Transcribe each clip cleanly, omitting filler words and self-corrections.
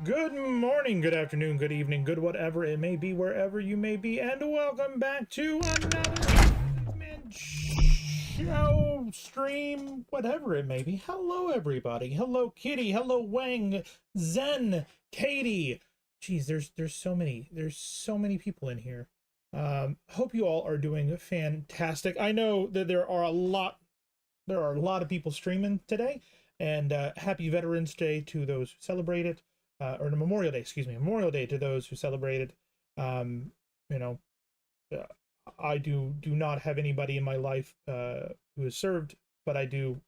Good morning, good afternoon, good evening, good whatever it may be, wherever you may be, and welcome back to another Man Show stream, whatever it may be. Hello, everybody. Hello, Kitty. Hello, Wang, Zen, Katie. Geez, there's so many people in here. Hope you all are doing fantastic. I know that there are a lot of people streaming today, and happy Veterans Day to those who celebrate it. Or the Memorial Day, excuse me, Memorial Day to those who celebrate it. You know, I do not have anybody in my life who has served, but I do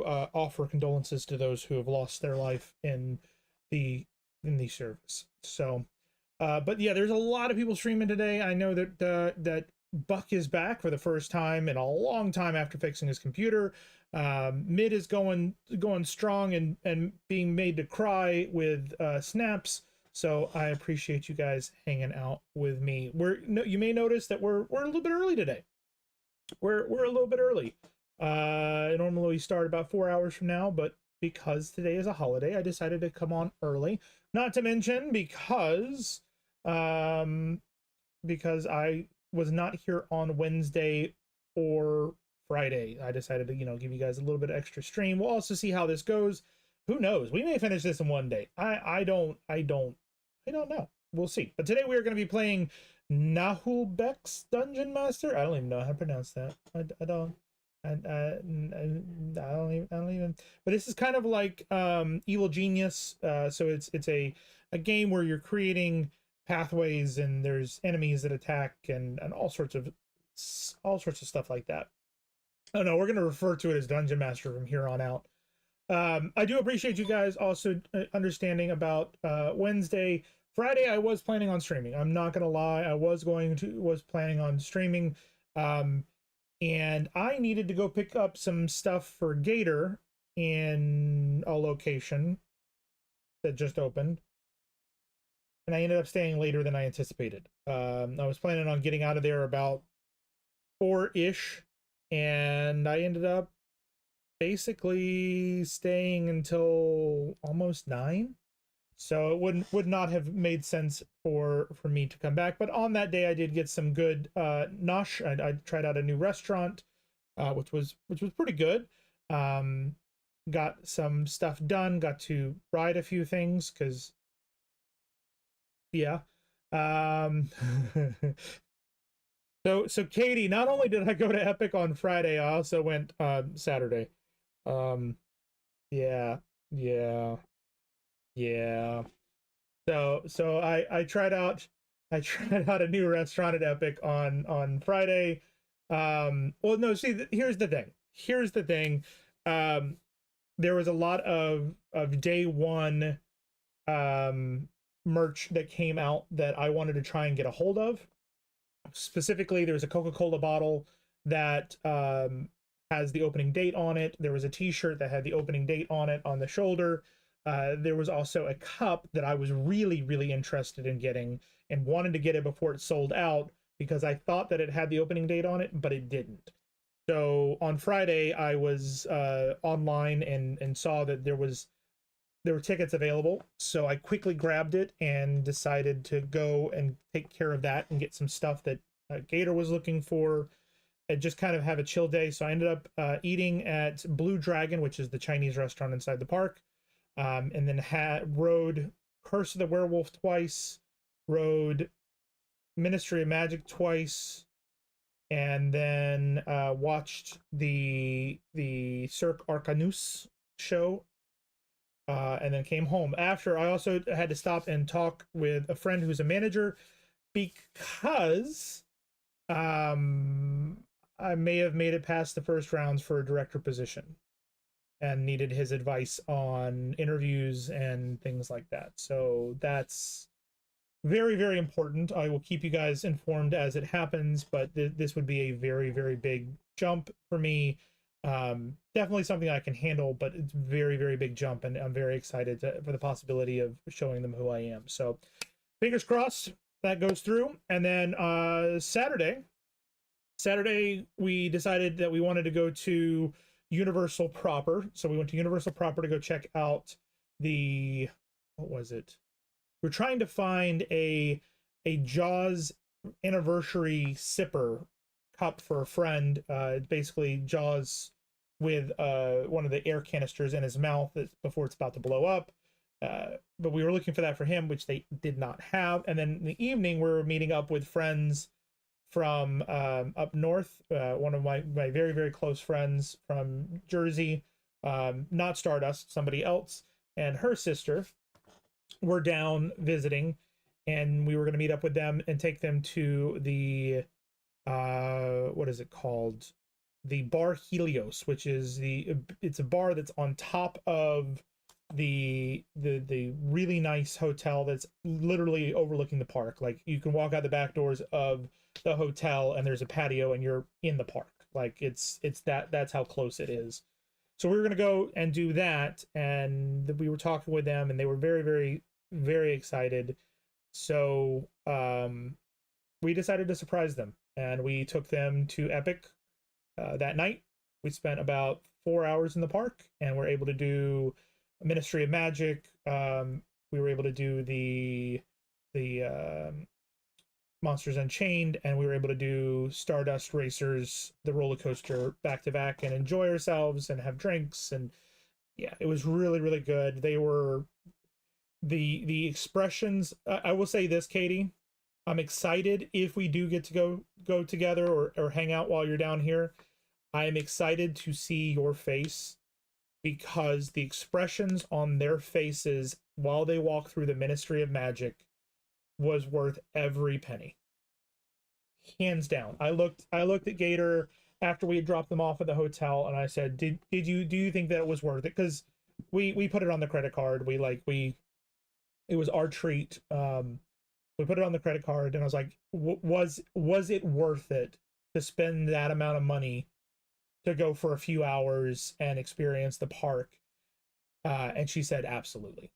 offer condolences to those who have lost their life in the service. So, but yeah, there's a lot of people streaming today. I know that that Buck is back for the first time in a long time after fixing his computer. Mid is going strong and being made to cry with snaps. So I appreciate you guys hanging out with me. You may notice that we're a little bit early today. We're a little bit early. Normally we start about 4 hours from now, but because today is a holiday, I decided to come on early. Not to mention because I was not here on Wednesday or Friday. I decided to, give you guys a little bit of extra stream. We'll also see how this goes. Who knows? We may finish this in one day. I don't know. We'll see. But today we are going to be playing Naheulbeuk's Dungeon Master. I don't even know how to pronounce that. I don't even. But this is kind of like Evil Genius. So it's a game where you're creating pathways and there's enemies that attack and all sorts of stuff like that. Oh no, we're going to refer to it as Dungeon Master from here on out. I do appreciate you guys also understanding about Wednesday. Friday I was planning on streaming. I'm not going to lie. I was planning on streaming. And I needed to go pick up some stuff for Gator in a location that just opened. And I ended up staying later than I anticipated. I was planning on getting out of there about 4-ish. And I ended up basically staying until almost 9. So it would not have made sense for me to come back. But on that day, I did get some good nosh. I tried out a new restaurant, which was pretty good. Got some stuff done. Got to ride a few things because, yeah. So Katie, not only did I go to Epic on Friday, I also went Saturday. Yeah. So I tried out a new restaurant at Epic on Friday. Well, no, see, here's the thing. There was a lot of day one merch that came out that I wanted to try and get a hold of. Specifically, there's a Coca-Cola bottle that has the opening date on it. There was a t-shirt that had the opening date on it on the shoulder. There was also a cup that I was really interested in getting and wanted to get it before it sold out because I thought that it had the opening date on it, but it didn't. So on Friday, I was online and saw that there were tickets available. So I quickly grabbed it and decided to go and take care of that and get some stuff that Gator was looking for and just kind of have a chill day. So I ended up eating at Blue Dragon, which is the Chinese restaurant inside the park. And then rode Curse of the Werewolf twice, rode Ministry of Magic twice, and then watched the Cirque Arcanus show. And then came home. After, I also had to stop and talk with a friend who's a manager because I may have made it past the first rounds for a director position and needed his advice on interviews and things like that. So that's very important. I will keep you guys informed as it happens, but this would be a very big jump for me. Definitely something I can handle, but it's very big jump, and I'm very excited for the possibility of showing them who I am. So fingers crossed that goes through. And then Saturday we decided that we wanted to go to Universal proper. So we went to Universal proper to go check out the what was it? We're trying to find a Jaws anniversary sipper cup for a friend. Basically Jaws with one of the air canisters in his mouth before it's about to blow up. But we were looking for that for him, which they did not have. And then in the evening, we were meeting up with friends from up north. One of my very, very close friends from Jersey, not Stardust, somebody else, and her sister were down visiting, and we were going to meet up with them and take them to the what is it called, the bar Helios, which is it's a bar that's on top of the really nice hotel that's literally overlooking the park. Like, you can walk out the back doors of the hotel and there's a patio and you're in the park. Like, that's how close it is. So we were going to go and do that, and we were talking with them, and they were very, very, very excited. So we decided to surprise them, and we took them to Epic that night. We spent about 4 hours in the park, and we're able to do Ministry of Magic. We were able to do the Monsters Unchained, and we were able to do Stardust Racers, the roller coaster, back to back, and enjoy ourselves and have drinks. And yeah, it was really, really good. They were the expressions. I will say this, Katie, I'm excited if we do get to go together or hang out while you're down here. I am excited to see your face, because the expressions on their faces while they walk through the Ministry of Magic was worth every penny. Hands down. I looked at Gator after we had dropped them off at the hotel, and I said, do you think that it was worth it? Because we put it on the credit card. It was our treat. We put it on the credit card, and I was like, was it worth it to spend that amount of money to go for a few hours and experience the park? And she said, absolutely.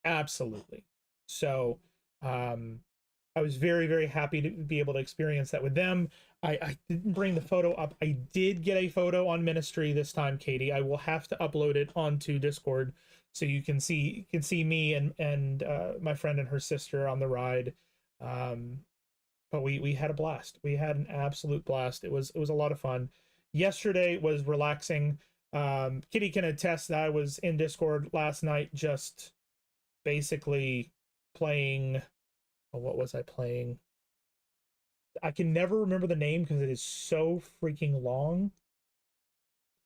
Absolutely. So I was very, very happy to be able to experience that with them. I didn't bring the photo up. I did get a photo on Ministry this time, Katie. I will have to upload it onto Discord so you can see me and my friend and her sister on the ride. But we had a blast. We had an absolute blast. It was a lot of fun. Yesterday was relaxing. Kitty can attest that I was in Discord last night, just basically playing. What was I playing? I can never remember the name because it is so freaking long.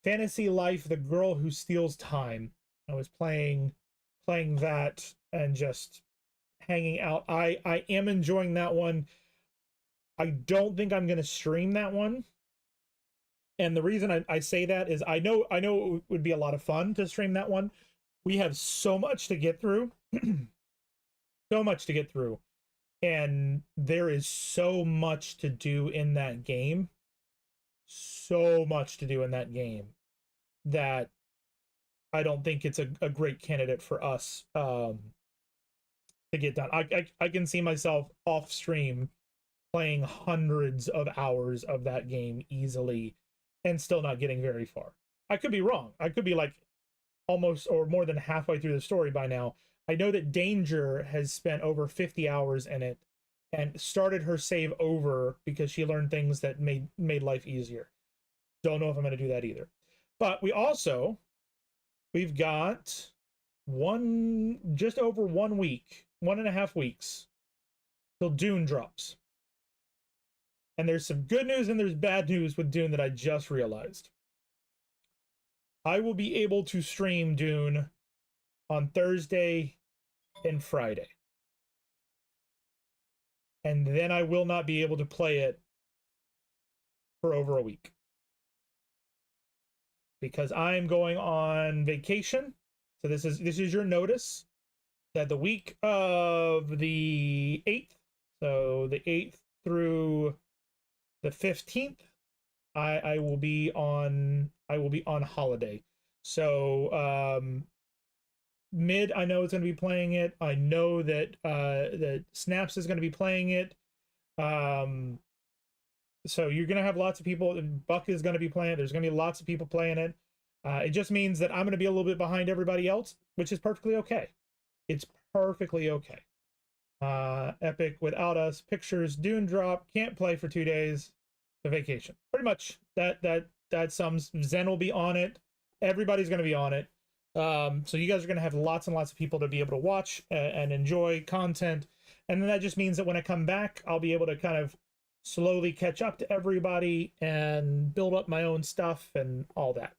Fantasy Life: The Girl Who Steals Time. I was playing that and just hanging out. I am enjoying that one. I don't think I'm going to stream that one. And the reason I say that is I know it would be a lot of fun to stream that one. We have so much to get through. So much to get through. And there is so much to do in that game. So much to do in that game that I don't think it's a great candidate for us to get done. I can see myself off stream playing hundreds of hours of that game easily and still not getting very far. I could be wrong. I could be like almost or more than halfway through the story by now. I know that Danger has spent over 50 hours in it and started her save over because she learned things that made life easier. Don't know if I'm going to do that either. But we've got just over 1 week, 1.5 weeks till Dune drops. And there's some good news and there's bad news with Dune that I just realized. I will be able to stream Dune on Thursday and Friday. And then I will not be able to play it for over a week. Because I'm going on vacation. So this is your notice that the week of the 8th, so the 8th through the 15th, I will be on holiday. So Mid, I know is going to be playing it. I know that that Snaps is going to be playing it. So you're going to have lots of people. Buck is going to be playing it. There's going to be lots of people playing it. It just means that I'm going to be a little bit behind everybody else, which is perfectly okay. It's perfectly okay. Epic without us. Pictures, Dune drop, can't play for 2 days. The vacation. Pretty much that sums. Zen will be on it. Everybody's going to be on it. So you guys are going to have lots and lots of people to be able to watch and enjoy content. And then that just means that when I come back, I'll be able to kind of slowly catch up to everybody and build up my own stuff and all that.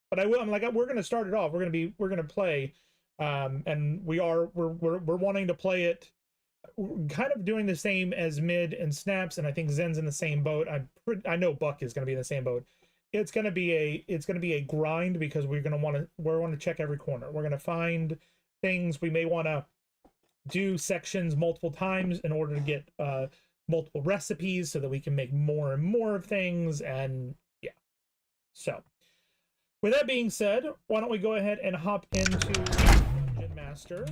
But I will. I'm like, we're going to start it off. We're going to play, and we're wanting to play it. We're kind of doing the same as Mid and Snaps, and I think Zen's in the same boat. I know Buck is going to be in the same boat. It's going to be a grind because we're going to want to check every corner. We're going to find things. We may want to do sections multiple times in order to get multiple recipes so that we can make more and more of things. And yeah, so with that being said, why don't we go ahead and hop into Dungeon Master.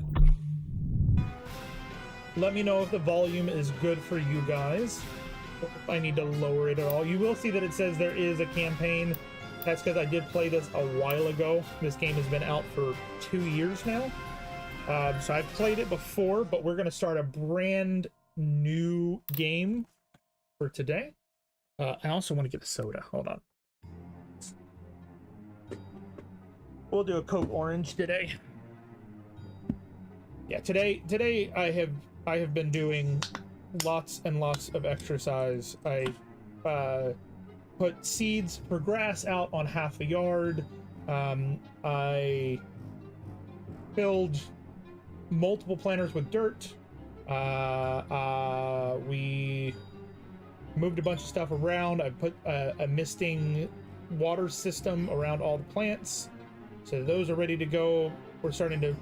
Let me know if the volume is good for you guys. If I need to lower it at all. You will see that it says there is a campaign. That's because I did play this a while ago. This game has been out for 2 years now. So I've played it before, but we're going to start a brand new game for today. I also want to get a soda. Hold on. We'll do a Coke Orange today. Yeah, today I have been doing lots and lots of exercise. I put seeds for grass out on half a yard. I filled multiple planters with dirt. We moved a bunch of stuff around. I put a misting water system around all the plants, so those are ready to go. We're starting to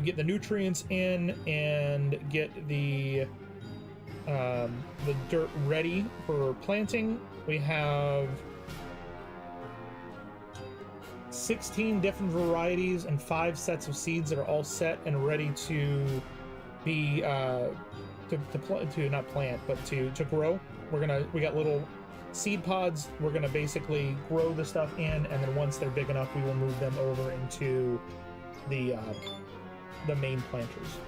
get the nutrients in and get the dirt ready for planting. We have 16 different varieties and 5 sets of seeds that are all set and ready to be not plant, but to grow. We got little seed pods. We're gonna basically grow the stuff in, and then once they're big enough, we will move them over into the main planters.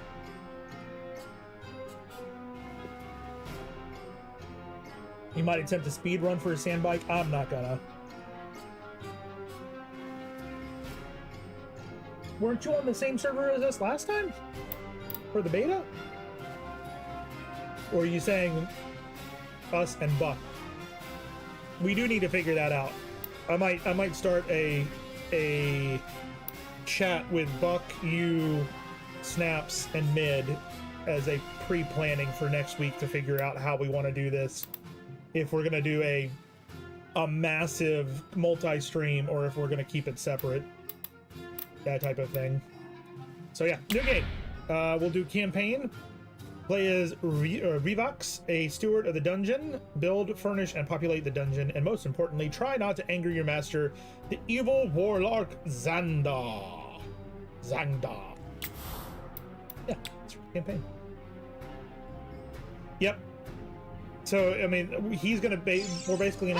You might attempt a speed run for a sand bike. I'm not gonna. Weren't you on the same server as us last time? For the beta? Or are you saying us and Buck? We do need to figure that out. I might start a chat with Buck, you, Snaps, and Mid as a pre-planning for next week to figure out how we want to do this. If we're gonna do a massive multi-stream or if we're gonna keep it separate. That type of thing. So yeah, new game. We'll do campaign. Play as Revox, a steward of the dungeon. Build, furnish, and populate the dungeon. And most importantly, try not to anger your master, the evil warlock Zanda. Yeah, it's a campaign. Yep. So I mean, he's gonna we're basically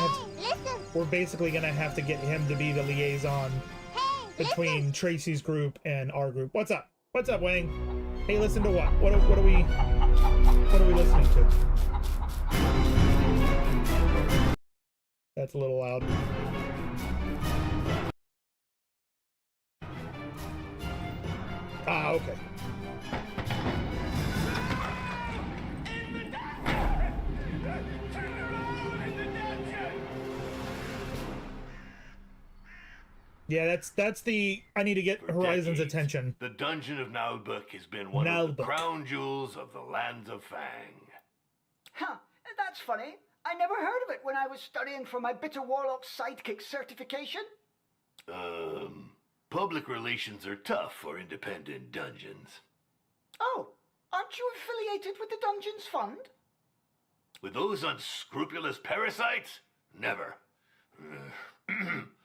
gonna have to get him to be the liaison between Tracy's group and our group. What's up? What's up, Wang? Hey, listen to what? What are we listening to? That's a little loud. Ah, okay. Yeah, that's the I need to get Horizon's attention. The Dungeon of Naheulbeuk has been one of the crown jewels of the lands of Fang. Huh, that's funny. I never heard of it when I was studying for my Bitter Warlock Sidekick certification. Public relations are tough for independent dungeons. Oh, aren't you affiliated with the Dungeons Fund? With those unscrupulous parasites? Never.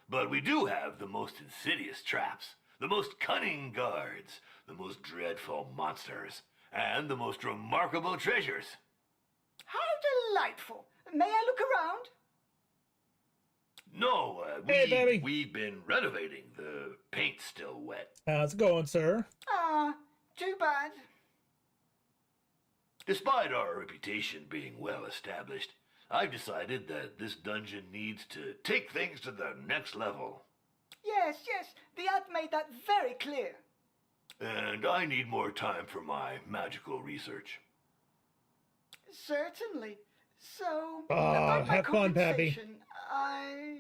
But we do have the most insidious traps, the most cunning guards, the most dreadful monsters, and the most remarkable treasures. How delightful. May I look around? No, hey, baby. We've been renovating. The paint's still wet. How's it going, sir? Too bad. Despite our reputation being well established, I've decided that this dungeon needs to take things to the next level. Yes, the ad made that very clear. And I need more time for my magical research. Certainly. So, about my have fun, Pappy. compensation, I...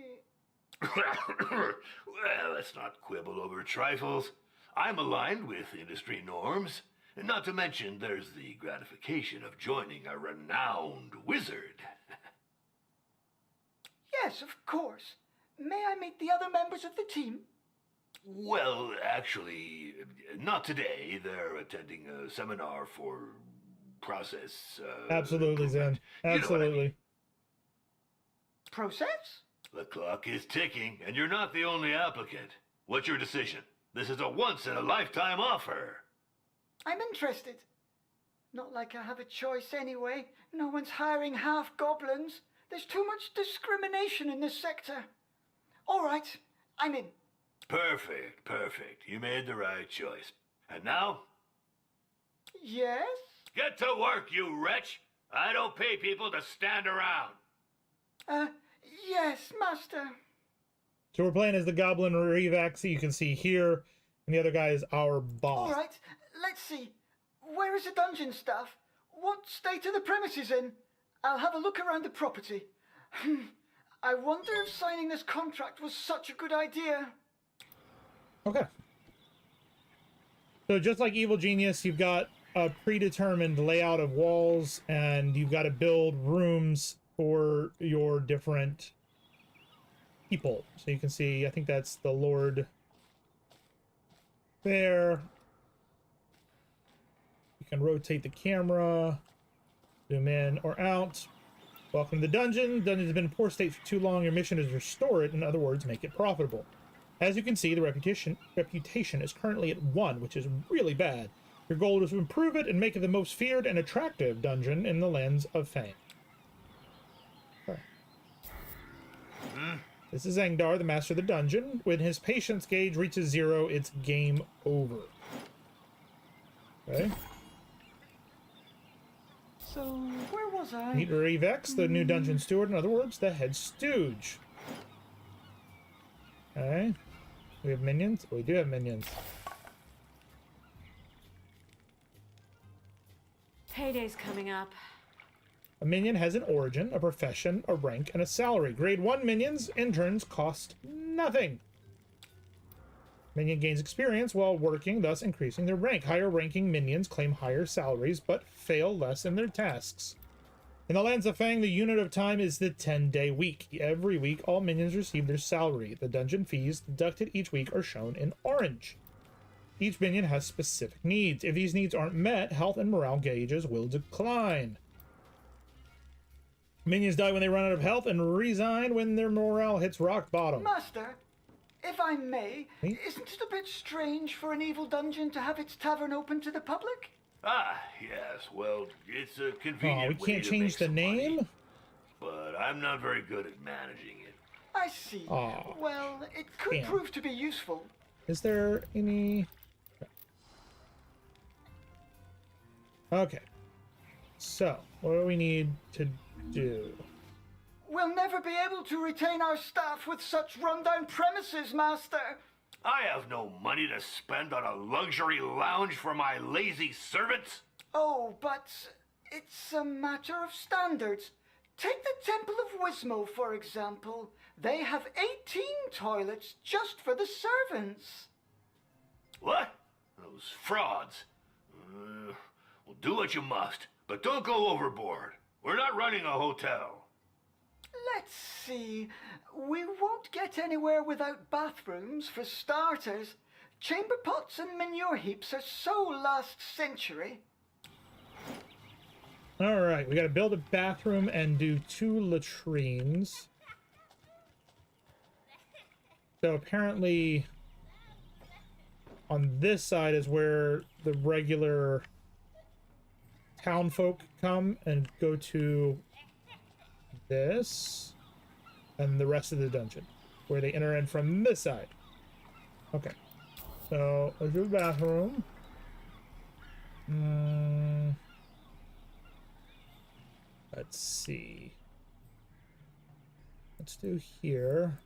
Well, let's not quibble over trifles. I'm aligned with industry norms. And not to mention, there's the gratification of joining a renowned wizard. Yes, of course. May I meet the other members of the team? Well, actually, not today. They're attending a seminar for process. Absolutely, Zen. improvement. You know what I Absolutely. mean. Process? The clock is ticking, and you're not the only applicant. What's your decision? This is a once-in-a-lifetime offer. I'm interested. Not like I have a choice anyway. No one's hiring half-goblins. There's too much discrimination in this sector. All right, I'm in. Perfect, perfect. You made the right choice. And now, Yes? get to work, you wretch! I don't pay people to stand around. Yes, master. So we're playing as the Goblin Revax that you can see here, and the other guy is our boss. All right, let's see. Where is the dungeon staff? What state are the premises in? I'll have a look around the property. I wonder if signing this contract was such a good idea. Okay. So just like Evil Genius, you've got a predetermined layout of walls, and you've got to build rooms for your different people. So you can see, I think that's the Lord there. You can rotate the camera, zoom in or out. Welcome to the dungeon. The dungeon has been in poor state for too long. Your mission is to restore it. In other words, make it profitable. As you can see, the reputation is currently at 1, which is really bad. Your goal is to improve it and make it the most feared and attractive dungeon in the lands of fame. Okay. This is Zangdar, the master of the dungeon. When his patience gauge reaches 0, it's game over. Okay. So, where was I? Meet Revex, the new dungeon steward. In other words, the head stooge. Okay. We have minions? We do have minions. Payday's coming up. A minion has an origin, a profession, a rank, and a salary. Grade 1 minions, interns, cost nothing. Minion gains experience while working, thus increasing their rank. Higher ranking minions claim higher salaries, but fail less in their tasks. In the lands of Fang, the unit of time is the 10-day week. Every week, all minions receive their salary. The dungeon fees deducted each week are shown in orange. Each minion has specific needs. If these needs aren't met, health and morale gauges will decline. Minions die when they run out of health and resign when their morale hits rock bottom. Master, if I may, Me? isn't it a bit strange for an evil dungeon to have its tavern open to the public? Ah, yes. Well, it's a Oh, convenient we way can't to change make the some money, name? but I'm not very good at managing it. I see. Aw. Well, it could Damn. prove to be useful. Is there any... Okay. So, what do we need to do? We'll never be able to retain our staff with such rundown premises, Master. I have no money to spend on a luxury lounge for my lazy servants. Oh, but it's a matter of standards. Take the Temple of Wismo, for example. They have 18 toilets just for the servants. What? Those frauds. Well, do what you must, but don't go overboard. We're not running a hotel. Let's see. We won't get anywhere without bathrooms, for starters. Chamber pots and manure heaps are so last century. Alright, we gotta build a bathroom and do 2 latrines. So apparently on this side is where the regular town folk come and go to this and the rest of the dungeon, where they enter in from this side. Okay, so let's do the bathroom. Let's see. Let's do here.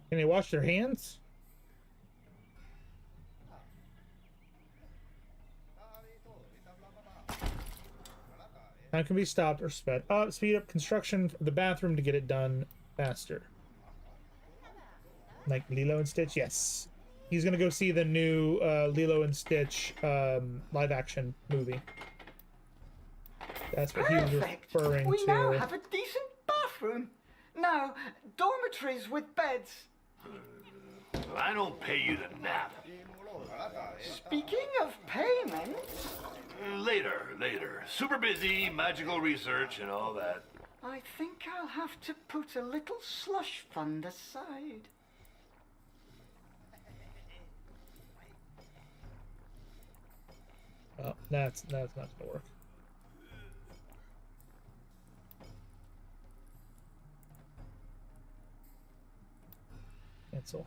Can they wash their hands? Time can be stopped or sped up. Speed up construction of the bathroom to get it done faster. Like Lilo and Stitch? Yes. He's gonna go see the new Lilo and Stitch live action movie. That's what he was referring We to. now have a decent bathroom. Now, dormitories with beds. I don't pay you to nap. Speaking of payment... Later. Super busy, magical research and all that. I think I'll have to put a little slush fund aside. Oh, that's not gonna work. Cancel.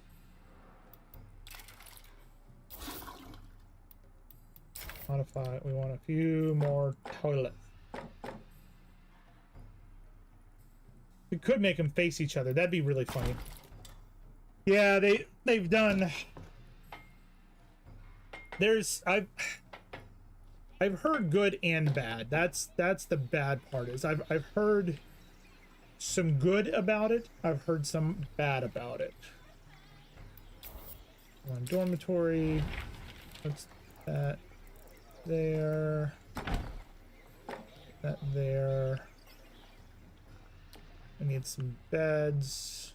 Modify. We want a few more toilets. We could make them face each other. That'd be really funny. Yeah, they've done. I've heard good and bad. That's the bad part. Is I've heard some good about it. I've heard some bad about it. One dormitory. What's that? There. That there. I need some beds.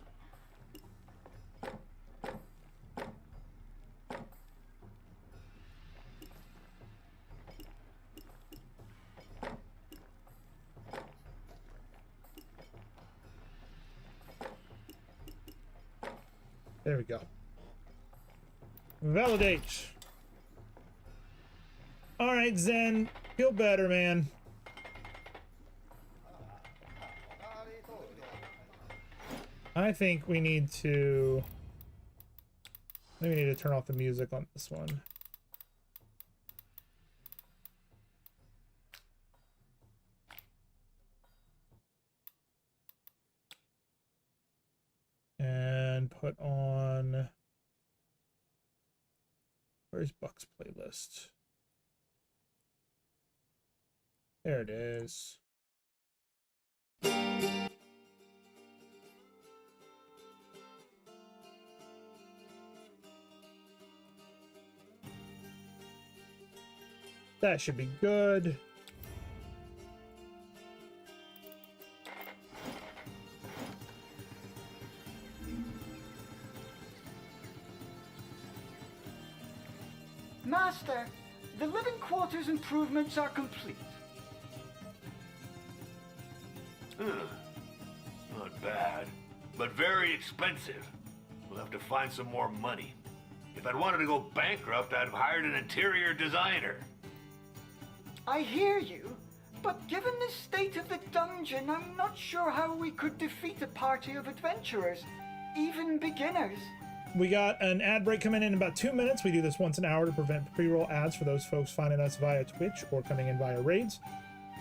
There we go. Validate. All right, Zen. Feel better, man. I think we need to... maybe we need to turn off the music on this one. And put on... where's Buck's playlist? There it is. That should be good. Master, the living quarters improvements are complete. Not bad, but very expensive. We'll have to find some more money. If I'd wanted to go bankrupt, I'd have hired an interior designer. I hear you, but given the state of the dungeon, I'm not sure how we could defeat a party of adventurers, even beginners. We got an ad break coming in about 2 minutes. We do this once an hour to prevent pre-roll ads for those folks finding us via Twitch or coming in via raids.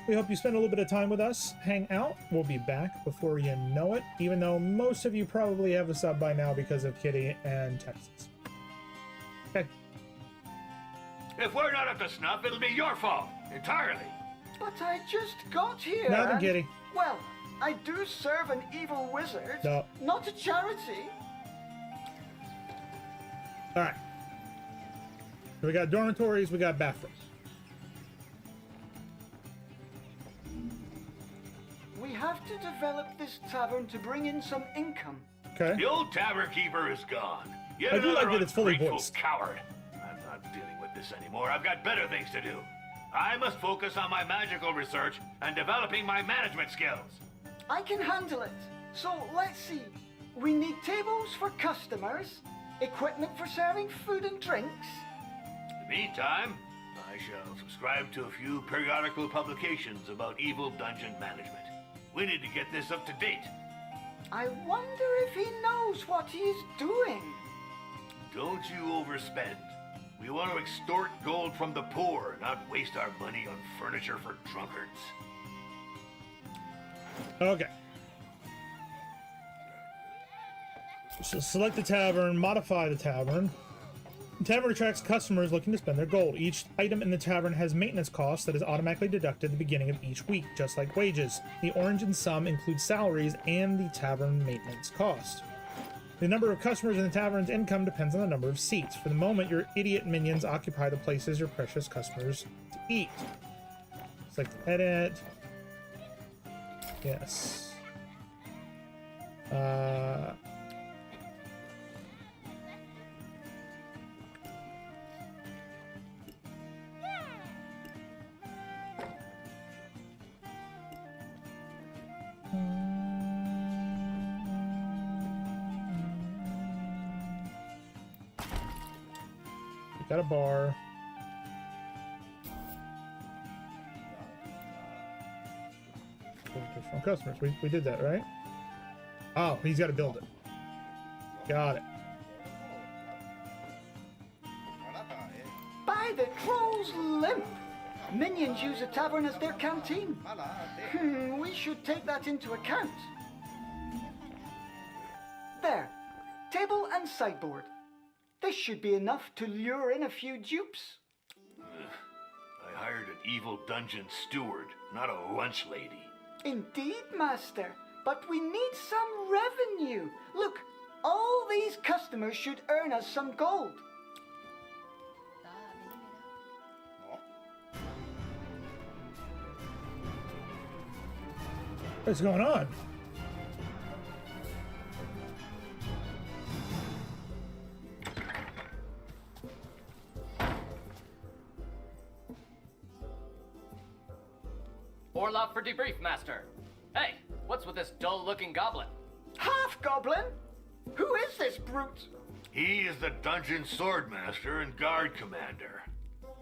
We hope you spend a little bit of time with us, hang out. We'll be back before you know it, even though most of you probably have a sub by now because of Kitty and Texas. Okay. If we're not up to snuff, it'll be your fault, entirely. But I just got here. Nothing, and- Kitty. Well, I do serve an evil wizard, No. not a charity. All right. So we got dormitories, we got bathrooms. We have to develop this tavern to bring in some income. Okay. The old tavern keeper is gone. Yet I do like another that it's fully ungrateful voiced. coward. I'm not dealing with this anymore. I've got better things to do. I must focus on my magical research and developing my management skills. I can handle it. So let's see. We need tables for customers, equipment for serving food and drinks. In the meantime, I shall subscribe to a few periodical publications about evil dungeon management. We need to get this up to date. I wonder if he knows what he is doing. Don't you overspend. We want to extort gold from the poor, not waste our money on furniture for drunkards. Okay. So select the tavern, modify the tavern. The tavern attracts customers looking to spend their gold. Each item in the tavern has maintenance costs that is automatically deducted at the beginning of each week, just like wages. The orange and sum include salaries and the tavern maintenance cost. The number of customers in the tavern's income depends on the number of seats. For the moment, your idiot minions occupy the places your precious customers to eat. Select edit. Yes. Got a bar. From customers. We did that, right? Oh, he's got to build it. Got it. By the troll's limp! Minions use a tavern as their canteen. We should take that into account. There. Table and sideboard. This should be enough to lure in a few dupes. I hired an evil dungeon steward, not a lunch lady. Indeed, Master. But we need some revenue. Look, all these customers should earn us some gold. What's going on? Orlov for debrief, Master. Hey, what's with this dull-looking goblin? Half-goblin? Who is this brute? He is the dungeon swordmaster and guard commander.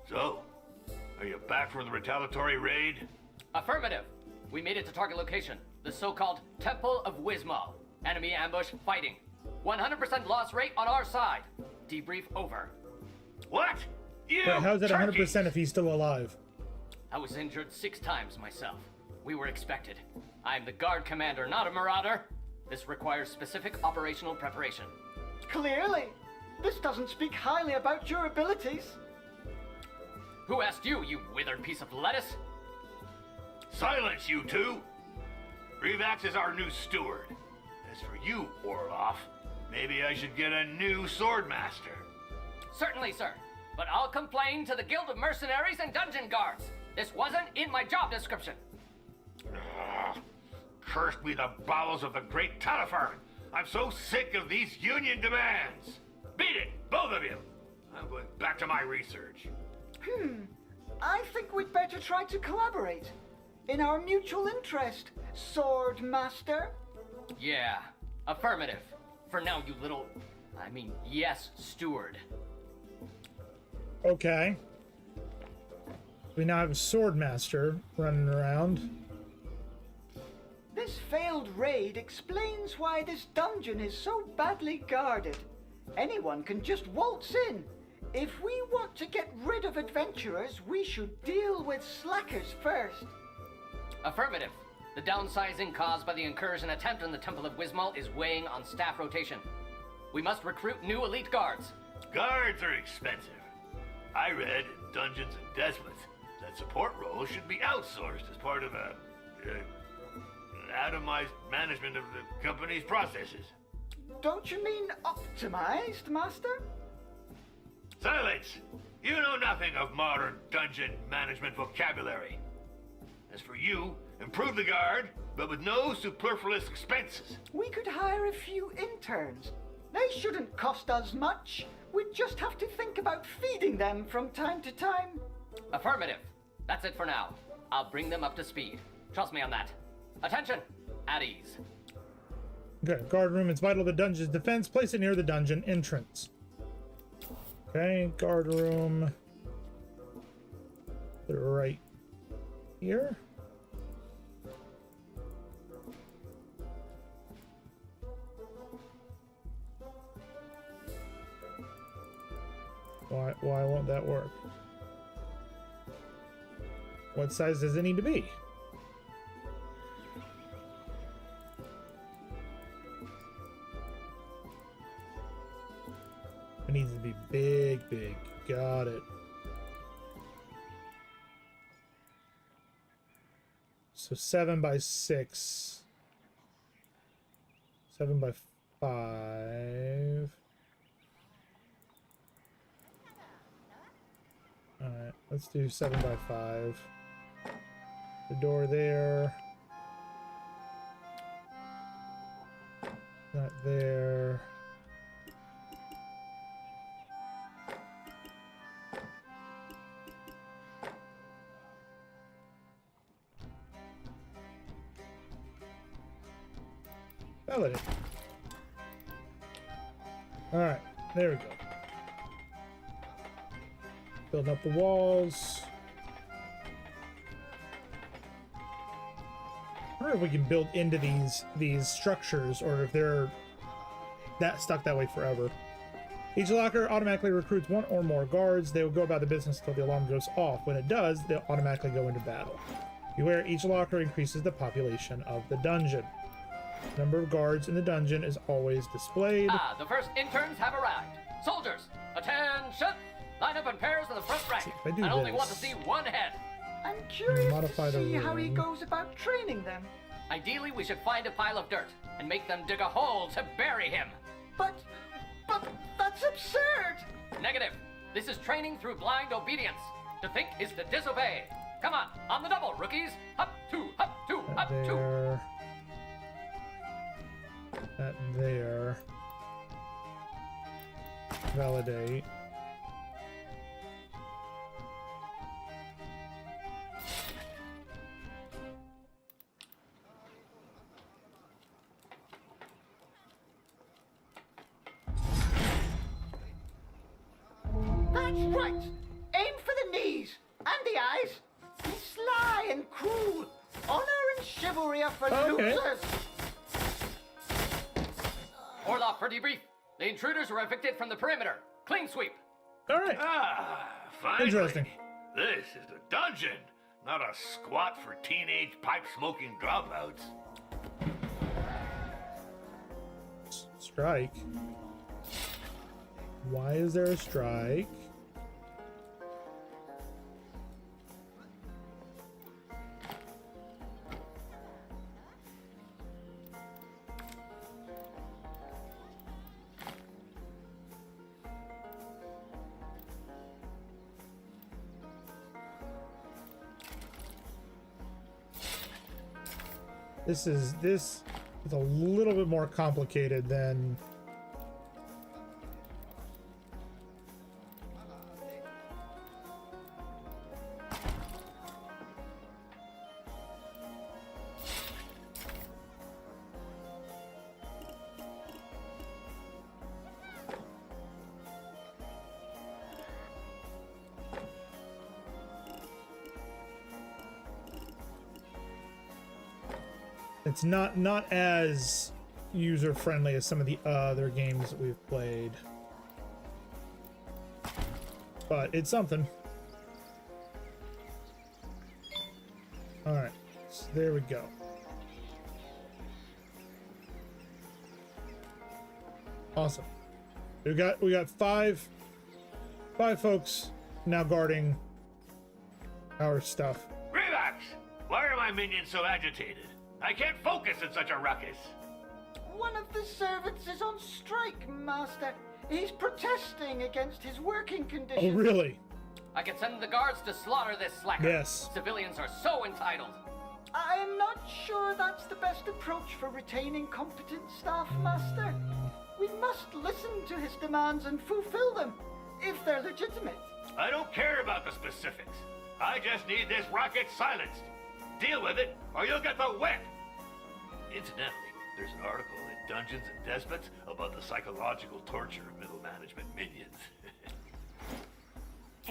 So, are you back from the retaliatory raid? Affirmative. We made it to target location, the so-called Temple of Wismal. Enemy ambush fighting. 100% loss rate on our side. Debrief over. What? You Wait, how's it turkey! 100% if he's still alive? I was injured 6 times myself. We were expected. I'm the guard commander, not a marauder. This requires specific operational preparation. Clearly. This doesn't speak highly about your abilities. Who asked you, you withered piece of lettuce? Silence, you two! Revax is our new steward. As for you, Orloff, maybe I should get a new swordmaster. Certainly, sir. But I'll complain to the Guild of Mercenaries and Dungeon Guards. This wasn't in my job description. Cursed be the bowels of the great Talifern! I'm so sick of these union demands! Beat it, both of you! I'm going back to my research. I think we'd better try to collaborate. In our mutual interest, Sword Master. Yeah, affirmative. For now, you little... yes, steward. Okay. We now have a sword master running around. This failed raid explains why this dungeon is so badly guarded. Anyone can just waltz in. If we want to get rid of adventurers, we should deal with slackers first. Affirmative. The downsizing caused by the incursion attempt on the Temple of Wismal is weighing on staff rotation. We must recruit new elite guards. Guards are expensive. I read in Dungeons and Despots that support roles should be outsourced as part of atomized management of the company's processes. Don't you mean optimized, Master? Silence! You know nothing of modern dungeon management vocabulary. As for you, improve the guard, but with no superfluous expenses. We could hire a few interns. They shouldn't cost us much. We'd just have to think about feeding them from time to time. Affirmative. That's it for now. I'll bring them up to speed. Trust me on that. Attention! At ease. Okay, guard room. It's vital to the dungeon's defense. Place it near the dungeon entrance. Okay, guard room. Put it right here. Why won't that work? What size does it need to be? It needs to be big, big. Got it. So 7 by 6. 7 by 5. Alright, let's do 7 by 5. The door there. Not there. Validate. Alright, there we go. Building up the walls. I wonder if we can build into these structures, or if they're stuck that way forever. Each locker automatically recruits 1 or more guards. They will go about the business until the alarm goes off. When it does, they'll automatically go into battle. Beware, each locker increases the population of the dungeon. The number of guards in the dungeon is always displayed. Ah, the first interns have arrived. Soldiers, attention! Line up in pairs in the front rank. I only want to see one head. I'm curious Modify to the see how he room. goes about training them. Ideally, we should find a pile of dirt and make them dig a hole to bury him. But that's absurd! Negative. This is training through blind obedience. To think is to disobey. Come on the double, rookies. Up, 2, up, 2, up, 2. There. That there. Validate. That's right! Aim for the knees and the eyes. Be sly and cruel. Honor and chivalry are for losers. Orloff for debrief. The intruders were evicted from the perimeter. Clean sweep. All right. Ah, finally. Interesting. This is the dungeon, not a squat for teenage pipe-smoking dropouts. Strike. Why is there a strike? This is a little bit more complicated than it's not as user-friendly as some of the other games that we've played. But it's something. Alright, so there we go. Awesome. We got five folks now guarding our stuff. Relax! Why are my minions so agitated? I can't focus in such a ruckus. One of the servants is on strike, Master. He's protesting against his working conditions. Oh, really? I can send the guards to slaughter this slacker. Yes. Civilians are so entitled. I'm not sure that's the best approach for retaining competent staff, Master. We must listen to his demands and fulfill them, if they're legitimate. I don't care about the specifics. I just need this racket silenced. Deal with it, or you'll get the whip. Incidentally, there's an article in Dungeons and Despots about the psychological torture of middle management minions.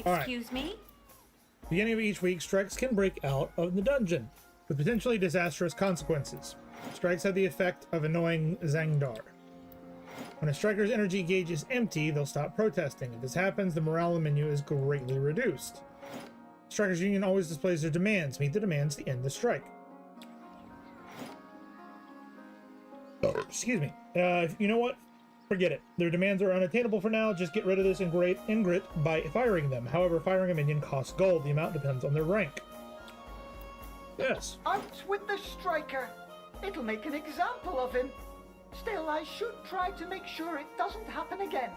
right. Excuse me? Beginning of each week, strikes can break out of the dungeon, with potentially disastrous consequences. Strikes have the effect of annoying Zangdar. When a striker's energy gauge is empty, they'll stop protesting. If this happens, the morale menu is greatly reduced. Strikers Union always displays their demands. Meet the demands to end the strike. Excuse me. You know what? Forget it. Their demands are unattainable for now. Just get rid of this ingrit by firing them. However, firing a minion costs gold. The amount depends on their rank. Yes. Out with the striker. It'll make an example of him. Still, I should try to make sure it doesn't happen again.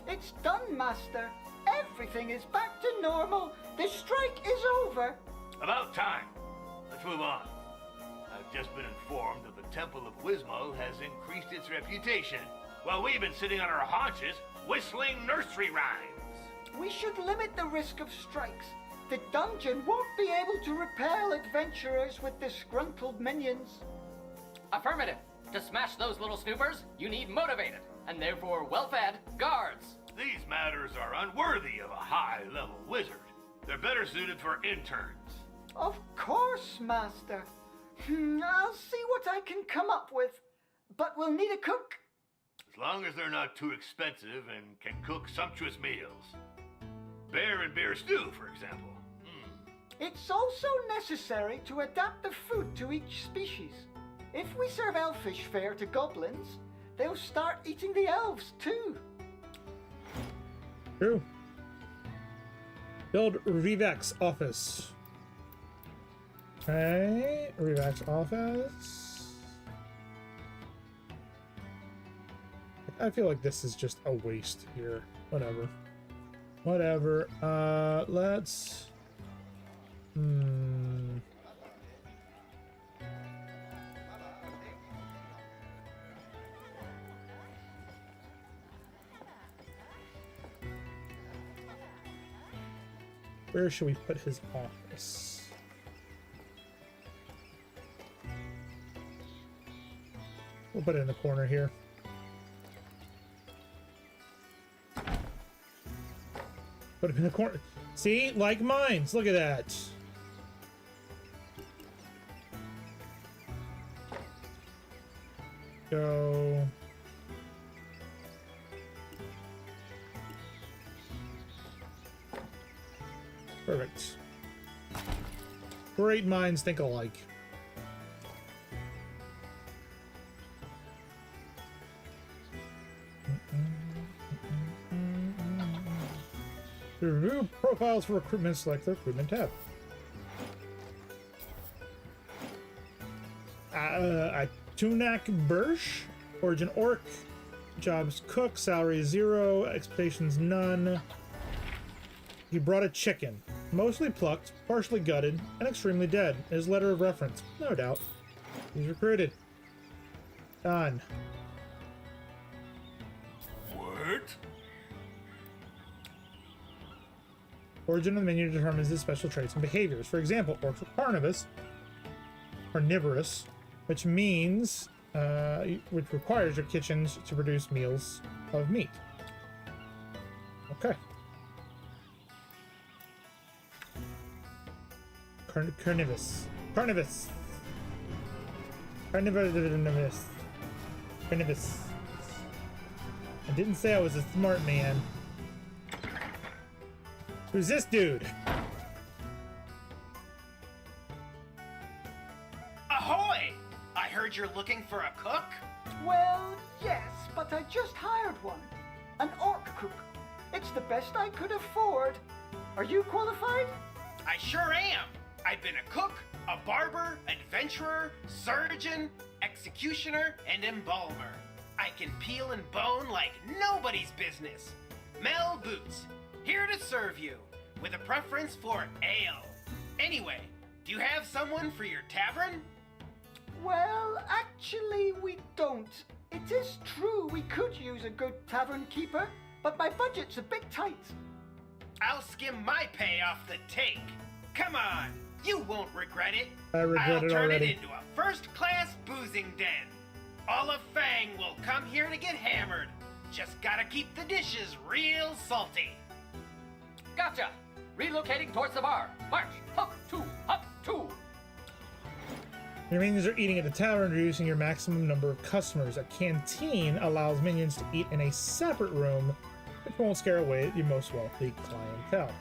It's done, Master. Everything is back to normal. The strike is over. About time. Let's move on. I've just been informed that the Temple of Wismo has increased its reputation, while we've been sitting on our haunches whistling nursery rhymes. We should limit the risk of strikes. The dungeon won't be able to repel adventurers with disgruntled minions. Affirmative. To smash those little snoopers, you need motivated, and therefore well-fed, guards. These matters are unworthy of a high-level wizard. They're better suited for interns. Of course, Master. I'll see what I can come up with. But we'll need a cook. As long as they're not too expensive and can cook sumptuous meals. Bear and beer stew, for example. It's also necessary to adapt the food to each species. If we serve elfish fare to goblins, they'll start eating the elves too. True. Build Revac's office. Okay, Revac's office. I feel like this is just a waste here. Whatever. Let's... Where should we put his office? We'll put it in the corner here. Put it in the corner. See? Like mines. Look at that. Go. Perfect. Great minds think alike. To review profiles for recruitment, select the recruitment tab. Tunak Bursch, origin orc, jobs cook, salary 0, expectations none. He brought a chicken, mostly plucked, partially gutted, and extremely dead. His letter of reference, no doubt. He's recruited. Done. What? Origin of the menu determines his special traits and behaviors. For example, orcs are carnivorous, which means, which requires your kitchens to produce meals of meat. Okay. Carnivorous. Carnivorous. Carnivorous. Carnivorous. I didn't say I was a smart man. Who's this dude? Ahoy! I heard you're looking for a cook? Well, yes, but I just hired one. An orc cook. It's the best I could afford. Are you qualified? I sure am. I've been a cook, a barber, adventurer, surgeon, executioner, and embalmer. I can peel and bone like nobody's business. Mel Boots, here to serve you, with a preference for ale. Anyway, do you have someone for your tavern? Well, actually, we don't. It is true we could use a good tavern keeper, but my budget's a bit tight. I'll skim my pay off the take. Come on, you won't regret it. I regret I'll it turn already. it into a first-class boozing den. All of Fang will come here to get hammered. Just gotta keep the dishes real salty. Gotcha! Relocating towards the bar. March! Hop 2! Hop 2! Your minions are eating at the tavern, reducing your maximum number of customers. A canteen allows minions to eat in a separate room, which won't scare away your most wealthy clientele.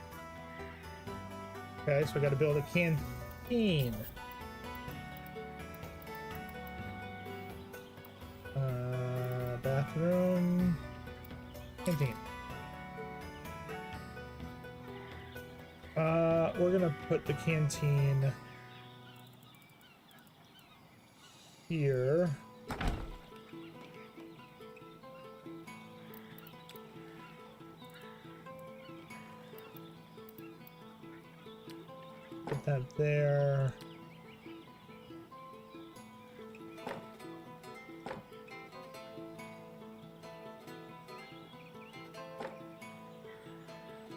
Okay, so we got to build a canteen. Bathroom. Canteen. We're gonna put the canteen here. Put that there.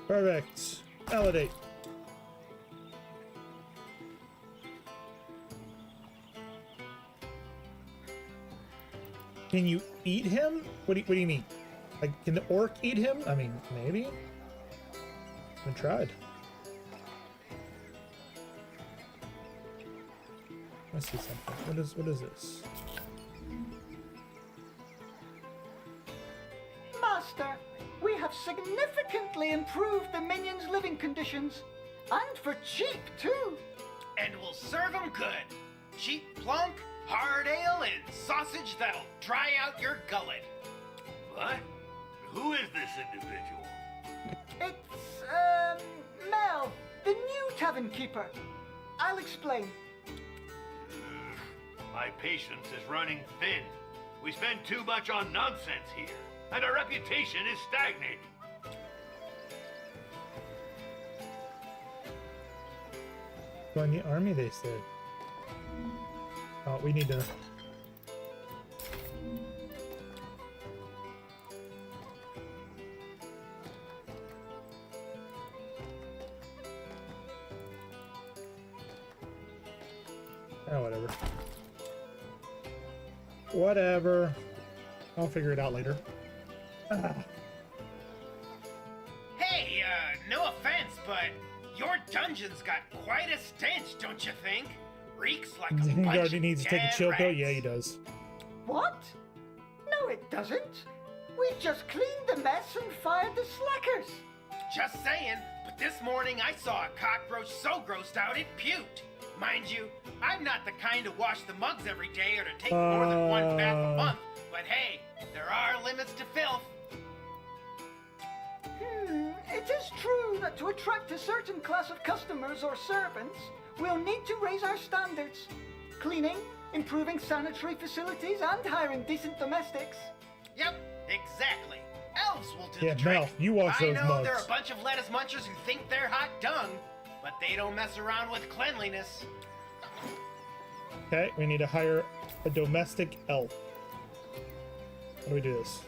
Perfect. Validate. Can you eat him? What do you mean? Like, can the orc eat him? I mean, maybe. I tried. Let's see something. What is this? Master, we have significantly improved the minions' living conditions. And for cheap, too. And we'll serve 'em good. Cheap plunk, hard ale, and sausage that'll dry out your gullet. What? Who is this individual? It's, Mel, the new tavern keeper. I'll explain. My patience is running thin. We spend too much on nonsense here, and our reputation is stagnating. Join the army, they said. Oh, we need to... Oh, whatever. Whatever. I'll figure it out later. Ah. Hey, no offense, but your dungeon's got quite a stench, don't you think? Reeks like a bunch Guardian of needs to take a dead chill pill? rats. Yeah, he does. What? No, it doesn't. We just cleaned the mess and fired the slackers. Just saying, but this morning I saw a cockroach so grossed out it puked. Mind you, I'm not the kind to wash the mugs every day or to take more than one bath a month, but hey, there are limits to filth. It is true that to attract a certain class of customers or servants, we'll need to raise our standards. Cleaning, improving sanitary facilities, and hiring decent domestics. Yep, exactly. Elves will do Yeah, the trick. Mel, you wash I those know there are mugs. a bunch of lettuce munchers who think they're hot dung, but they don't mess around with cleanliness. Okay, we need to hire a domestic elf. How do we do this?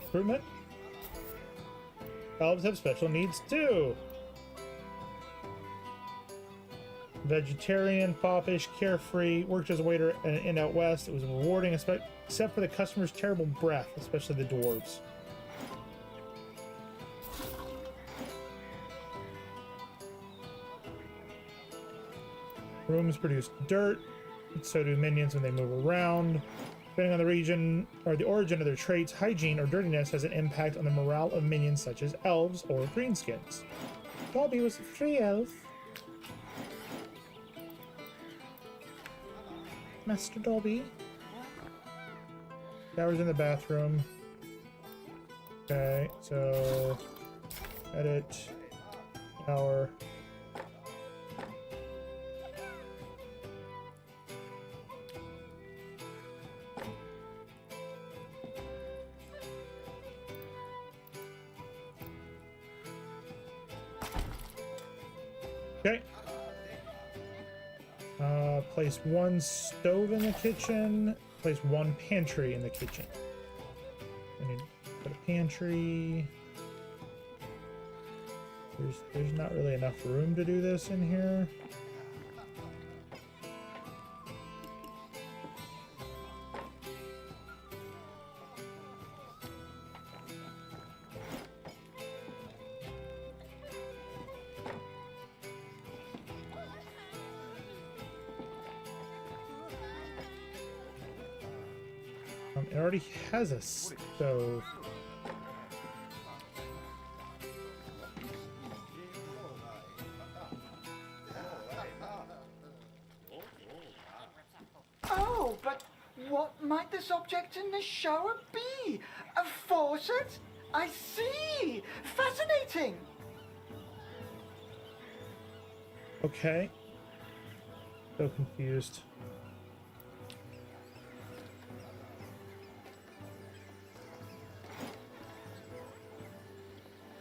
Recruitment? Elves have special needs too. Vegetarian, foppish, carefree, worked as a waiter at an inn out west. It was rewarding, except for the customer's terrible breath, especially the dwarves. Rooms produce dirt, so do minions when they move around. Depending on the region or the origin of their traits, hygiene or dirtiness has an impact on the morale of minions such as elves or greenskins. Bobby was a free elf. Master Dobby. Shower's in the bathroom. Okay, so edit, shower. Okay. Place one stove in the kitchen. Place one pantry in the kitchen. I need to put a pantry. There's not really enough room to do this in here. It already has a stove. Oh, but what might this object in the shower be? A faucet? I see! Fascinating! Okay. So confused.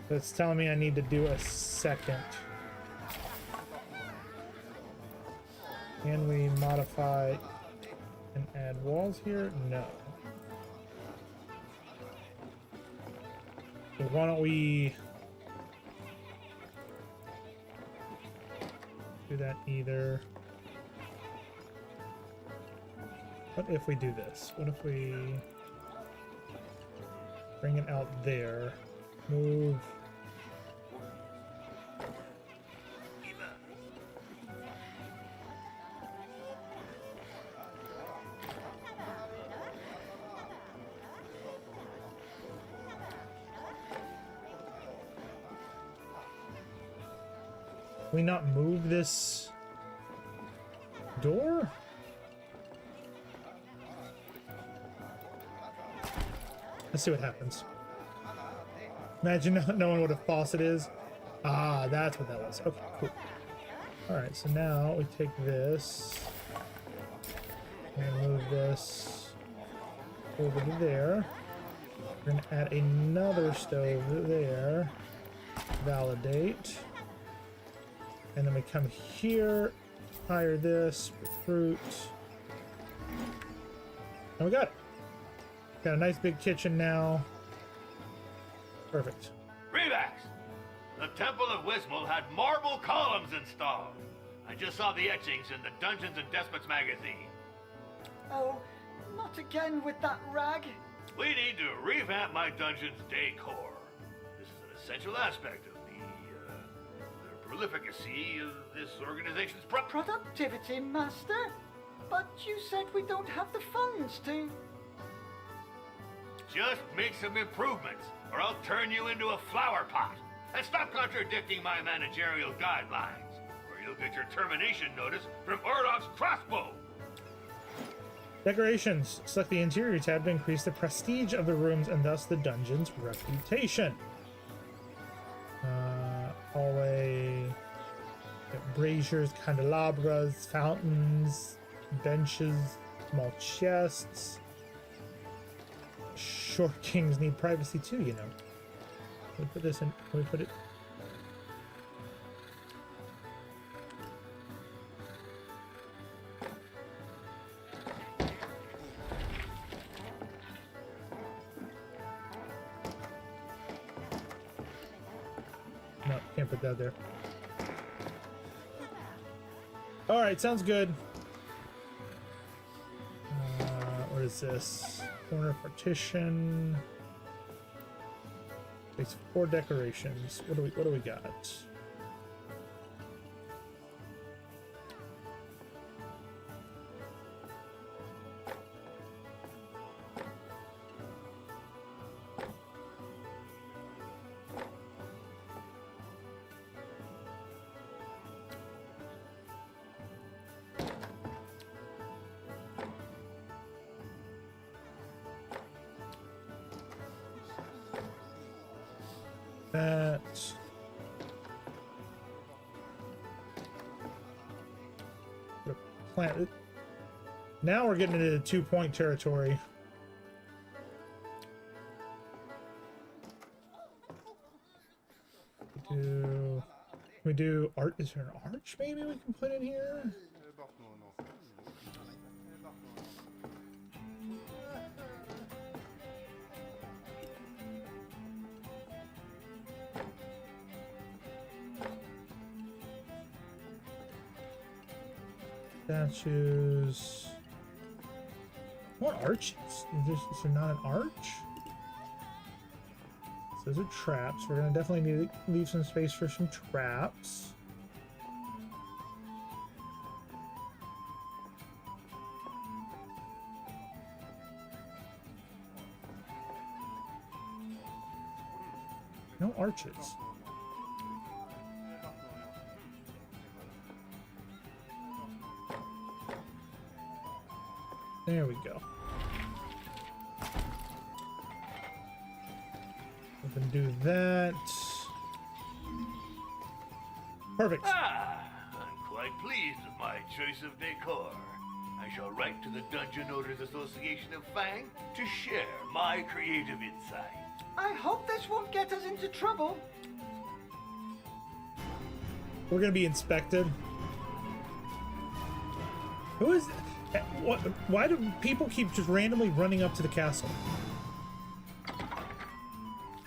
That's telling me I need to do a second. Can we modify and add walls here? No. So why don't we do that either? What if we do this? What if we bring it out there? Move. We not move this door? Let's see what happens. Imagine not knowing what a faucet is. Ah, that's what that was. Okay, cool. Alright, so now we take this and move this over to there. We're going to add another stove there. Validate. And then we come here, hire this, recruit. And we got it. Got a nice big kitchen now. Perfect. Relax! The Temple of Wismal had marble columns installed. I just saw the etchings in the Dungeons and Despots magazine. Oh, not again with that rag. We need to revamp my dungeon's decor. This is an essential aspect of the prolificacy of this organization's Productivity, Master? But you said we don't have the funds to... Just make some improvements, or I'll turn you into a flower pot. And stop contradicting my managerial guidelines, or you'll get your termination notice from Orloff's crossbow. Decorations. Select the interior tab to increase the prestige of the rooms and thus the dungeon's reputation. Hallway. Braziers, candelabras, fountains, benches, small chests. Short kings need privacy too, you know. Can we put this in? Can we put it? No, can't put that there. All right, sounds good. What is this? Corner partition. Takes 4 decorations. What do we got? That. Plant. Now we're getting into 2-point territory. We do art. Is there an arch maybe we can put in here? Statues. What arches? Is there not an arch? So those are traps. We're gonna definitely need to leave some space for some traps. No arches. There we go. We can do that. Perfect. I'm quite pleased with my choice of decor. I shall write to the Dungeon Owners Association of Fang to share my creative insight. I hope this won't get us into trouble. We're gonna be inspected. Who is? What? Why do people keep just randomly running up to the castle?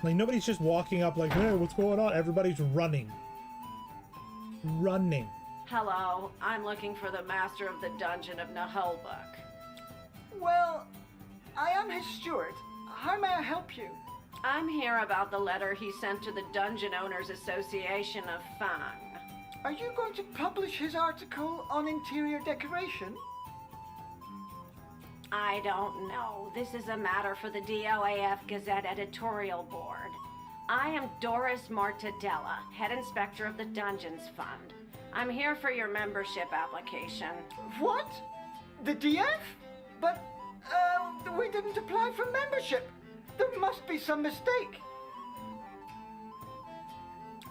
Like nobody's just walking up like, hey, what's going on? Everybody's running. Running. Hello, I'm looking for the master of the Dungeon of Naheulbeuk. Well, I am his steward. How may I help you? I'm here about the letter he sent to the Dungeon Owners Association of Fang. Are you going to publish his article on interior decoration? I don't know. This is a matter for the DOAF Gazette editorial board. I am Doris Mortadella, head inspector of the Dungeons Fund. I'm here for your membership application. What? The DF? But, we didn't apply for membership. There must be some mistake.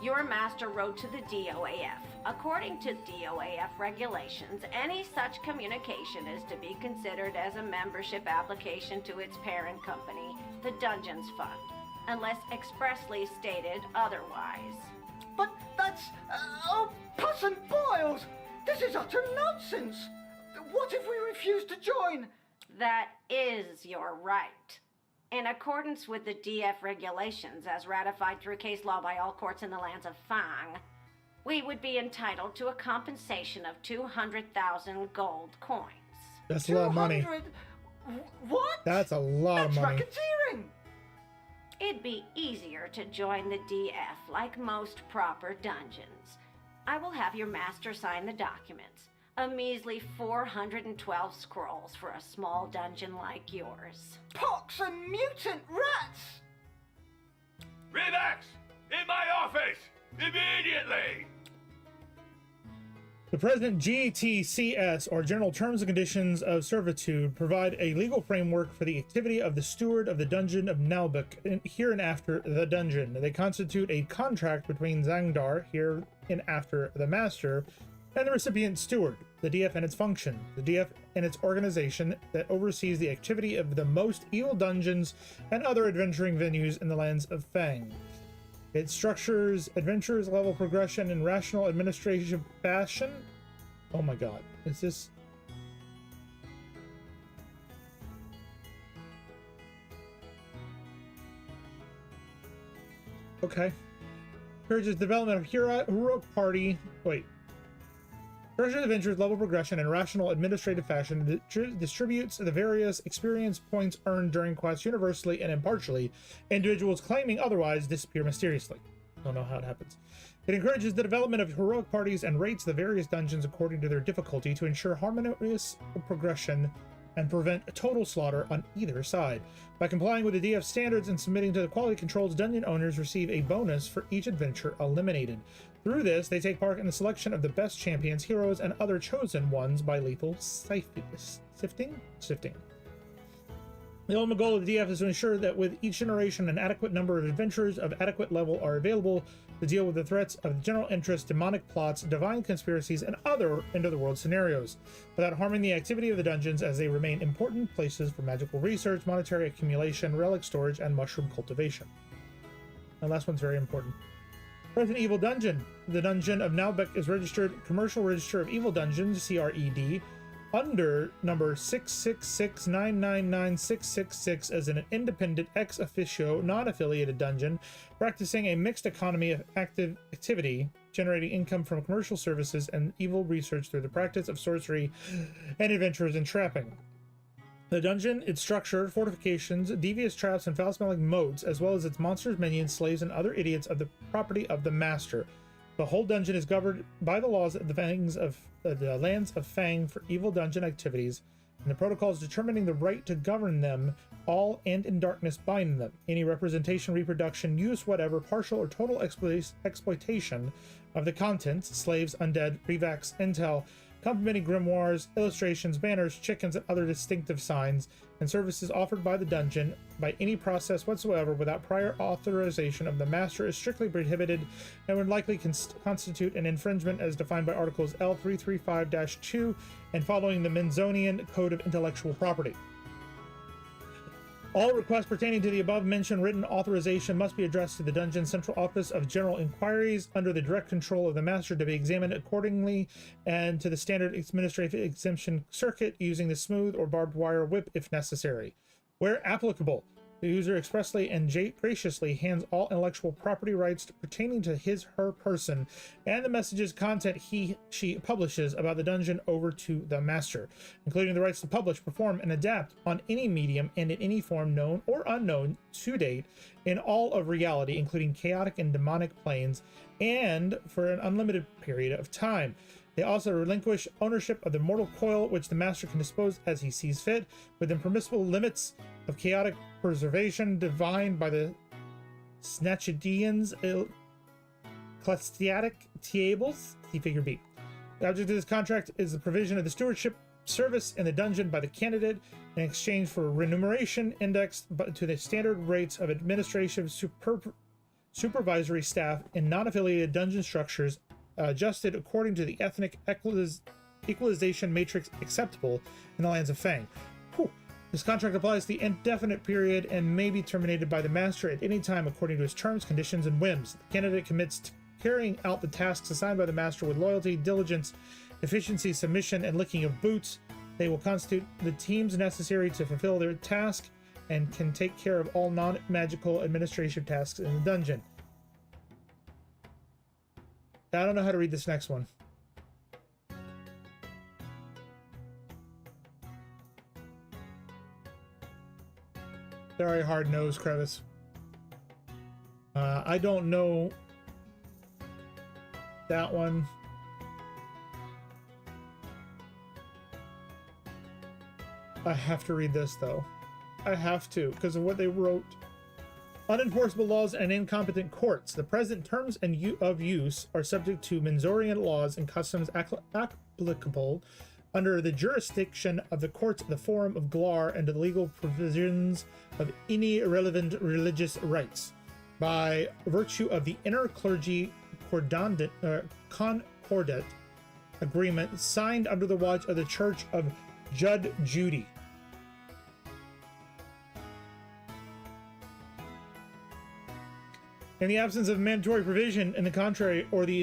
Your master wrote to the DOAF. According to DOAF regulations, any such communication is to be considered as a membership application to its parent company, the Dungeons Fund, unless expressly stated otherwise. But that's... oh, pus and boils! This is utter nonsense! What if we refuse to join? That is your right. In accordance with the DF regulations as ratified through case law by all courts in the lands of Fang, we would be entitled to a compensation of 200,000 gold coins. That's a lot of money. 200? What? That's a lot of That's money. racketeering! It'd be easier to join the DF like most proper dungeons. I will have your master sign the documents. A measly 412 scrolls for a small dungeon like yours. Pox and mutant rats! Remax! In my office! Immediately! The present GTCS, or General Terms and Conditions of Servitude, provide a legal framework for the activity of the steward of the Dungeon of Naheulbeuk, hereinafter the dungeon. They constitute a contract between Zangdar, hereinafter the master, and the recipient steward, the DF and its function, the DF and its organization that oversees the activity of the most evil dungeons and other adventuring venues in the lands of Fang. It structures adventurers level progression in rational administrative fashion. Oh my god, is this... Okay. Encourages development of heroic party... Wait. Treasure adventures level progression in rational administrative fashion, distributes the various experience points earned during quests universally and impartially. Individuals claiming otherwise disappear mysteriously. Don't know how it happens. It encourages the development of heroic parties and rates the various dungeons according to their difficulty to ensure harmonious progression and prevent total slaughter on either side. By complying with the DF standards and submitting to the quality controls, dungeon owners receive a bonus for each adventure eliminated. Through this, they take part in the selection of the best champions, heroes, and other chosen ones by lethal sifting. The ultimate goal of the DF is to ensure that with each generation, an adequate number of adventurers of adequate level are available to deal with the threats of general interest, demonic plots, divine conspiracies, and other end-of-the-world scenarios, without harming the activity of the dungeons, as they remain important places for magical research, monetary accumulation, relic storage, and mushroom cultivation. The last one's very important. Present Evil Dungeon. The Dungeon of Naheulbeuk is registered Commercial Register of Evil Dungeons, CRED, under number 666999666 as an independent ex officio non-affiliated dungeon practicing a mixed economy of activity, generating income from commercial services and evil research through the practice of sorcery and adventures and trapping. The dungeon, its structure, fortifications, devious traps, and foul-smelling moats, as well as its monsters, minions, slaves, and other idiots, of the property of the master. The whole dungeon is governed by the laws of the lands of Fang for evil dungeon activities, and the protocols determining the right to govern them all and in darkness bind them. Any representation, reproduction, use, whatever, partial or total exploitation of the contents, slaves, undead, revacs, intel, complementing grimoires, illustrations, banners, chickens, and other distinctive signs and services offered by the dungeon by any process whatsoever without prior authorization of the master is strictly prohibited and would likely constitute an infringement as defined by Articles L335-2 and following the Menzonian Code of Intellectual Property. All requests pertaining to the above-mentioned written authorization must be addressed to the Dungeon Central Office of General Inquiries under the direct control of the Master to be examined accordingly and to the standard administrative exemption circuit using the smooth or barbed wire whip if necessary. Where applicable, the user expressly and graciously hands all intellectual property rights pertaining to his/her person and the message's content he/she publishes about the dungeon over to the master, including the rights to publish, perform, and adapt on any medium and in any form known or unknown to date in all of reality, including chaotic and demonic planes, and for an unlimited period of time. They also relinquish ownership of the mortal coil, which the master can dispose as he sees fit, within permissible limits of chaotic preservation defined by the Snatchidians Ecclesiastic Tables. See Figure B. The object of this contract is the provision of the stewardship service in the dungeon by the candidate in exchange for remuneration indexed to the standard rates of administrative supervisory staff in non-affiliated dungeon structures adjusted according to the ethnic equalization matrix acceptable in the lands of Fang. Whew. This contract applies to the indefinite period and may be terminated by the master at any time according to his terms, conditions, and whims. The candidate commits to carrying out the tasks assigned by the master with loyalty, diligence, efficiency, submission, and licking of boots. They will constitute the teams necessary to fulfill their task and can take care of all non-magical administrative tasks in the dungeon. I don't know how to read this next one. Very hard nose crevice. I don't know that one. I have to read this though. I have to because of what they wrote. Unenforceable laws and incompetent courts. The present terms of use are subject to Menzorian laws and customs applicable under the jurisdiction of the courts of the Forum of Glar and to the legal provisions of any relevant religious rights. By virtue of the inter-clergy concordat agreement signed under the watch of the Church of Jud Judy. In the absence of mandatory provision in the contrary, or the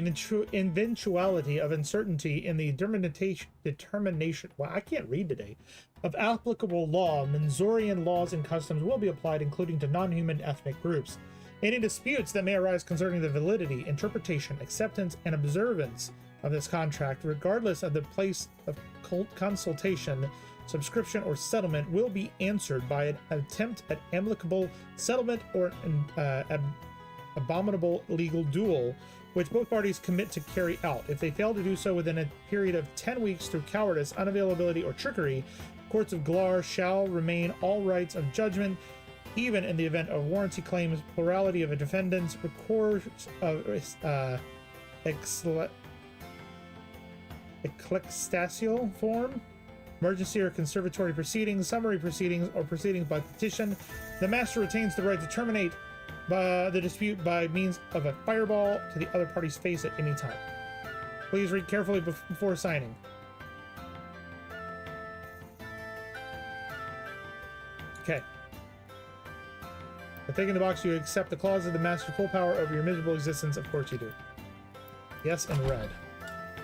eventuality of uncertainty in the determination, well, I can't read today, of applicable law, Menzorian laws and customs will be applied, including to non-human ethnic groups. Any disputes that may arise concerning the validity, interpretation, acceptance, and observance of this contract, regardless of the place of consultation, subscription, or settlement, will be answered by an attempt at amicable settlement or an abominable legal duel, which both parties commit to carry out. If they fail to do so within a period of 10 weeks through cowardice, unavailability, or trickery, courts of Glar shall remain all rights of judgment, even in the event of warranty claims, plurality of a defendant's recourse of ecclesiastical form, emergency or conservatory proceedings, summary proceedings, or proceedings by petition. The master retains the right to terminate the dispute by means of a fireball to the other party's face at any time. Please read carefully before signing. Okay. By taking the box, you accept the clause of the master's full power over your miserable existence. Of course you do. Yes, and red.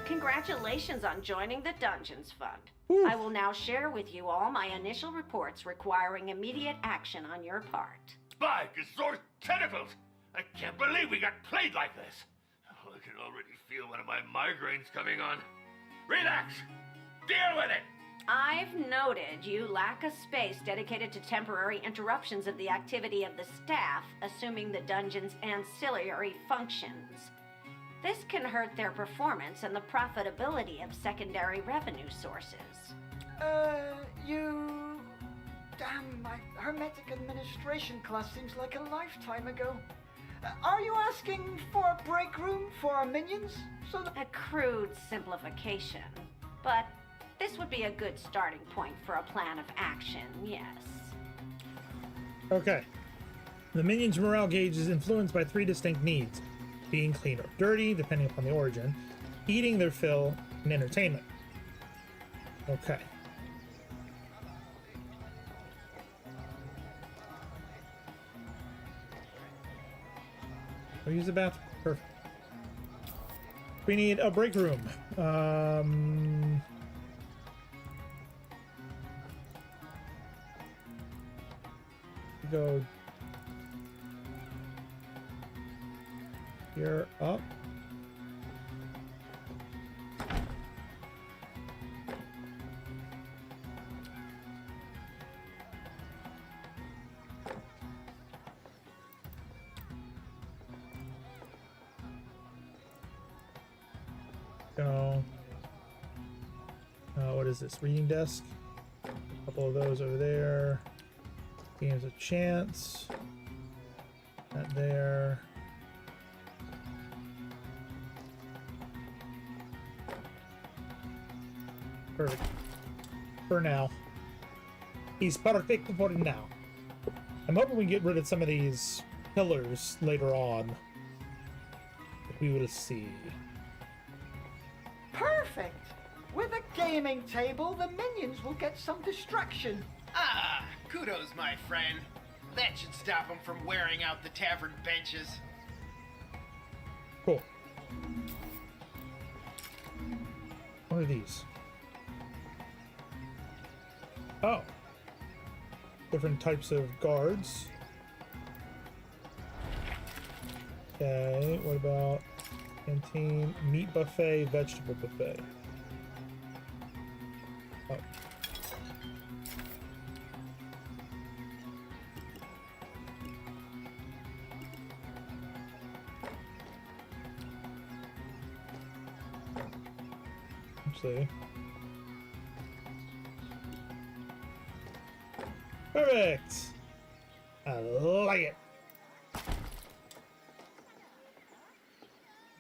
Congratulations on joining the Dungeons Fund. Woo. I will now share with you all my initial reports requiring immediate action on your part. By Gazor's tentacles! I can't believe we got played like this. Oh, I can already feel one of my migraines coming on. Relax! Deal with it! I've noted you lack a space dedicated to temporary interruptions of the activity of the staff, assuming the dungeon's ancillary functions. This can hurt their performance and the profitability of secondary revenue sources. My hermetic administration class seems like a lifetime ago. Are you asking for a break room for our minions? So that A crude simplification, but this would be a good starting point for a plan of action, yes. Okay. The minion's morale gauge is influenced by 3 distinct needs: being clean or dirty, depending upon the origin, eating their fill, and entertainment. Okay. We'll use the bathroom. Perfect. We need a break room. Go here up. Go. What is this? Reading desk. A couple of those over there. Games of chance. That there. Perfect. For now. He's perfect for now. I'm hoping we get rid of some of these pillars later on. We will see. perfect! With a gaming table, the minions will get some distraction. Ah, kudos, my friend. That should stop them from wearing out the tavern benches. Cool. What are these? Oh. Different types of guards. Okay, what about canteen, meat buffet, vegetable buffet? Oh. Actually. Perfect! I like it.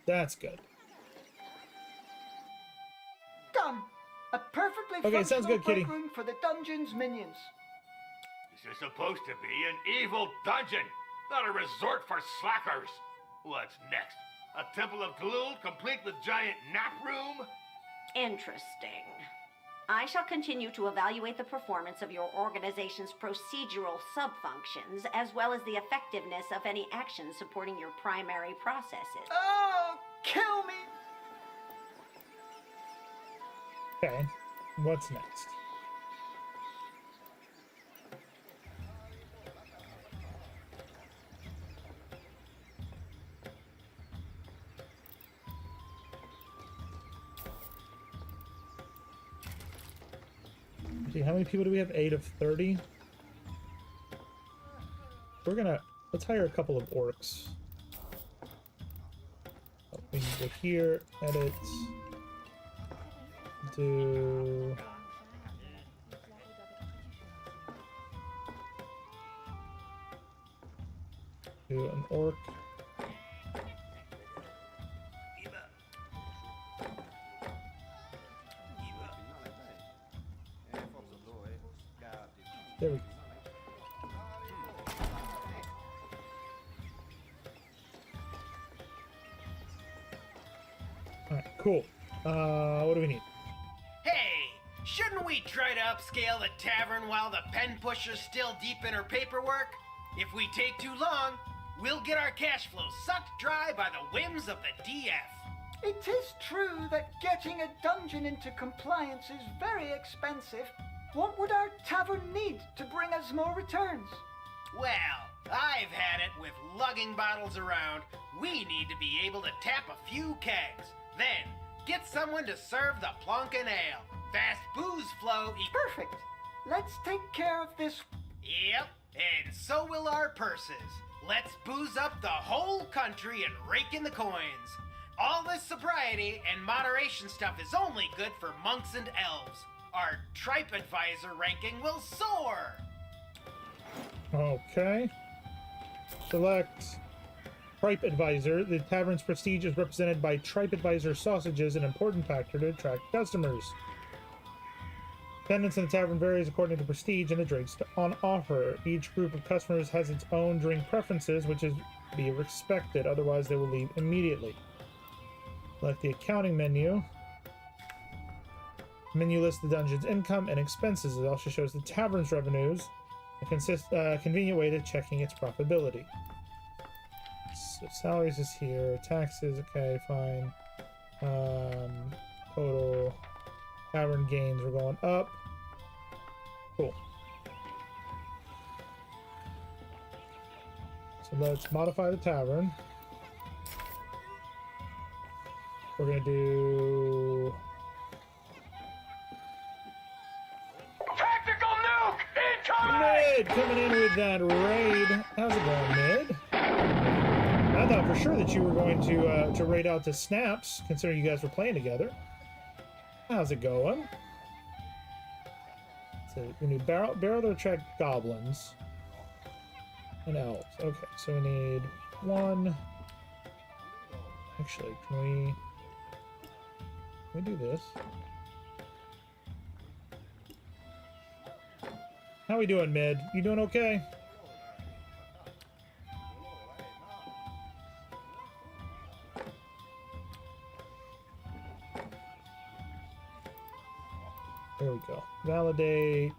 That's good. Done! A perfectly Okay, sounds functional good, Kitty. break room for the dungeon's minions. This is supposed to be an evil dungeon, not a resort for slackers. What's next? A temple of Glul complete with giant nap room? Interesting. I shall continue to evaluate the performance of your organization's procedural sub-functions, as well as the effectiveness of any actions supporting your primary processes. Oh, kill me! Okay, what's next? See, how many people do we have? 8 of 30? Let's hire a couple of orcs. Oh, we can go here, edit, do... Do an orc. There we go. Alright, cool. What do we need? Hey, shouldn't we try to upscale the tavern while the pen pusher's still deep in her paperwork? If we take too long, we'll get our cash flow sucked dry by the whims of the DF. It is true that getting a dungeon into compliance is very expensive. What would our tavern need to bring us more returns? Well, I've had it with lugging bottles around. We need to be able to tap a few kegs. Then, get someone to serve the plunkin' ale. Fast booze flow Perfect. Let's take care of this. Yep, and so will our purses. Let's booze up the whole country and rake in the coins. All this sobriety and moderation stuff is only good for monks and elves. Our TripAdvisor ranking will soar. Okay. Select Tripe Advisor. The tavern's prestige is represented by Tripe Advisor sausages, an important factor to attract customers. Attendance in the tavern varies according to prestige and the drinks on offer. Each group of customers has its own drink preferences, which is be respected, otherwise they will leave immediately. Select the accounting menu. Menu lists the dungeon's income and expenses. It also shows the tavern's revenues, a convenient way to checking its profitability. So salaries is here, taxes, okay, fine. Total tavern gains are going up. Cool. So let's modify the tavern. We're gonna do Tactical nuke incoming! Mid coming in with that raid. How's it going, Mid? I thought for sure that you were going to raid out to Snaps, considering you guys were playing together. How's it going? So we need barrel to attract goblins and elves. Okay, so we need one. Actually, can we do this? How we doing, Mid? You doing okay? There we go. Validate.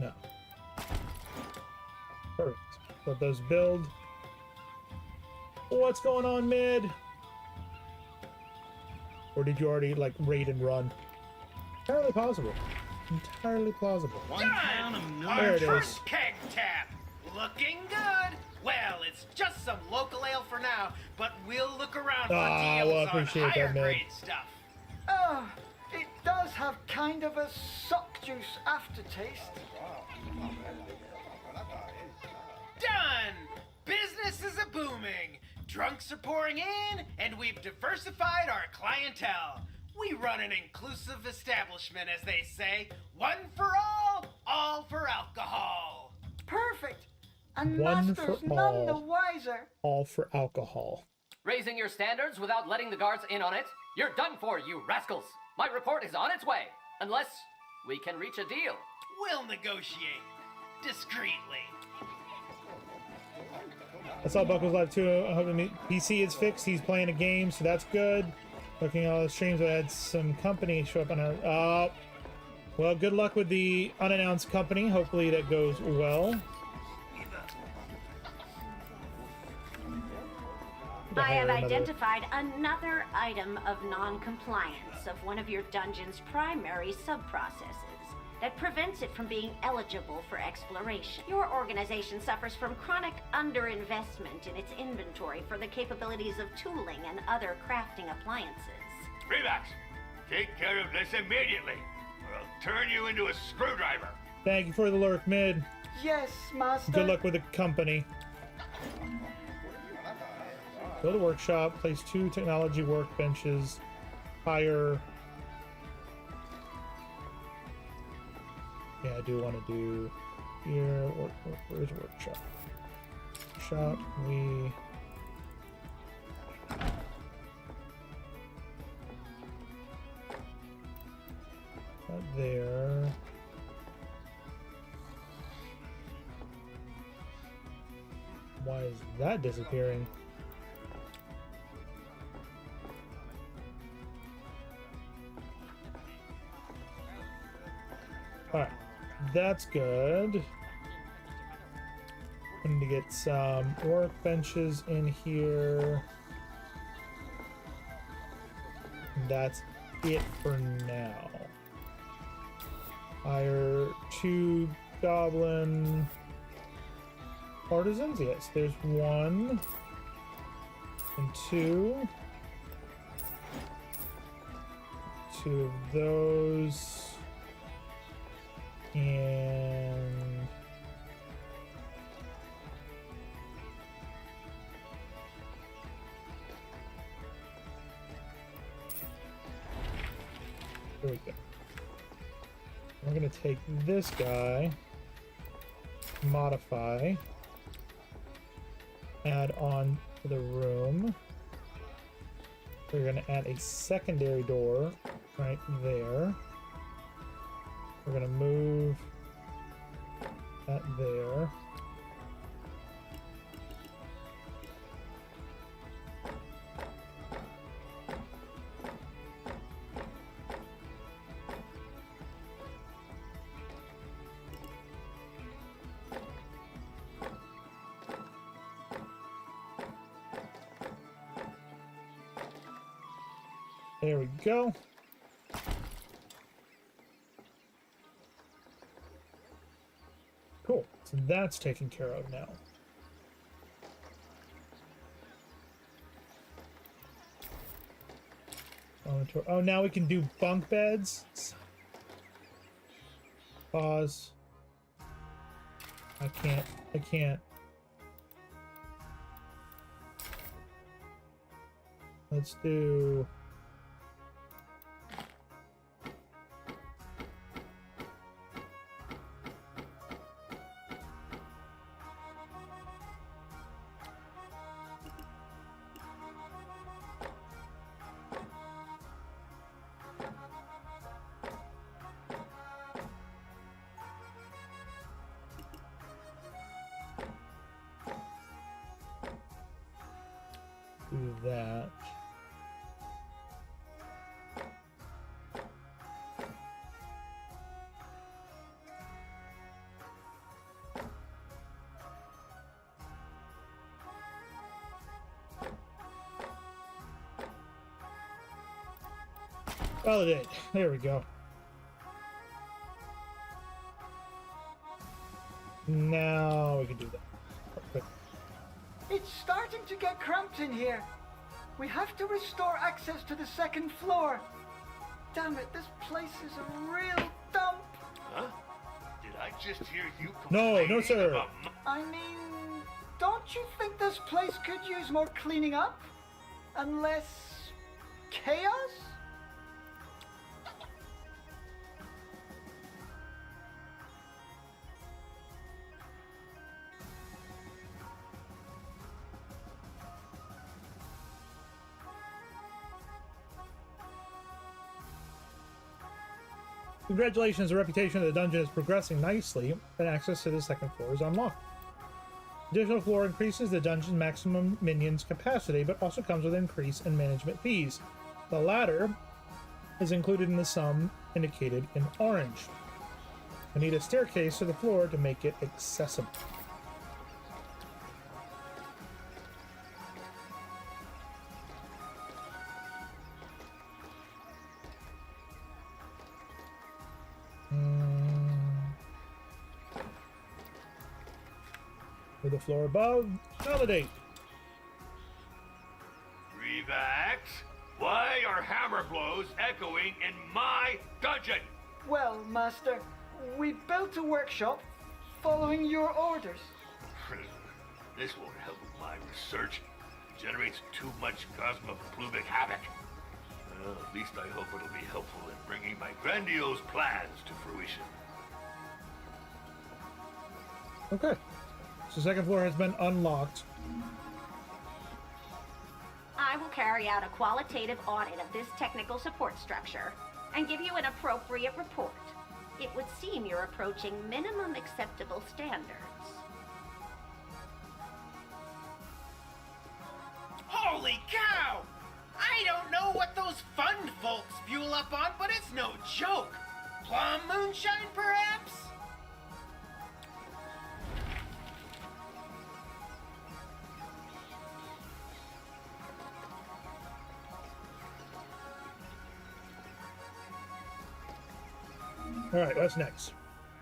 No. Perfect. Let those build. What's going on, Mid? Or did you already, like, raid and run? Entirely possible. Entirely plausible. Done! There Our it is. first keg tap. Looking good. Well, it's just some local ale for now, but we'll look around for deals well, I on appreciate that, higher Ned. grade stuff. Ah, it does have kind of a sock juice aftertaste. Done! Business is a booming. Drunks are pouring in, and we've diversified our clientele. We run an inclusive establishment, as they say. One for all for alcohol. Perfect. And One Master's for none the all. wiser. All for alcohol. Raising your standards without letting the guards in on it? You're done for, you rascals! My report is on its way, unless we can reach a deal. We'll negotiate. Discreetly. I saw Buckles Live too. I hope PC is fixed. He's playing a game, so that's good. Looking at all the streams, I had some company show up on our. Well, good luck with the unannounced company. Hopefully that goes well. I have identified another item of non-compliance of one of your dungeon's primary sub-processes that prevents it from being eligible for exploration. Your organization suffers from chronic underinvestment in its inventory for the capabilities of tooling and other crafting appliances. Relax. Take care of this immediately, or I'll turn you into a screwdriver. Thank you for the lurk, Mid. Yes, Master. Good luck with the company. Go to workshop, place 2 technology workbenches, hire. Yeah, I do want to do here. Where's workshop? Shop, we. Not there. Why is that disappearing? Alright, that's good. I need to get some workbenches in here. And that's it for now. Hire 2 goblin artisans. Yes, there's 1 and 2. 2 of those. And Here we go. We're gonna take this guy, modify, add on to the room. We're gonna add a secondary door right there. We're gonna move that there. There we go. Cool. So that's taken care of now. Oh, now we can do bunk beds. Pause. I can't. Let's do... do that. Validate. There we go. Now we can do that. Perfect. It's starting to get cramped in here. We have to restore access to the second floor. Damn it, this place is a real dump. Huh? Did I just hear you No, complaining no, sir. about I mean, don't you think this place could use more cleaning up? And less chaos? Congratulations, the reputation of the dungeon is progressing nicely, and access to the second floor is unlocked. Additional floor increases the dungeon's maximum minions capacity, but also comes with an increase in management fees. The latter is included in the sum indicated in orange. I need a staircase to the floor to make it accessible. For the floor above, validate. Revax? Why are hammer blows echoing in my dungeon? Well, Master, we built a workshop following your orders. This won't help with my research. It generates too much cosmoplubic havoc. Well, at least I hope it'll be helpful in bringing my grandiose plans to fruition. Okay. So the second floor has been unlocked. I will carry out a qualitative audit of this technical support structure and give you an appropriate report. It would seem you're approaching minimum acceptable standards. Holy cow! I don't know what those fund folks fuel up on, but it's no joke. Plum moonshine, perhaps? All right, what's next?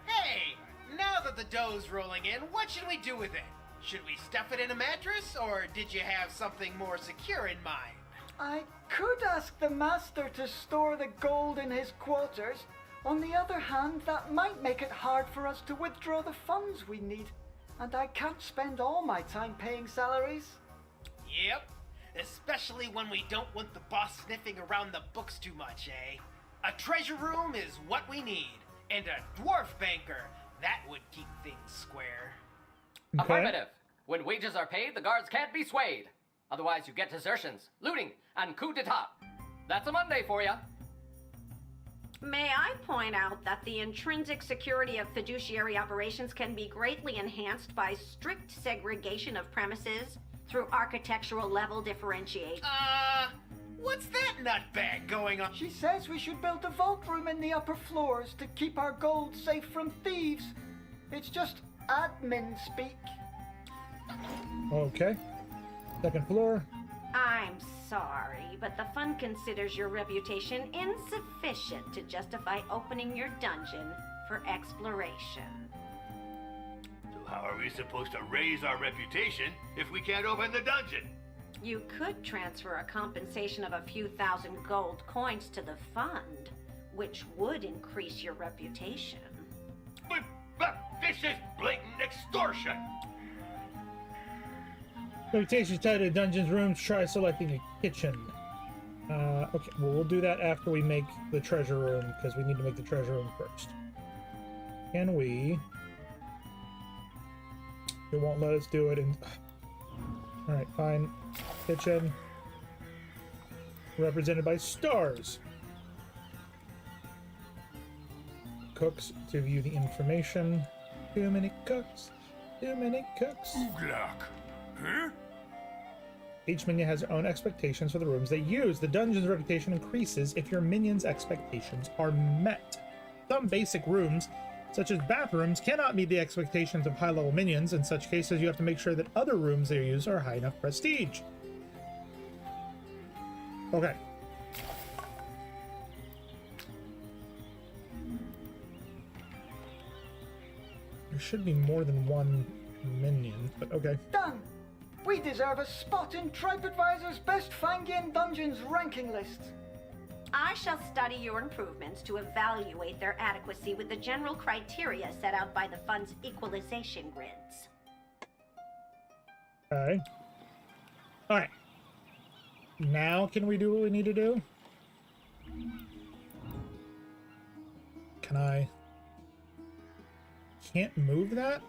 Hey, now that the dough's rolling in, what should we do with it? Should we stuff it in a mattress, or did you have something more secure in mind? I could ask the Master to store the gold in his quarters. On the other hand, that might make it hard for us to withdraw the funds we need. And I can't spend all my time paying salaries. Yep, especially when we don't want the boss sniffing around the books too much, eh? A treasure room is what we need. And a dwarf banker. That would keep things square. Okay. Affirmative. When wages are paid, the guards can't be swayed. Otherwise, you get desertions, looting, and coup d'etat. That's a Monday for you. May I point out that the intrinsic security of fiduciary operations can be greatly enhanced by strict segregation of premises through architectural level differentiation. What's that nutbag going on? She says we should build a vault room in the upper floors to keep our gold safe from thieves. It's just admin speak. Okay. Second floor. I'm sorry, but the fund considers your reputation insufficient to justify opening your dungeon for exploration. So how are we supposed to raise our reputation if we can't open the dungeon? You could transfer a compensation of a few thousand gold coins to the fund, which would increase your reputation. But this is blatant extortion! Reputation tied to dungeon's rooms. Try selecting a kitchen. Okay, well, we'll do that after we make the treasure room, because we need to make the treasure room first. Can we... It won't let us do it in... Alright, fine. Kitchen. Represented by stars. Cooks to view the information. Too many cooks. Too many cooks. Ooglock. Huh? Each minion has their own expectations for the rooms they use. The dungeon's reputation increases if your minion's expectations are met. Some basic rooms, such as bathrooms, cannot meet the expectations of high-level minions. In such cases, you have to make sure that other rooms they use are high enough prestige. Okay. There should be more than one minion, but okay. Done! We deserve a spot in TripAdvisor's Best Fangin Dungeons ranking list. I shall study your improvements to evaluate their adequacy with the general criteria set out by the fund's equalization grids. Okay. Alright. Now can we do what we need to do? Can I... Can't move that?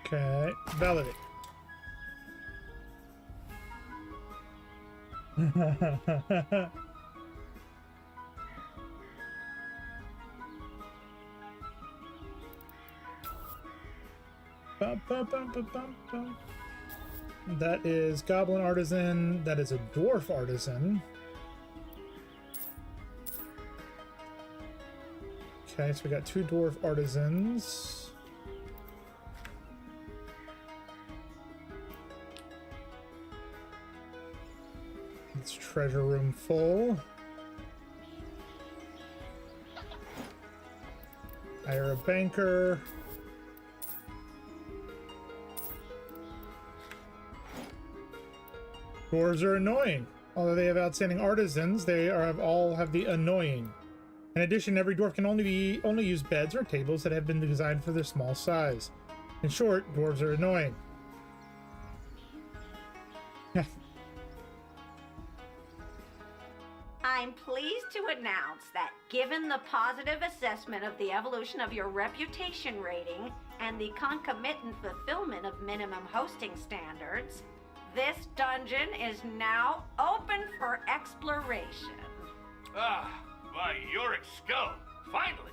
Okay, validate. That is Goblin Artisan. That is a Dwarf Artisan. Okay, so we got two Dwarf Artisans. It's treasure room full. Hire a banker. Dwarves are annoying. Although they have outstanding artisans, they all have the annoying. In addition, every dwarf can only use beds or tables that have been designed for their small size. In short, dwarves are annoying. I'm pleased to announce that given the positive assessment of the evolution of your reputation rating and the concomitant fulfillment of minimum hosting standards, this dungeon is now open for exploration. Ah, by Yorick Skull, finally!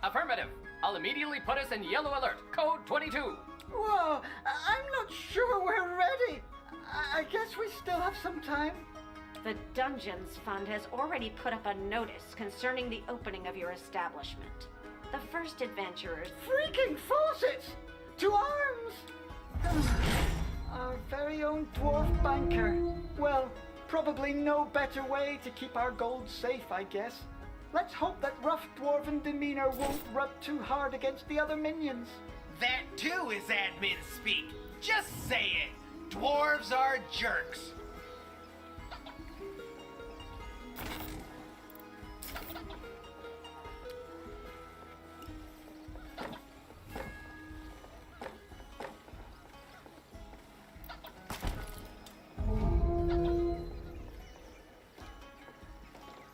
Affirmative. I'll immediately put us in yellow alert. Code 22. Whoa, I'm not sure we're ready. I guess we still have some time. The Dungeons Fund has already put up a notice concerning the opening of your establishment. The first adventurers. Freaking faucets! To arms! Our very own dwarf banker. Well, probably no better way to keep our gold safe, I guess. Let's hope that rough dwarven demeanor won't rub too hard against the other minions. That too is admin speak. Just say it. Dwarves are jerks.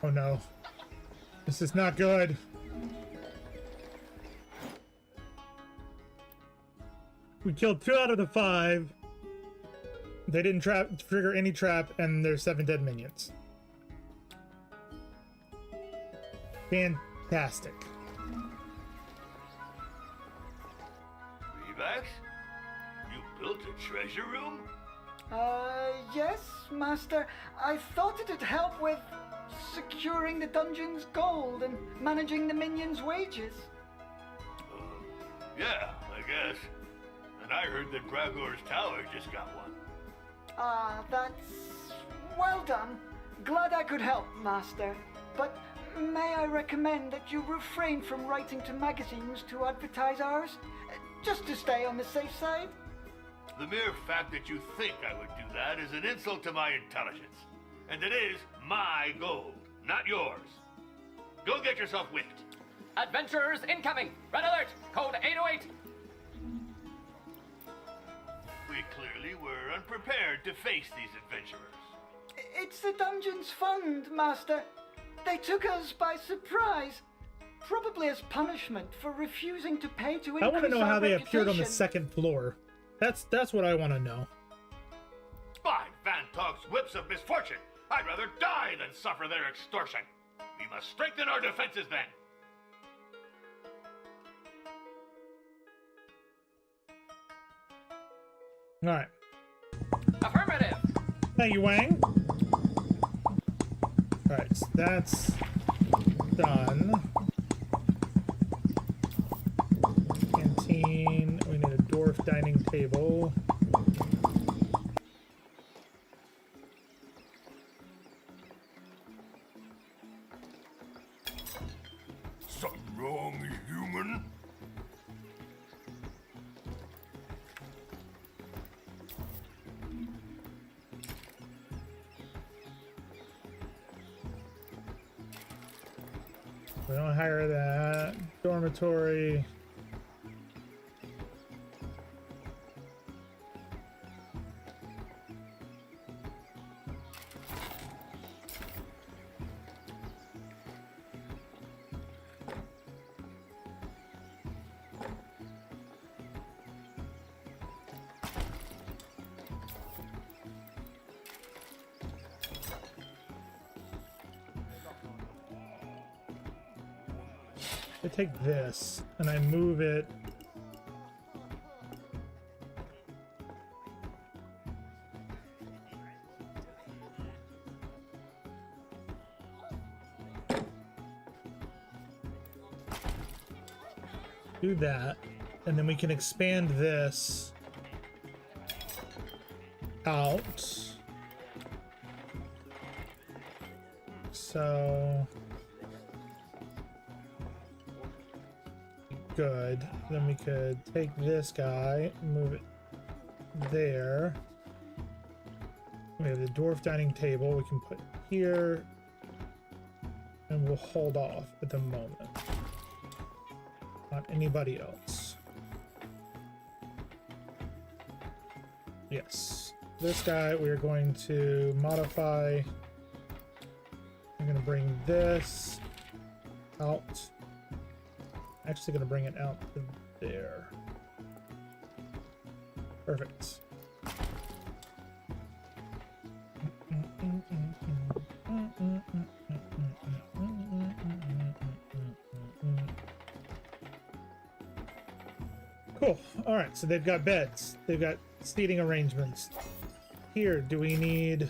Oh no. This is not good. We killed 2 out of the 5. They didn't trigger any trap, and there's 7 dead minions. Fantastic. Revax? You built a treasure room? Yes, Master. I thought it'd help with securing the dungeon's gold and managing the minions' wages. Yeah, I guess. And I heard that Bragor's tower just got one. That's well done. Glad I could help, Master. But may I recommend that you refrain from writing to magazines to advertise ours? Just to stay on the safe side? The mere fact that you think I would do that is an insult to my intelligence. And it is my gold, not yours. Go get yourself whipped. Adventurers incoming! Red alert! Code 808! We clearly were unprepared to face these adventurers. It's the dungeon's fund, Master. They took us by surprise. Probably as punishment for refusing to pay to increase I want to know how they appeared on the reputation. 2nd floor. That's what I want to know. By Van Tog's whips of misfortune, I'd rather die than suffer their extortion. We must strengthen our defenses then. All right. Affirmative! Thank you, Wang. All right, so that's done. Canteen. We need a dwarf dining table. Something wrong, human? We don't hire that. Dormitory. I take this and I move it. Do that, and then we can expand this out. So good. Then we could take this guy, move it there. We have the dwarf dining table we can put here, and we'll hold off at the moment. Not anybody else. Yes. This guy we're going to modify. I'm going to bring this out. Actually going to bring it out to there. Perfect. Cool. All right, so they've got beds. They've got seating arrangements. Here, do we need...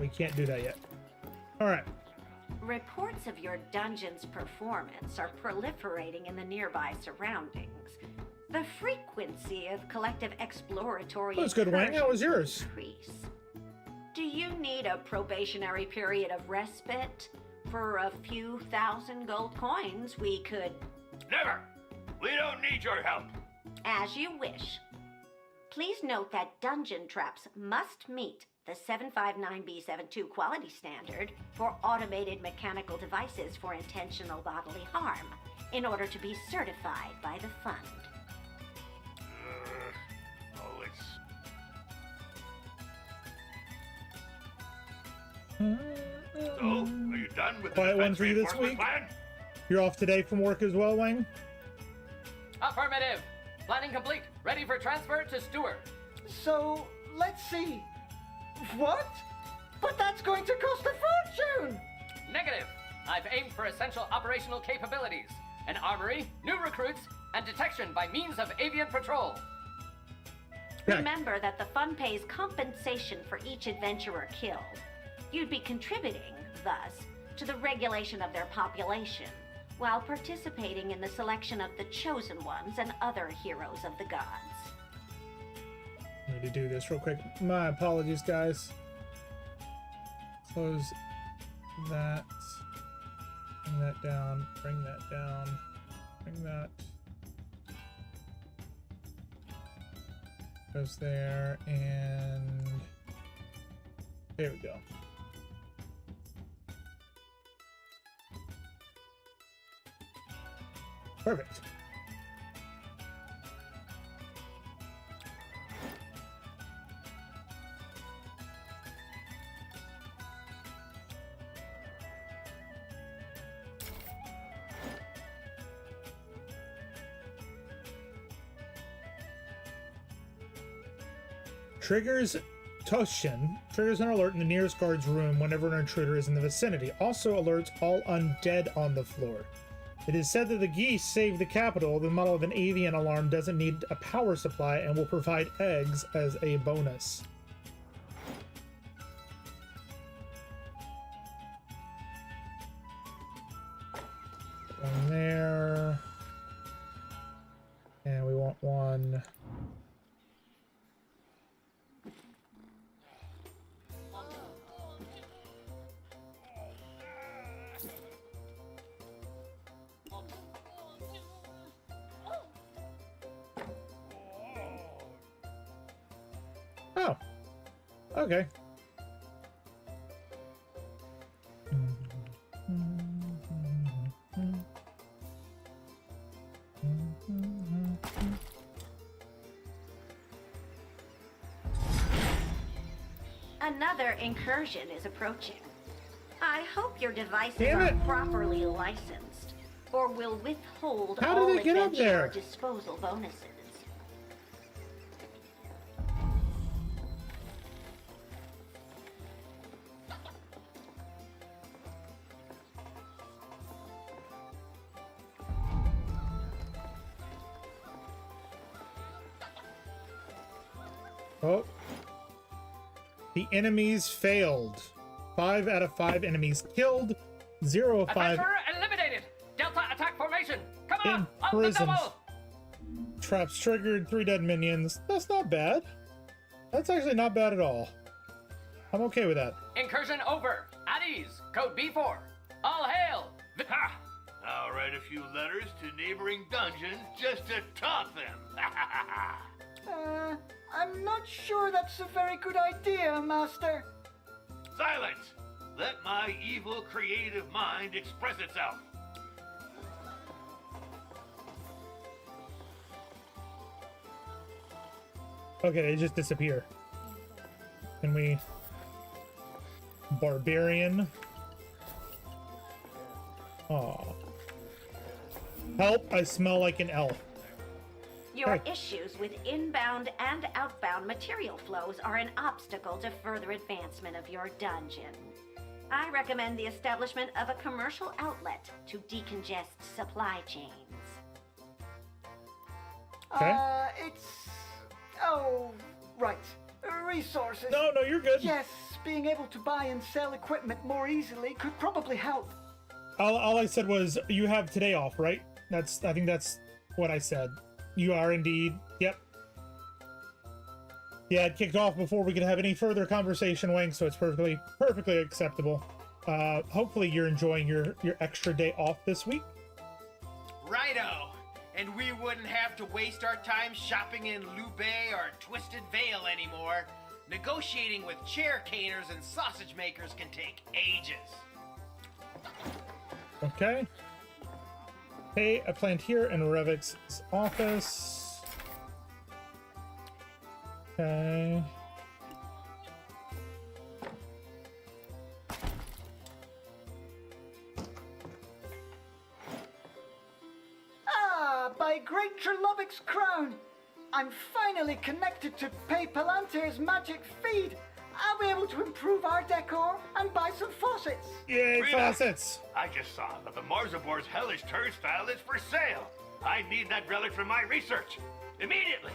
We can't do that yet. All right. Reports of your dungeon's performance are proliferating in the nearby surroundings. The frequency of collective exploratory That was good, Wang. How was yours? increase. Do you need a probationary period of respite? For a few thousand gold coins, we could... Never! We don't need your help! As you wish. Please note that dungeon traps must meet the 759B72 quality standard for automated mechanical devices for intentional bodily harm in order to be certified by the fund. Oh, it's... So, are you done with Quiet the one for you this reinforcement week? plan? You're off today from work as well, Wang? Affirmative. Planning complete. Ready for transfer to Stewart. So, let's see. What? But that's going to cost a fortune! Negative. I've aimed for essential operational capabilities. An armory, new recruits, and detection by means of avian patrol. Okay. Remember that the fund pays compensation for each adventurer killed. You'd be contributing, thus, to the regulation of their population, while participating in the selection of the chosen ones and other heroes of the gods. I need to do this real quick. My apologies, guys. Close that. Bring that down. Bring that down. Bring that. Goes there, and there we go. Perfect. Triggers Toshin triggers an alert in the nearest guard's room whenever an intruder is in the vicinity. Also alerts all undead on the floor. It is said that the geese saved the capital. The model of an avian alarm doesn't need a power supply and will provide eggs as a bonus. One there. And we want one. Oh, okay. Another incursion is approaching. I hope your devices Damn are it. properly licensed, or will withhold How did all they get up adventure there? disposal bonuses. Oh. The enemies failed. 5 out of 5 enemies killed. 0 of 5 Adventurer eliminated. Delta attack formation. Come on, on the imprisoned. double. Traps triggered. 3 dead minions. That's not bad. That's actually not bad at all. I'm okay with that. Incursion over. At ease. Code B4. All hail. Ha! I'll write a few letters to neighboring dungeons just to taunt them. I'm not sure that's a very good idea, Master. Silence! Let my evil creative mind express itself. Okay, they just disappear. Can we... Barbarian. Aw. Help, I smell like an elf. Your Hey. issues with inbound and outbound material flows are an obstacle to further advancement of your dungeon. I recommend the establishment of a commercial outlet to decongest supply chains. Okay. It's... Oh, right. resources. No, you're good. Yes, being able to buy and sell equipment more easily could probably help. All I said was you have today off, right? I think that's what I said. You are indeed. Yep. Yeah, it kicked off before we could have any further conversation, Wang, so it's perfectly acceptable. Hopefully you're enjoying your extra day off this week. Righto. And we wouldn't have to waste our time shopping in Lubei or Twisted Vale anymore. Negotiating with chair caners and sausage makers can take ages. Okay. Hey, I planned here in Revik's office. Okay. Ah, by Great Trelobic's crown! I'm finally connected to Pei Palantir's magic feed. I'll be able to improve our decor and buy some faucets. Yay, Rita, faucets! I just saw that the Marzabor's hellish turnstile is for sale. I need that relic for my research. Immediately.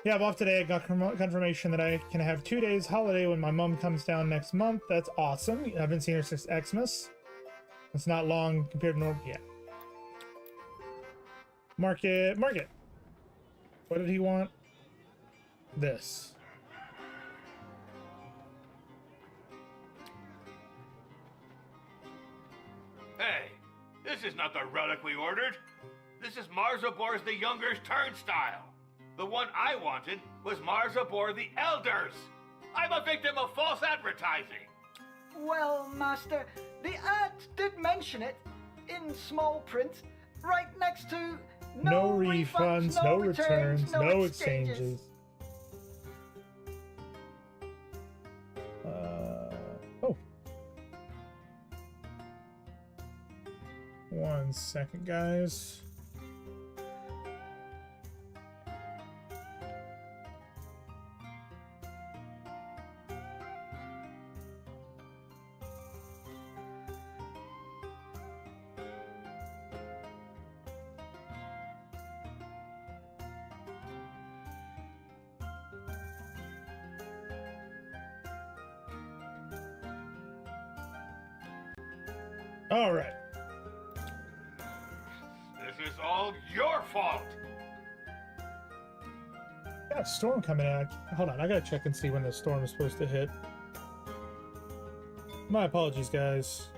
Yeah, I'm off today. I got confirmation that I can have 2 days holiday when my mom comes down next month. That's awesome. I haven't seen her since Xmas. It's not long compared to normal. Yeah. Market. What did he want? This. Hey, this is not the relic we ordered. This is Marzabor's the Younger's turnstile. The one I wanted was Marzabor the Elder's. I'm a victim of false advertising. Well, Master, the ad did mention it in small print, right next to No refunds, no returns, no exchanges. Oh. 1 second, guys. All right. This is all your fault. Got a storm coming out. Hold on, I gotta check and see when the storm is supposed to hit. My apologies, guys.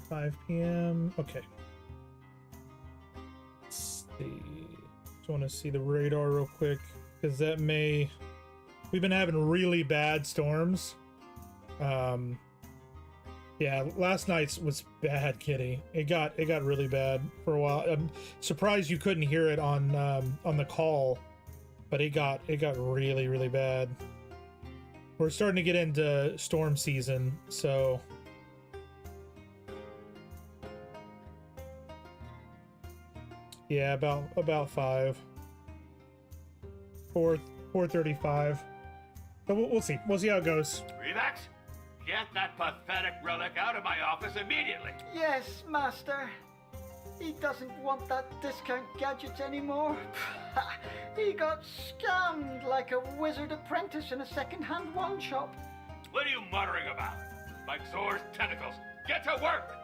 5 p.m. Okay. Let's see. Just want to see the radar real quick because that may. We've been having really bad storms. Yeah, last night's was bad, Kitty. It got really bad for a while. I'm surprised you couldn't hear it on the call, but it got really bad. We're starting to get into storm season, so yeah, about 5, 4:35. But we'll see. We'll see how it goes. Relax. Get that pathetic relic out of my office immediately. Yes, Master. He doesn't want that discount gadget anymore. He got scammed like a wizard apprentice in a second-hand wand shop. What are you muttering about? Like Zor's tentacles. Get to work.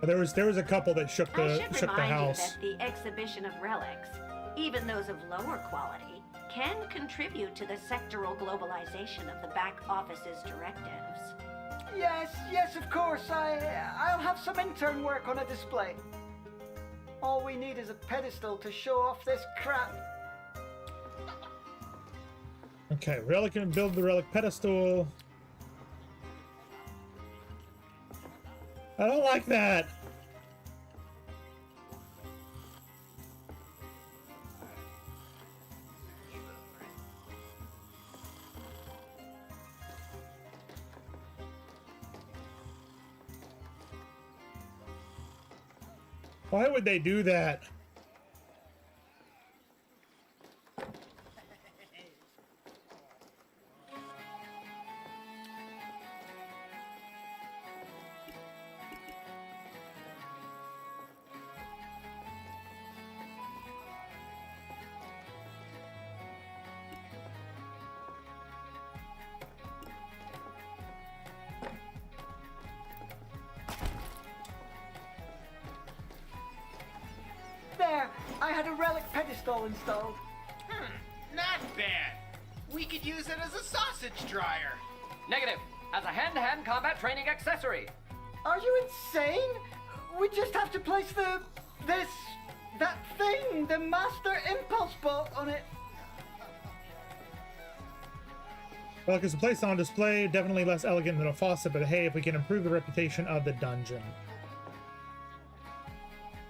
There was a couple that shook I the should shook the remind house. you that the exhibition of relics, even those of lower quality, can contribute to the sectoral globalization of the back office's directives. Yes, of course. I'll have some intern work on a display. All we need is a pedestal to show off this crap. Okay, relic and build the relic pedestal. I don't like that. Why would they do that? had a relic pedestal installed. Not bad. We could use it as a sausage dryer. Negative. As a hand-to-hand combat training accessory. Are you insane? We just have to place that thing, the Master Impulse Bolt on it. Well, it's placed on display, definitely less elegant than a faucet, but hey, if we can improve the reputation of the dungeon.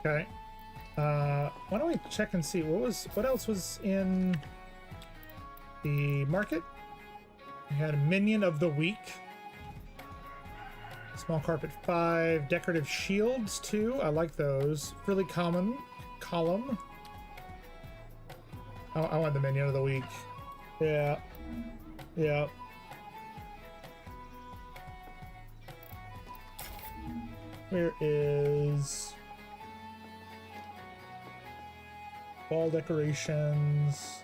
Okay. Why don't we check and see what else was in the market? We had a minion of the week. Small carpet 5, decorative shields 2. I like those. Really common column. I want the minion of the week. Yeah. Yeah. Where is wall decorations?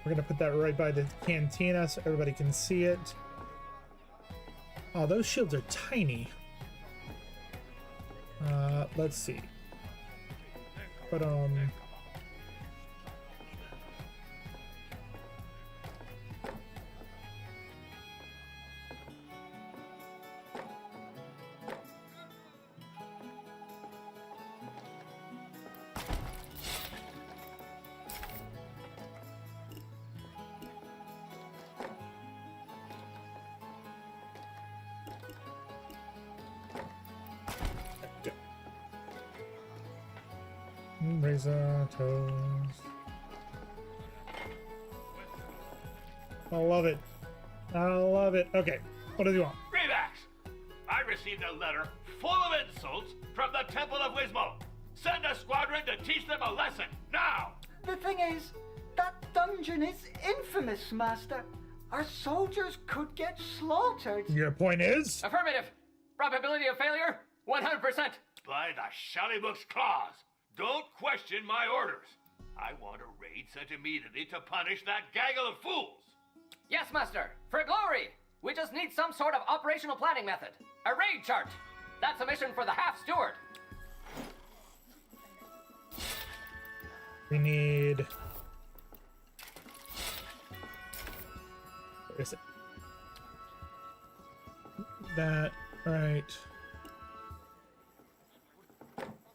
We're gonna put that right by the cantina so everybody can see it. Oh, those shields are tiny. Let's see. But razor toes. I love it. I love it. Okay, what do you want? Greybacks! I received a letter full of insults from the Temple of Wismo. Send a squadron to teach them a lesson, now! The thing is, that dungeon is infamous, Master. Our soldiers could get slaughtered. Your point is? Affirmative. Probability of failure, 100%. By the Shallybook's claws, don't question my orders. I want a raid sent immediately to punish that gaggle of fools. Yes, Master. For glory. We just need some sort of operational planning method. A raid chart. That's a mission for the half-steward. We need... Where is it? That, right.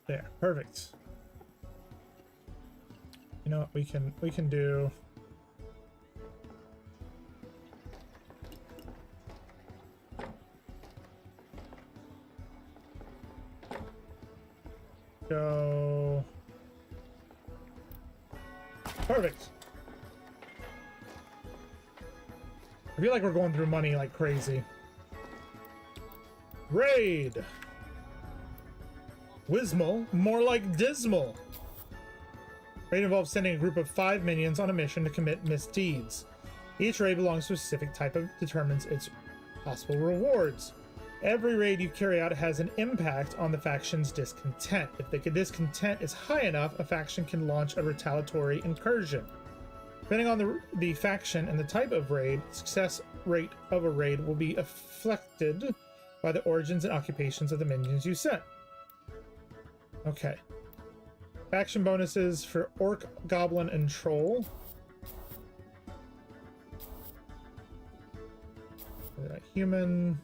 There, perfect. You know what we can do? Go. Perfect. I feel like we're going through money like crazy. Raid. Wismal, more like dismal. Raid involves sending a group of 5 minions on a mission to commit misdeeds. Each raid belongs to a specific type of determines its possible rewards. Every raid you carry out has an impact on the faction's discontent. If the discontent is high enough, a faction can launch a retaliatory incursion. Depending on the faction and the type of raid, success rate of a raid will be affected by the origins and occupations of the minions you sent. Okay. Faction bonuses for Orc, Goblin, and Troll. Human.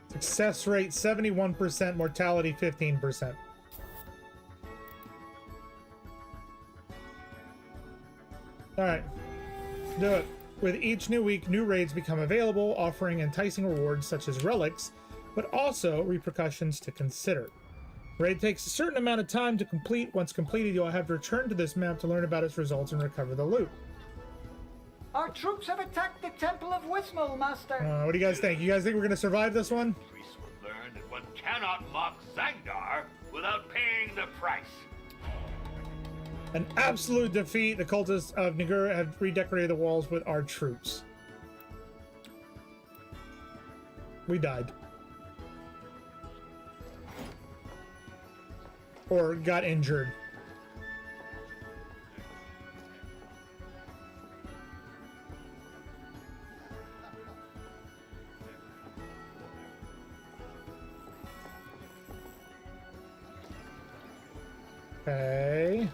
Success rate 71%, mortality 15%. Alright, do it. With each new week, new raids become available, offering enticing rewards such as relics, but also repercussions to consider. Raid takes a certain amount of time to complete. Once completed, you'll have to return to this map to learn about its results and recover the loot. Our troops have attacked the Temple of Wismal, Master. What do you guys think? You guys think we're going to survive this one? Priests will learn that one cannot mock Zangdar without paying the price. An absolute defeat. The cultists of Naheulbeuk have redecorated the walls with our troops. We died. Or got injured. Okay.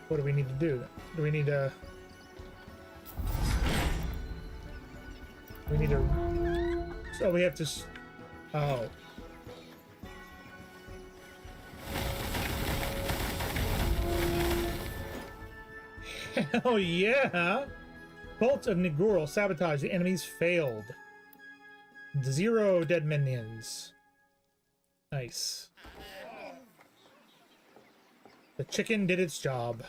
What do we need to do? Do we need to... We need to... So we have to... Oh. Hell yeah! Bolt of Naheulbeuk sabotage. The enemies failed. 0 dead minions. Nice. The chicken did its job.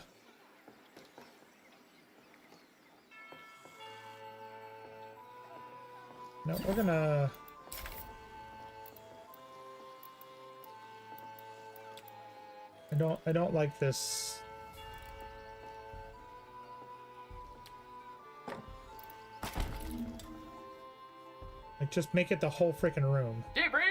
No, we're gonna... I don't like this. Like, just make it the whole freaking room. Debrief!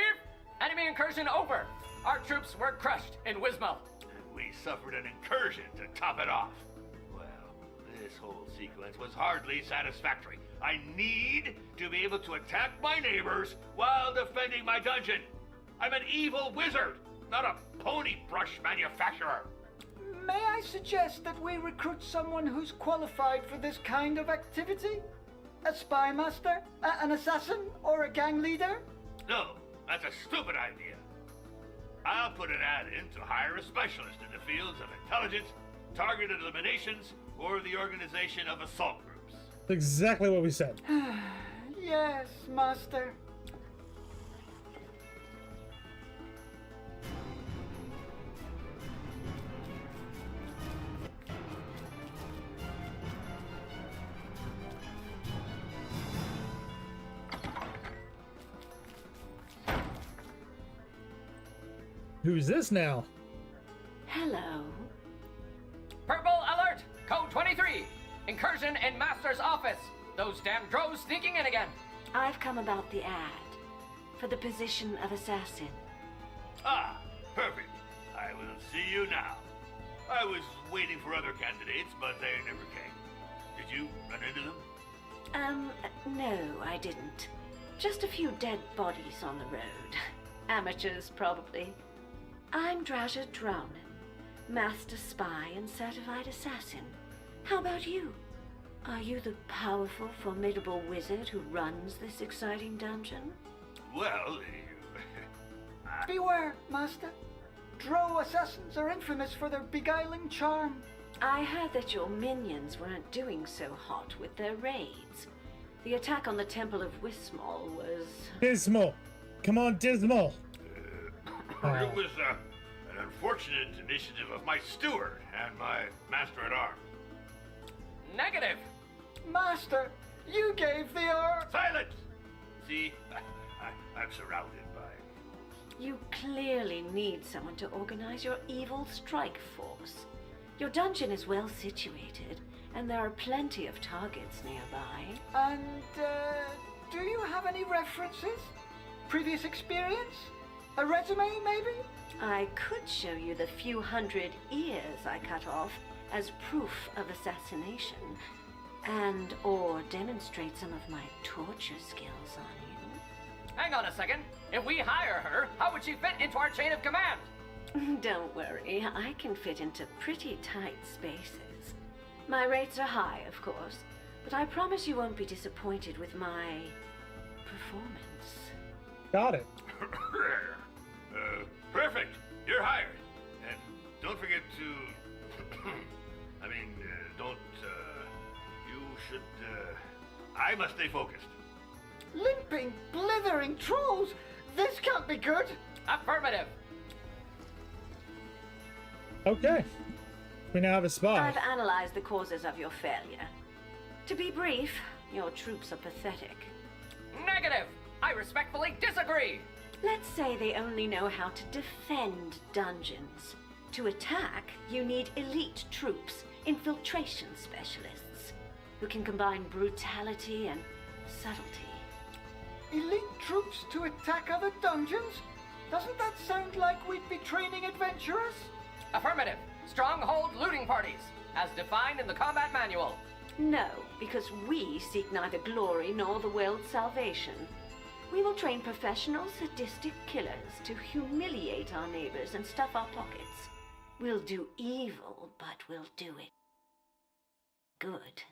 Enemy incursion over! Our troops were crushed in Wismar. And we suffered an incursion to top it off. Well, this whole sequence was hardly satisfactory. I need to be able to attack my neighbors while defending my dungeon. I'm an evil wizard, not a pony brush manufacturer. May I suggest that we recruit someone who's qualified for this kind of activity? A spy master? An assassin? Or a gang leader? No, that's a stupid idea. I'll put an ad in to hire a specialist in the fields of intelligence, targeted eliminations, or the organization of assault groups. That's exactly what we said. Yes, master. Who's this now? Hello. Purple alert! Code 23! Incursion in Master's office! Those damn drones sneaking in again! I've come about the ad for the position of assassin. Ah, perfect. I will see you now. I was waiting for other candidates, but they never came. Did you run into them? No, I didn't. Just a few dead bodies on the road. Amateurs, probably. I'm Draja Drownin, master spy and certified assassin. How about you? Are you the powerful, formidable wizard who runs this exciting dungeon? Well, Beware, master. Drow assassins are infamous for their beguiling charm. I heard that your minions weren't doing so hot with their raids. The attack on the Temple of Wismar was... Dismal. Come on, Dismal. it was an unfortunate initiative of my steward and my master-at-arms. Negative! Master, you gave the order. Silence! See, I'm surrounded by... You clearly need someone to organize your evil strike force. Your dungeon is well situated, and there are plenty of targets nearby. And, do you have any references? Previous experience? A resume, maybe? I could show you the few hundred ears I cut off as proof of assassination, and or demonstrate some of my torture skills on you. Hang on a second. If we hire her, how would she fit into our chain of command? Don't worry, I can fit into pretty tight spaces. My rates are high, of course, but I promise you won't be disappointed with my performance. Got it. Perfect. You're hired. And don't forget to... you should... I must stay focused. Limping, blithering trolls! This can't be good! Affirmative! Okay. We now have a spy. I've analyzed the causes of your failure. To be brief, your troops are pathetic. Negative! I respectfully disagree! Let's say they only know how to defend dungeons. To attack, you need elite troops, infiltration specialists, who can combine brutality and subtlety. Elite troops to attack other dungeons? Doesn't that sound like we'd be training adventurers? Affirmative. Stronghold looting parties, as defined in the combat manual. No, because we seek neither glory nor the world's salvation. We will train professional sadistic killers to humiliate our neighbors and stuff our pockets. We'll do evil, but we'll do it good.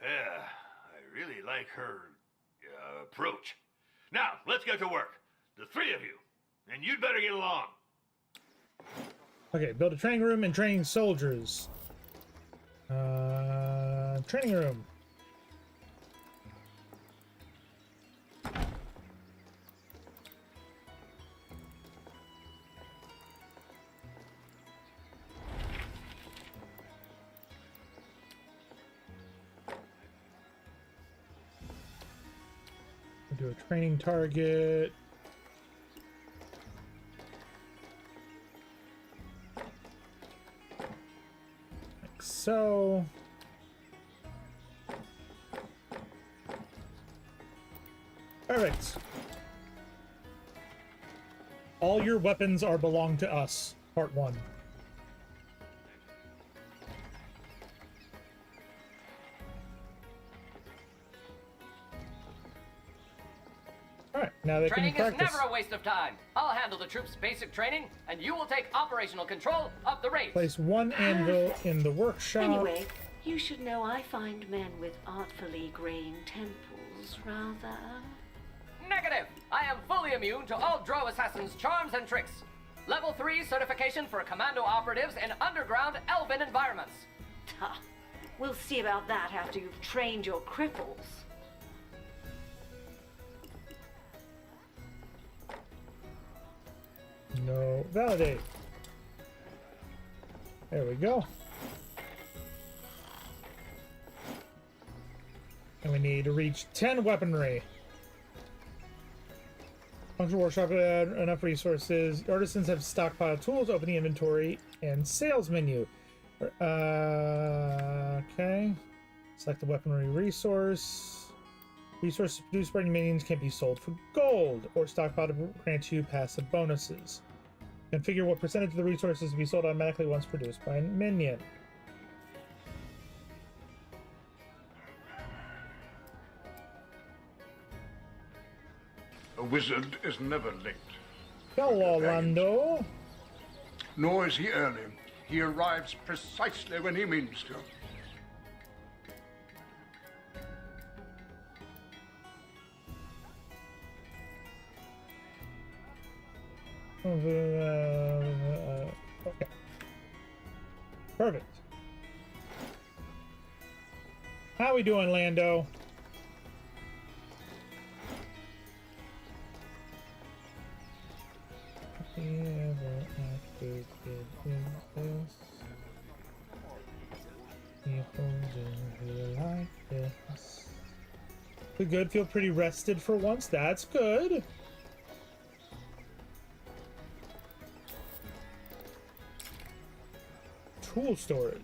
Yeah, I really like her approach. Now, let's get to work. The three of you. And you'd better get along. Okay, build a training room and training soldiers. Training room. We'll do a training target. Like so. Perfect. All your weapons are belong to us. Part 1. Alright, now they Training can is practice. never a waste of time. I'll handle the troops' basic training, and you will take operational control of the race. Place one anvil in the workshop. Anyway, you should know I find men with artfully graying temples rather... Negative! I am fully immune to all Drow assassins' charms and tricks. Level 3 certification for commando operatives in underground elven environments. Tuh. We'll see about that after you've trained your cripples. No, validate. There we go. And we need to reach 10 weaponry. Functional workshop add enough resources. Artisans have stockpiled tools. Open the inventory and sales menu. Okay. Select the weaponry resource. Resources produced by your minions can be sold for gold or stockpiled to grant you passive bonuses. Configure what percentage of the resources to be sold automatically once produced by a minion. A wizard is never late. Hello, Lando. Nor is he early. He arrives precisely when he means to. Okay. Perfect. How we doing, Lando? We good? Feel pretty rested for once. That's good. Tool storage.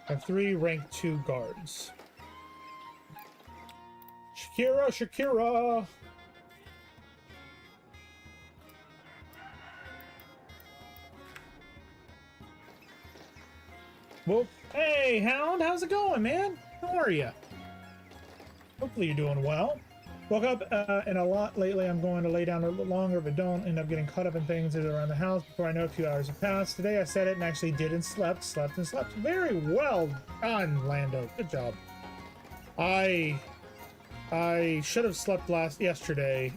I have 3 rank 2 guards. Shakira! Well, hey, Hound, how's it going, man? How are you? Hopefully you're doing well. Woke up and a lot lately. I'm going to lay down a little longer, but don't end up getting caught up in things that are around the house before I know a few hours have passed. Today I said it and actually did and slept. Very well done, Lando. Good job. I should have slept yesterday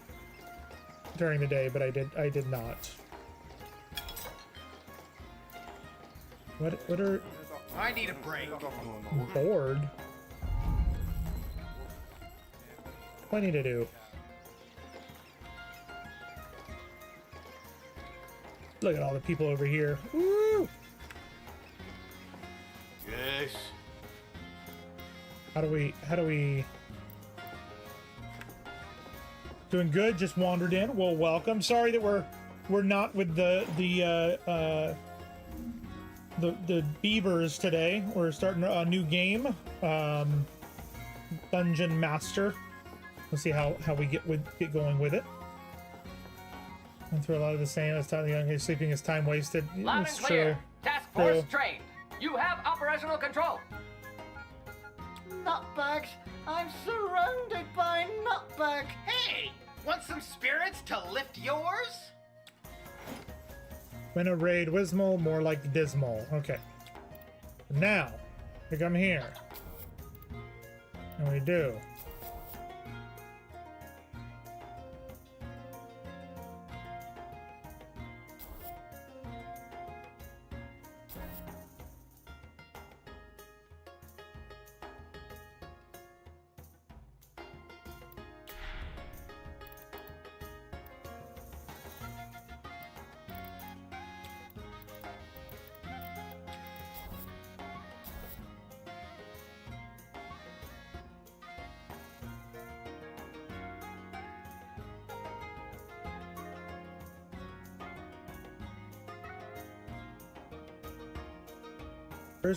during the day, but I did not. What are I need a break. Bored. What do I need to do? Look at all the people over here. Woo! Yes. How do we doing good? Just wandered in. Well, welcome. Sorry that we're not with the beavers today. We're starting a new game. Dungeon Master. We'll see how we get going with it. Went through a lot of the same as time the young age sleeping is time wasted. Loud It's and clear. true. Task force True. trained. You have operational control. Nutbags! I'm surrounded by nutbags! Hey, want some spirits to lift yours? When a raid Wismal, more like dismal. Okay. Now, we come here. And we do.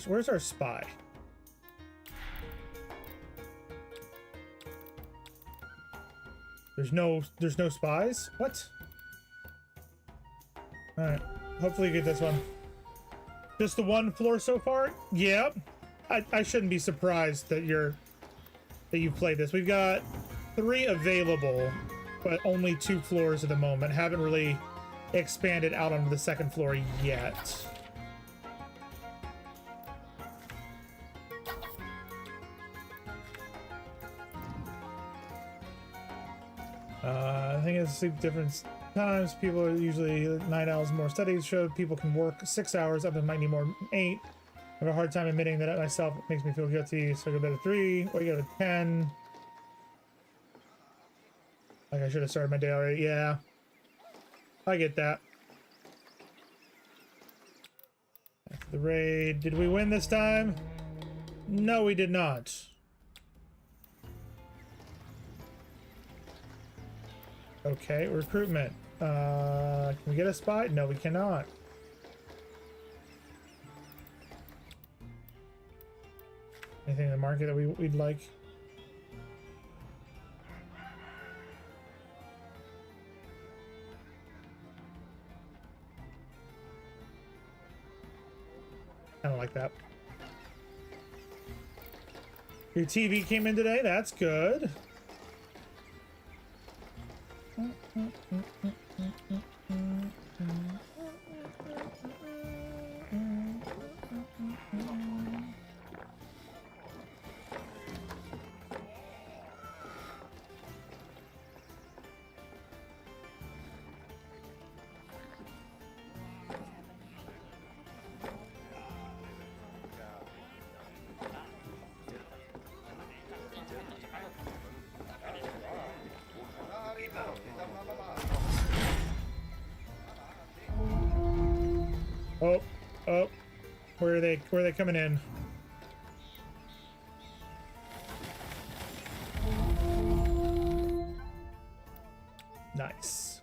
Where's our spy? There's no spies? What? Alright. Hopefully you get this one. Just the one floor so far? Yep. I shouldn't be surprised that you played this. We've got 3 available, but only 2 floors at the moment. Haven't really expanded out onto the 2nd floor yet. I think it's sleep different times. People are usually 9 hours more. Studies show people can work 6 hours, others might need more than 8. I have a hard time admitting that myself. It makes me feel guilty, so I go to bed at 3, or you go to 10. Like I should have started my day already. Yeah, I get that. After the raid, did we win this time? No, we did not. Okay, recruitment. Can we get a spy? No, we cannot. Anything in the market that we'd like? I don't like that. Your TV came in today? That's good. Oh, where are they coming in? Nice.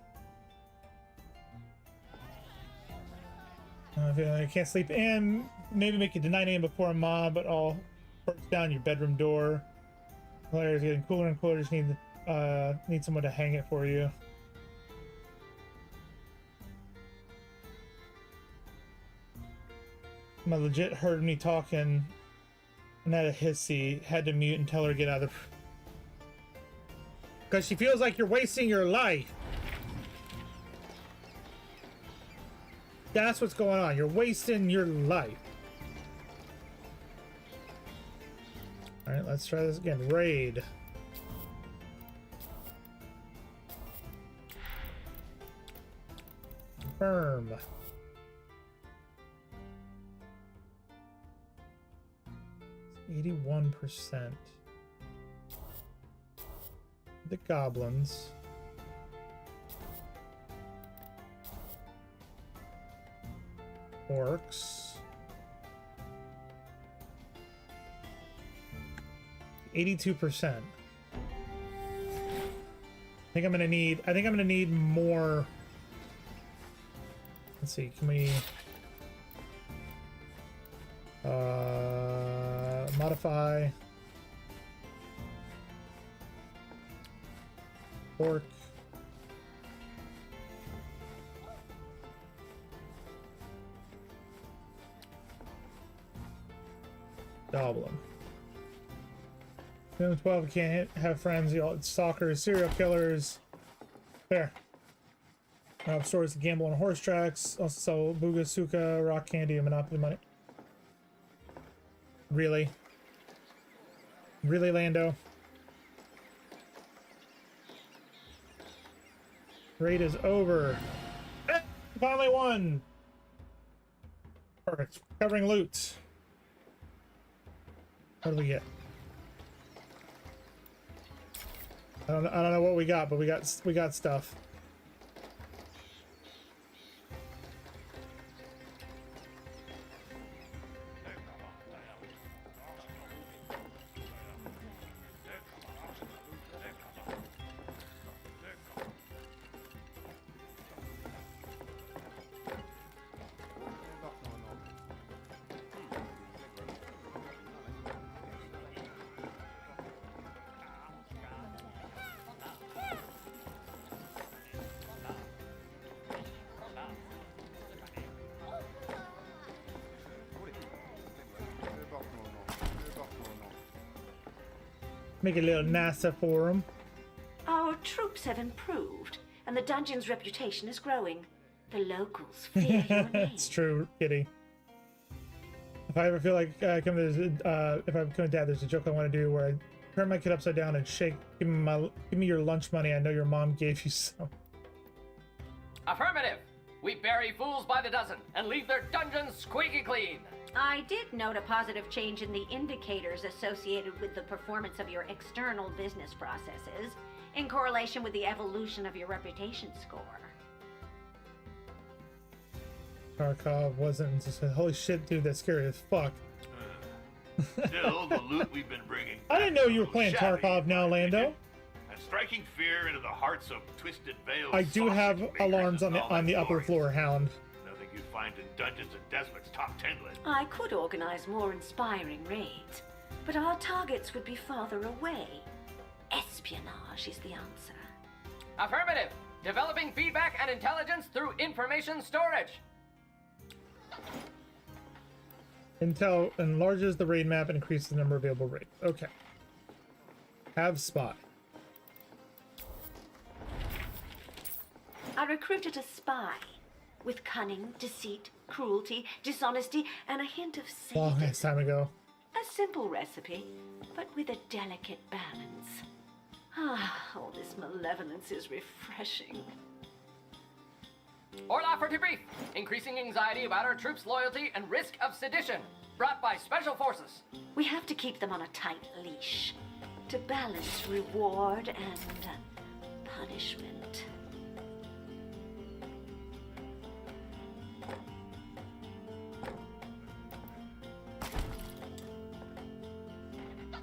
I feel like I can't sleep in. Maybe make it to 9 a.m. before a mob, but I'll burst down your bedroom door. The lair is getting cooler and cooler. Just need someone to hang it for you. My legit heard me talking and had a hissy, had to mute and tell her to get out of the... Because she feels like you're wasting your life. That's what's going on. You're wasting your life. Alright, let's try this again. Raid. Confirm. 81%. The goblins. Orcs. 82%. I think I'm gonna need more. Let's see, can we modify orc goblin. 12 can't have friends, y'all. Stalkers, serial killers. There. Stores to gamble on horse tracks. Also sell booga, suka, rock candy, and monopoly money. Really? Really, Lando? Raid is over. Finally won! Perfect. Covering loot. What do we get? I don't know what we got, but we got stuff. Make a little nicer for them. Our troops have improved, and the dungeon's reputation is growing. The locals fear your name. It's true, Kitty. If I ever feel like if I become a dad, there's a joke I want to do where I turn my kid upside down and shake, give me your lunch money. I know your mom gave you some. Affirmative. We bury fools by the dozen and leave their dungeons squeaky clean. I did note a positive change in the indicators associated with the performance of your external business processes, in correlation with the evolution of your reputation score. Tarkov wasn't just holy shit, dude, that's scary as fuck. Still, the loot we've been bringing. I didn't know you were playing shabby, Tarkov now, Lando. And striking fear into the hearts of Twisted Veil. I do have alarms on the upper floor, Hound. Nothing you'd find in Dungeons and Despots top 10 list. I could organize more inspiring raids, but our targets would be farther away. Espionage is the answer. Affirmative. Developing feedback and intelligence through information storage. Intel enlarges the raid map and increases the number of available raids. Okay. Have spot. I recruited a spy with cunning, deceit, cruelty, dishonesty, and a hint of Long sadism. ass time ago. A simple recipe, but with a delicate balance. Ah, all this malevolence is refreshing. Orla for debrief. Increasing anxiety about our troops' loyalty and risk of sedition. Brought by Special Forces. We have to keep them on a tight leash to balance reward and punishment.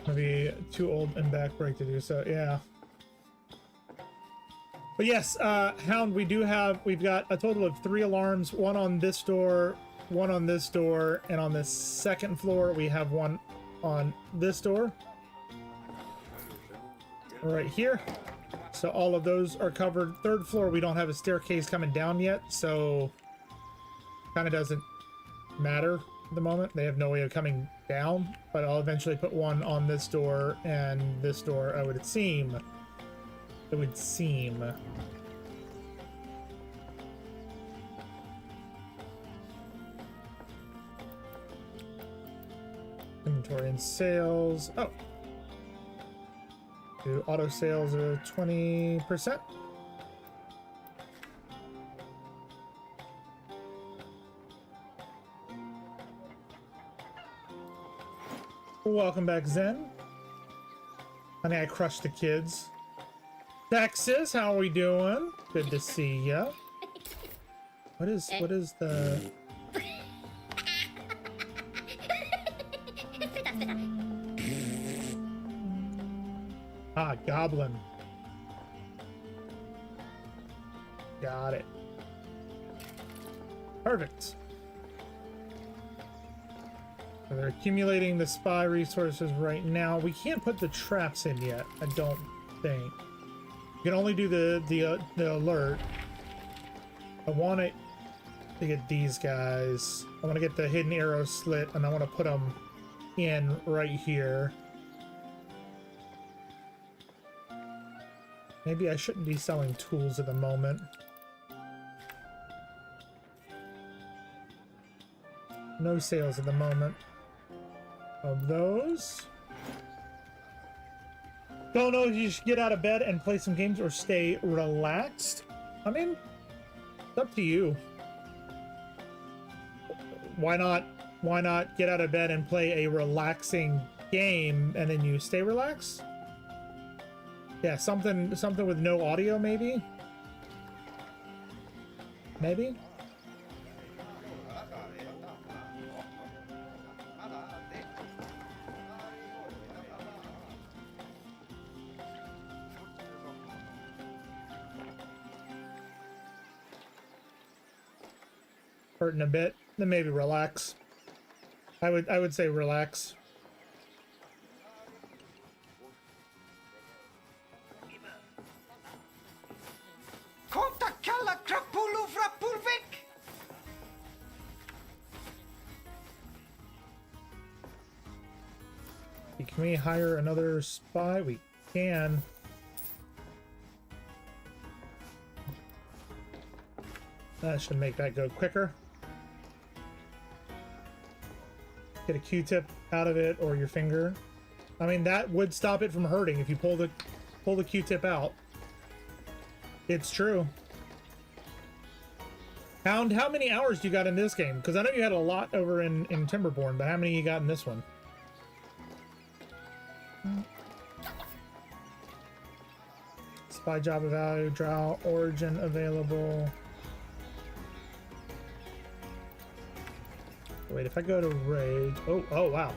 Maybe too old and back break to do so, yeah. But yes, Hound, we've got a total of 3 alarms, one on this door, one on this door, and on the second floor we have one on this door. Right here. So all of those are covered. Third floor, we don't have a staircase coming down yet, so kind of doesn't matter at the moment. They have no way of coming down, but I'll eventually put one on this door and this door, I would seem. It would seem. Inventory and sales. Oh. Do auto sales are 20%. Welcome back, Zen. Honey, I crushed the kids. Texas, how are we doing? Good to see ya. What is the... Ah, goblin. Got it. Perfect. So they're accumulating the spy resources right now. We can't put the traps in yet, I don't think. You can only do the alert. I want it to get these guys. I want to get the hidden arrow slit, and I want to put them in right here. Maybe I shouldn't be selling tools at the moment. No sales at the moment of those. Don't know if you should get out of bed and play some games or stay relaxed. I mean, it's up to you. Why not get out of bed and play a relaxing game and then you stay relaxed? Yeah, something with no audio, maybe? Maybe? Hurting a bit, then maybe relax. I would say relax. Can we hire another spy? We can. That should make that go quicker. Get a Q-tip out of it or your finger. I mean, that would stop it from hurting if you pull the Q-tip out. It's true. Hound, how many hours do you got in this game? Because I know you had a lot over in Timberborn, but how many you got in this one? Spy job of value, draw, origin available. Wait, if I go to raid, oh wow.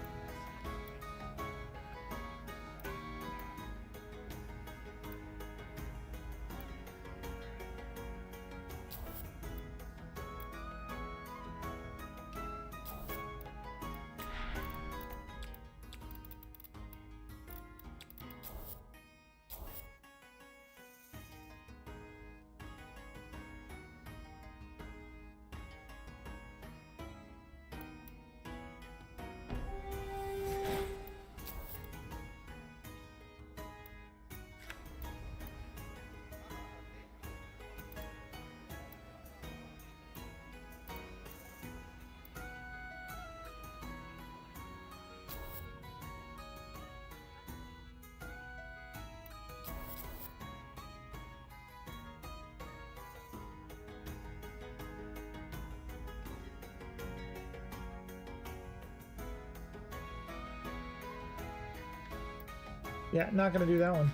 Yeah, not gonna do that one.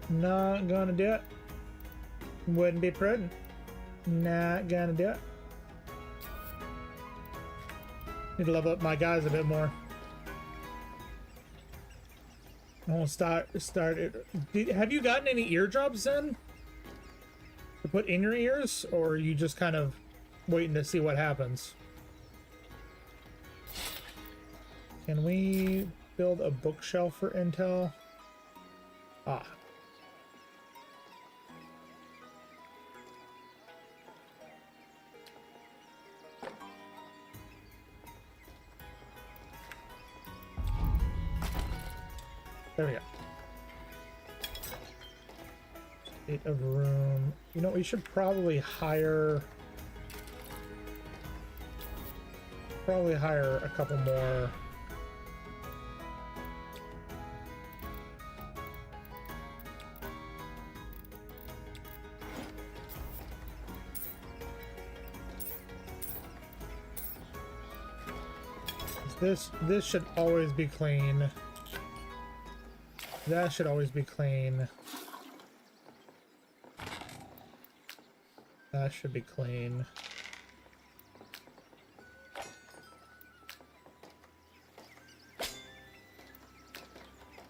Not gonna do it. Wouldn't be prudent. Not gonna do it. Need to level up my guys a bit more. I won't start it. Have you gotten any eardrops then? To put in your ears? Or are you just kind of waiting to see what happens? Can we build a bookshelf for intel? Ah. There we go. 8 of room. You know, we should probably hire a couple more. This should always be clean. That should always be clean. That should be clean.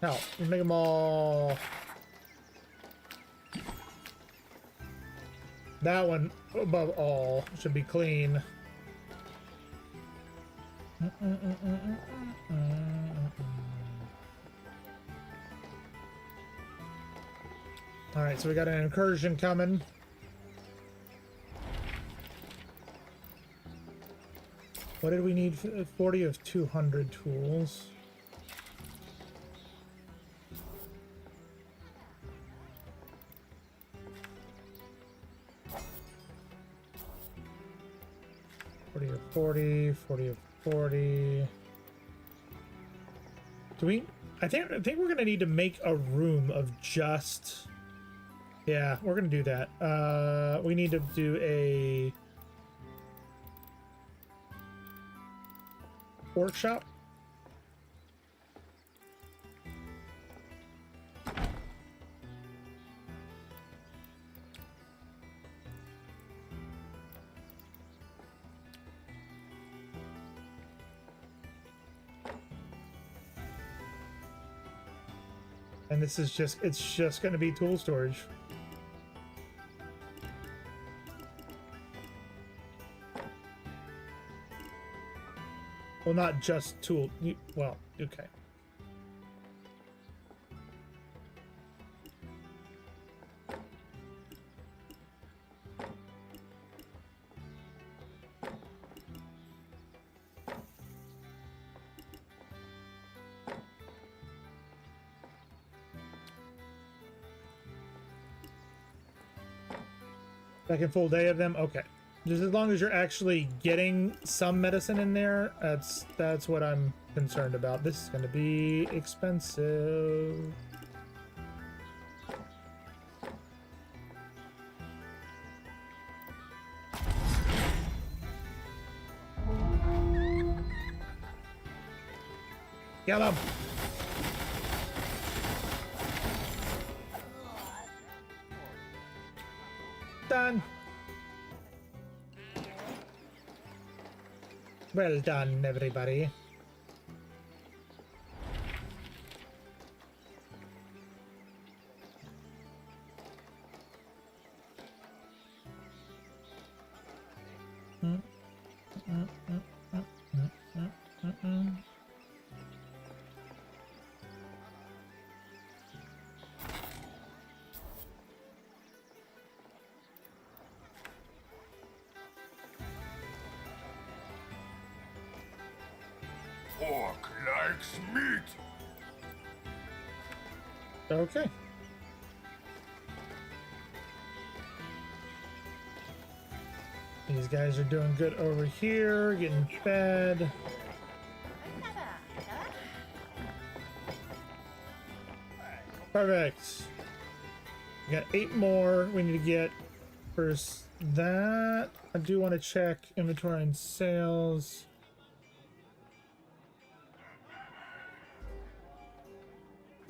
Hell, we make them all. That one above all should be clean. All right, so we got an incursion coming. What did we need? 40 of 200 tools. Of 40, 40 of 40. Do we? I think we're gonna need to make a room of just. Yeah, we're gonna do that. We need to do a workshop. And this is just, it's just going to be tool storage. Well, not just tool, well, okay. Second full day of them? Okay. Just as long as you're actually getting some medicine in there, that's what I'm concerned about. This is going to be expensive. Get him! Done. Well done, everybody. Pork likes meat. Okay. These guys are doing good over here, getting fed. Perfect. We got 8 more. We need to get first that. I do want to check inventory and sales.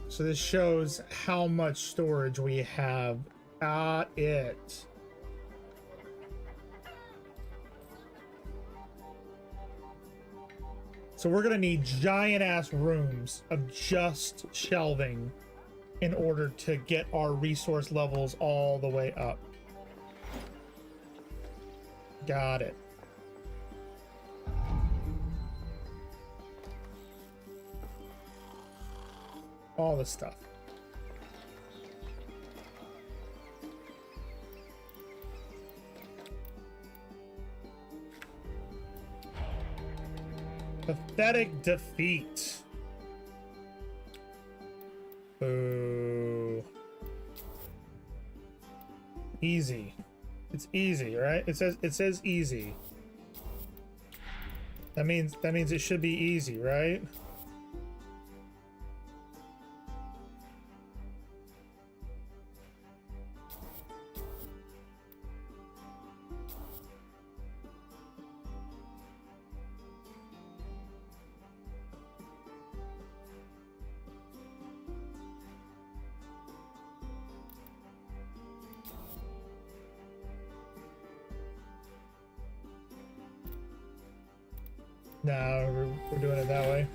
So this shows how much storage we have. Got it. So we're gonna need giant ass rooms of just shelving in order to get our resource levels all the way up. Got it. All this stuff. Pathetic defeat. Boo. Easy. It's easy, right? It says easy. That means it should be easy, right? No, we're doing it that way.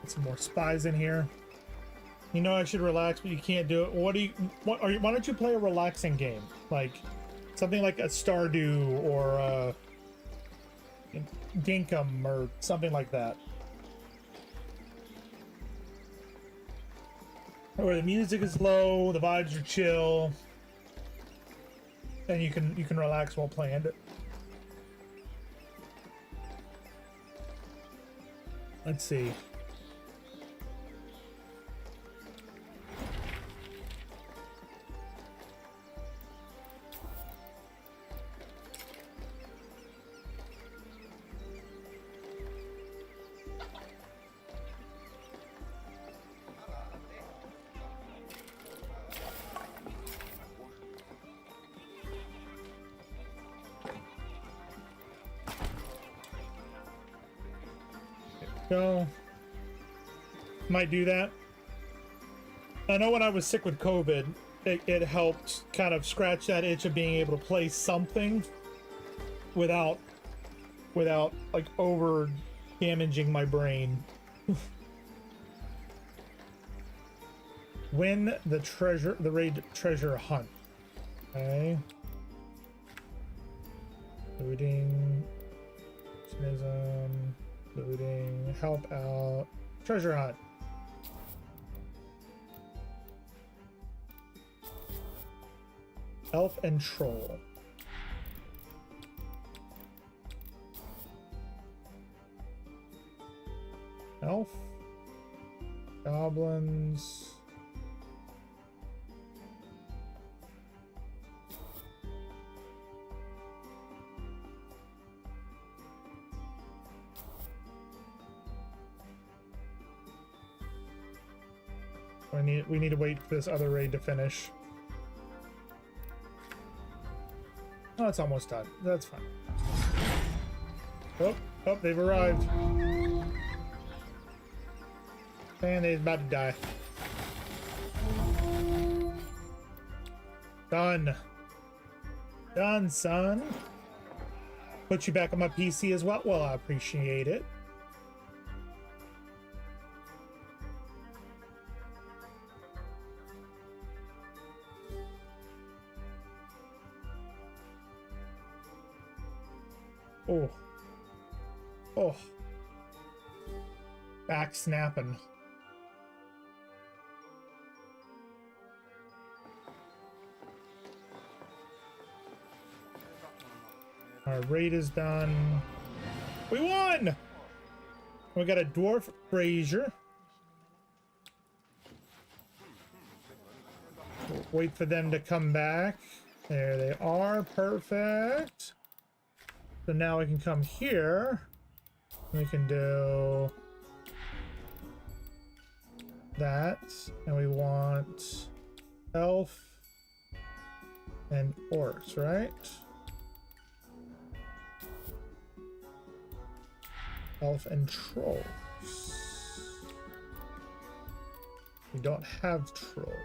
Get some more spies in here. You know I should relax, but you can't do it. Why don't you play a relaxing game? Like something like a Stardew or Ginkum or something like that. Where the music is low, the vibes are chill, and you can relax while playing it. Let's see. Go. Might do that. I know when I was sick with COVID, it helped kind of scratch that itch of being able to play something without like over damaging my brain. Win the raid treasure hunt. Okay. Looting. Looting, help out, treasure hunt. Elf and troll. Elf, goblins. We need to wait for this other raid to finish. Oh, it's almost done. That's fine. Oh, they've arrived. And they're about to die. Done. Done, son. Put you back on my PC as well. Well, I appreciate it. Oh, back snapping. Our raid is done. We won! We got a dwarf brazier. We'll wait for them to come back. There they are. Perfect. So now we can come here. We can do that. And we want elf and orcs, right? Elf and trolls. We don't have trolls.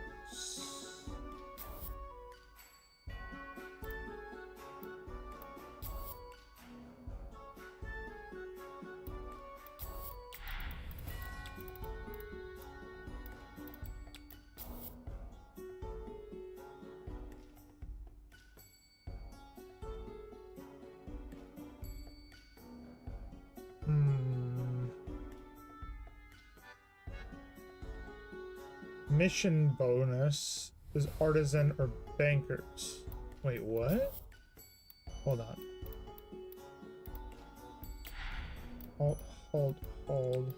Mission bonus is artisan or bankers. Wait, what? Hold on. Hold.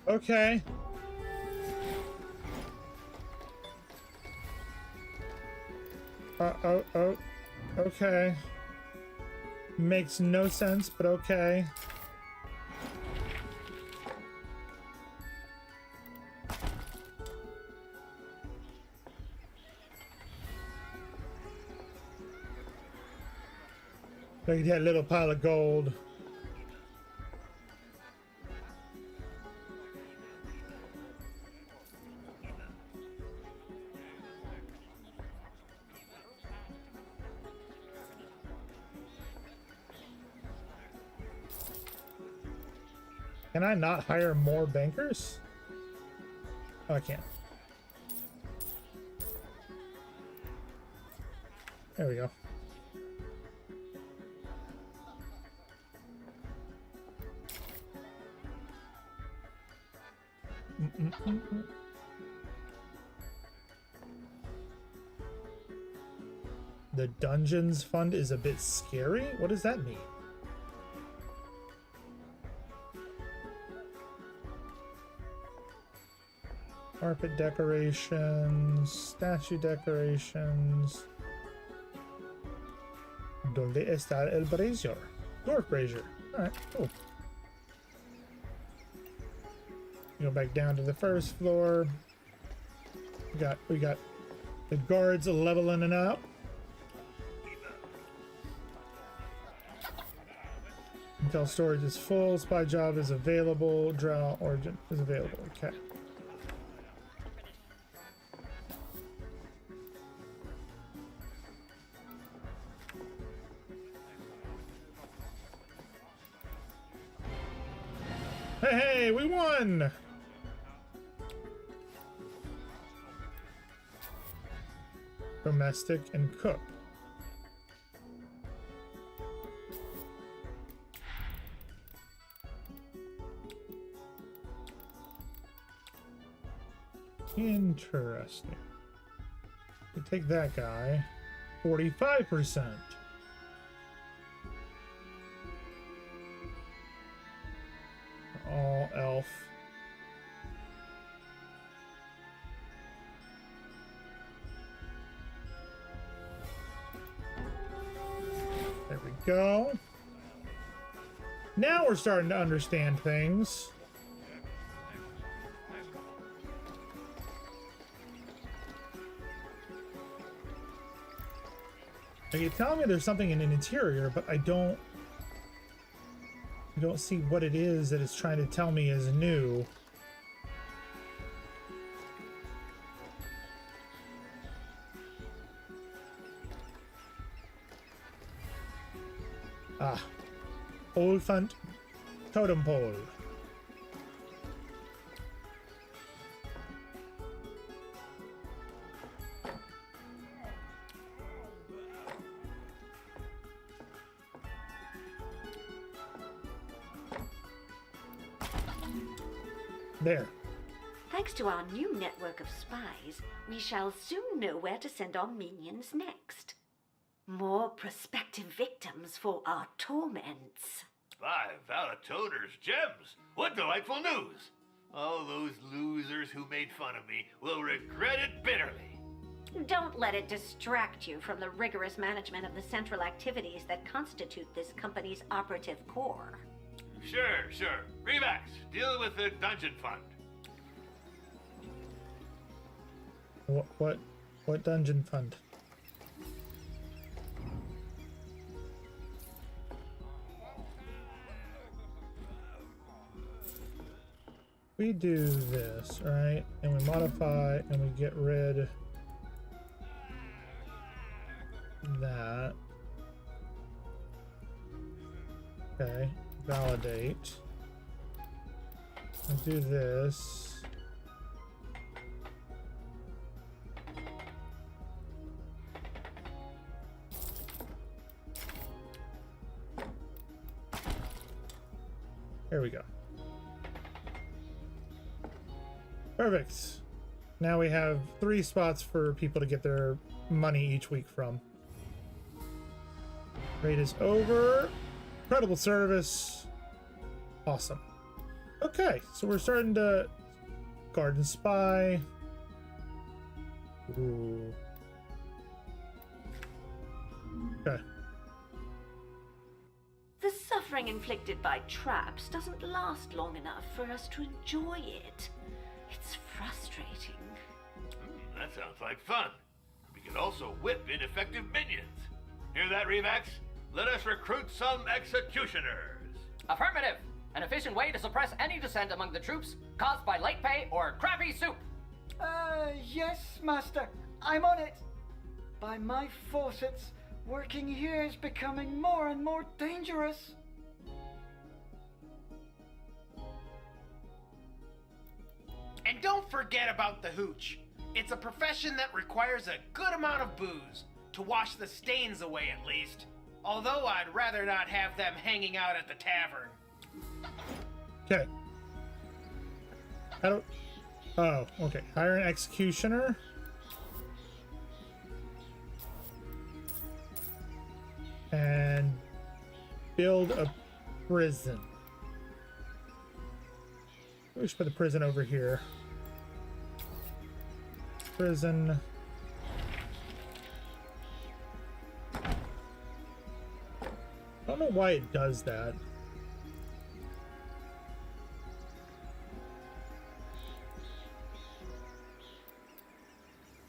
Okay. Okay. Makes no sense, but okay. Look at that little pile of gold. Can I not hire more bankers? Oh, I can. There we go. The Dungeons Fund is a bit scary? What does that mean? Carpet decorations, statue decorations. ¿Dónde está el brazier? Dwarf brazier. Alright, cool. Go back down to the first floor. We got the guards leveling it up. Intel storage is full. Spy job is available. Drow origin is available. Okay. Hey, we won! Domestic and cook. Interesting. We take that guy. 45%. All elf. There we go. Now we're starting to understand things. Like, you tell me there's something in an interior, but I don't see what it is that it's trying to tell me is new. Ah, Oliphant totem pole. There. Thanks to our new network of spies, we shall soon know where to send our minions next. More prospective victims for our torments. 5 Valatoner's gems! What delightful news! All those losers who made fun of me will regret it bitterly. Don't let it distract you from the rigorous management of the central activities that constitute this company's operative core. Sure. Relax. Deal with the Dungeon Fund. What Dungeon Fund? We do this, right? And we modify and we get rid that. Okay. Validate. And do this. There we go. Perfect. Now we have 3 spots for people to get their money each week from. Raid is over. Incredible service. Awesome. Okay, so we're starting to garden spy. Ooh. Okay. suffering inflicted by traps doesn't last long enough for us to enjoy it. It's frustrating. That sounds like fun. We can also whip ineffective minions. Hear that, Remax? Let us recruit some executioners. Affirmative! An efficient way to suppress any dissent among the troops caused by late pay or crappy soup. Yes, Master. I'm on it. By my faucets, working here is becoming more and more dangerous. And don't forget about the hooch. It's a profession that requires a good amount of booze, to wash the stains away at least. Although I'd rather not have them hanging out at the tavern. Okay. I don't... Oh, okay. Hire an executioner. And build a prison. We should put the prison over here. Prison. I don't know why it does that.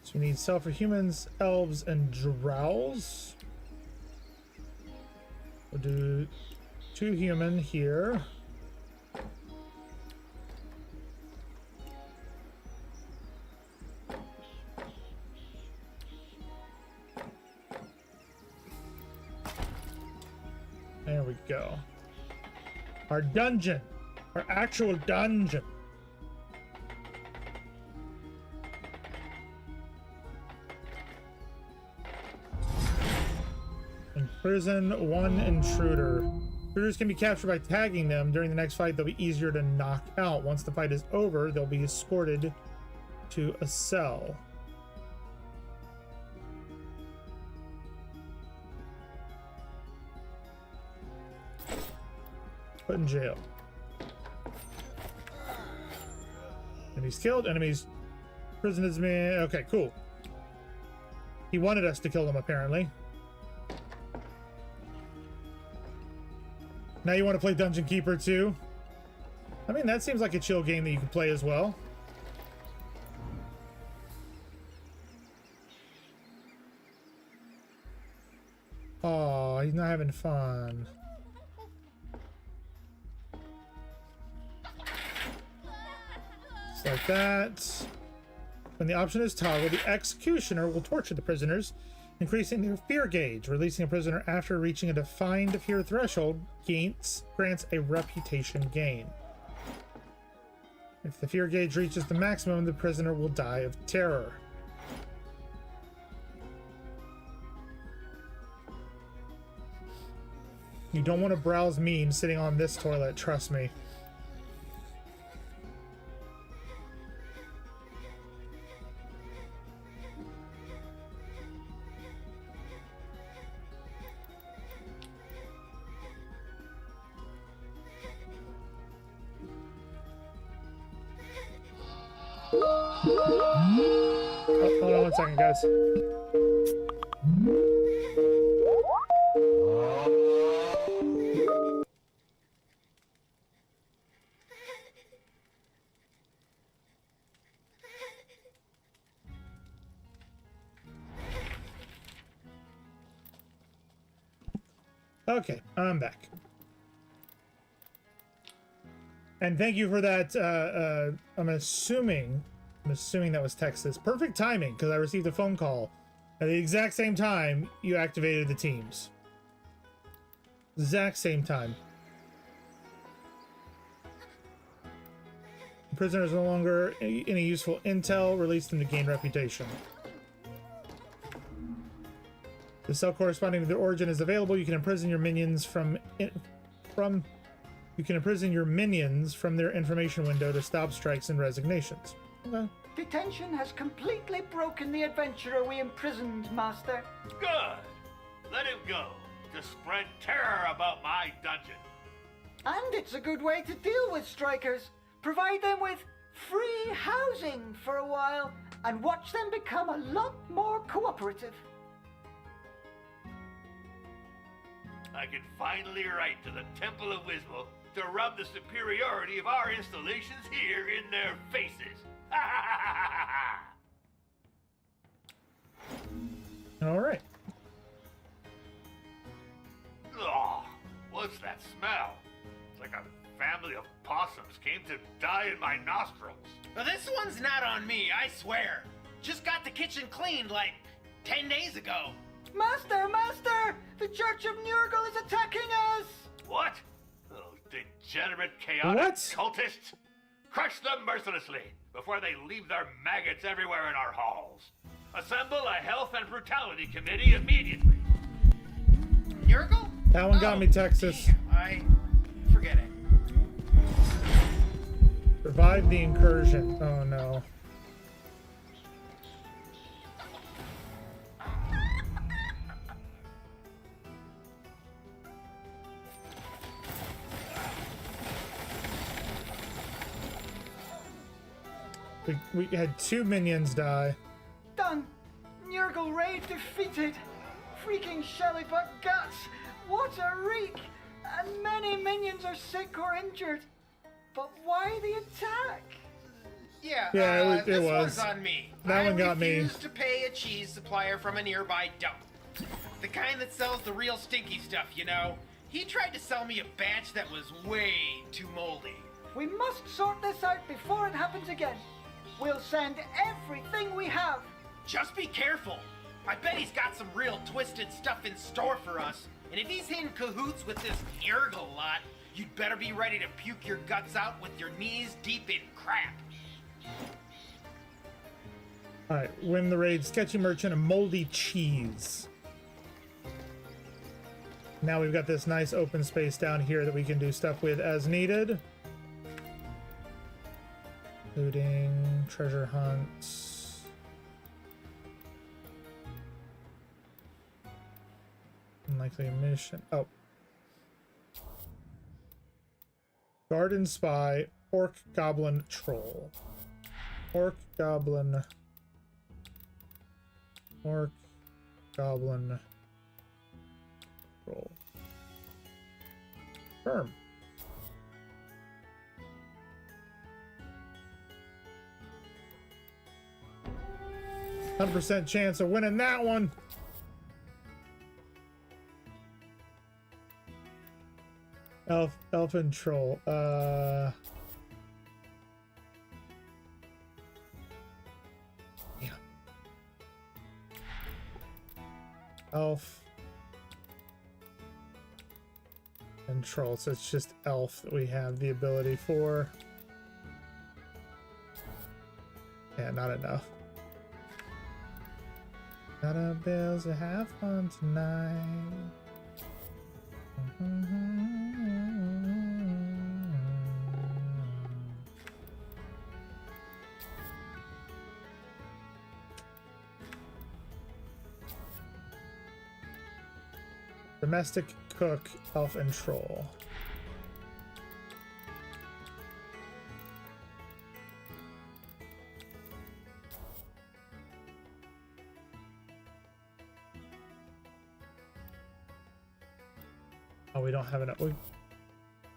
So we need cell for humans, elves, and drows. We'll do 2 human here. There we go. Our dungeon. Our actual dungeon. Imprison 1 intruder. Intruders can be captured by tagging them. During the next fight, they'll be easier to knock out. Once the fight is over, they'll be escorted to a cell. Put in jail. Enemies killed. Enemies. Prison is me. Okay, cool. He wanted us to kill them, apparently. Now you want to play Dungeon Keeper too? I mean, that seems like a chill game that you can play as well. Oh, he's not having fun. Just like that. When the option is toggled, the executioner will torture the prisoners, increasing their fear gauge. Releasing a prisoner after reaching a defined fear threshold grants a reputation gain. If the fear gauge reaches the maximum, the prisoner will die of terror. You don't want to browse memes sitting on this toilet, trust me. Oh, hold on 1 second, guys. Okay, I'm back. And thank you for that. I'm assuming that was Texas. Perfect timing, because I received a phone call at the exact same time you activated the teams. Exact same time. Prisoners no longer any useful intel. Release them to gain reputation. The cell corresponding to their origin is available. You can imprison your minions from their information window to stop strikes and resignations. Okay. Detention has completely broken the adventurer we imprisoned, Master. Good. Let him go to spread terror about my dungeon. And it's a good way to deal with strikers. Provide them with free housing for a while and watch them become a lot more cooperative. I can finally write to the Temple of Wismol to rub the superiority of our installations here in their faces. Ha ha ha ha ha! All right. Oh, what's that smell? It's like a family of possums came to die in my nostrils. Well, this one's not on me, I swear. Just got the kitchen cleaned like 10 days ago. Master, Master! The Church of Nurgle is attacking us! What? Those degenerate, chaotic What? cultists? Crush them mercilessly before they leave their maggots everywhere in our halls. Assemble a health and brutality committee immediately. Nurgle? That one got me, Texas. Damn, I forget it. Survive the incursion. Oh no. We had 2 minions die. Done! Nurgle raid defeated! Freaking shelly butt guts! What a reek! And many minions are sick or injured. But why the attack? Yeah, it this was. one's on me. That one got me. I refused to pay a cheese supplier from a nearby dump. The kind that sells the real stinky stuff, you know. He tried to sell me a batch that was way too moldy. We must sort this out before it happens again. We'll send everything we have. Just be careful. I bet he's got some real twisted stuff in store for us. And if he's in cahoots with this Nurgle lot, you'd better be ready to puke your guts out with your knees deep in crap. Alright, win the raid. Sketchy merchant and moldy cheese. Now we've got this nice open space down here that we can do stuff with as needed. Looting, treasure hunts. Unlikely mission. Oh. Garden spy, orc, goblin, troll. Orc, goblin. Orc, goblin, troll. Firm. 100% chance of winning that one. Elf and troll. Yeah. Elf and troll. So it's just elf that we have the ability for. Yeah, not enough. Got a bills to have fun tonight. Domestic, cook, elf, and troll. Oh, we don't have enough. We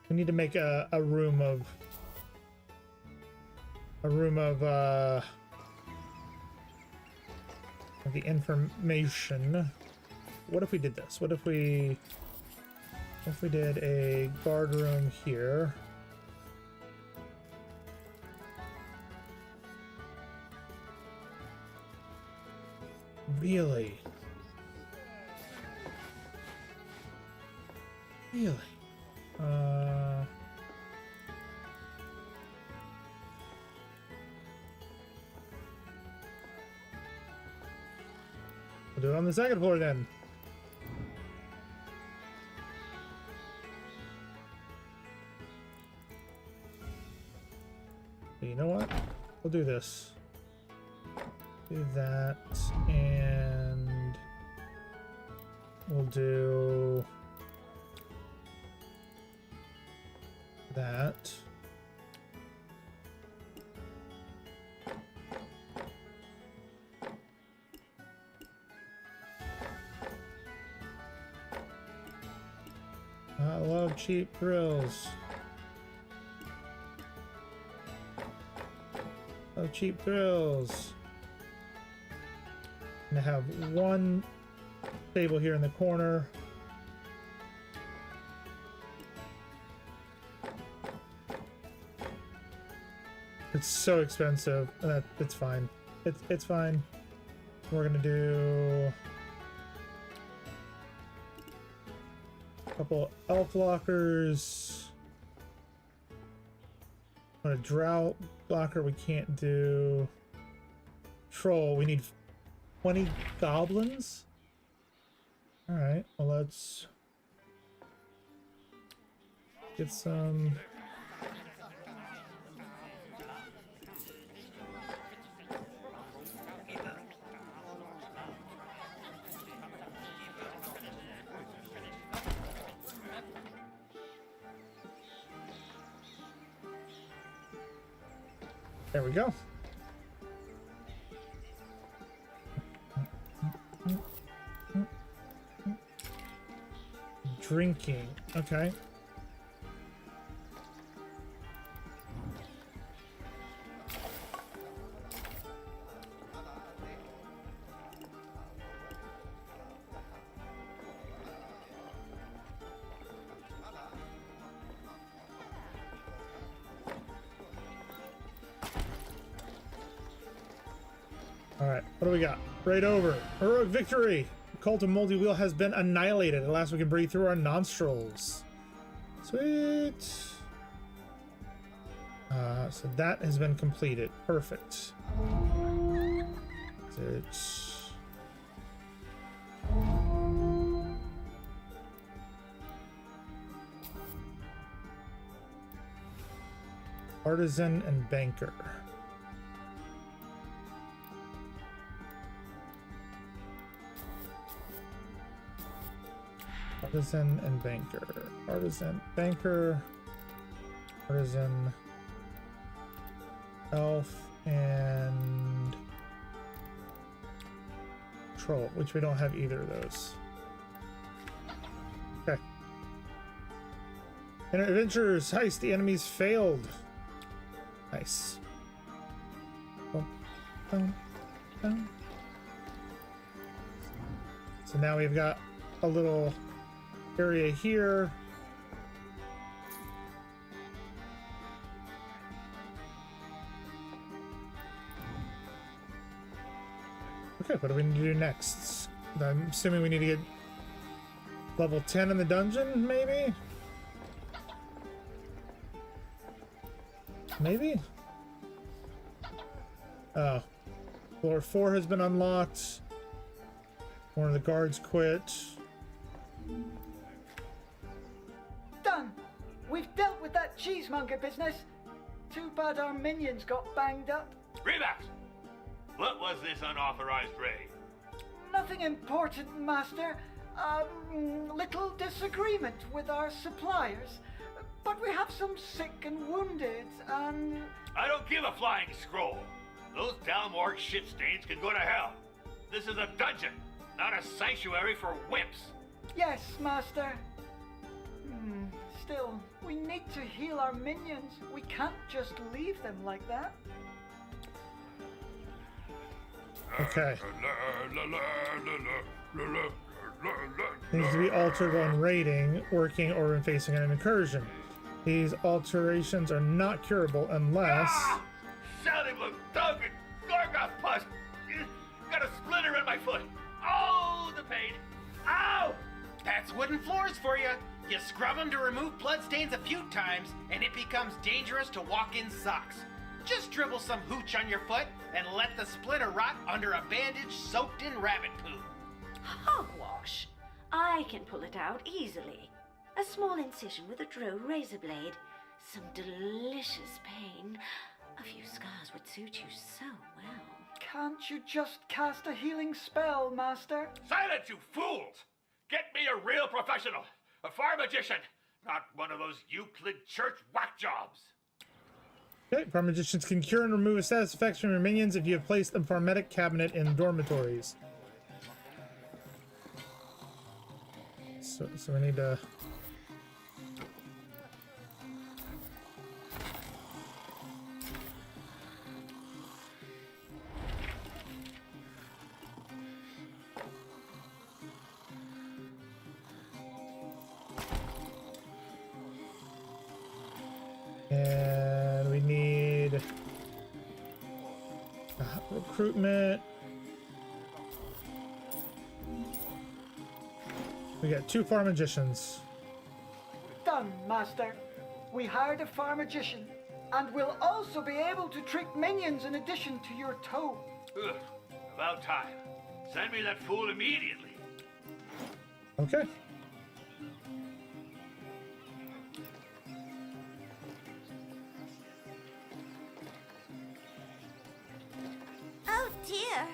need to make a room of the information. What if we did this? What if we did a guard room here? Really? Really? We'll do it on the second floor then. You know what? We'll do this. Do that, and we'll do that. I love cheap thrills. Love cheap thrills. And I have one table here in the corner. It's so expensive. It's fine. It's fine. We're gonna do a couple elf lockers. A drought blocker we can't do. Troll, we need 20 goblins. All right, well let's get some. There we go. Drinking. Okay. Alright, what do we got? Right over. Heroic victory! The cult of Moldy Wheel has been annihilated. At last we can breathe through our nostrils. Sweet! So that has been completed. Perfect. It's... Artisan and banker. Artisan and banker. Artisan, banker, artisan, elf, and troll, which we don't have either of those. Okay. And adventurers, heist, the enemies failed. Nice. Boom, boom, boom. So now we've got a little area here. Okay, what do we need to do next? I'm assuming we need to get level 10 in the dungeon, maybe? Maybe? Oh. Floor 4 has been unlocked. One of the guards quit. Done! We've dealt with that cheesemonger business. Too bad our minions got banged up. Relax! What was this unauthorized raid? Nothing important, Master. Little disagreement with our suppliers. But we have some sick and wounded, and... I don't give a flying scroll. Those Dalmorg shit stains can go to hell. This is a dungeon, not a sanctuary for wimps. Yes, Master. Still, we need to heal our minions. We can't just leave them like that. Okay. Needs to be altered when raiding, working, or when facing an incursion. These alterations are not curable unless... Sally Blue, Duncan, Gorgoth pus! Got a splinter in my foot! Oh, the pain! Ow! That's wooden floors for you. You scrub them to remove bloodstains a few times, and it becomes dangerous to walk in socks. Just dribble some hooch on your foot and let the splinter rot under a bandage soaked in rabbit poo. Hogwash! I can pull it out easily. A small incision with a drow razor blade. Some delicious pain. A few scars would suit you so well. Can't you just cast a healing spell, Master? Silence, you fools! Get me a real professional! A fire magician! Not one of those Euclid church whack jobs! Okay, fire magicians can cure and remove status effects from your minions if you have placed a pharmatic cabinet in dormitories. So we need to And we need recruitment. We got 2 farm magicians. Done, Master. We hired a farm magician, and we'll also be able to trick minions in addition to your toe. Ugh, about time. Send me that fool immediately. Okay. Oh dear.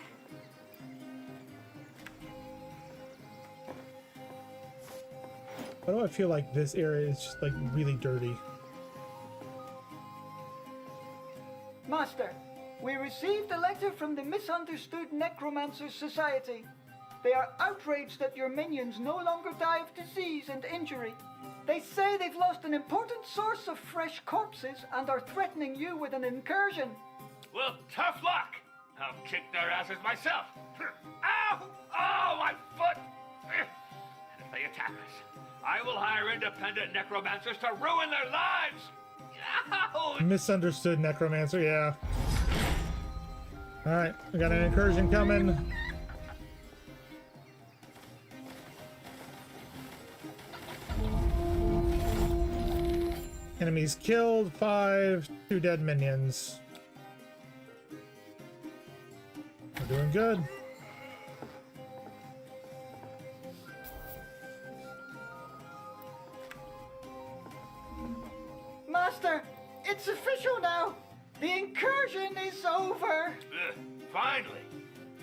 Why do I feel like this area is just like really dirty? Master, we received a letter from the Misunderstood Necromancers Society. They are outraged that your minions no longer die of disease and injury. They say they've lost an important source of fresh corpses and are threatening you with an incursion. Well, tough luck. I'll kick their asses myself. Ow! Oh, my foot! And if they attack us, I will hire independent necromancers to ruin their lives. Ow! Misunderstood necromancer, yeah. Alright, we got an incursion coming. Enemies killed, 5, 2 dead minions. We're doing good. Master, it's official now. The incursion is over. Ugh, finally.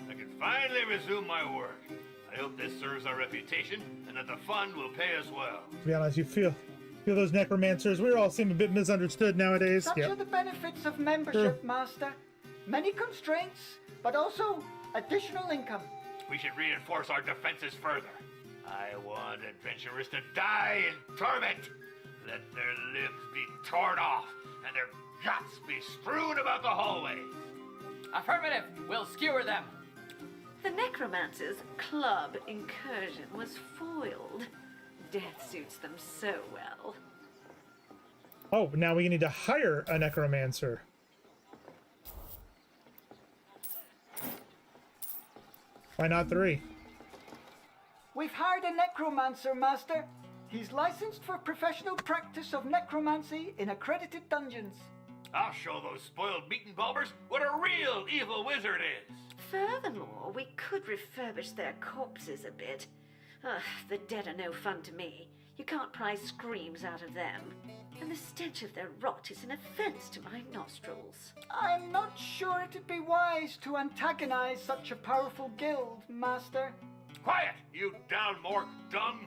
I can finally resume my work. I hope this serves our reputation and that the fund will pay us well. To be honest, you feel those necromancers. We all seem a bit misunderstood nowadays. Such Yep. are the benefits of membership, Master. Many constraints, but also additional income. We should reinforce our defenses further. I want adventurers to die in torment. Let their limbs be torn off and their guts be strewn about the hallways. Affirmative. We'll skewer them. The Necromancer's club incursion was foiled. Death suits them so well. Oh, now we need to hire a necromancer. Why not 3? We've hired a necromancer, Master. He's licensed for professional practice of necromancy in accredited dungeons. I'll show those spoiled meat and bulbers what a real evil wizard is. Furthermore, we could refurbish their corpses a bit. Ugh, the dead are no fun to me. You can't pry screams out of them. And the stench of their rot is an offense to my nostrils. I'm not sure it'd be wise to antagonize such a powerful guild, Master. Quiet, you down-mork dung.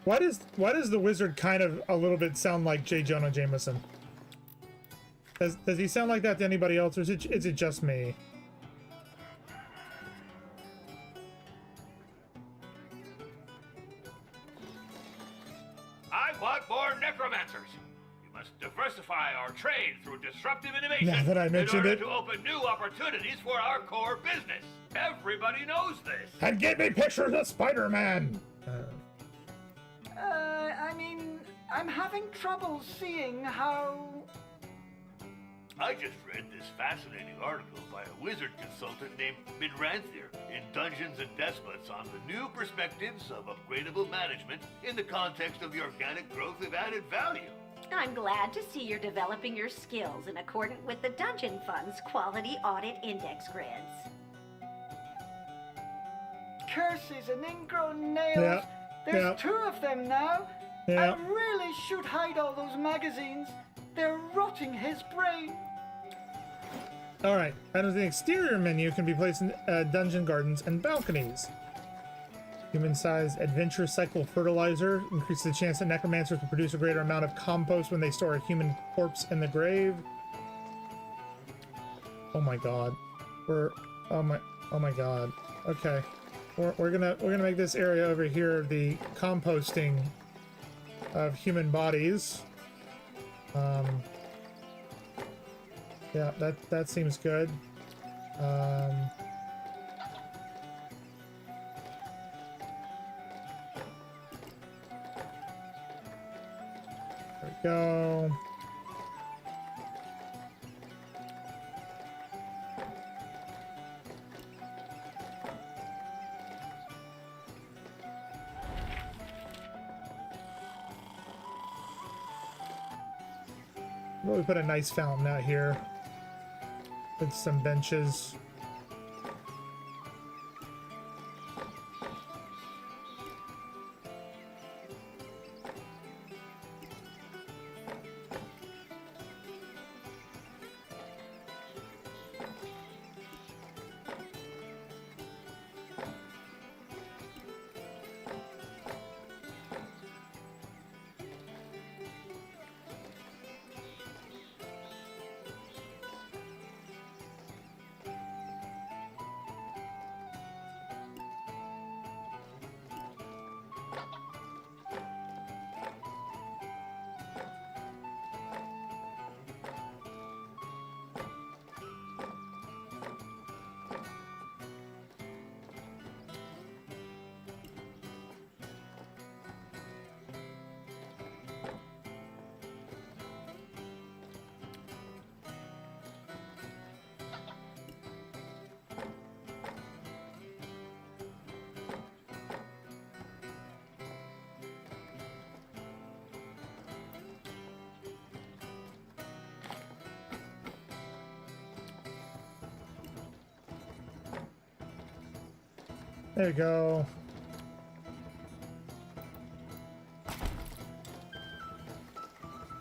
Why does the wizard kind of a little bit sound like J. Jonah Jameson? Does he sound like that to anybody else, or is it just me? I want more necromancers. We must diversify our trade through disruptive innovation Now that I mentioned in order it. to open new opportunities for our core business. Everybody knows this. And get me pictures of Spider-Man! I mean, I'm having trouble seeing how... I just read this fascinating article by a wizard consultant named Midranthier in Dungeons and Despots on the new perspectives of upgradable management in the context of the organic growth of added value. I'm glad to see you're developing your skills in accordance with the Dungeon Fund's Quality Audit Index grids. Curses and ingrown nails. Yeah, There's yeah. 2 of them now. Yeah. I really should hide all those magazines. They're rotting his brain. Alright, items in the exterior menu can be placed in dungeon gardens and balconies. Human-sized adventure cycle fertilizer increases the chance that necromancers will produce a greater amount of compost when they store a human corpse in the grave. Oh my god. Oh my god. Okay. We're gonna make this area over here the composting of human bodies. Yeah, that seems good. There we go. Well, we put a nice fountain out here with some benches. There you go.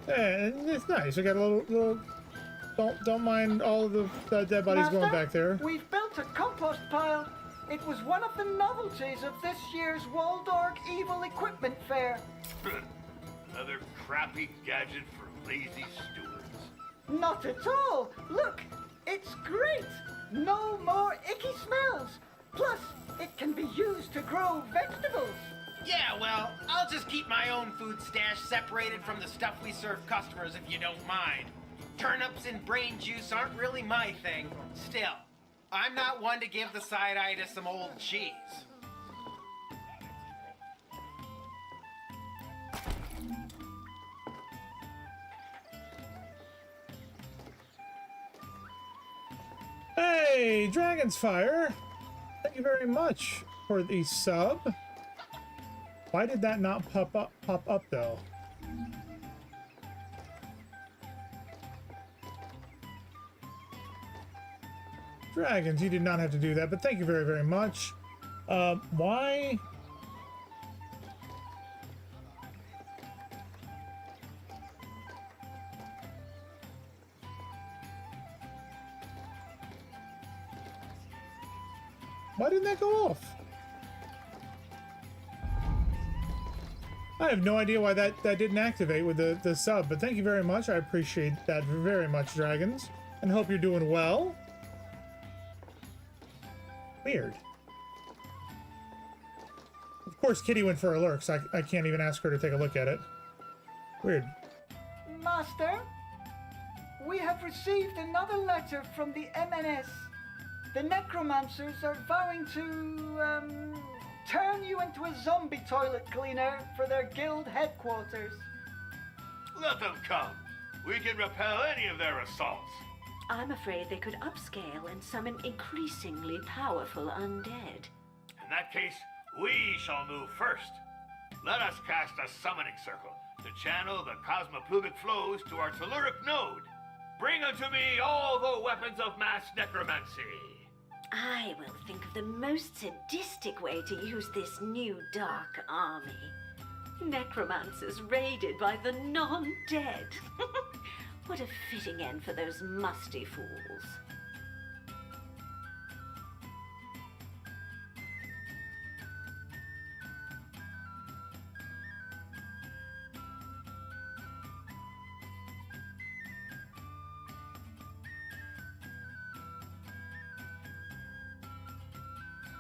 Yeah, it's nice. We got a little. Don't mind all of the dead bodies going back there. We've built a compost pile. It was one of the novelties of this year's Waldorf Evil Equipment Fair. Another crappy gadget for lazy stewards. Not at all. Look, it's great. No more icky smells. Plus, it can be used to grow vegetables. Yeah, well, I'll just keep my own food stash separated from the stuff we serve customers if you don't mind. Turnips and brain juice aren't really my thing. Still, I'm not one to give the side eye to some old cheese. Hey, Dragon's Fire! Thank you very much for the sub. Why did that not pop up though? Dragons, you did not have to do that, but thank you very, very much. Why? Why didn't that go off? I have no idea why that didn't activate with the sub, but thank you very much. I appreciate that very much, Dragons, and hope you're doing well. Weird. Of course, Kitty went for a lurk, so I can't even ask her to take a look at it. Weird. Master, we have received another letter from the MNS. The necromancers are vowing to, turn you into a zombie toilet cleaner for their guild headquarters. Let them come. We can repel any of their assaults. I'm afraid they could upscale and summon increasingly powerful undead. In that case, we shall move first. Let us cast a summoning circle to channel the cosmoplubic flows to our telluric node. Bring unto me all the weapons of mass necromancy. I will think of the most sadistic way to use this new dark army. Necromancers raided by the non-dead. What a fitting end for those musty fools.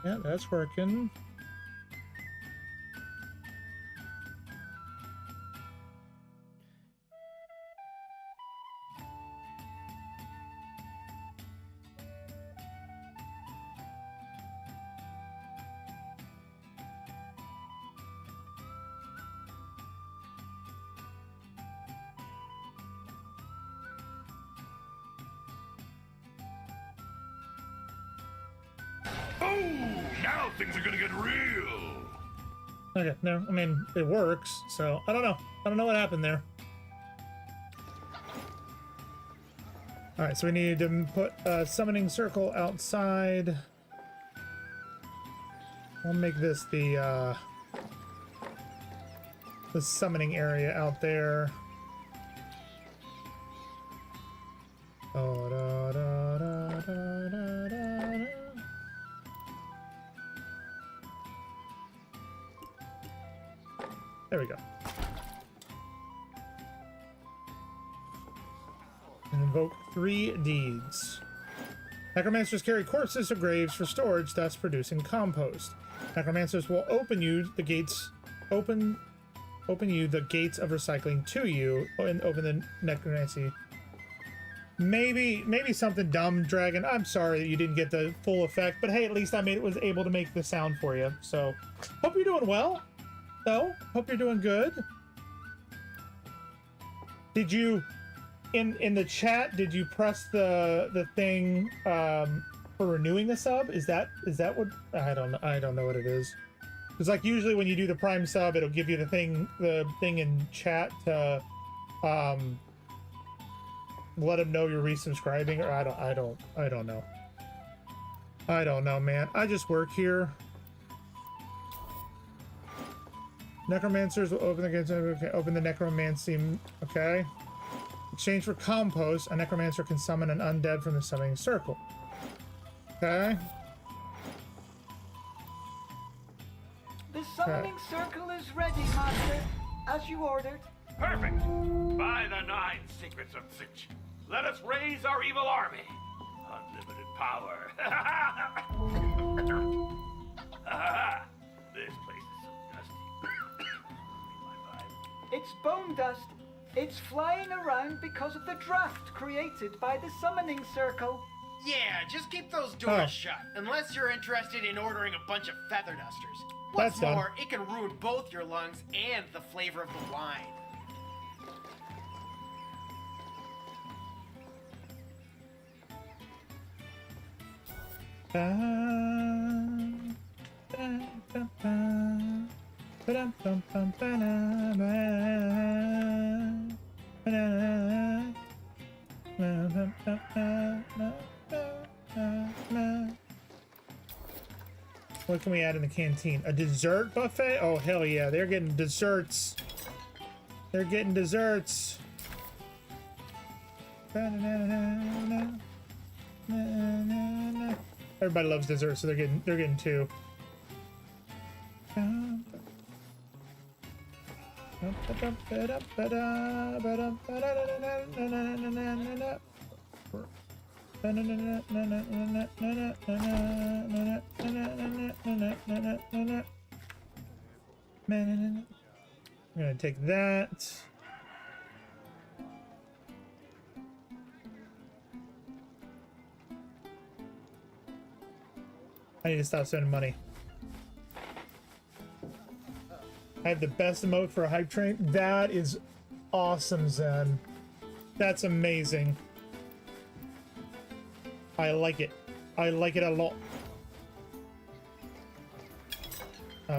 Yeah, that's working. Oh, now things are gonna get real. Okay, no, I mean, it works, so I don't know. I don't know what happened there. Alright, so we need to put a summoning circle outside. We'll make this the summoning area out there. Oh, da, da, da, da, da, da. There we go. And invoke 3 deeds. Necromancers carry corpses to graves for storage, thus producing compost. Necromancers will open you the gates of recycling to you and open the necromancy. Maybe something dumb, Dragon. I'm sorry that you didn't get the full effect, but hey, at least I was able to make the sound for you. So, hope you're doing well. So, hope you're doing good. Did you, in the chat, did you press the thing for renewing the sub? Is that what? I don't know what it is. It's like usually when you do the Prime sub, it'll give you the thing in chat to let them know you're resubscribing, or I don't know. I don't know, man. I just work here. Necromancers will open the gates. Okay, open the necromancy. Okay. Exchange for compost, a necromancer can summon an undead from the summoning circle. Okay. The summoning circle is ready, Master, as you ordered. Perfect. By the 9 secrets of Sich, let us raise our evil army. Unlimited power. This place is so dusty. My vibe. It's bone dust. It's flying around because of the draft created by the summoning circle. Yeah, just keep those doors shut, unless you're interested in ordering a bunch of feather dusters. What's That's more, it can ruin both your lungs and the flavor of the wine. What can we add in the canteen? A dessert buffet? Oh, hell yeah. They're getting desserts. They're getting desserts. Everybody loves desserts, so they're getting 2. I'm gonna take that. I need to stop spending money. I have the best emote for a hype train. That is awesome, Zen. That's amazing. I like it. I like it a lot.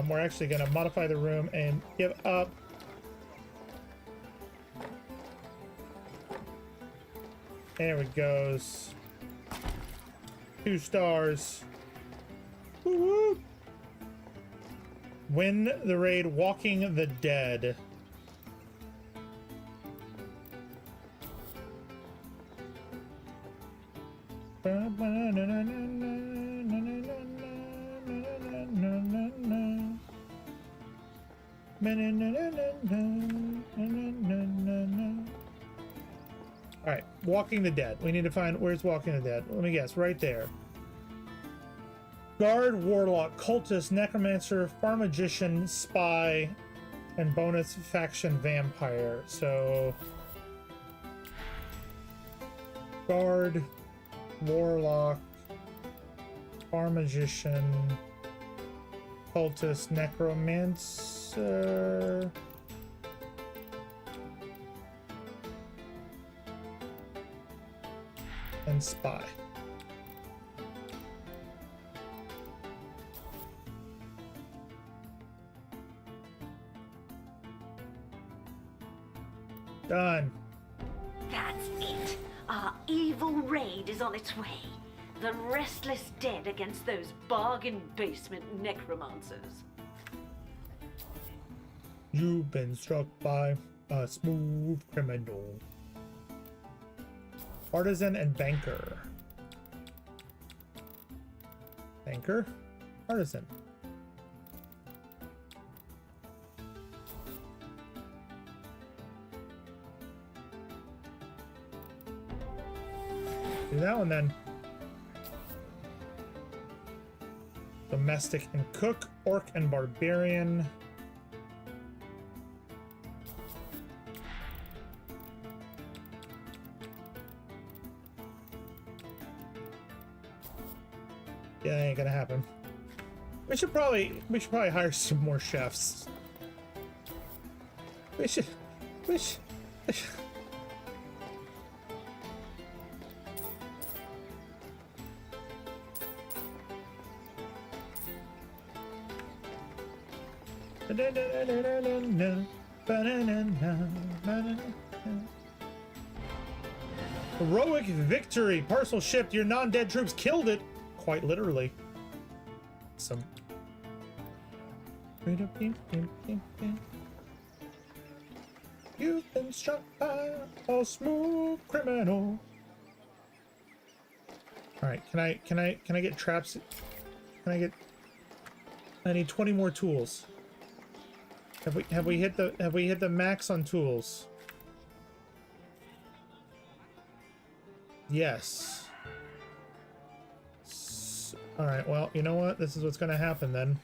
We're actually going to modify the room and give up. There it goes. 2 stars. Woo-woo. Win the raid Walking the Dead. Alright, Walking the Dead. We need to find where's Walking the Dead. Let me guess, right there. Guard, Warlock, Cultist, Necromancer, Pharmagician, Spy, and bonus faction Vampire. So Guard, Warlock, Pharmagician, Cultist, Necromancer. And Spy. Done. That's it. Our evil raid is on its way. The restless dead against those bargain basement necromancers. You've been struck by a smooth criminal. Artisan and banker. Banker? Artisan. Do that one then. Domestic and cook, orc and barbarian. Yeah, that ain't gonna happen. We should probably hire some more chefs. We should. Heroic victory! Parcel shipped. Your non-dead troops killed it. Quite literally. Some. You've been struck by a smooth criminal. All right, can I get traps? I need 20 more tools. Have we hit the max on tools? Yes. All right, well, you know what? This is what's going to happen then.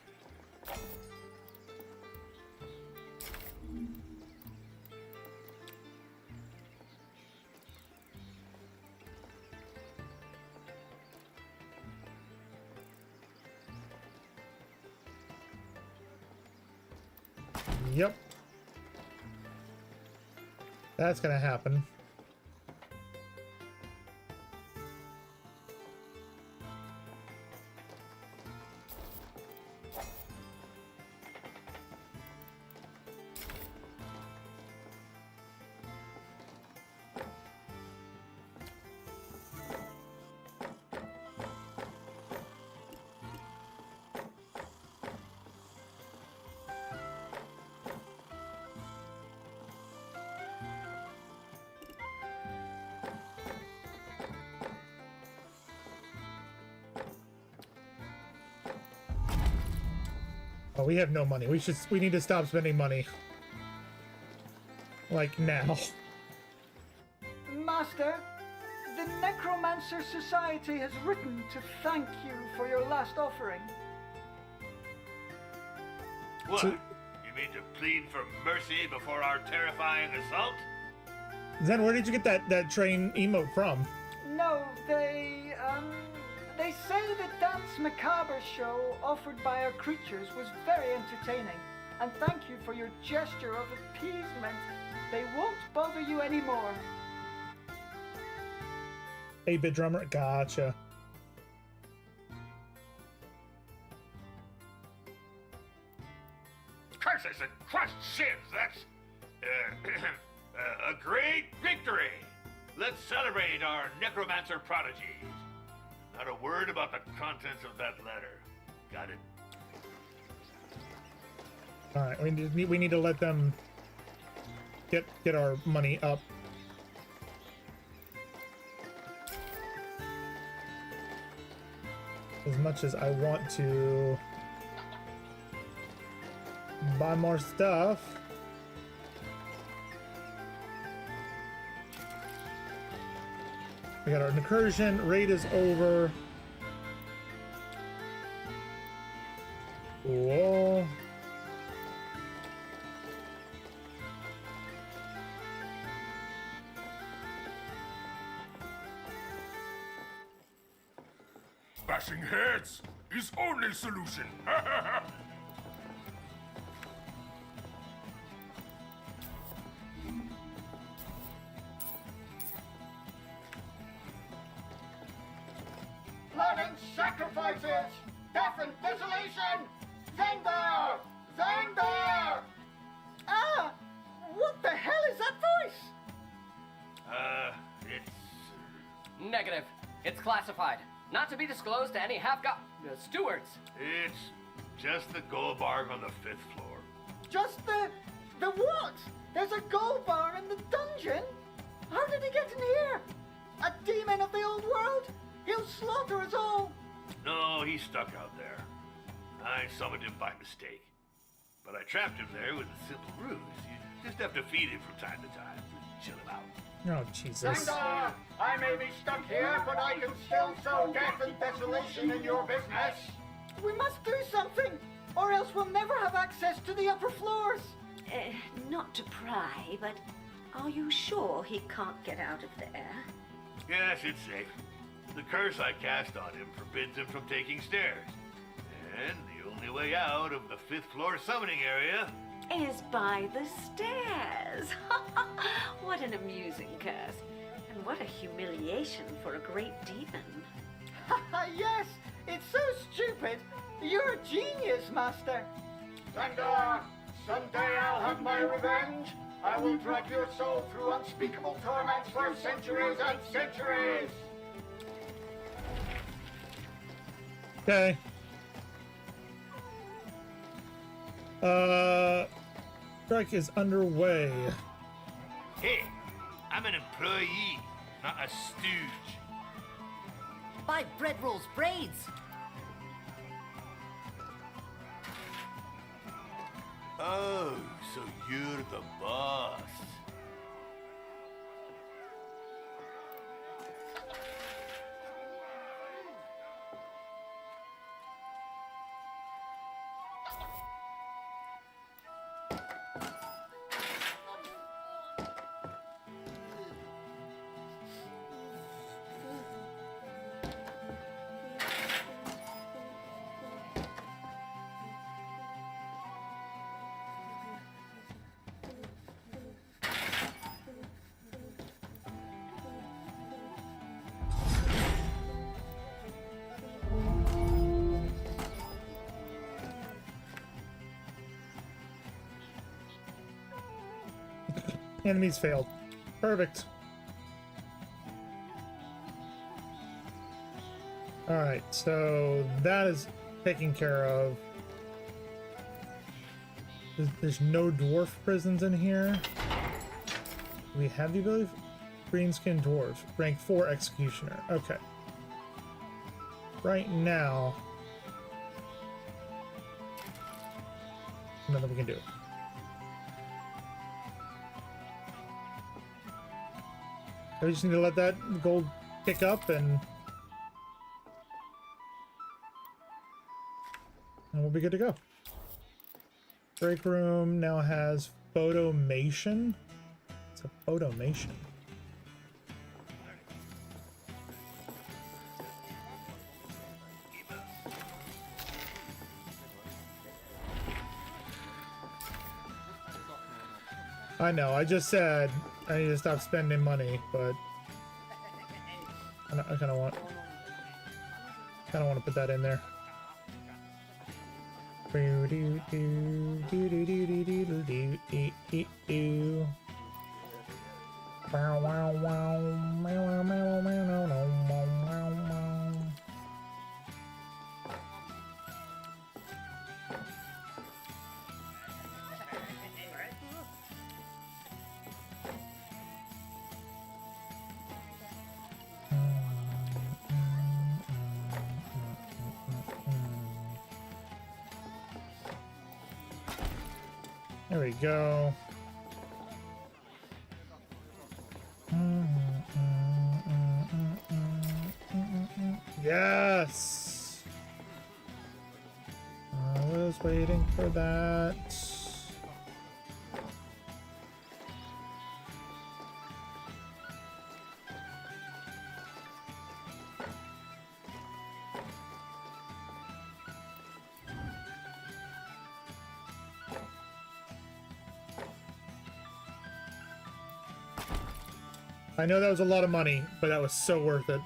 Yep. That's going to happen. Oh, we have no money. We need to stop spending money. Like now. Master, the Necromancer Society has written to thank you for your last offering. What? So- You mean to plead for mercy before our terrifying assault? Zen, where did you get that train emote from? No, they say the Dance Macabre show offered by our creatures was very entertaining. And thank you for your gesture of appeasement. They won't bother you anymore. 8-bit drummer? Gotcha. Curses and crushed shins, that's a great victory. Let's celebrate our necromancer prodigies. Not a word about the contents of that letter. Got it? All right, we need to let them get our money up. As much as I want to buy more stuff. We got our incursion. Raid is over. Whoa. Bashing heads is only solution. Blood and sacrifices! Death and desolation! Vendor! Vendor! Ah! What the hell is that voice? It's classified, not to be disclosed to any stewards. It's just the gold bar on the 5th floor. Just the what? There's a gold bar in the dungeon? How did he get in here? A demon of the old world? He'll slaughter us all. No, he's stuck out there. I summoned him by mistake. But I trapped him there with a simple ruse. You just have to feed him from time to time to chill him out. Oh, Jesus. I may be stuck here, but I can still sow death and desolation in your business. We must do something, or else we'll never have access to the upper floors. Not to pry, but are you sure he can't get out of there? Yes, it's safe. The curse I cast on him forbids him from taking stairs. And the only way out of the 5th floor summoning area Is by the stairs. What an amusing curse. And what a humiliation for a great demon. Yes, it's so stupid. You're a genius, Master. And, someday I'll have my revenge. I will drag your soul through unspeakable torments for centuries and centuries. Okay. Strike is underway. Hey, I'm an employee, not a stooge. Buy bread rolls, braids. Oh, so you're the boss. Enemies failed. Perfect. Alright, so that is taken care of. There's no dwarf prisons in here. We have the ability for green-skinned dwarf. Rank 4 executioner. Okay. Right now, nothing we can do. We just need to let that gold pick up and we'll be good to go. Break room now has photomation. It's a photomation. I know, I just said I need to stop spending money, but I kind of want to put that in there. There we go. Yes! I was waiting for that. I know that was a lot of money, but that was so worth it.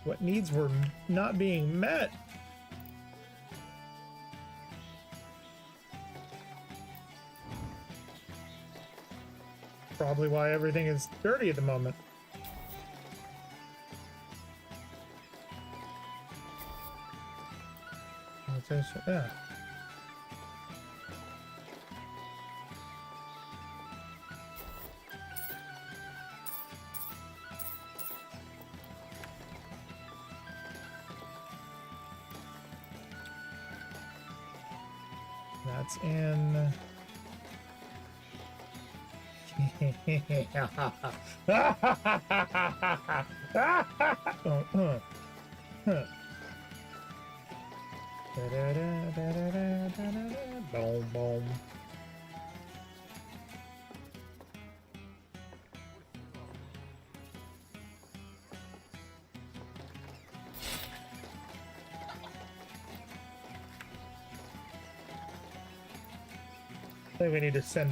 What needs were not being met? Probably why everything is dirty at the moment. Yeah. That's in. Boom, boom. I think we need to send.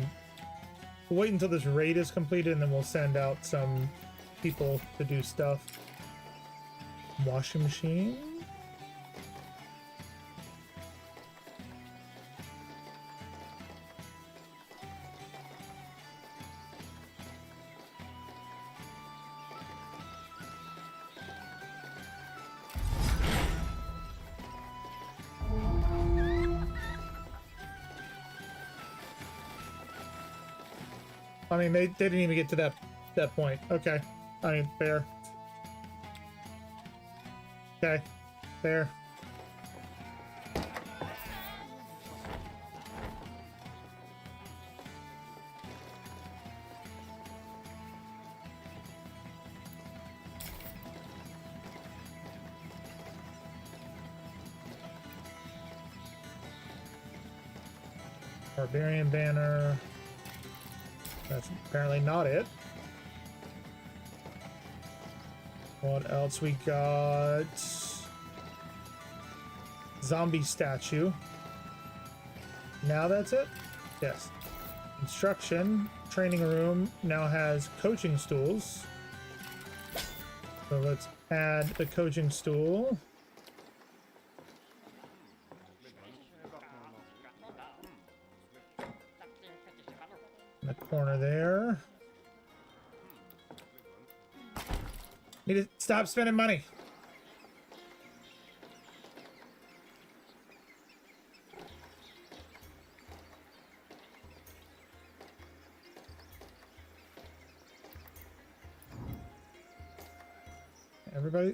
Wait until this raid is completed, and then we'll send out some people to do stuff. Washing machine. I mean, they didn't even get to that point. Okay. I mean, fair. Okay. Fair. Barbarian banner. That's apparently not it. What else we got? Zombie statue. Now that's it? Yes. Instruction. Training room now has coaching stools. So let's add the coaching stool. In the corner there. Need to stop spending money.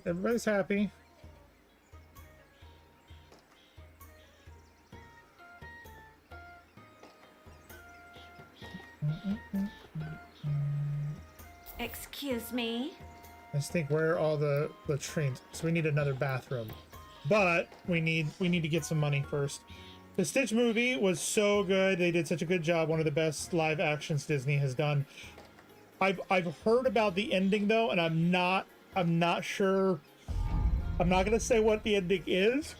Everybody's happy. Excuse me? Let's think where are all the latrines. So we need another bathroom. But we need to get some money first. The Stitch movie was so good. They did such a good job. One of the best live actions Disney has done. I've heard about the ending though, and I'm not sure. I'm not gonna say what the ending is.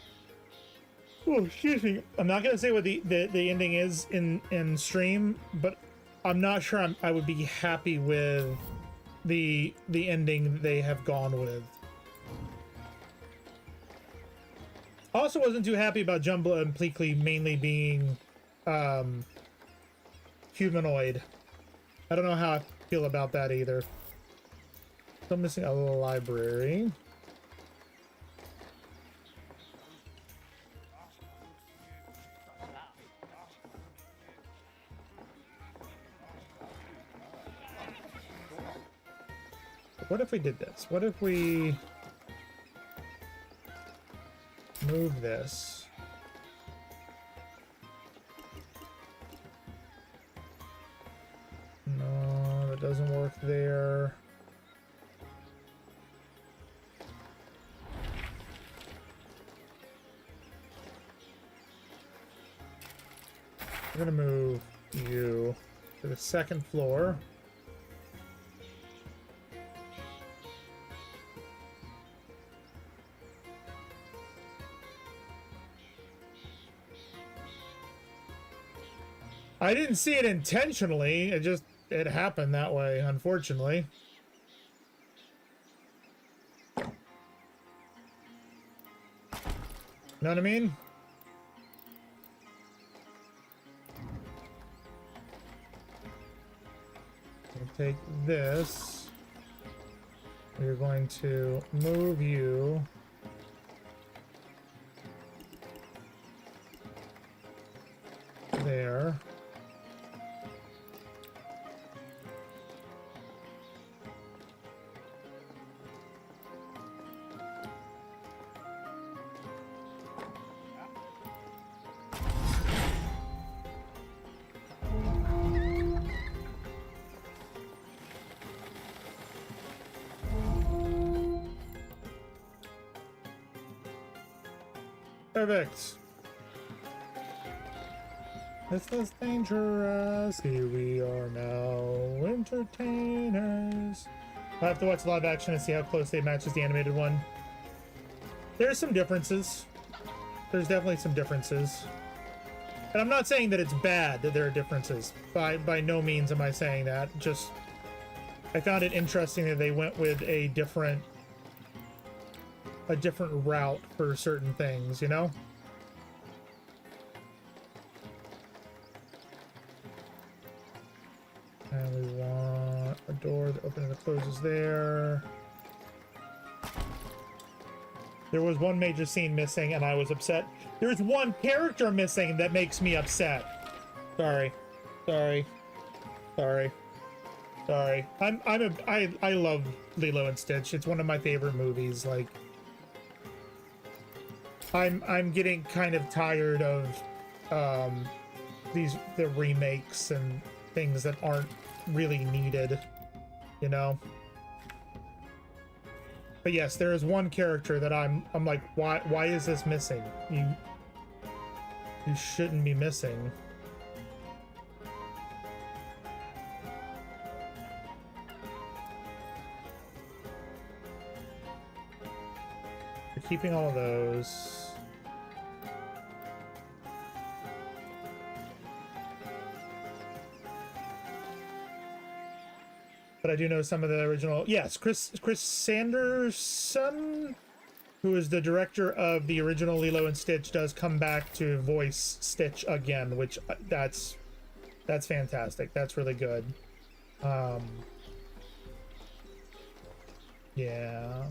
Oh, excuse me. I'm not gonna say what the ending is in stream, but I'm not sure I would be happy with the ending they have gone with. Also wasn't too happy about Jumbo and Pleakley mainly being humanoid. I don't know how I feel about that either. Still missing a little library. What if we did this? What if we move this? No, that doesn't work there. We're gonna move you to the second floor. I didn't see it intentionally. It happened that way, unfortunately. know what I mean? We'll take this. We're going to move you there. Perfect. This is dangerous. Here we are now, entertainers. I have to watch live action and see how closely it matches the animated one. There's some differences. There's definitely some differences. And I'm not saying that it's bad that there are differences. By no means am I saying that. Just, I found it interesting that they went with a different route for certain things, you know? And we want a door that opens and closes there. There was one major scene missing and I was upset. There's one character missing that makes me upset. Sorry. I love Lilo and Stitch. It's one of my favorite movies. Like, I'm getting kind of tired of the remakes and things that aren't really needed, you know. But yes, there is one character that I'm like, why is this missing? You shouldn't be missing. You're keeping all of those. But I do know some of the original. Yes, Chris Sanderson, who is the director of the original Lilo and Stitch, does come back to voice Stitch again, which that's fantastic. That's really good. Yeah.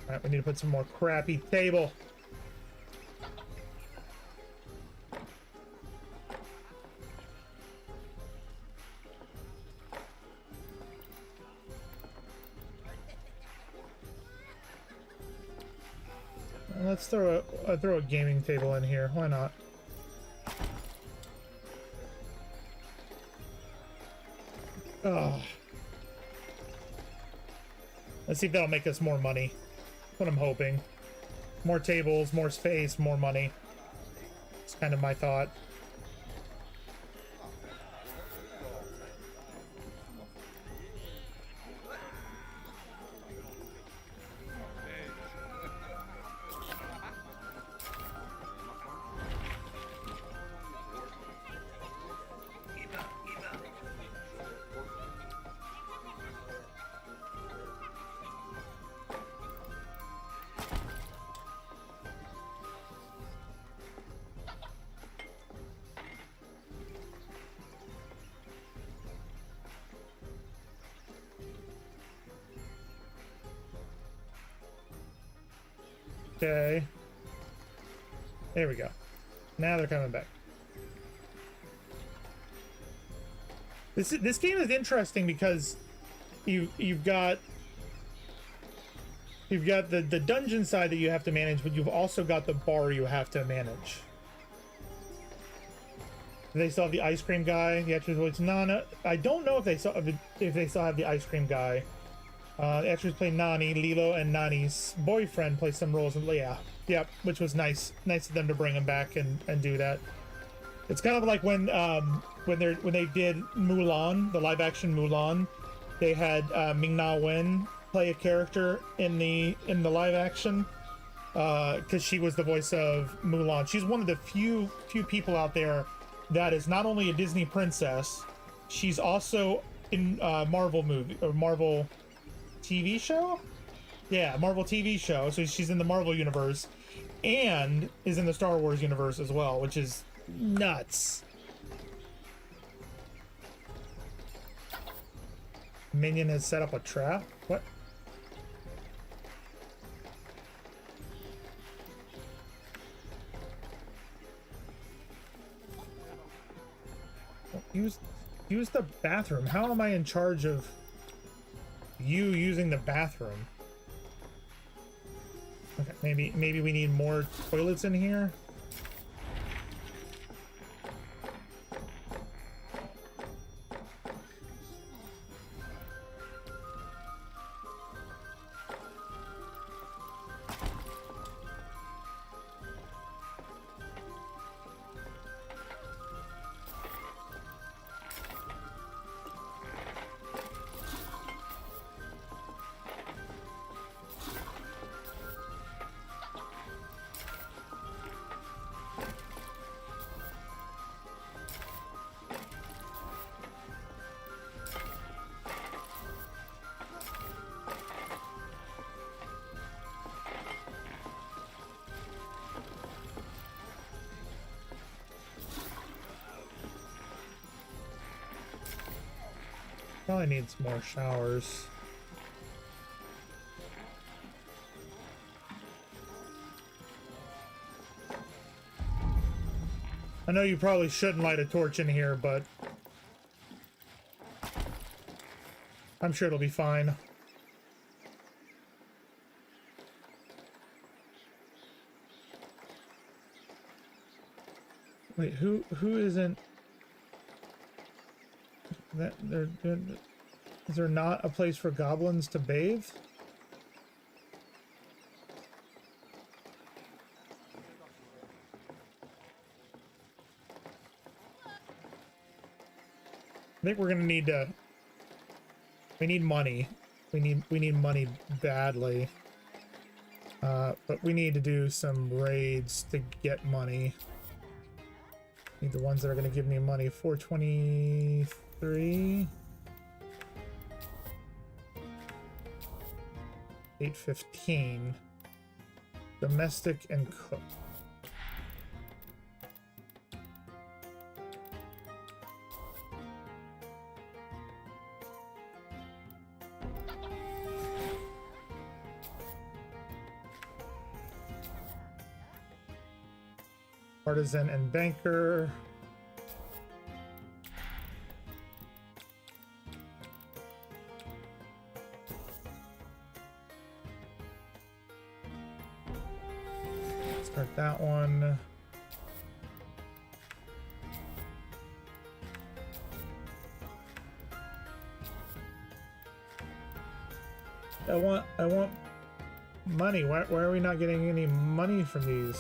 Alright, we need to put some more crappy table. Let's throw a gaming table in here. Why not? Oh. Let's see if that'll make us more money. What I'm hoping. More tables, more space, more money. It's kind of my thought. Okay. There we go. Now they're coming back. This game is interesting because you've got the dungeon side that you have to manage, but you've also got the bar you have to manage. They still have the ice cream guy. The actress voice Nana. I don't know if they still have the ice cream guy. The actors play Nani. Lilo and Nani's boyfriend play some roles in Yep, which was nice of them to bring him back and do that. It's kind of like when they did Mulan, the live action Mulan, they had Ming-Na Wen play a character in the live action, because she was the voice of Mulan. She's one of the few people out there that is not only a Disney princess, she's also in Marvel movie or Marvel TV show. Yeah, Marvel TV show. So she's in the Marvel universe and is in the Star Wars universe as well, which is nuts. Minion has set up a trap. What? Use the bathroom. How am I in charge of you using the bathroom? Okay, maybe we need more toilets in here. Probably needs more showers. I know you probably shouldn't light a torch in here, but I'm sure it'll be fine. Wait, who isn't that is there not a place for goblins to bathe? I think we're gonna need to. We need money. We need money badly. But we need to do some raids to get money. Need the ones that are gonna give me money. 423. 815. Domestic and cook. Artisan and banker. Start that one. I want money. Why are we not getting any money from these?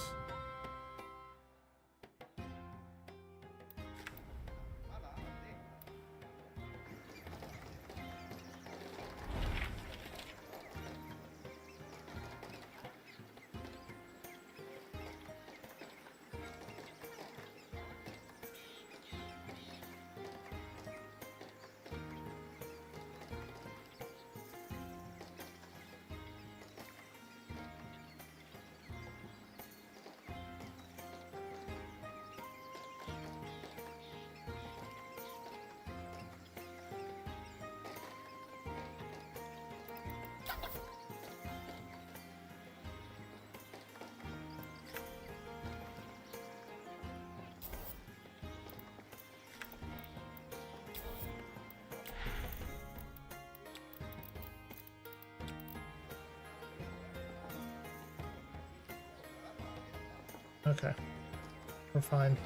Okay, we're fine.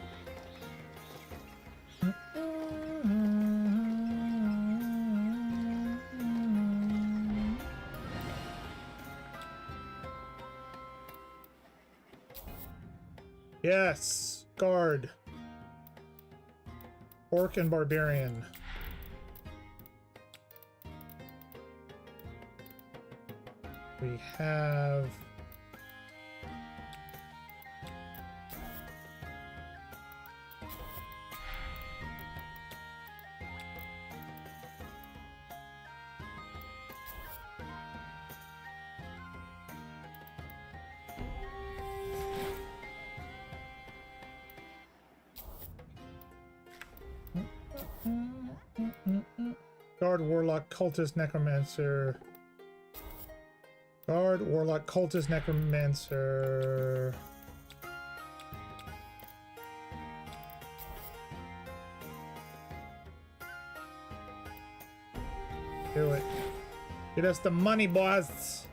Yes, guard. Orc and Barbarian. We have... Guard, Warlock, Cultist, Necromancer. Guard, Warlock, Cultist, Necromancer. Do it. Get us the money, boss.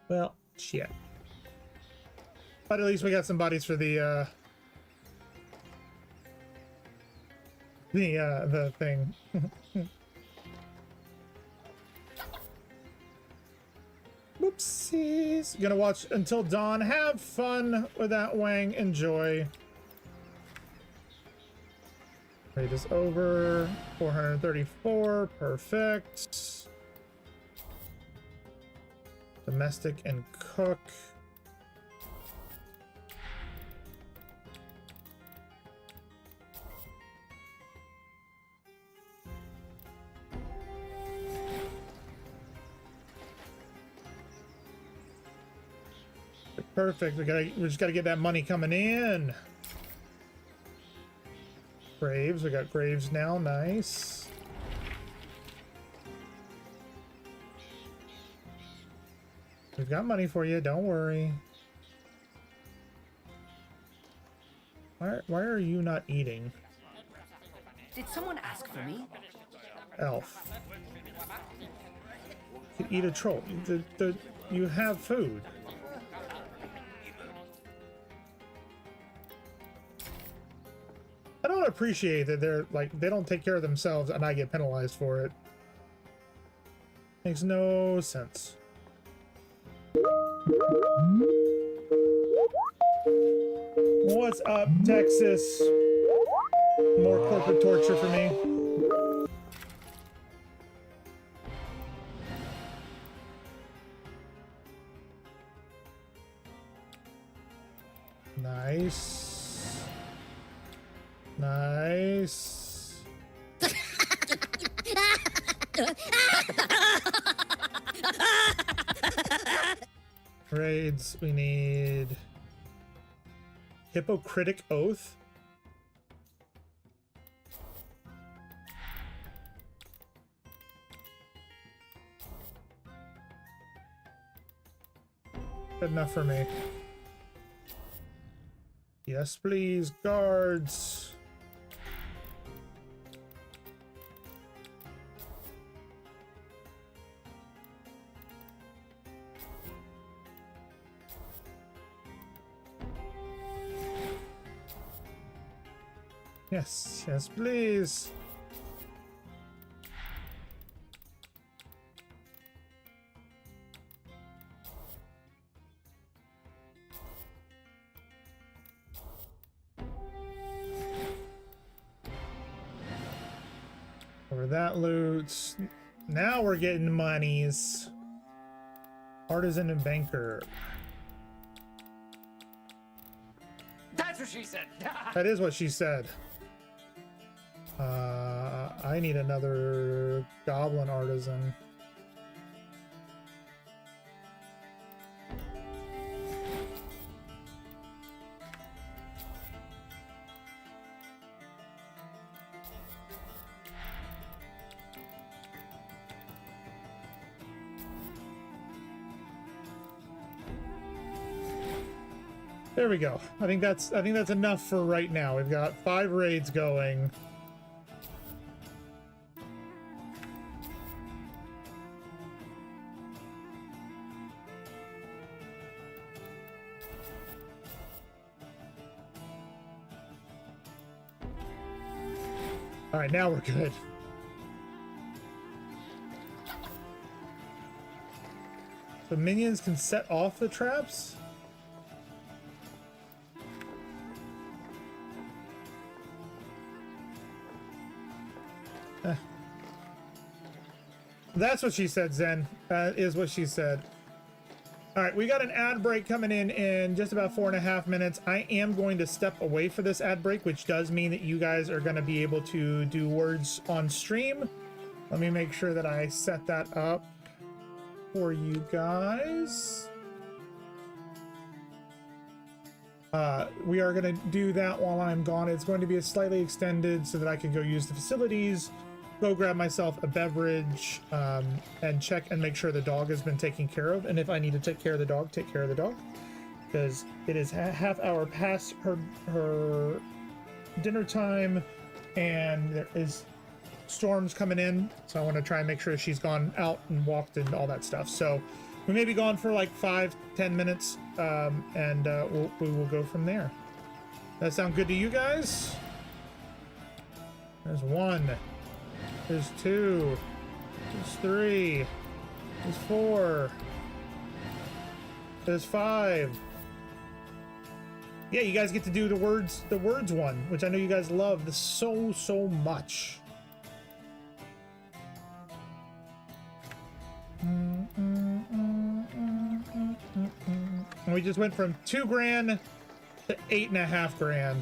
Well, shit. But at least we got some bodies for the thing. Whoopsies. Gonna watch Until Dawn. Have fun with that, Wang. Enjoy. Raid is over. 434. Perfect. Domestic and cook. Perfect. We just gotta get that money coming in. Graves. We got graves now. Nice. We've got money for you, don't worry. Why are you not eating? Did someone ask for me? Elf. You eat a troll. You have food. I don't appreciate that they're like, they don't take care of themselves and I get penalized for it. Makes no sense. What's up, Texas? More corporate torture for me. Nice. Nice. Raids, we need Hypocritic Oath. Good enough for me. Yes, please, guards. Yes, yes, please. Over that loot. Now we're getting monies. Artisan and banker. That's what she said. That is what she said. I need another goblin artisan. There we go. I think that's enough for right now. We've got 5 raids going. All right, now we're good. The minions can set off the traps? That's what she said, Zen. That is what she said. All right, we got an ad break coming in just about 4.5 minutes. I am going to step away for this ad break, which does mean that you guys are going to be able to do words on stream. Let me make sure that I set that up for you guys. We are going to do that while I'm gone. It's going to be a slightly extended so that I can go use the facilities, go grab myself a beverage, and check and make sure the dog has been taken care of. And if I need to take care of the dog, take care of the dog, because it is half hour past her dinner time, and there is storms coming in, so I want to try and make sure she's gone out and walked and all that stuff. So we may be gone for like 5-10 minutes, and we will go from there. That sound good to you guys? There's 1. There's 2. There's 3. There's 4. There's 5. Yeah, you guys get to do the words one, which I know you guys love so much. And we just went from $2,000 to $8,500.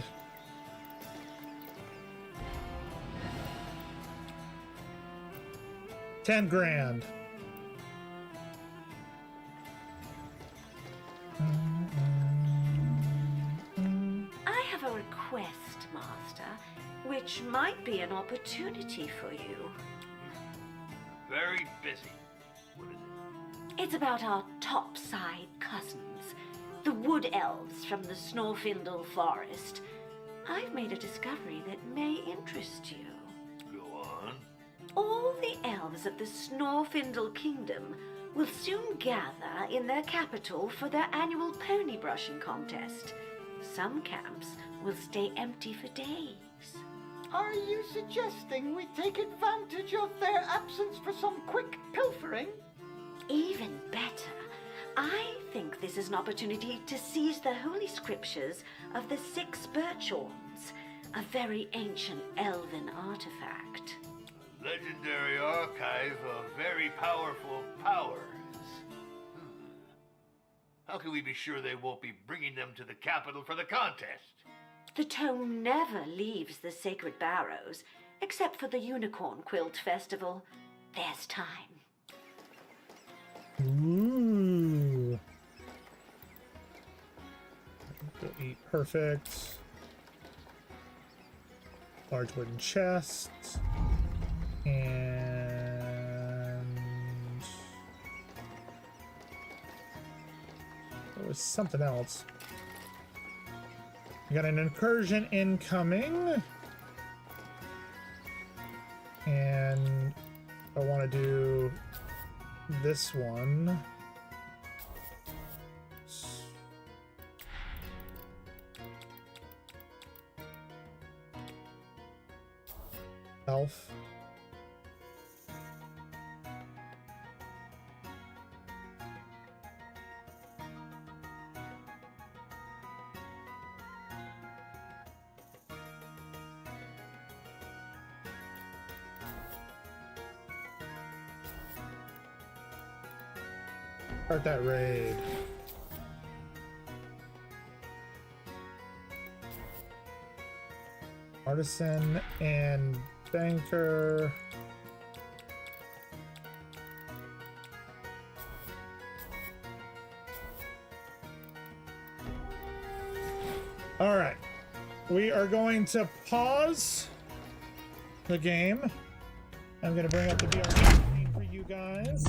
$10,000. I have a request, Master, which might be an opportunity for you. Very busy. What is it? It's about our topside cousins, the wood elves from the Snorfindel forest. I've made a discovery that may interest you. Go on. All the elves of the Snorfindel kingdom will soon gather in their capital for their annual pony brushing contest. Some camps will stay empty for days. Are you suggesting we take advantage of their absence for some quick pilfering? Even better, I think this is an opportunity to seize the holy scriptures of the 6 Birchorns, a very ancient elven artifact. Legendary archive of very powerful powers. How can we be sure they won't be bringing them to the capital for the contest? The tome never leaves the Sacred Barrows, except for the Unicorn Quilt Festival. There's time. Ooh. Go eat. Perfect. Large wooden chest. And there was something else. We got an incursion incoming. And I want to do this one. Elf. Start that raid. Artisan and banker. All right. We are going to pause the game. I'm going to bring up the VR screen for you guys.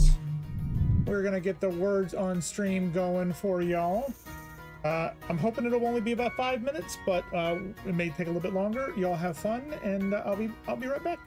We're gonna get the words on stream going for y'all. I'm hoping it'll only be about 5 minutes, but it may take a little bit longer. Y'all have fun, and I'll be right back.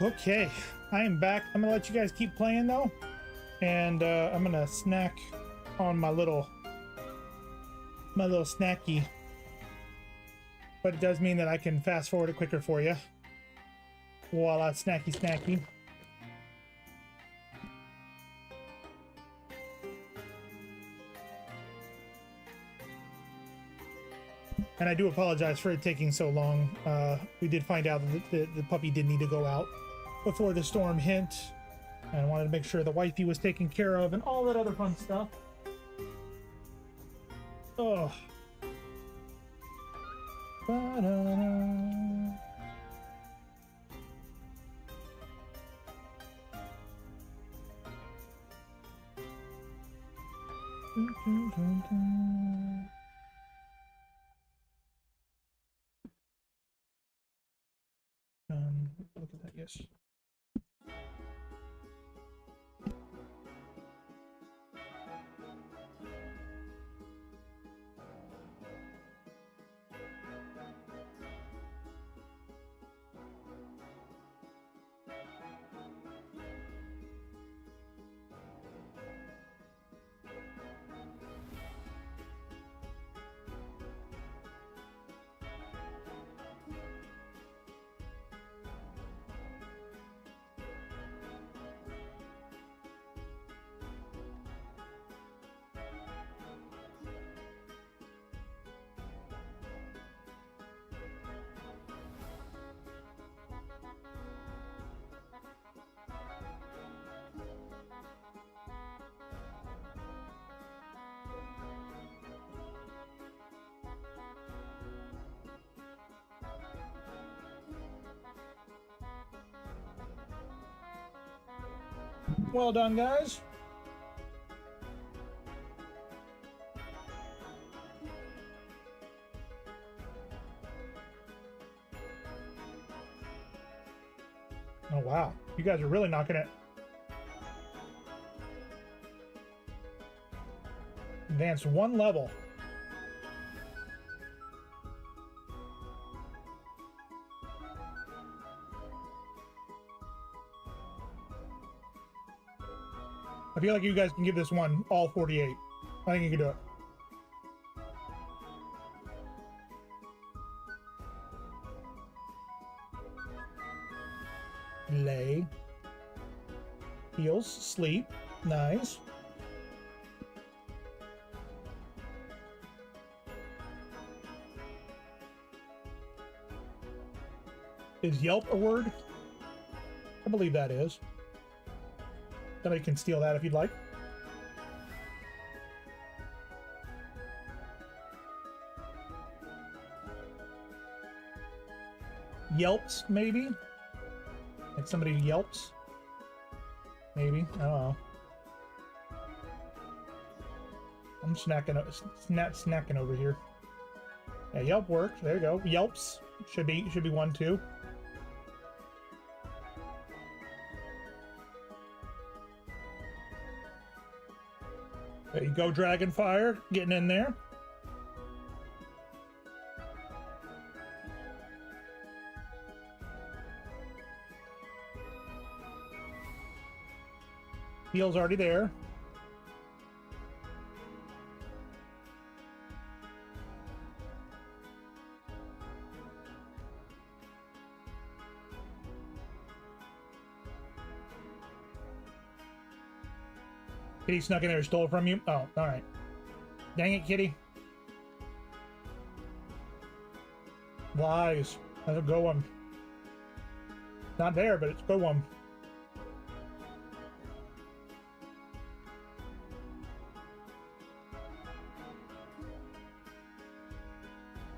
Okay, I am back. I'm gonna let you guys keep playing though, and I'm gonna snack on my little snacky. But it does mean that I can fast forward it quicker for you. Voila, snacky. And I do apologize for it taking so long. We did find out that the puppy did need to go out before the storm hit. And I wanted to make sure the wifey was taken care of and all that other fun stuff. Oh. Ba-da-da. Look at that, yes. Well done, guys. Oh, wow. You guys are really knocking it. Advanced one level. I feel like you guys can give this one all 48. I think you can do it. Lay. Heals. Sleep. Nice. Is Yelp a word? I believe that is. Somebody can steal that if you'd like. Yelps, maybe? Like somebody yelps? Maybe. I don't know. I'm snacking over here. Yeah, Yelp worked. There you go. Yelps should be one too. There you go, Dragonfire, getting in there. Heal's already there. Kitty snuck in there and stole it from you? Oh, alright. Dang it, Kitty. Lies. That's a good one. Not there, but it's a good one.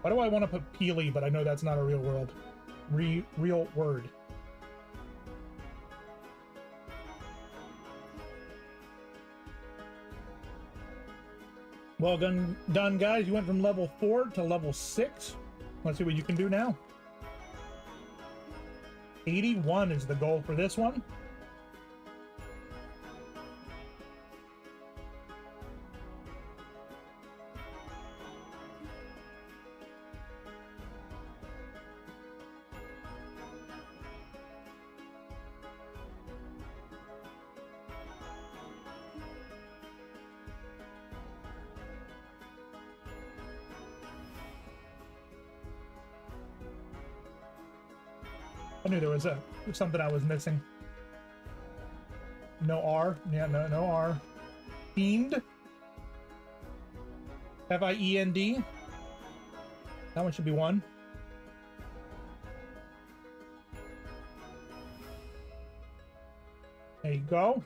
Why do I want to put Peely, but I know that's not a real world. Real word. Well done, guys. You went from level 4 to level 6. Let's see what you can do now. 81 is the goal for this one. I knew there was something I was missing. No R. Yeah, no R. Fiend. F-I-E-N-D. That one should be 1. There you go.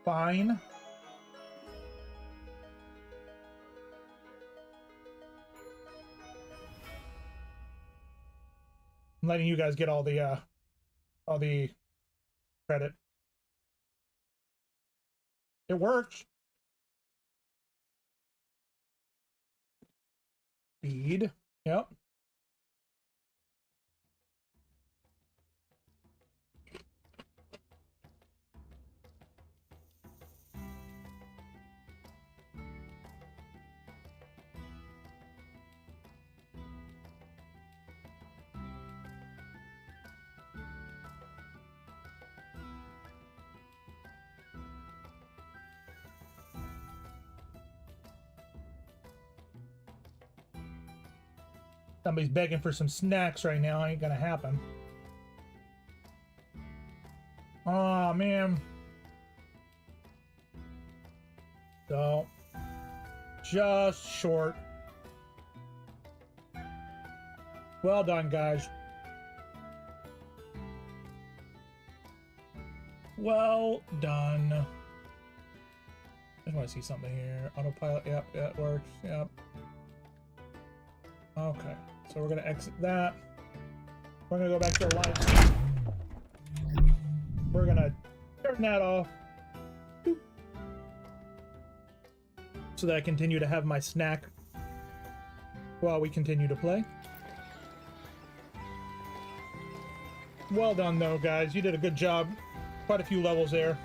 Fine. I'm letting you guys get all the credit. It works. Speed. Yep. Somebody's begging for some snacks right now. Ain't gonna happen. Oh man. So, just short. Well done, guys. Well done. I just want to see something here. Autopilot. Yep, that works. Yep. Okay. So we're going to exit that. We're going to go back to the live stream. We're going to turn that off. Boop. So that I continue to have my snack while we continue to play. Well done, though, guys. You did a good job. Quite a few levels there.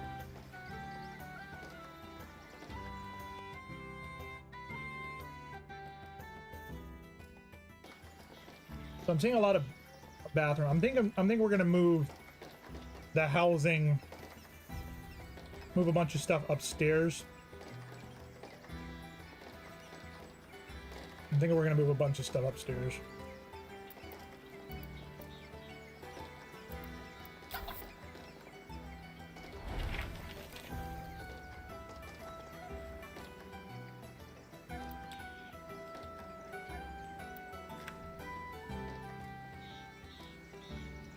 So I'm seeing a lot of bathroom. I'm thinking we're gonna move the housing, move a bunch of stuff upstairs. I'm thinking we're gonna move a bunch of stuff upstairs.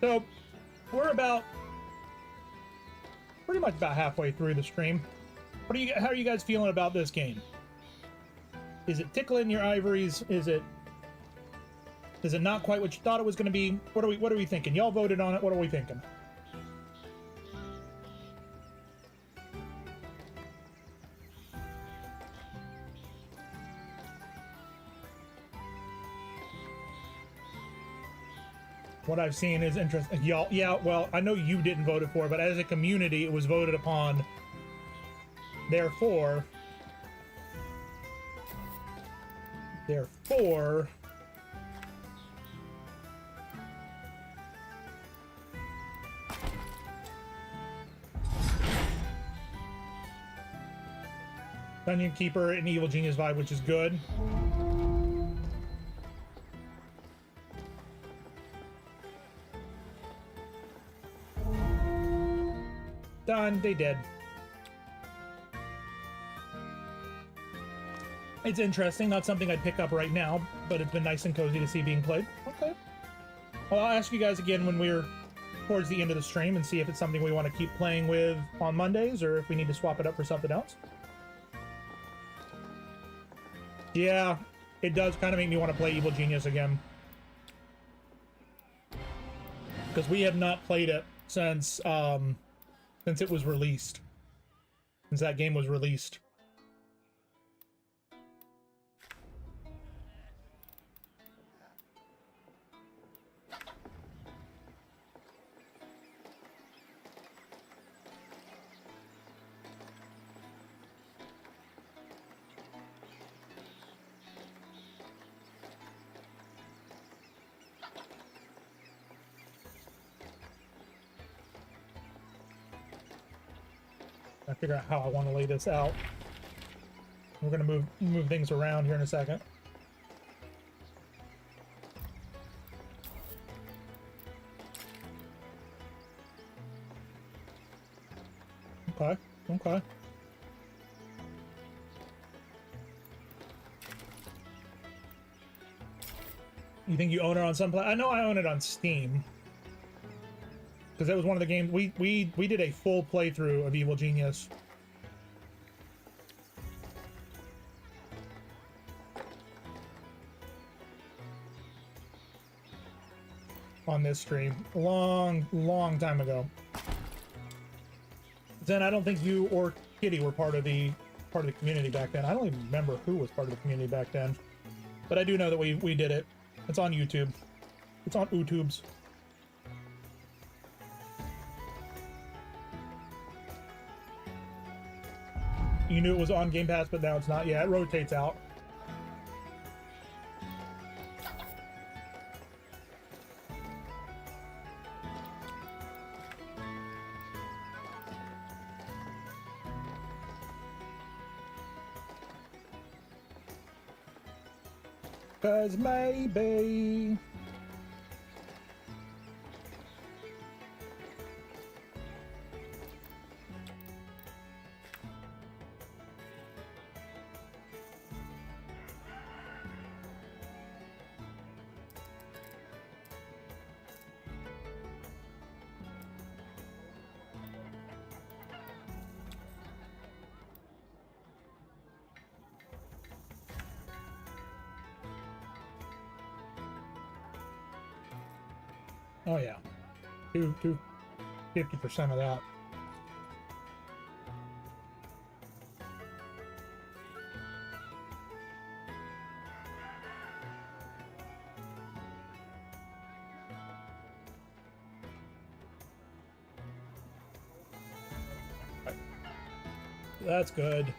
So, we're pretty much about halfway through the stream. How are you guys feeling about this game? Is it tickling your ivories? Is it not quite what you thought it was going to be? What are we thinking? Y'all voted on it. What are we thinking? What I've seen is interesting. Y'all, yeah, well, I know you didn't vote it for, but as a community, it was voted upon. Therefore, Dungeon Keeper and Evil Genius vibe, which is good. Done. They did. It's interesting. Not something I'd pick up right now, but it's been nice and cozy to see being played. Okay. Well, I'll ask you guys again when we're towards the end of the stream and see if it's something we want to keep playing with on Mondays or if we need to swap it up for something else. Yeah, it does kind of make me want to play Evil Genius again. Because we have not played it since it was released. Since that game was released. I figure out how I want to lay this out. We're gonna move things around here in a second. Okay, okay. You think you own it on some I know I own it on Steam. Because that was one of the games we did a full playthrough of Evil Genius. On this stream. A long time ago. Then I don't think you or Kitty were part of the community back then. I don't even remember who was part of the community back then. But I do know that we did it. It's on YouTube. It's on YouTubes. You knew it was on Game Pass, but now it's not. Yeah, it rotates out. Cause maybe. Oh yeah, 50% of that. That's good.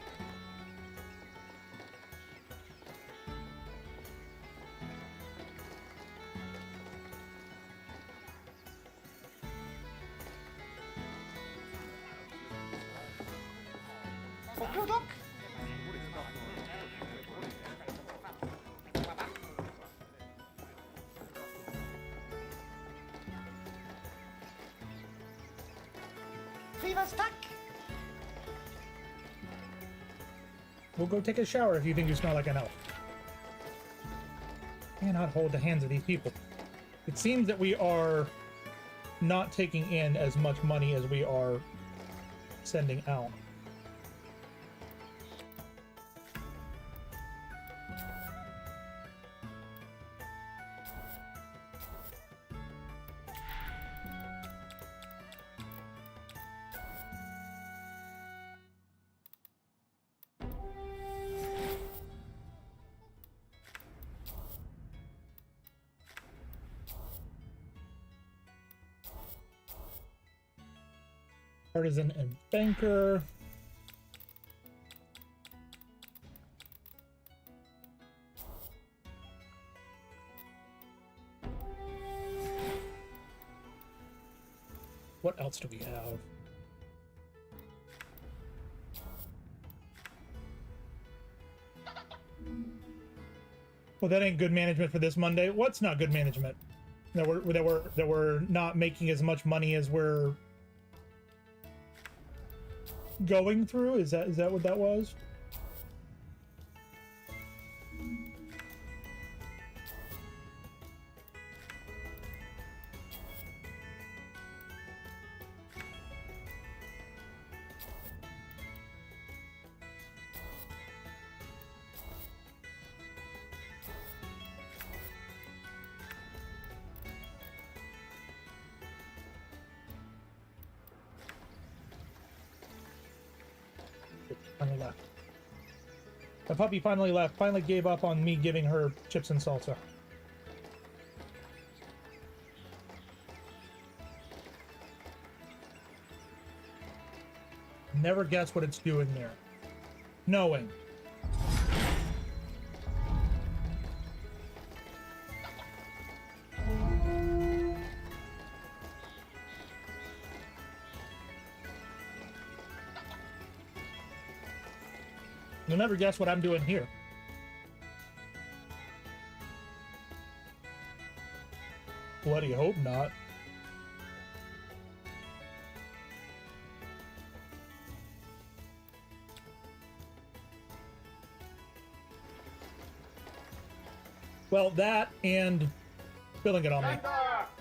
We'll go take a shower if you think you smell like an elf. Cannot hold the hands of these people. It seems that we are not taking in as much money as we are sending out. Partisan and banker. What else do we have? Well, that ain't good management for this Monday. What's not good management? That we're not making as much money as we're going through? Is that what that was? Finally left. The puppy finally left. Finally gave up on me giving her chips and salsa. Never guess what it's doing there. Knowing. You'll never guess what I'm doing here. Bloody hope not. Well, that and spilling it on me. Enter!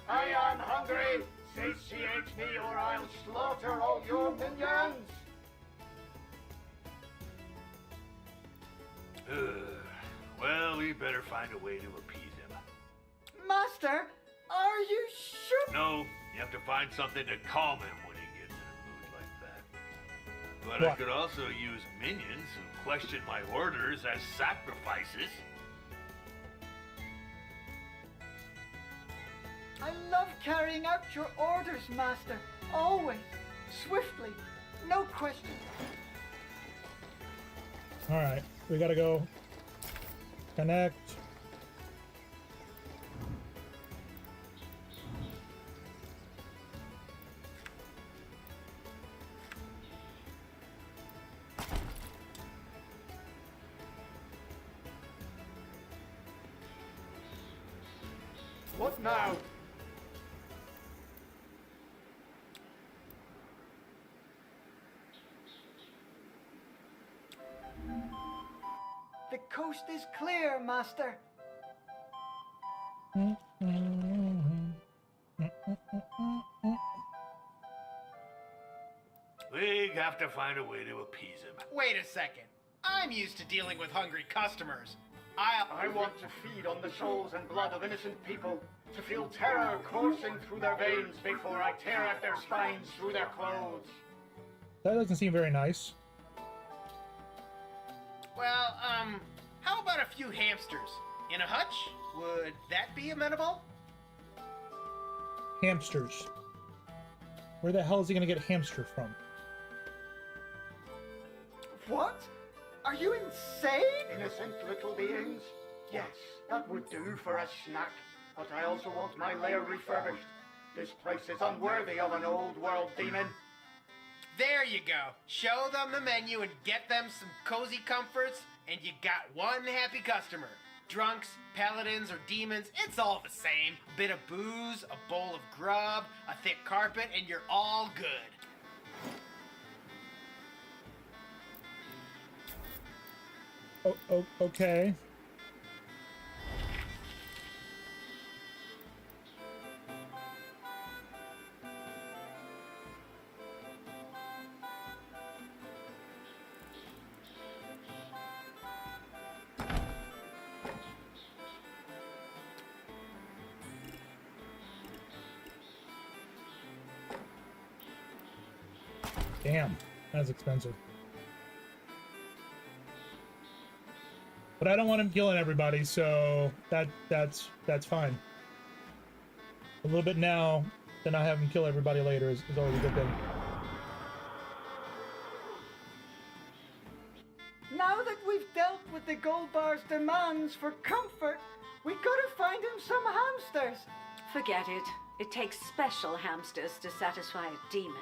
I am hungry! Satiate me or I'll slaughter all your minions! Well, we better find a way to appease him. Master, are you sure? No, you have to find something to calm him when he gets in a mood like that. But I What? could also use minions who question my orders as sacrifices. I love carrying out your orders, Master. Always. Swiftly. No question. Alright, we gotta go connect. What now? The coast is clear, Master. We have to find a way to appease him. Wait a second. I'm used to dealing with hungry customers. I want to feed on the souls and blood of innocent people, to feel terror coursing through their veins before I tear at their spines through their clothes. That doesn't seem very nice. Well, how about a few hamsters? In a hutch? Would that be amenable? Hamsters. Where the hell is he gonna get hamster from? What? Are you insane? Innocent little beings? Yes, that would do for a snack. But I also want my lair refurbished. This place is unworthy of an old world demon. There you go. Show them the menu and get them some cozy comforts, and you got one happy customer. Drunks, paladins, or demons, it's all the same. A bit of booze, a bowl of grub, a thick carpet, and you're all good. Okay. Damn, that's expensive. But I don't want him killing everybody, so that's fine. A little bit now, then I have him kill everybody later is always a good thing. Now that we've dealt with the gold bar's demands for comfort, we gotta find him some hamsters. Forget it. It takes special hamsters to satisfy a demon.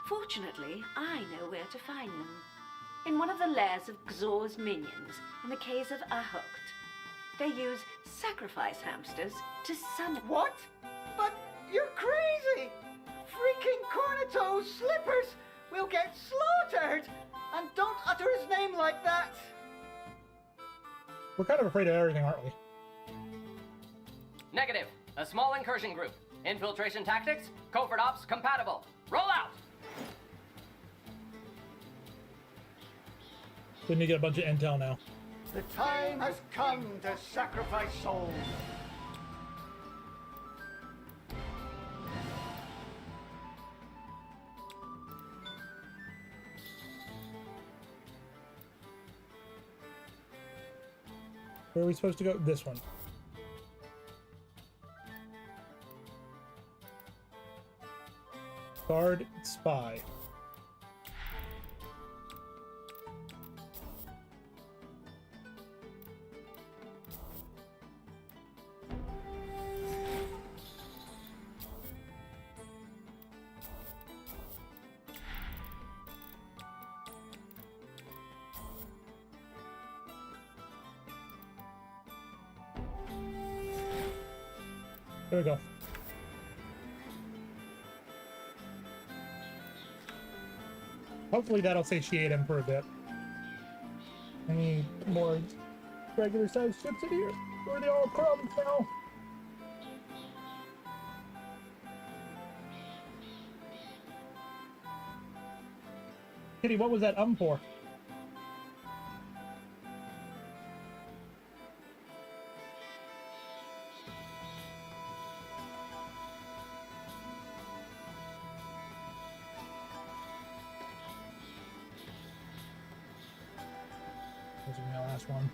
Fortunately, I know where to find them. In one of the lairs of Xor's minions, in the caves of Ahukt. They use sacrifice hamsters to summon... What? But you're crazy! Freaking Corneto's slippers will get slaughtered! And don't utter his name like that! We're kind of afraid of everything, aren't we? Negative. A small incursion group. Infiltration tactics, covert ops compatible. Roll out! We need to get a bunch of intel now. The time has come to sacrifice souls. Where are we supposed to go? This one. Guard, spy. There we go. Hopefully that'll satiate him for a bit. Any more regular sized ships in here? Or are they all crumbs now? Kitty, what was that for? This will be my last one.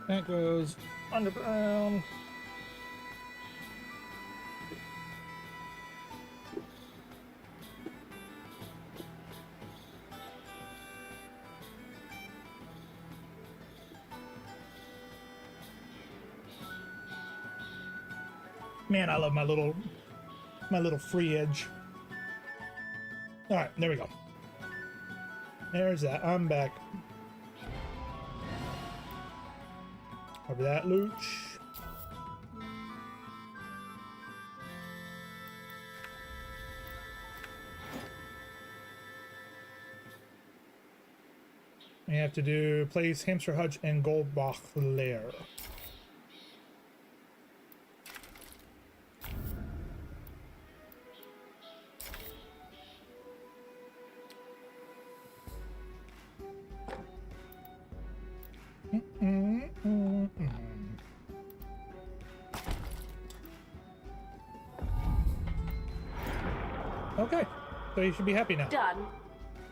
That goes underground. Man, I love my little free edge. All right, there we go. There's that. I'm back. Over that, Looch. We have to do place Hamster Hutch and Goldbach lair. Okay, so you should be happy now. Done.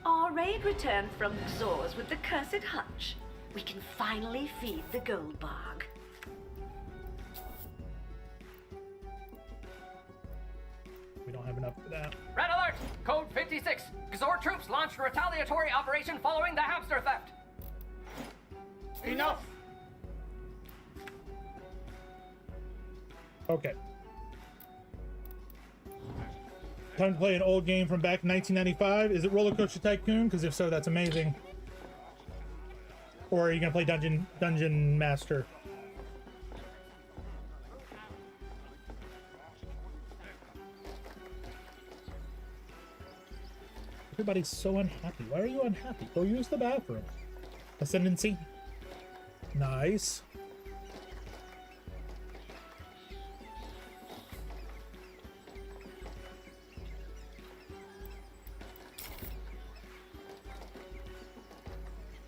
Our raid returned from Xor's with the cursed hutch. We can finally feed the gold bog. We don't have enough for that. Red alert! Code 56. Xor troops launched a retaliatory operation following the hamster theft. Enough! Okay. Time to play an old game from back in 1995. Is it Roller Coaster Tycoon? Because if so, that's amazing. Or are you gonna play Dungeon Master? Everybody's so unhappy. Why are you unhappy? Go use the bathroom. Ascendancy. Nice.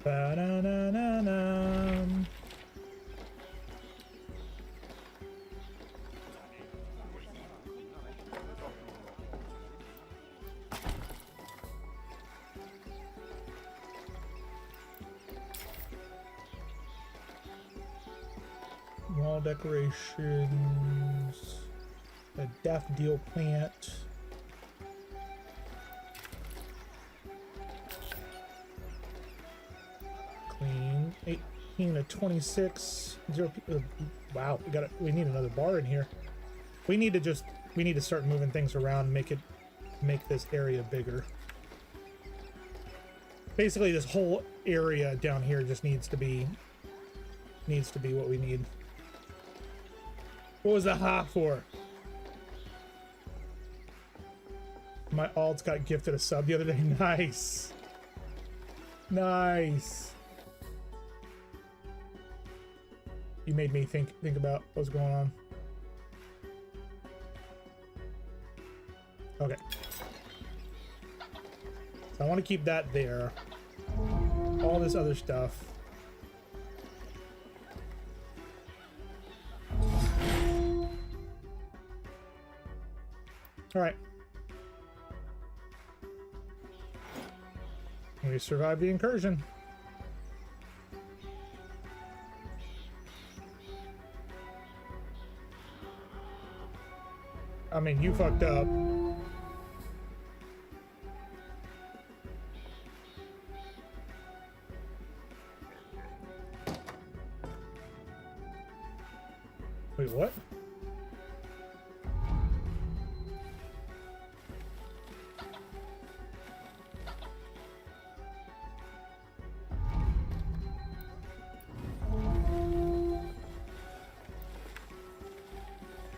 Ba-da-na-na-na. Wall decorations. A daffodil plant. Clean. 18 to 26. Wow, we need another bar in here. We need to start moving things around, make this area bigger. Basically this whole area down here just needs to be what we need. What was the ha for? My alts got gifted a sub the other day. Nice. Nice. You made me think about what's going on. Okay. So I want to keep that there. All this other stuff. All right. We survived the incursion. I mean, you fucked up.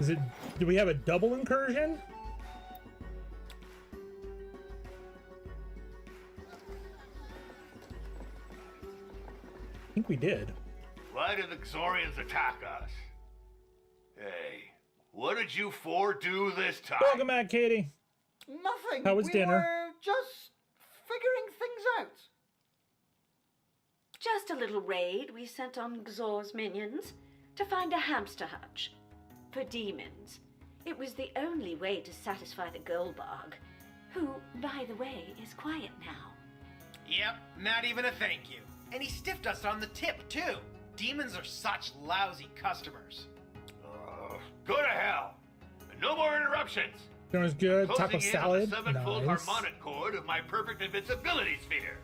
Is it? Do we have a double incursion? I think we did. Why did the Xorians attack us? Hey, what did you four do this time? Welcome back, Katie. Nothing. How was we dinner? were just figuring things out. Just a little raid we sent on Xor's minions to find a hamster hutch for demons. It was the only way to satisfy the Goldbog, who, by the way, is quiet now. Yep, not even a thank you. And he stiffed us on the tip, too. Demons are such lousy customers. Go to hell. And no more interruptions. Dinner's good. Taco Closing in salad. on the 7-fold Nice. harmonic chord of my perfect invincibility sphere.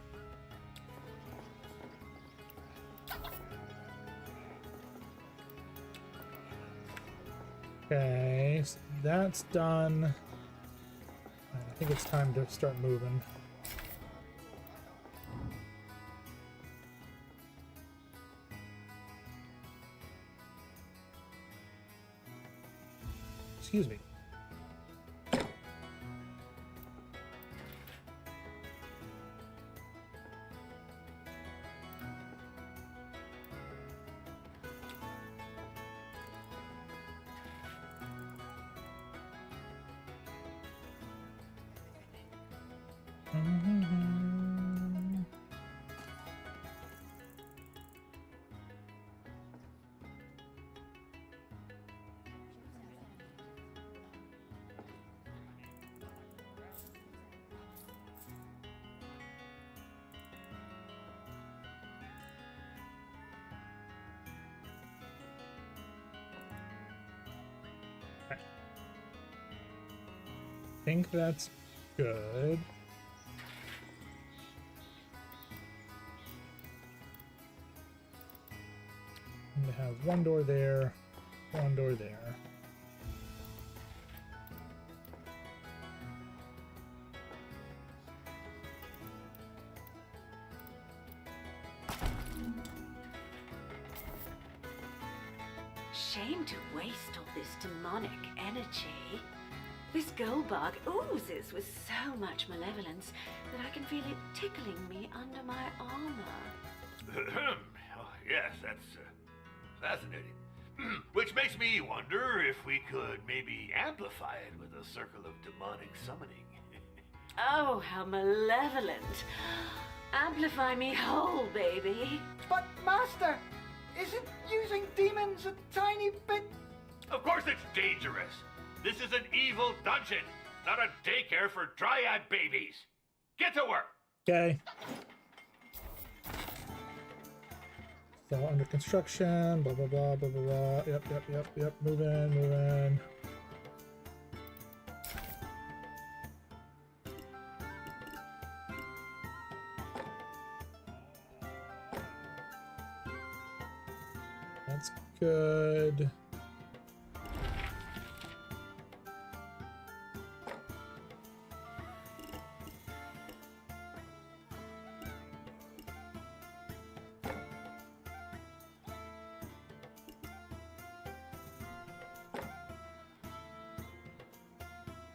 Okay, so that's done. I think it's time to start moving. Excuse me. I think that's good. And to have one door there, one door there. Shame to waste all this demonic energy. This Goldbog oozes with so much malevolence that I can feel it tickling me under my armor. Oh, yes, that's fascinating. Which makes me wonder if we could maybe amplify it with a circle of demonic summoning. Oh, how malevolent. Amplify me whole, baby. But, Master, isn't using demons a tiny bit... Of course it's dangerous. This is an evil dungeon, not a daycare for dryad babies. Get to work. Okay. It's all under construction. Blah blah blah blah blah blah. Yep. Moving. That's good.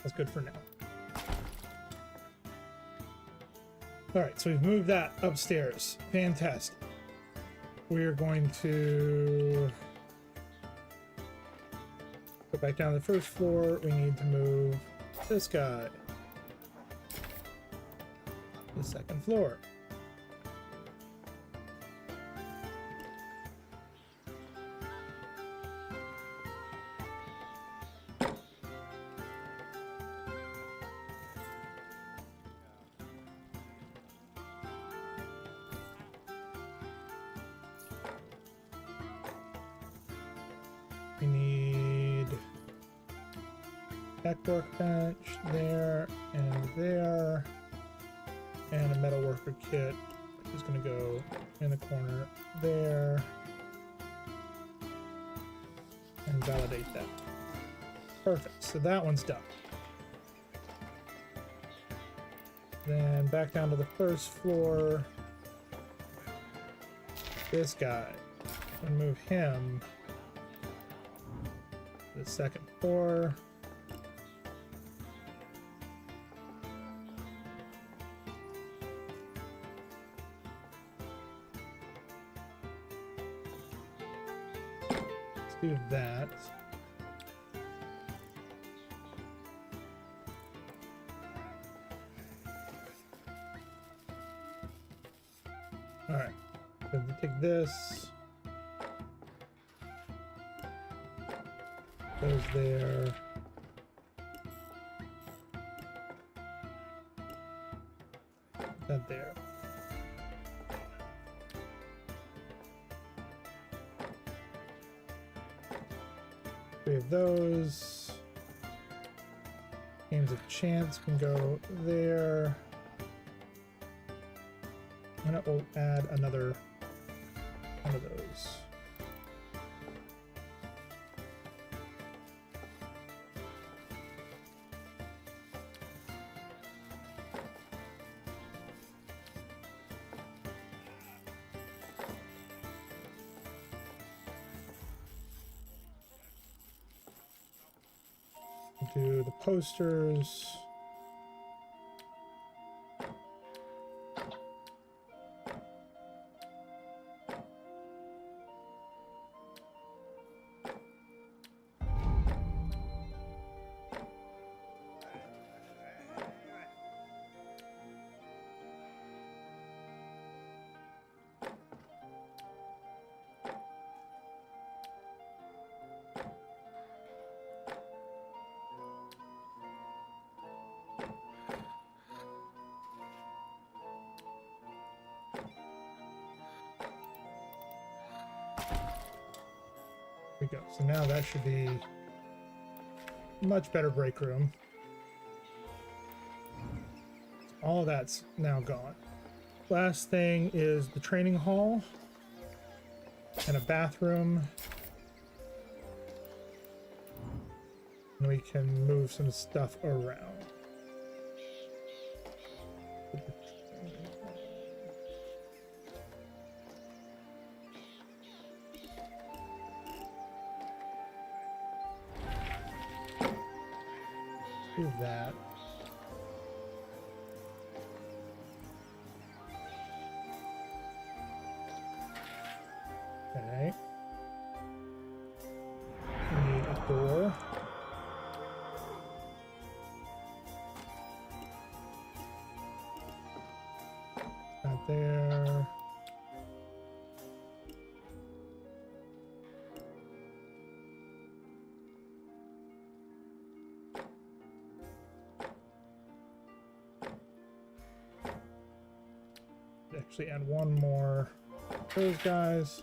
That's good for now. All right, so we've moved that upstairs. Fantastic. We're going to go back down to the first floor. We need to move this guy. The second floor. We need tech workbench there, and a metal worker kit is going to go in the corner there, and validate that. Perfect. So that one's done. Then back down to the first floor. This guy, and move him the second floor. Let's do that. All right, so we take this. Goes there. That there. We have those. Games of Chance can go there. And it will add another one of those. Do the posters. We go. So now that should be much better break room. All that's now gone. Last thing is the training hall and a bathroom. And we can move some stuff around. Do that. Okay. We need a door. Not there. Actually add one more of those guys.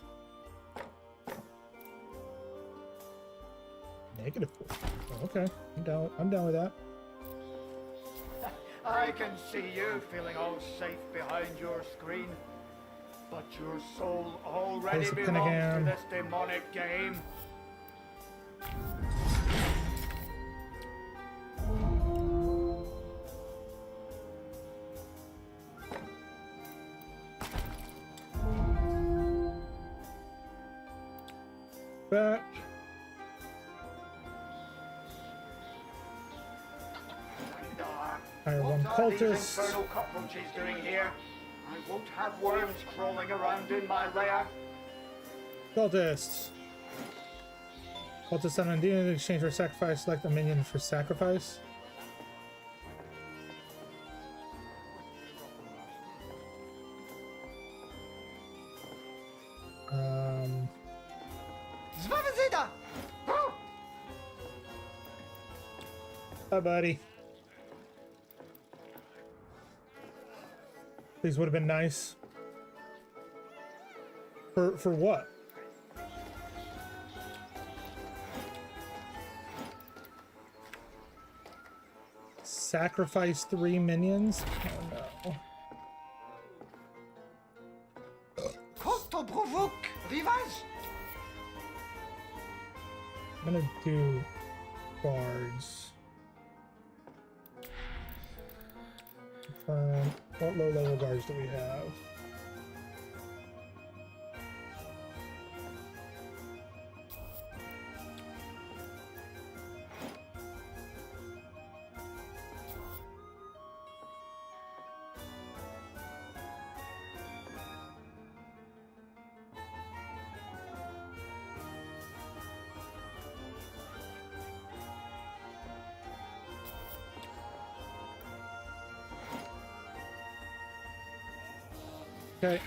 -4. Oh, okay, I'm down with that. I can see you feeling all safe behind your screen, but your soul already Place a belongs to pentagram. this demonic game. Back. Hire one What are these cultist. infernal cockroaches doing here? I won't have worms crawling around in my lair. Cultists. Cultists on Indian in exchange for sacrifice. Select a minion for sacrifice. Zvavazida! Hi, buddy. These would have been nice. For what? Sacrifice 3 minions? Oh no. Costo provoque! Rivage! I'm gonna do guards. Confirm. What low level guards do we have? Okay.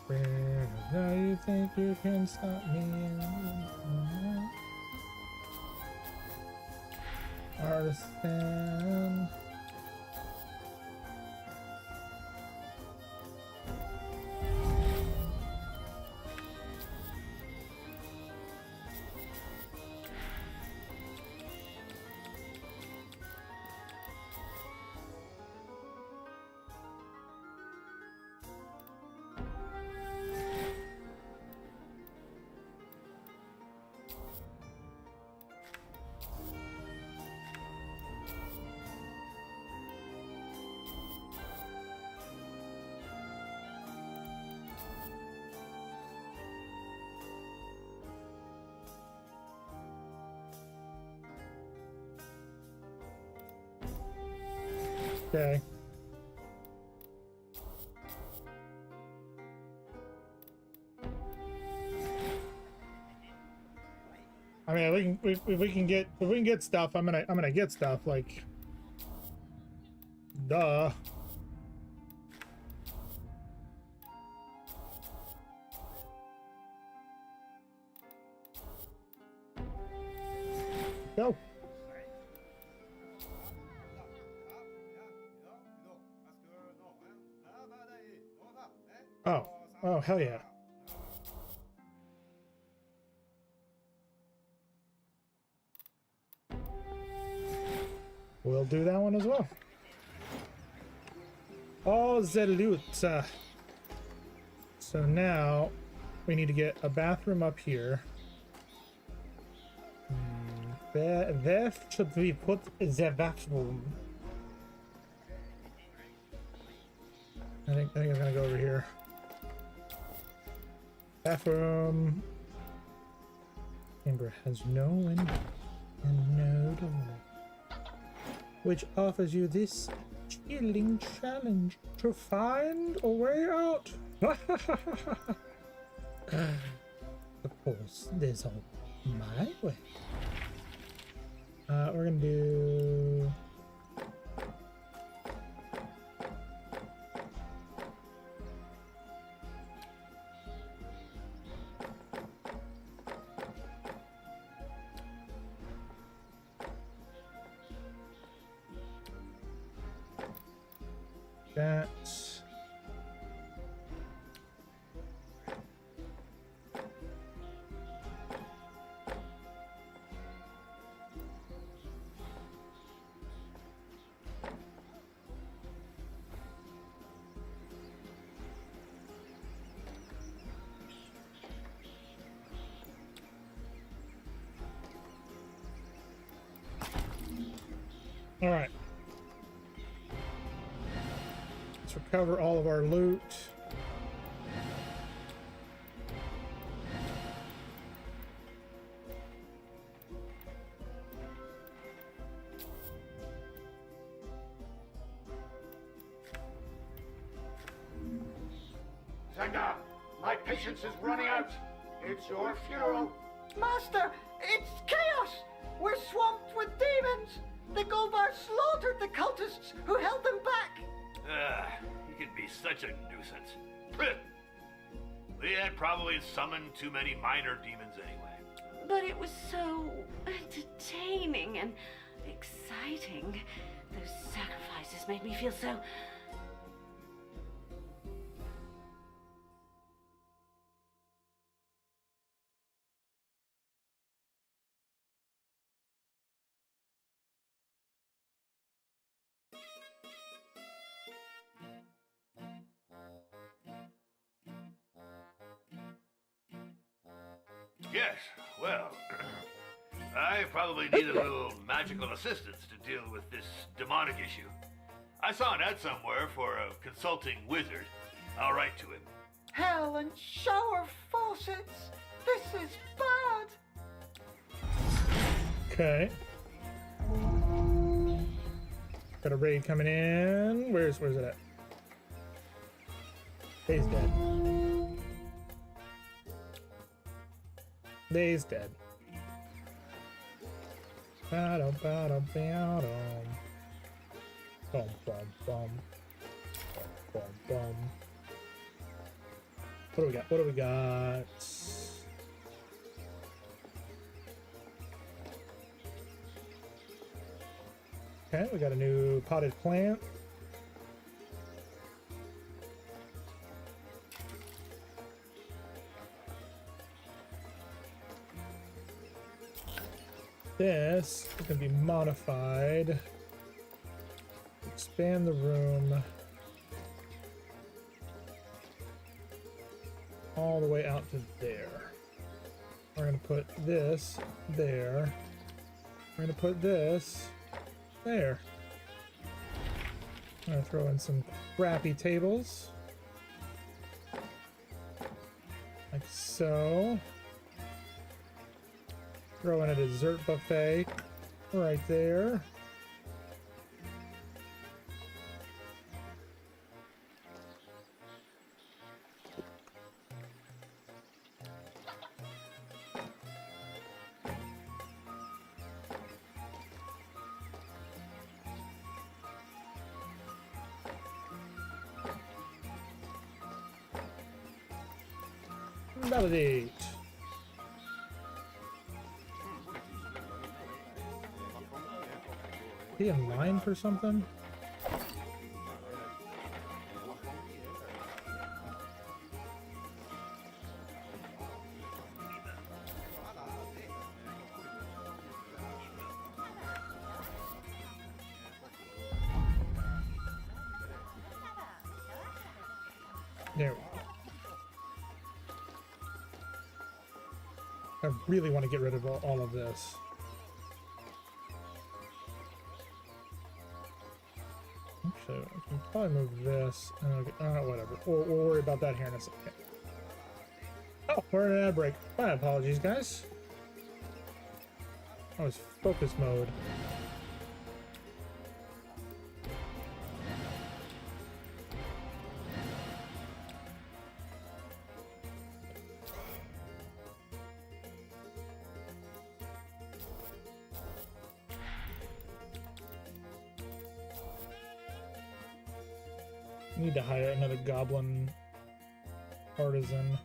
Where now you think you can stop me? Artisan. Okay. I mean, if we can get stuff, I'm gonna get stuff, like, duh. Go. Oh, hell yeah. We'll do that one as well. Oh, the loot. So now we need to get a bathroom up here. Where should we put the bathroom? I think I'm gonna go over here. Bathroom. Chamber has no window and no door, which offers you this chilling challenge to find a way out. Of course, there's all my way. We're gonna do. That. All right. Let's recover all of our loot. Zenda, my patience is running out. It's your funeral. Master, it's chaos! We're swamped with demons! The Golvar slaughtered the cultists who held them back! He can be such a nuisance. Leanne probably summoned too many minor demons anyway. But it was so entertaining and exciting. Those sacrifices made me feel so... Yes, well, I probably need a little magical assistance to deal with this demonic issue. I saw an ad somewhere for a consulting wizard. I'll write to him. Hell and shower faucets! This is bad! Okay. Got a raid coming in. Where's it at? He's dead. He's dead. Ba-dum, ba-dum, ba-dum. Bum, bum, bum. Bum, bum. What do we got? What do we got? Okay, we got a new potted plant. This is going to be modified. Expand the room all the way out to there. We're going to put this there. We're going to put this there. I'm going to throw in some crappy tables. Like so. Throw in a dessert buffet right there. Validate. He in line for something? There we go. I really want to get rid of all of this. Actually, I can probably move this. And whatever. We'll worry about that here in a second. Oh, we're in an ad break. My apologies, guys. I was focus mode. Need to hire another goblin artisan.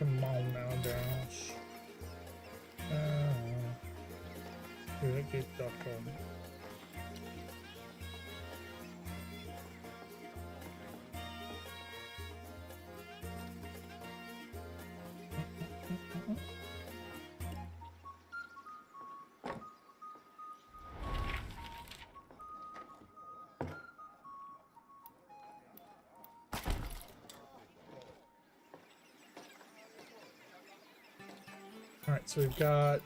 Come on now, Dash. Get that one. Alright, so we've got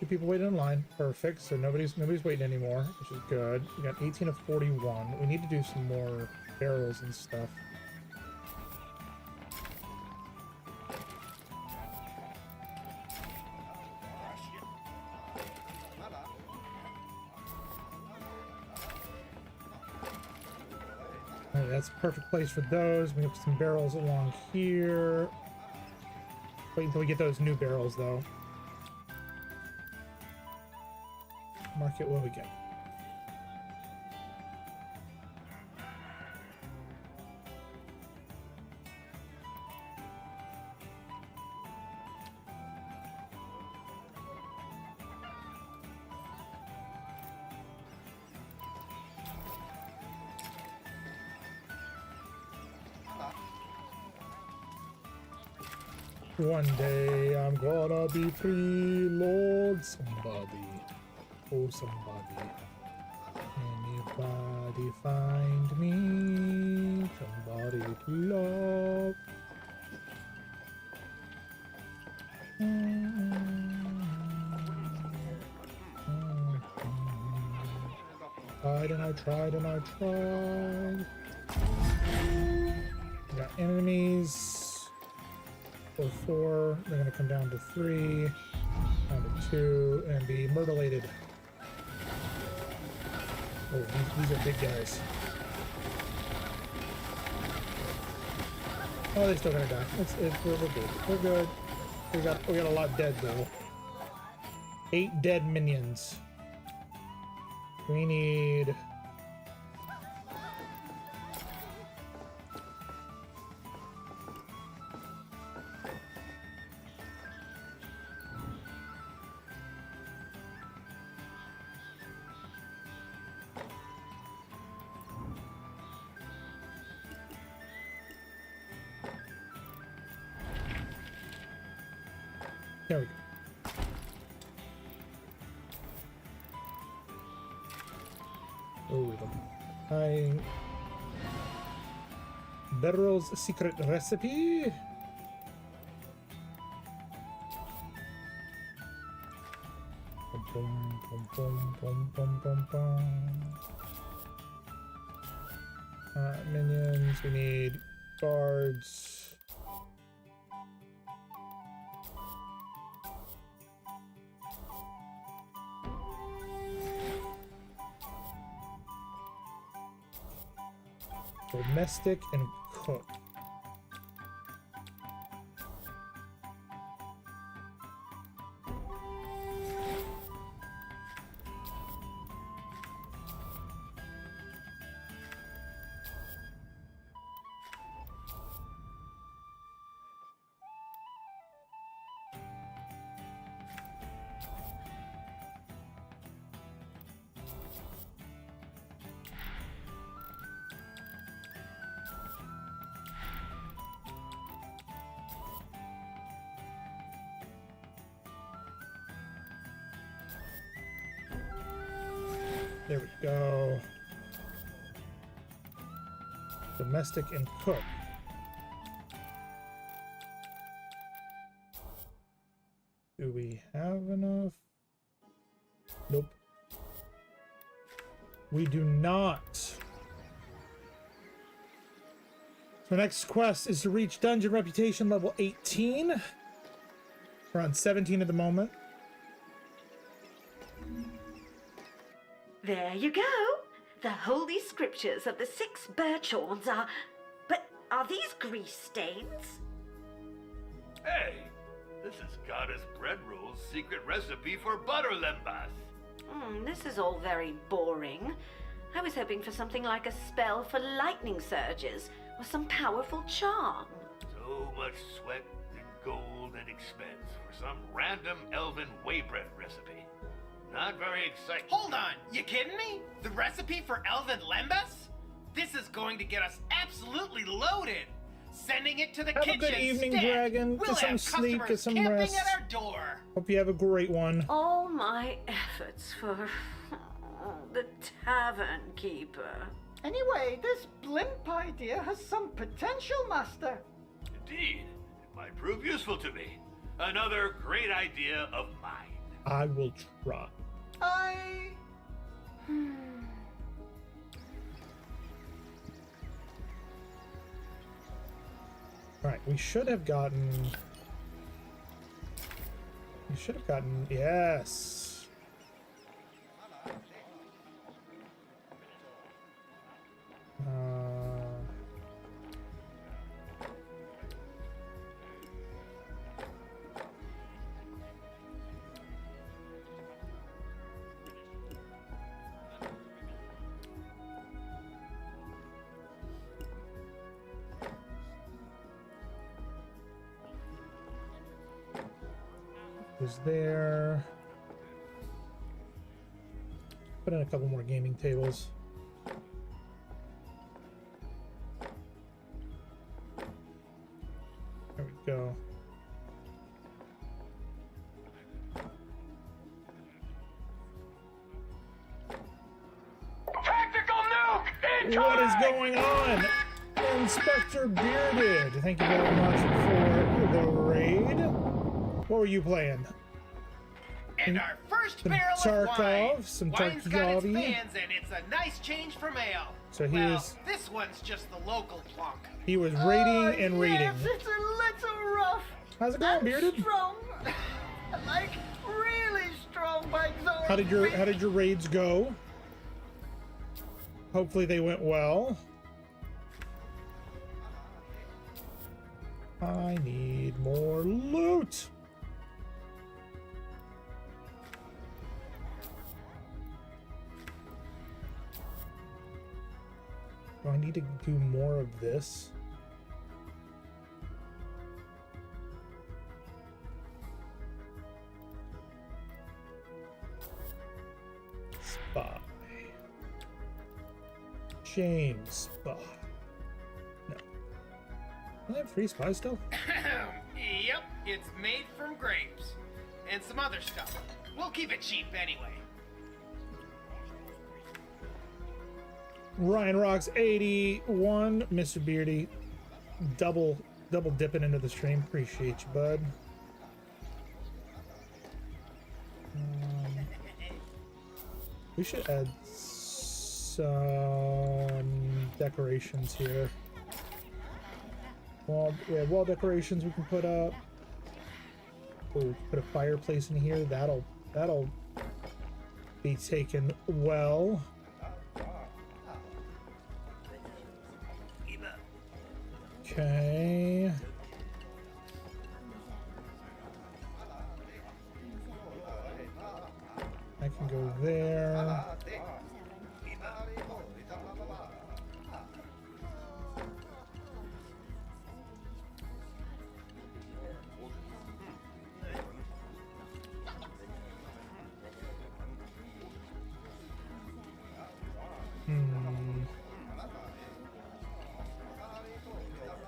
2 people waiting in line. Perfect. So nobody's waiting anymore, which is good. We got 18 of 41. We need to do some more barrels and stuff. Alright, that's a perfect place for those. We have some barrels along here. Wait until we get those new barrels, though. Market, what do we get? One day I'm gonna be free, Lord somebody. Oh, somebody. Anybody find me? Somebody to love. Tried and I tried and I tried. got enemies for 4. They're gonna come down to 3, down to 2, and be myrtleated. Oh, these are big guys. Oh, they're still gonna die. We're good. We're good. We got a lot dead though. 8 dead minions. We need. There we go. Oh, Beryl's secret recipe. Boom, boom, boom, boom, boom, boom, boom. Minions. We need guards. Domestic and cook. There we go. Domestic and cook. Do we have enough? Nope. We do not. So next quest is to reach dungeon reputation level 18. We're on 17 at the moment. There you go. The holy scriptures of the 6 Birchorns are... But are these grease stains? Hey, this is Goddess Bread Roll's secret recipe for butter lembas. This is all very boring. I was hoping for something like a spell for lightning surges or some powerful charm. So much sweat and gold and expense for some random elven whey bread recipe. Not very exciting. Hold on, you kidding me? The recipe for Elven Lembas? This is going to get us absolutely loaded. Sending it to the Have kitchen. a good evening, instead. Dragon. We'll Get some have sleep, get customers some camping rest. at our door. Hope you have a great one. All my efforts for the tavern keeper. Anyway, this blimp idea has some potential, Master. Indeed, it might prove useful to me. Another great idea of mine. I will try. Alright, we should have gotten... Yes! Is there... Put in a couple more gaming tables. There we go. Tactical nuke! What is going on? Inspector Bearded, thank you very much for the raid. What were you playing? And our first first barrel of wine. Tarkov, some Wine's got its Tarkovi. fans, and it's a nice change from ale. So he well, was- this one's just the local plonk. He was rating and reading. Yes, it's a little rough. How's it going, And Bearded? strong. Like, really strong by Zora's How did your raids go? Hopefully they went well. I need more loot. Do I need to do more of this? Spy. James Spy. No. Do they have free spies still? Yep, it's made from grapes. And some other stuff. We'll keep it cheap anyway. Ryan Rocks 81, Mr. Beardy, double dipping into the stream. Appreciate you, bud. We should add some decorations here. Wall decorations we can put up. Oh, put a fireplace in here. That'll be taken well. Okay. I can go there.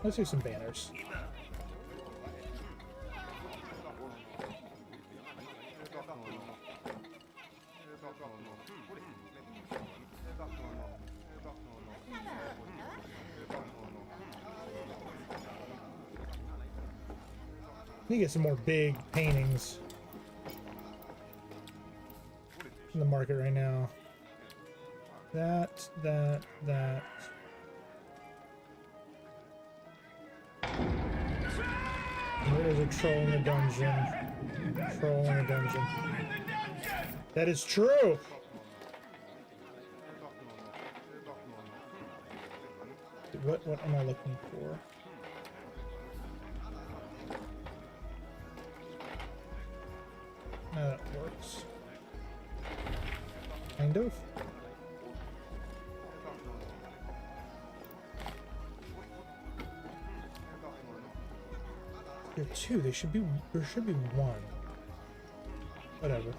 Let's do some banners. Need to get some more big paintings in the market right now. That. There is a troll in the dungeon. Troll in the dungeon. That is true! What am I looking for? That works. Kind of. There are two. There should be one. Whatever.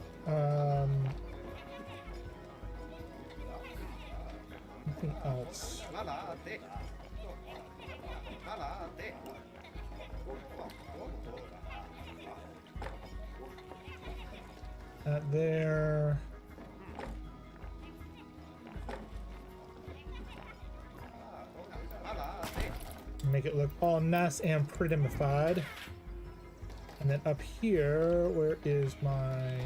Anything else? That there. Make it look all nice and pretty-mified. And then up here, where is my...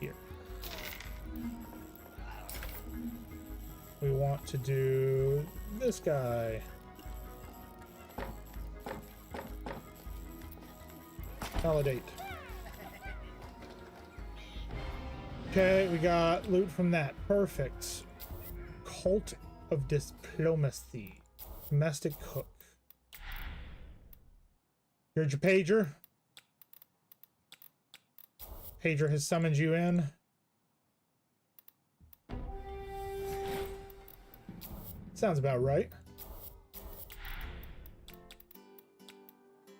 Here. We want to do this guy. Validate. Okay, we got loot from that. Perfect. Cult of Diplomacy. Domestic cook. Here's your pager. Pager has summoned you in. Sounds about right.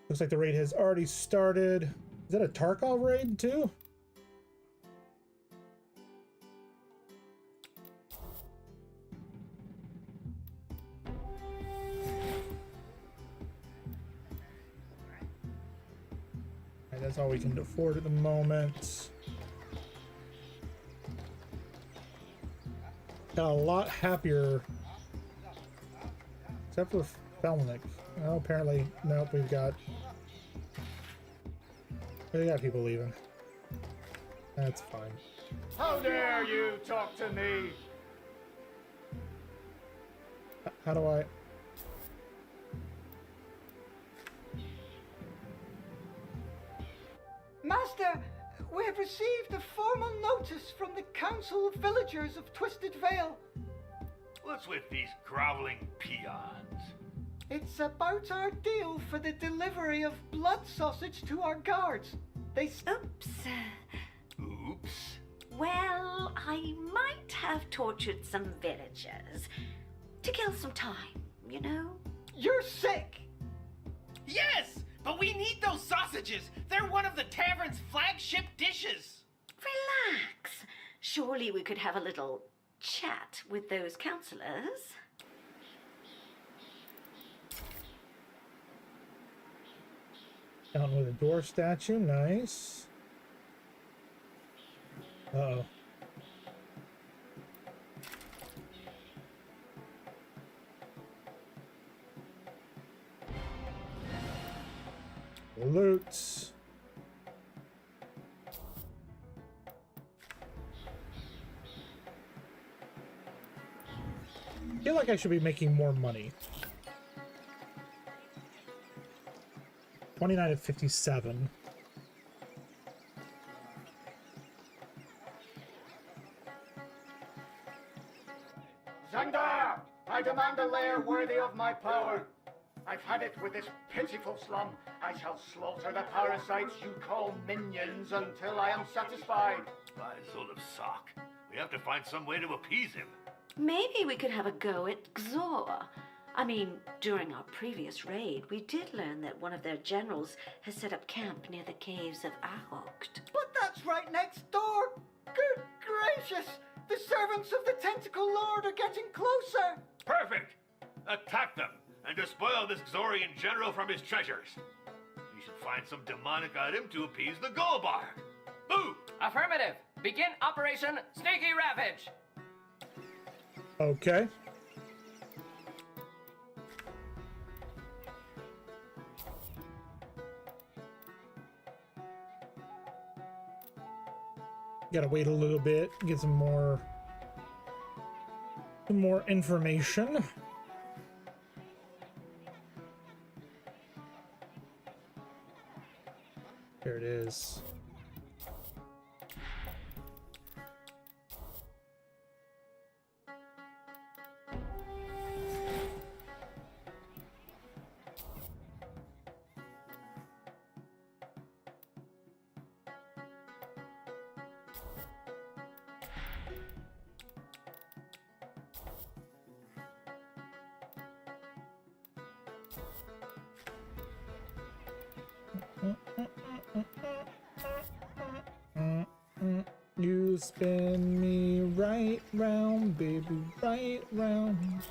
Looks like the raid has already started. Is that a Tarkov raid too? That's all we can afford at the moment. Got a lot happier. Except for Felnick. Well, apparently, nope, we got people leaving. That's fine. How dare you talk to me? How do I... Master, we have received a formal notice from the Council of Villagers of Twisted Vale. What's with these groveling peons? It's about our deal for the delivery of blood sausage to our guards. Oops. Oops. Well, I might have tortured some villagers to kill some time, you know? You're sick! Yes, but we need those sausages. They're one of the tavern's flagship dishes. Relax. Surely we could have a little chat with those counselors. Fountain with a door statue, nice. Uh-oh. Loot. I feel like I should be making more money. 29 of 57. Zangdar! I demand a lair worthy of my power. I've had it with this pitiful slum. I shall slaughter the parasites you call minions until I am satisfied. By Zol of Sock, we have to find some way to appease him. Maybe we could have a go at Xor. I mean, during our previous raid, we did learn that one of their generals has set up camp near the caves of Ahokt. But that's right next door! Good gracious! The servants of the Tentacle Lord are getting closer! Perfect! Attack them and despoil this Xorian general from his treasures. We should find some demonic item to appease the Golbar. Move! Affirmative. Begin Operation Sneaky Ravage. Okay. Gotta wait a little bit, get some more information. There it is. You spin me right round, baby, right round.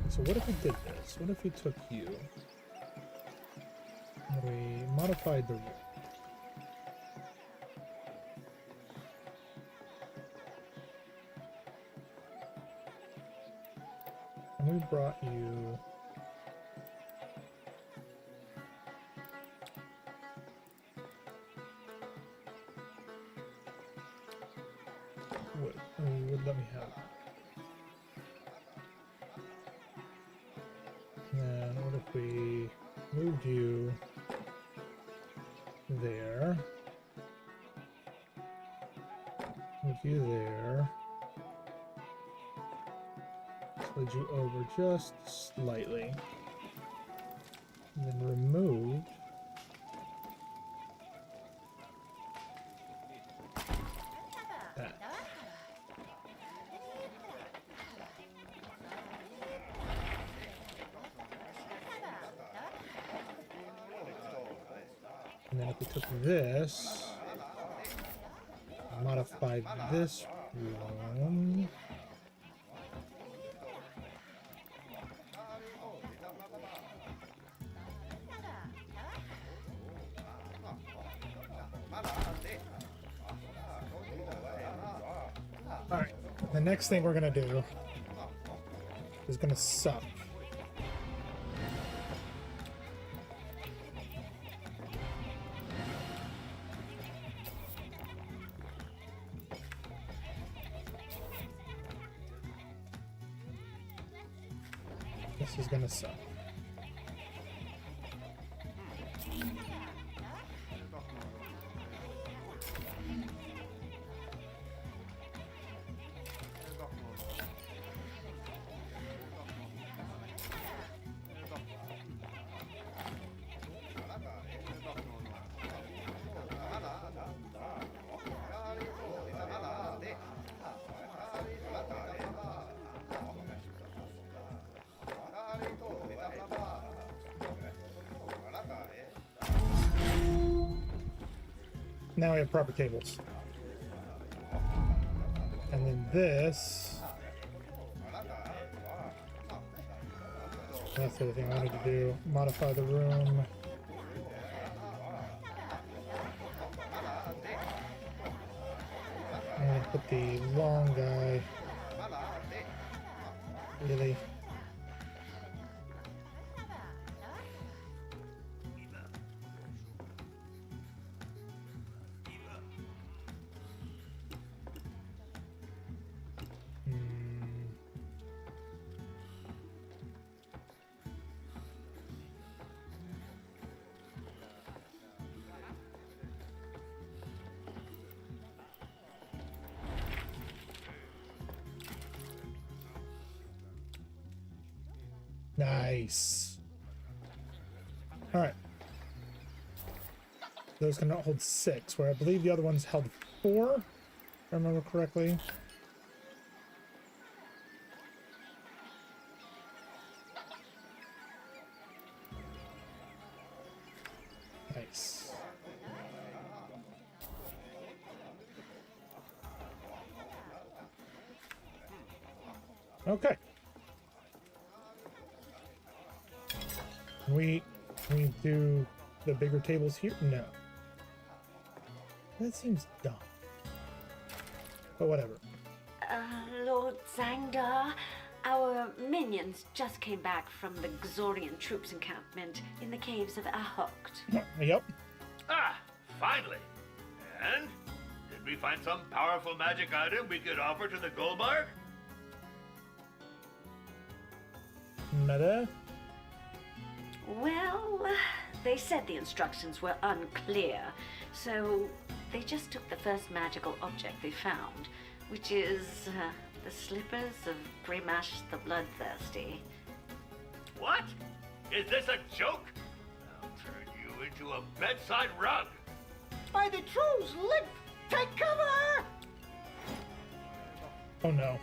So what if we did this? What if we took you? And we modified the route. And we brought you what would let me have. And what if we moved you there? Moved you there. Slid you over just slightly. And then removed. That. And then if we took this, modified this room. The next thing we're gonna do is gonna suck. This is gonna suck. Now we have proper tables. And then this. That's the other thing I wanted to do. Modify the room. I'm gonna put the long guy. Really? Nice. All right. Those cannot hold 6, where I believe the other ones held 4, if I remember correctly. Nice. Okay. Can we do the bigger tables here? No. That seems dumb. But whatever. Lord Zangdar, our minions just came back from the Xorian troops encampment in the caves of Ahukt. Yep. Ah, finally. And did we find some powerful magic item we could offer to the Goldbarg? Meta? Well, they said the instructions were unclear, so they just took the first magical object they found, which is the slippers of Grimash the Bloodthirsty. What? Is this a joke? I'll turn you into a bedside rug. By the True's lip! Take cover! Oh no.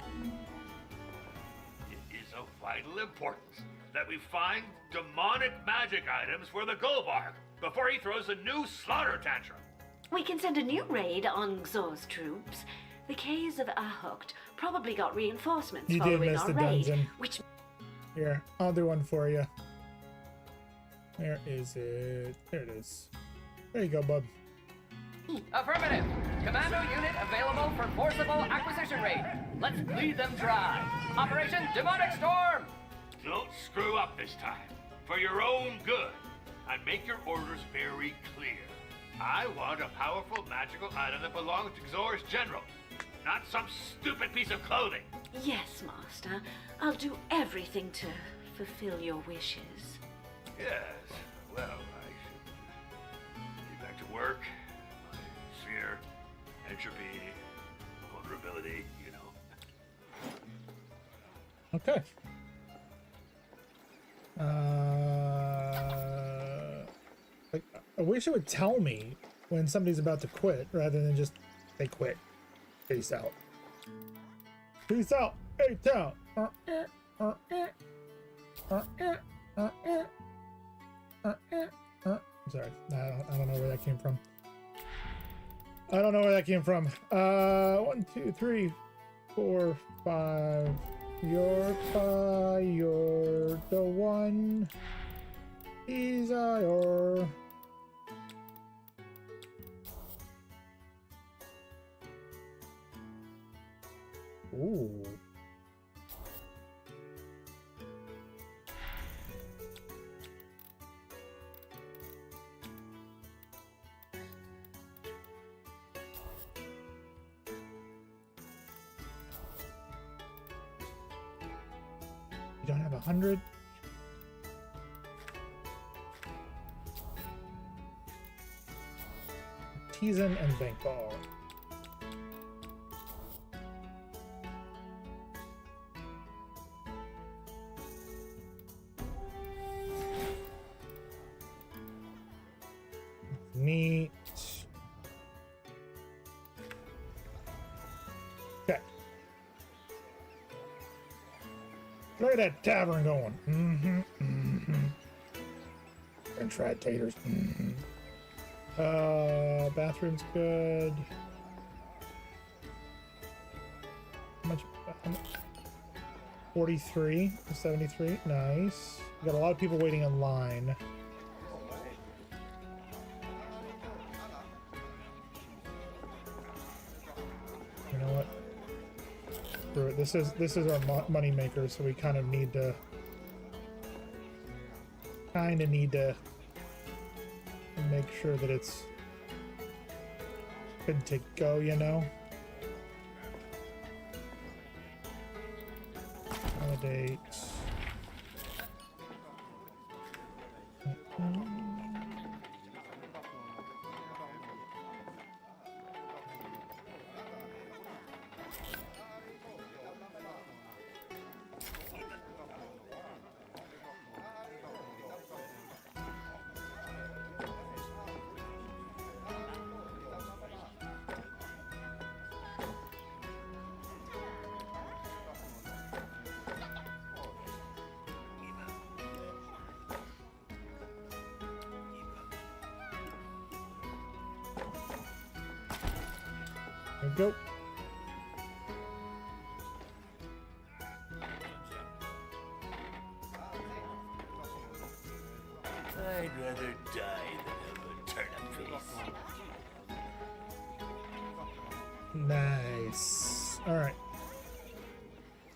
It is of vital importance that we find demonic magic items for the Goldbarg before he throws a new slaughter tantrum. We can send a new raid on Xor's troops. The caves of Ahukt probably got reinforcements You did following miss our the raid, dungeon. which Here, I'll do one for you. Where is it? There it is. There you go, bub. Affirmative. Commando unit available for forcible acquisition raid. Let's bleed them dry. Operation Demonic Storm. Don't screw up this time, for your own good. And make your orders very clear. I want a powerful magical item that belongs to Xor's general, not some stupid piece of clothing. Yes, Master. I'll do everything to fulfill your wishes. Yes, well, I should get back to work. My sphere, entropy, vulnerability, you know. Okay. Like, I wish it would tell me when somebody's about to quit rather than just they quit. Peace out. Peace out. Hey, town. Sorry, I don't know where that came from. I don't know where that came from. 1, 2, 3, 4, 5. You're the one. Desire. Ooh. You don't have 100? Artisan and bank ball. Neat. Okay. Look at that tavern going. Mm-hmm. Mm-hmm. French fried taters. Mm-hmm. Bathroom's good. How much? 43, 73. Nice. We got a lot of people waiting in line. You know what? Screw it. This is our money maker, so we kind of need to make sure that it's good to go, you know. Validates. There we go. I'd rather die than have a turnip face. Nice. All right.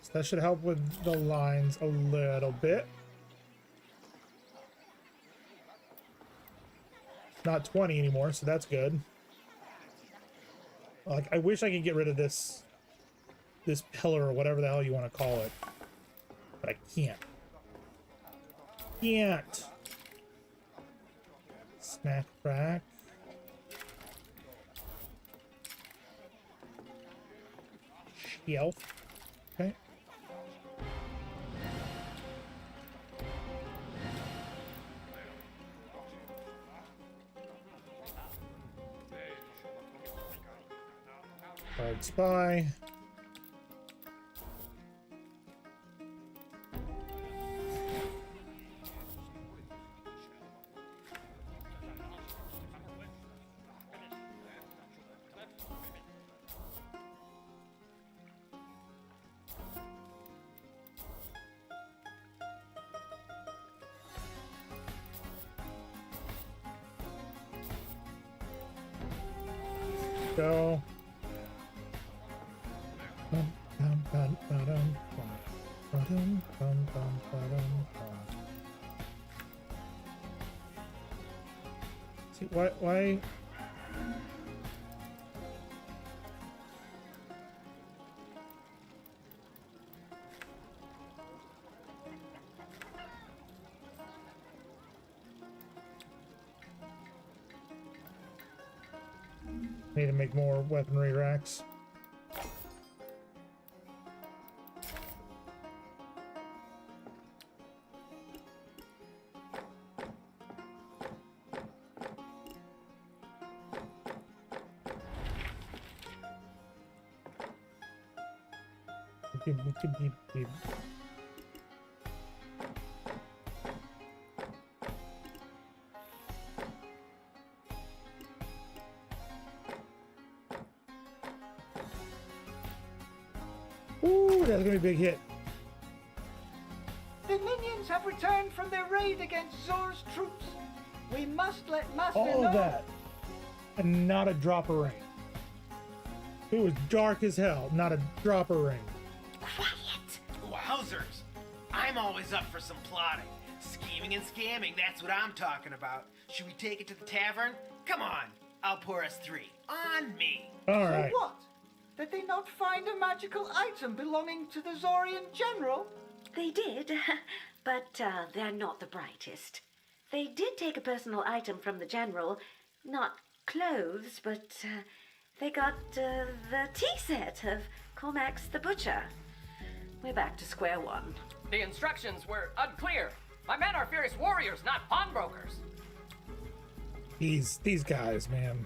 So that should help with the lines a little bit. Not 20 anymore, so that's good. Like, I wish I could get rid of this pillar or whatever the hell you want to call it, but I can't. Can't. Snack crack. Shelf. Okay. Guard spy. Go. See, why? Need to make more weaponry racks. Ooh, that's gonna be a big hit. The minions have returned from their raid against Zor's troops. We must let Master All know. of that, and not a drop of rain. It was dark as hell, not a drop of rain. Quiet! Wowzers! I'm always up for some plotting. Scheming and scamming, that's what I'm talking about. Should we take it to the tavern? Come on, I'll pour us 3. On me. All So right. what? Did they not find a magical item belonging to the Zorian general? They did, but they're not the brightest. They did take a personal item from the general. Not clothes, but they got the tea set of Cormax the Butcher. We're back to square one. The instructions were unclear. My men are fierce warriors, not pawnbrokers. These guys, man.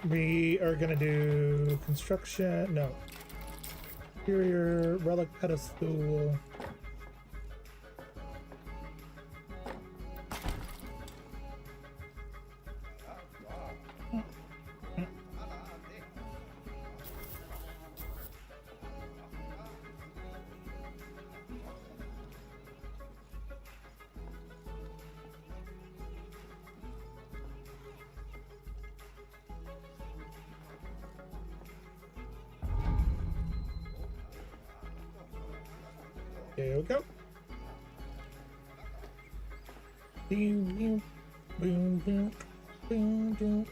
We are gonna do construction. No. Superior relic pedestal. There we go. Boom, boom, boom, boom, boom, boom.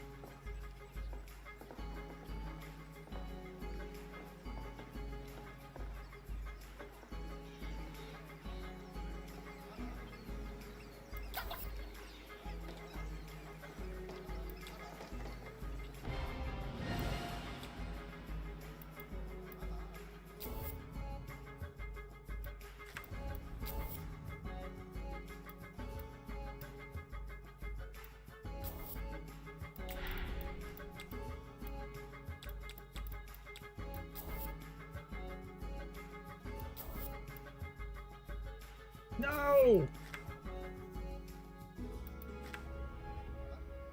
No!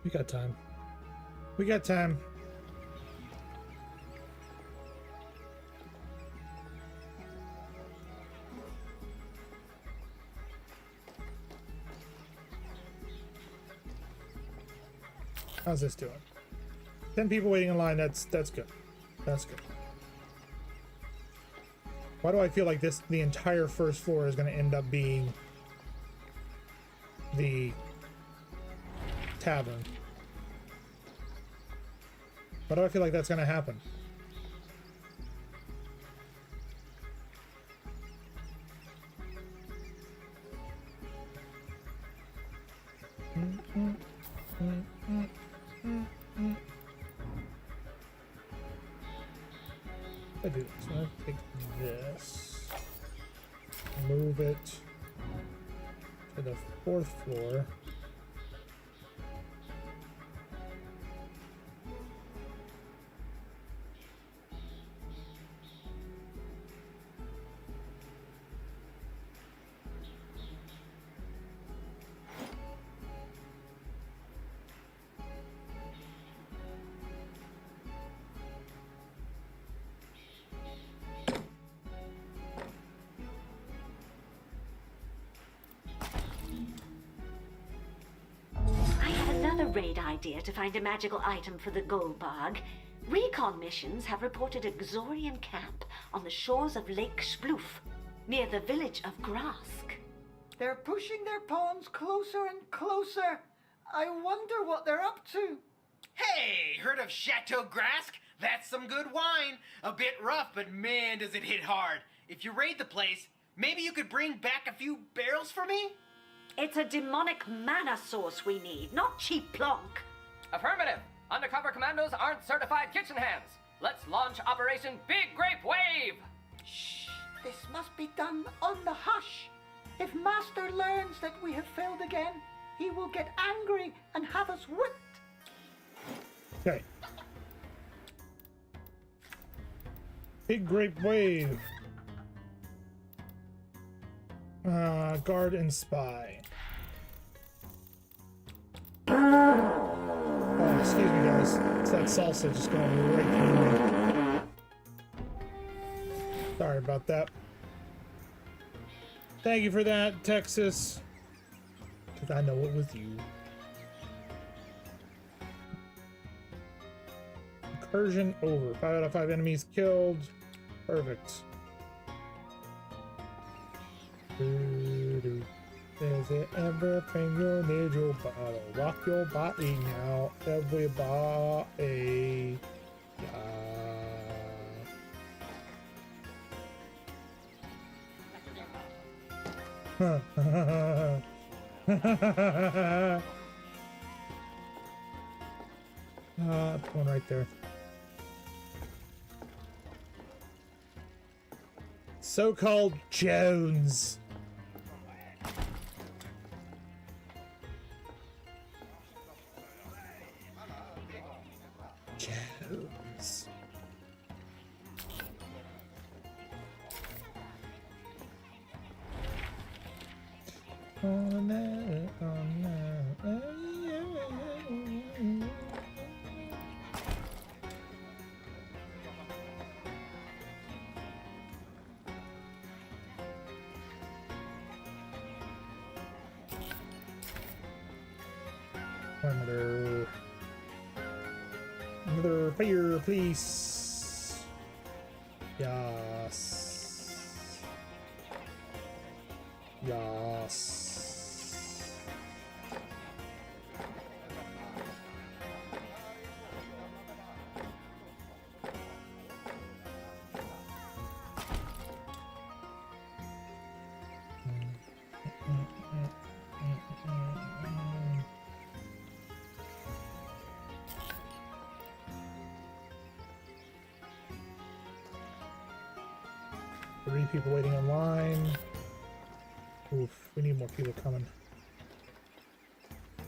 We got time. We got time. How's this doing? 10 people waiting in line. That's good. That's good. Why do I feel like the entire first floor is going to end up being the tavern? Why do I feel like that's going to happen? I do this. So I take this, move it to the 4th floor. Raid idea to find a magical item for the Goldbog. Recon missions have reported a Xorian camp on the shores of Lake Sploof, near the village of Grask. They're pushing their pawns closer and closer. I wonder what they're up to. Hey, heard of Chateau Grask? That's some good wine. A bit rough, but man, does it hit hard. If you raid the place, maybe you could bring back a few barrels for me? It's a demonic mana source we need, not cheap plonk. Affirmative. Undercover commandos aren't certified kitchen hands. Let's launch Operation Big Grape Wave. Shh, this must be done on the hush. If Master learns that we have failed again, he will get angry and have us whipped. Okay. Big grape wave. Guard and spy. Oh, excuse me, guys. It's that salsa just going right through me. Sorry about that. Thank you for that, Texas. Because I know it was you. Incursion over. 5 out of 5 enemies killed. Perfect. Is it everything you need? Your bottle. Rock your body now, everybody. Yeah. One right there. So-called Jones. Jones. Oh no, oh no. Another player, please. Yes. Yes. Three people waiting online. Oof, we need more people coming.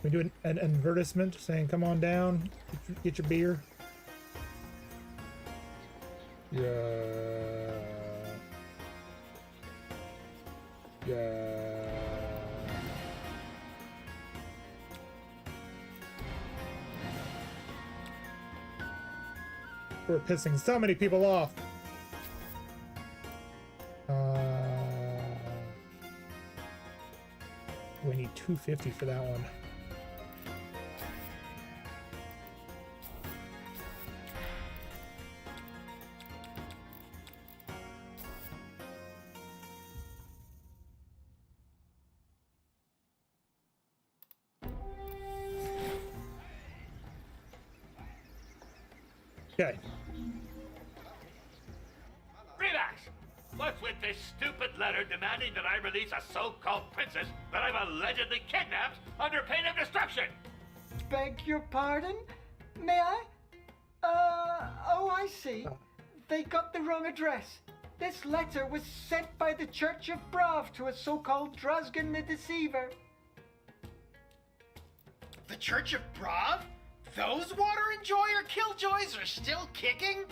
We do an advertisement saying, "Come on down, get your beer." Yeah. Yeah. We're pissing so many people off. We need 250 for that one. Okay. Relax! What's with this stupid letter demanding that I release a so-called princess that I've allegedly kidnapped under pain of destruction? Beg your pardon? May I? Oh, I see. They got the wrong address. This letter was sent by the Church of Brav to a so-called Drasgan the Deceiver. The Church of Brav? Those water enjoyer killjoys are still kicking?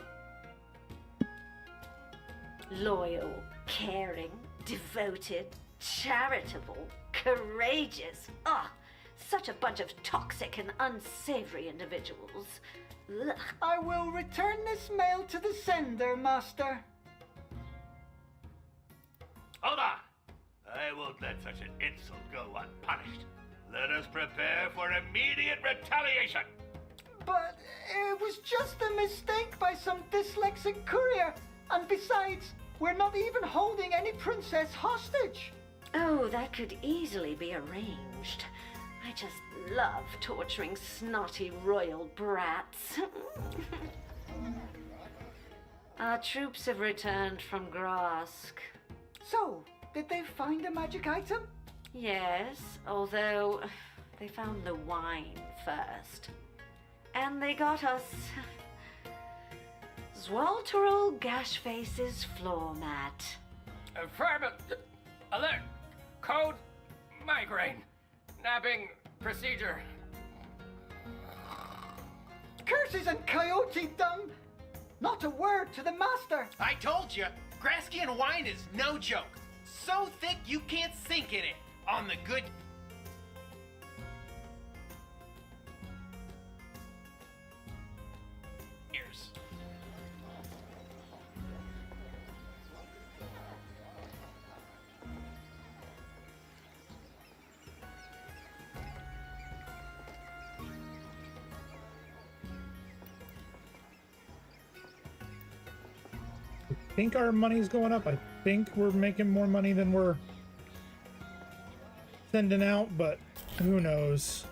Loyal, caring, devoted, charitable, courageous. Ah, such a bunch of toxic and unsavory individuals. Ugh. I will return this mail to the sender, Master. Hold on! I won't let such an insult go unpunished. Let us prepare for immediate retaliation! But it was just a mistake by some dyslexic courier. And besides, we're not even holding any princess hostage. Oh, that could easily be arranged. I just love torturing snotty royal brats. Our troops have returned from Grask. So, did they find a magic item? Yes, although they found the wine first. And they got us Zwalterol Gashface's floor mat. Affirmative. Alert. Code. Migraine. Napping. Procedure. Curses and coyote dung! Not a word to the master! I told you, Graskian wine is no joke. So thick you can't sink in it. On the good years. think our money's going up. I think we're making more money than we're sending out, but who knows?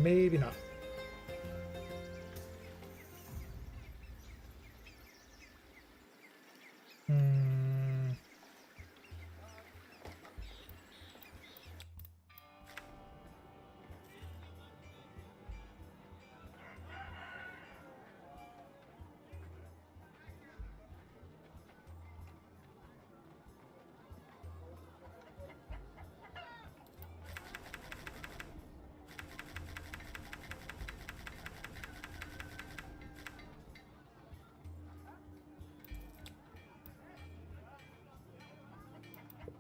Maybe not. Hmm.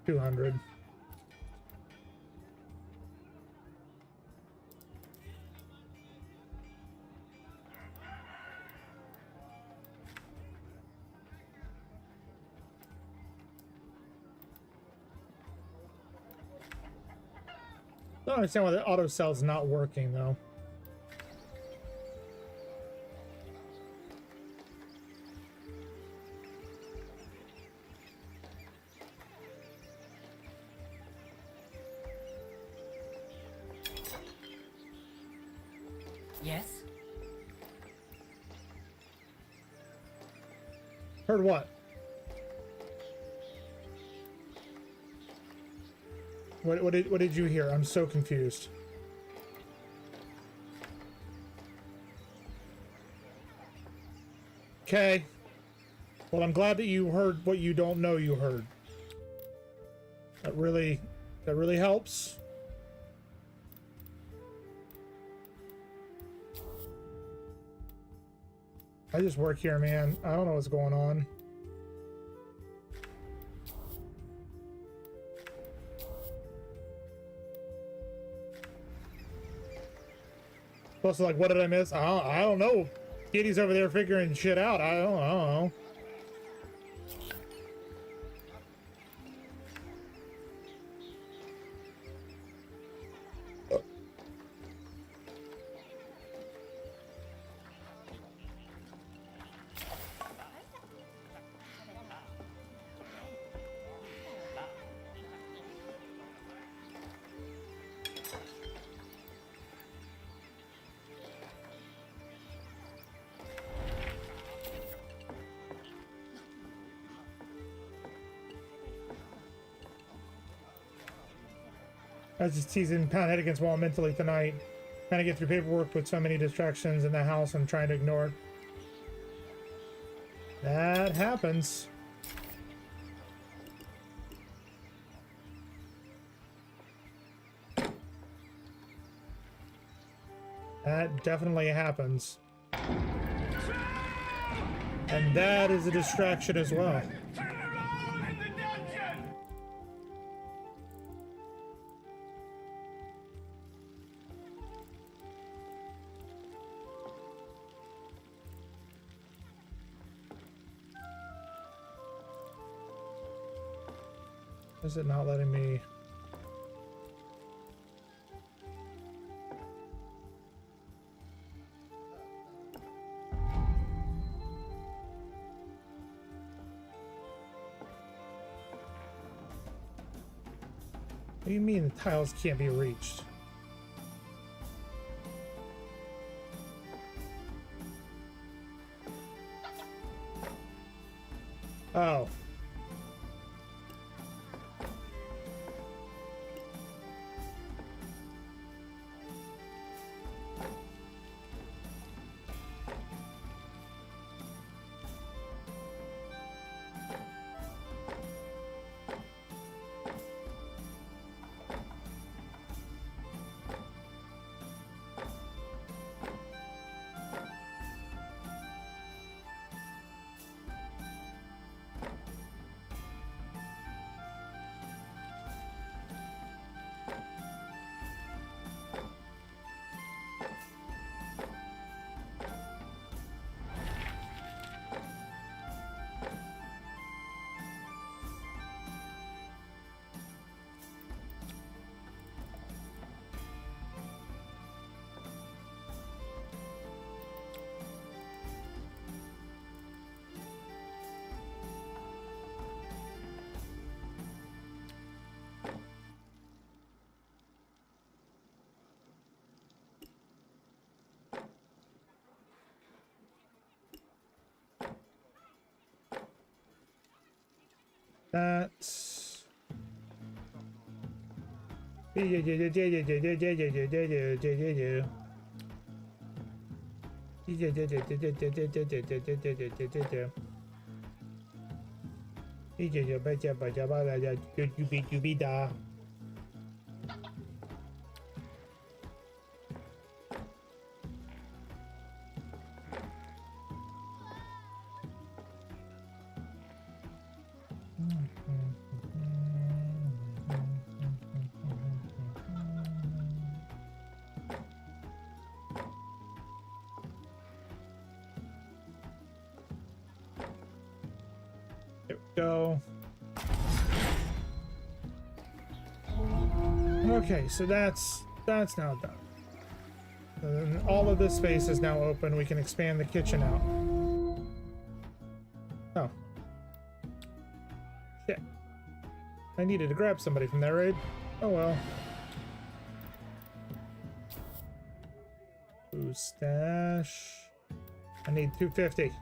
$200. I don't understand why the auto cell's not working though. Yes? Heard what? What did you hear? I'm so confused. Okay. Well, I'm glad that you heard what you don't know you heard. That really helps. I just work here, man. I don't know what's going on. Plus, like, what did I miss? I don't know. Kitty's over there figuring shit out. I don't know. I was just teasing Poundhead against wall mentally tonight. Trying to get through paperwork with so many distractions in the house I'm trying to ignore. That happens. That definitely happens. And that is a distraction as well. Is it not letting me? What do you mean the tiles can't be reached? Oh. That's... There we go. Okay, so that's now done. And all of this space is now open. We can expand the kitchen out. Oh. Shit. I needed to grab somebody from that raid. Oh well. Ooh, stash. I need 250.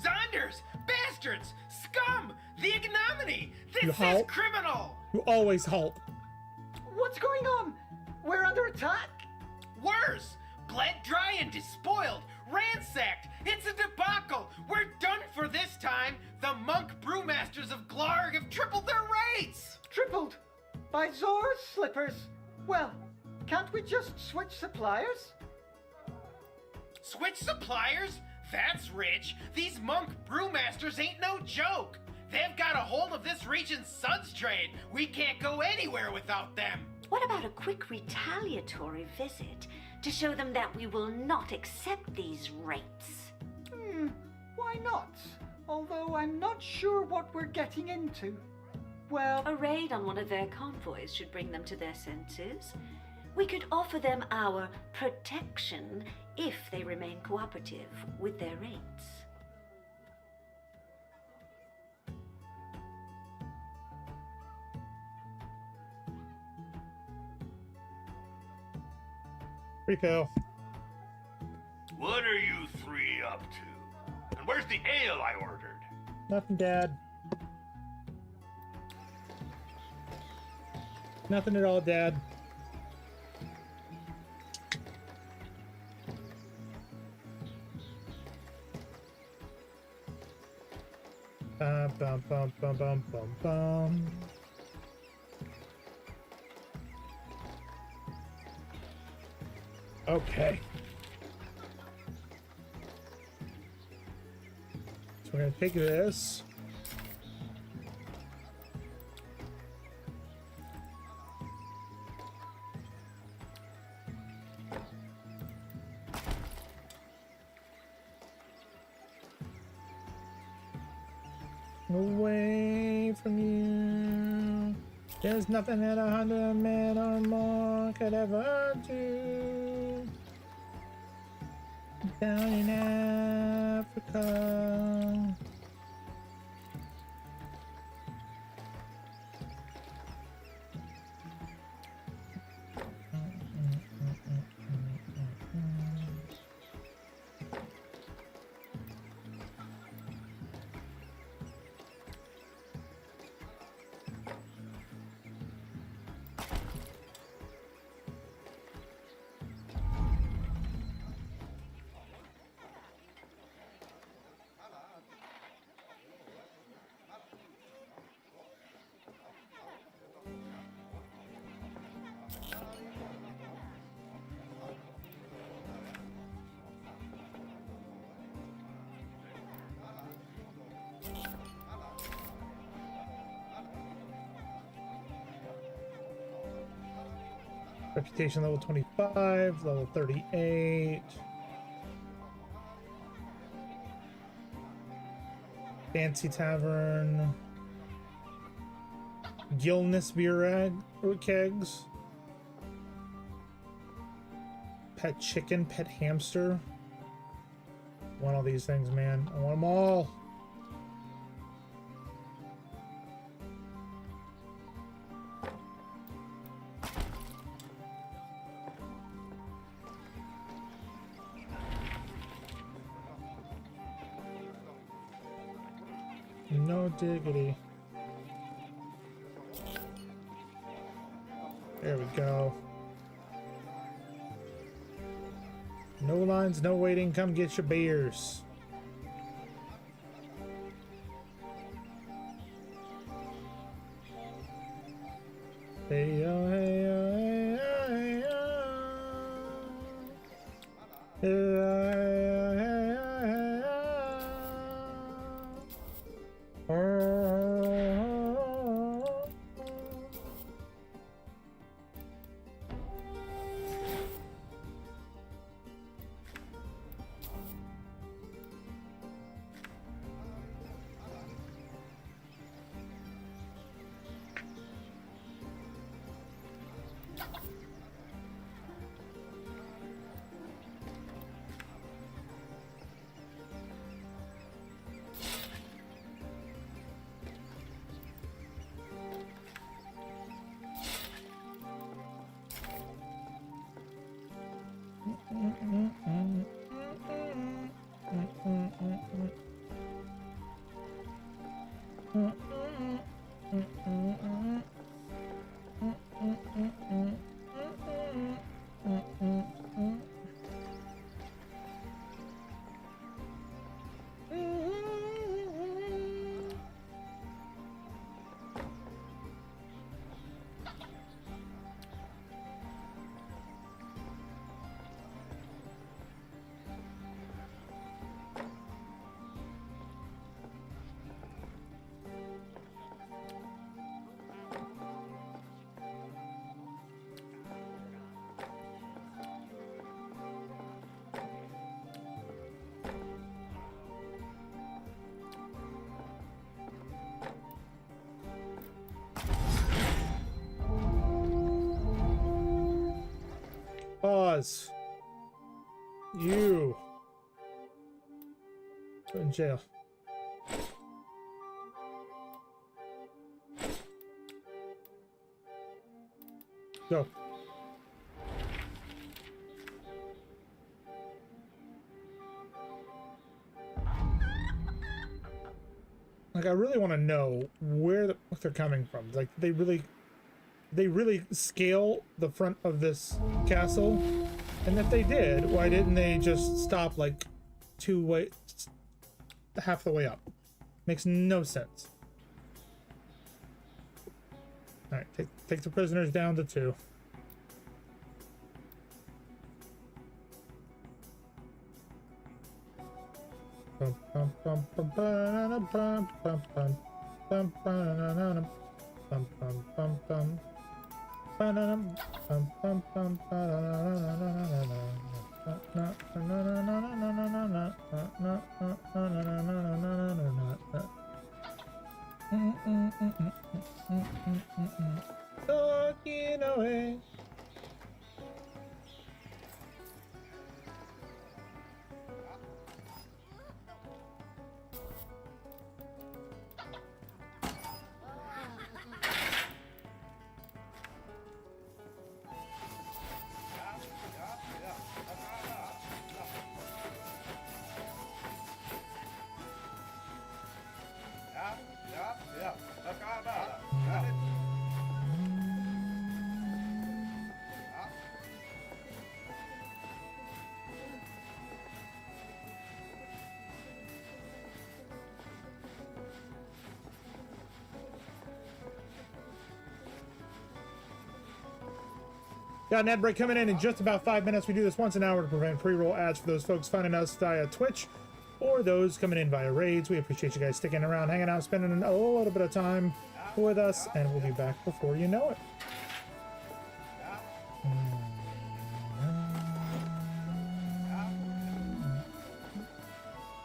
Zonders! Bastards! Scum! The ignominy! You This is halt? criminal! You always halt. What's going on? We're under attack? Worse! Bled dry and despoiled! Ransacked! It's a debacle! We're done for this time! The monk brewmasters of Glarg have tripled their rates! Tripled? By Zor's slippers? Well, can't we just switch suppliers? Switch suppliers? That's rich! These monk brewmasters ain't no joke! They've got a hold of this region's suds trade! We can't go anywhere without them! What about a quick retaliatory visit to show them that we will not accept these rates? Why not? Although I'm not sure what we're getting into. Well, A raid on one of their convoys should bring them to their senses. We could offer them our protection if they remain cooperative with their rates. Refill. What are you three up to? And where's the ale I ordered? Nothing, Dad. Nothing at all, Dad. Bum, bum, bum, bum, bum, bum, bum. Okay. So we're gonna take this. Away from you. There's nothing that 100 men or more could ever do. Down in Africa. Reputation level 25, level 38. Fancy Tavern. Gilness beer kegs. Pet chicken, pet hamster. I want all these things, man. I want them all. No diggity. There we go. No lines, no waiting. Come get your beers. Hey yo, hey yo, hey yo, hey yo. Hey yo, hey yo, hey yo, hey yo. Pause. You. Go in jail. Go. Like, I really want to know what they're coming from. Like, they really scale the front of this castle, and if they did, why didn't they just stop like half the way up? Makes no sense. All right, take the prisoners down to 2. Bum, bum, bum, bum, bum, bum, bum, bum, bum, bum, bum, bum, bum. Talking away. Got an ad break coming in just about 5 minutes. We do this once an hour to prevent pre-roll ads for those folks finding us via Twitch or those coming in via raids. We appreciate you guys sticking around, hanging out, spending a little bit of time with us, and we'll be back before you know it.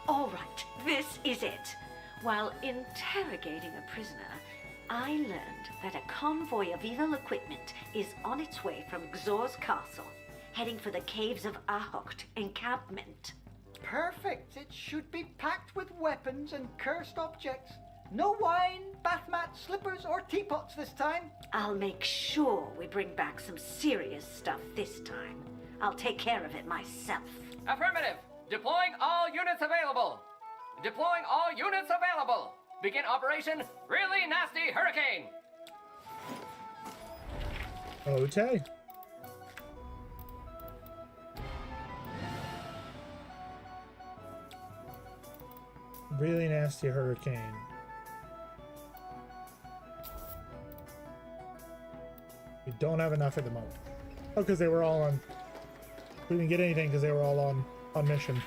All right, this is it. While interrogating a prisoner, I learned that a convoy of evil equipment is on its way from Xor's castle, heading for the caves of Ahocht encampment. Perfect. It should be packed with weapons and cursed objects. No wine, bath mats, slippers, or teapots this time. I'll make sure we bring back some serious stuff this time. I'll take care of it myself. Affirmative. Deploying all units available. Deploying all units available. Begin Operation Really Nasty Hurricane. Okay. Really nasty hurricane. We don't have enough at the moment. Oh, because they were all on. We didn't get anything because they were all on mission.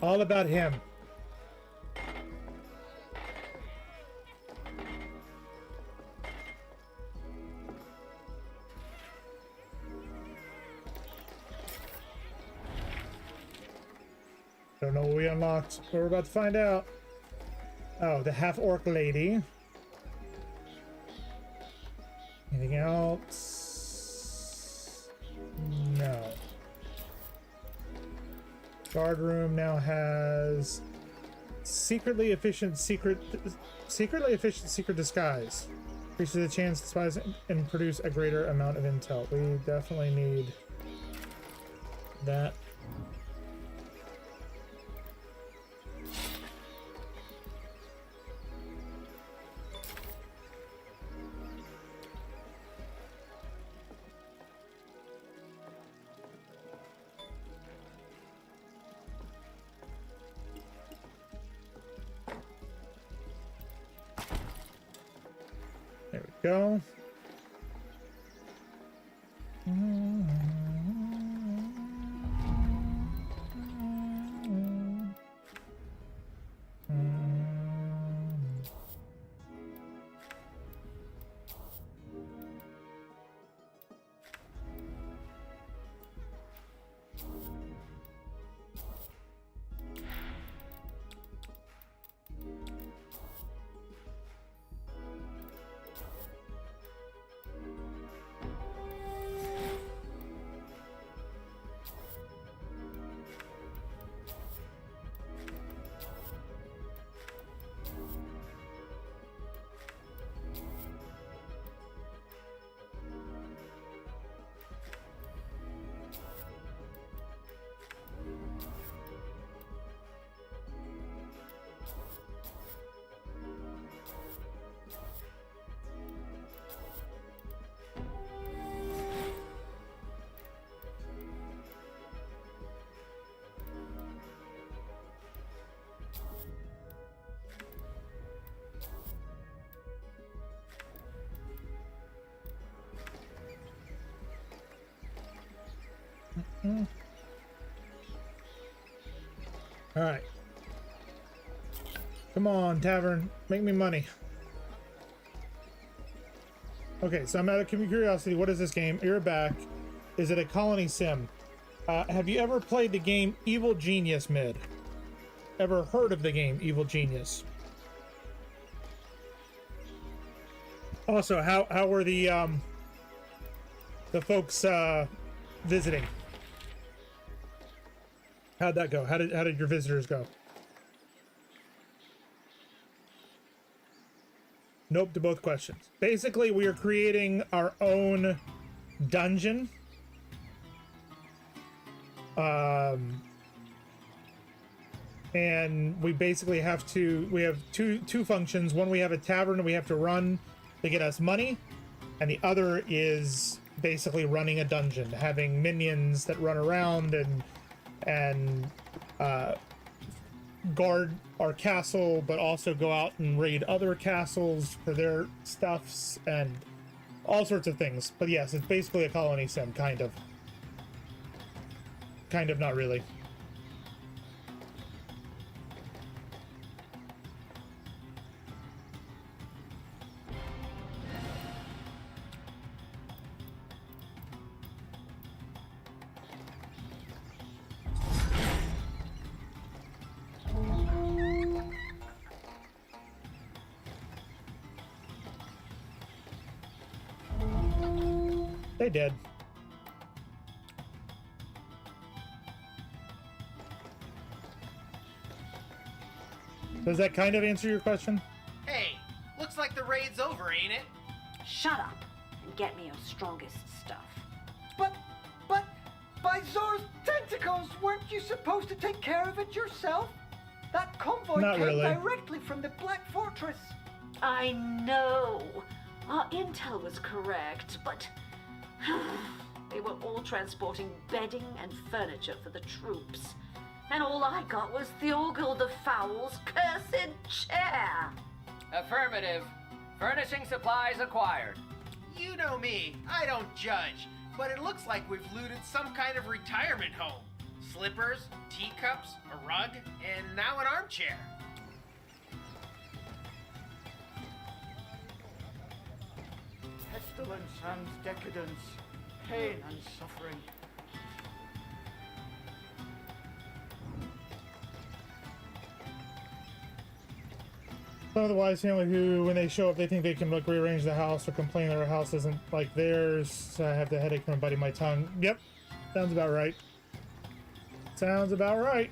All about him. Don't know what we unlocked. We're about to find out. Oh, the half-orc lady. Anything else? No. Guard room now has secretly efficient secret disguise. Increases the chance to spies and produce a greater amount of intel. We definitely need that. There we go. All right. Come on, tavern. Make me money. Okay, so I'm out of curiosity. What is this game? You're back. Is it a colony sim? Have you ever played the game Evil Genius Mid? Ever heard of the game Evil Genius? Also, how were the folks visiting? How'd that go? How did your visitors go? Nope to both questions. Basically, we are creating our own dungeon. And we basically have two functions. One, we have a tavern we have to run to get us money, and the other is basically running a dungeon, having minions that run around and guard our castle, but also go out and raid other castles for their stuffs and all sorts of things. But yes, it's basically a colony sim, kind of. Kind of, not really. They did. Does that kind of answer your question? Hey, looks like the raid's over, ain't it? Shut up and get me your strongest stuff. But, by Zor's tentacles, weren't you supposed to take care of it yourself? That convoy Not came really. directly from the Black Fortress. I know. Our intel was correct, but they were all transporting bedding and furniture for the troops. And all I got was Thorgil the Foul's cursed chair. Affirmative. Furnishing supplies acquired. You know me, I don't judge, but it looks like we've looted some kind of retirement home. Slippers, teacups, a rug, and now an armchair. Pestilence and decadence, pain and suffering. Some of the wise family who, when they show up, they think they can like rearrange the house or complain that our house isn't like theirs. I have the headache from biting my tongue. Yep, sounds about right. Sounds about right.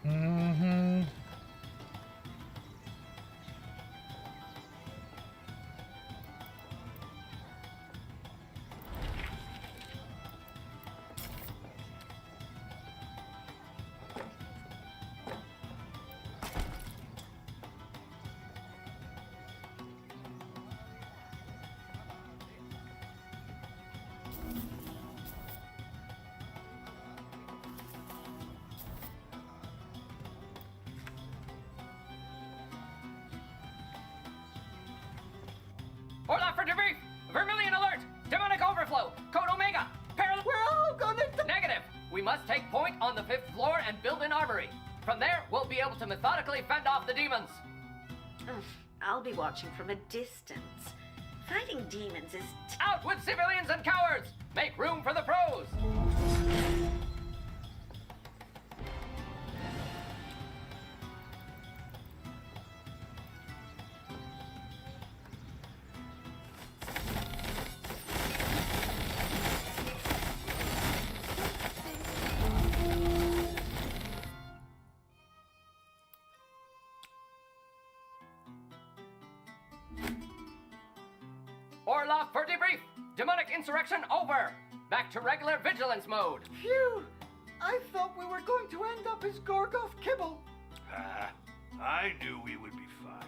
Mm-hmm. Orloff for debrief! Vermilion alert! Demonic overflow! Code Omega! Parallel... We're all gonna Negative! We must take point on the 5th floor and build an armory. From there, we'll be able to methodically fend off the demons. I'll be watching from a distance. Fighting demons is Out with civilians and cowards! Make room for the pros! Orloff for debrief! Demonic insurrection over! Back to regular vigilance mode! Phew! I thought we were going to end up as Gorgoth Kibble. I knew we would be fine.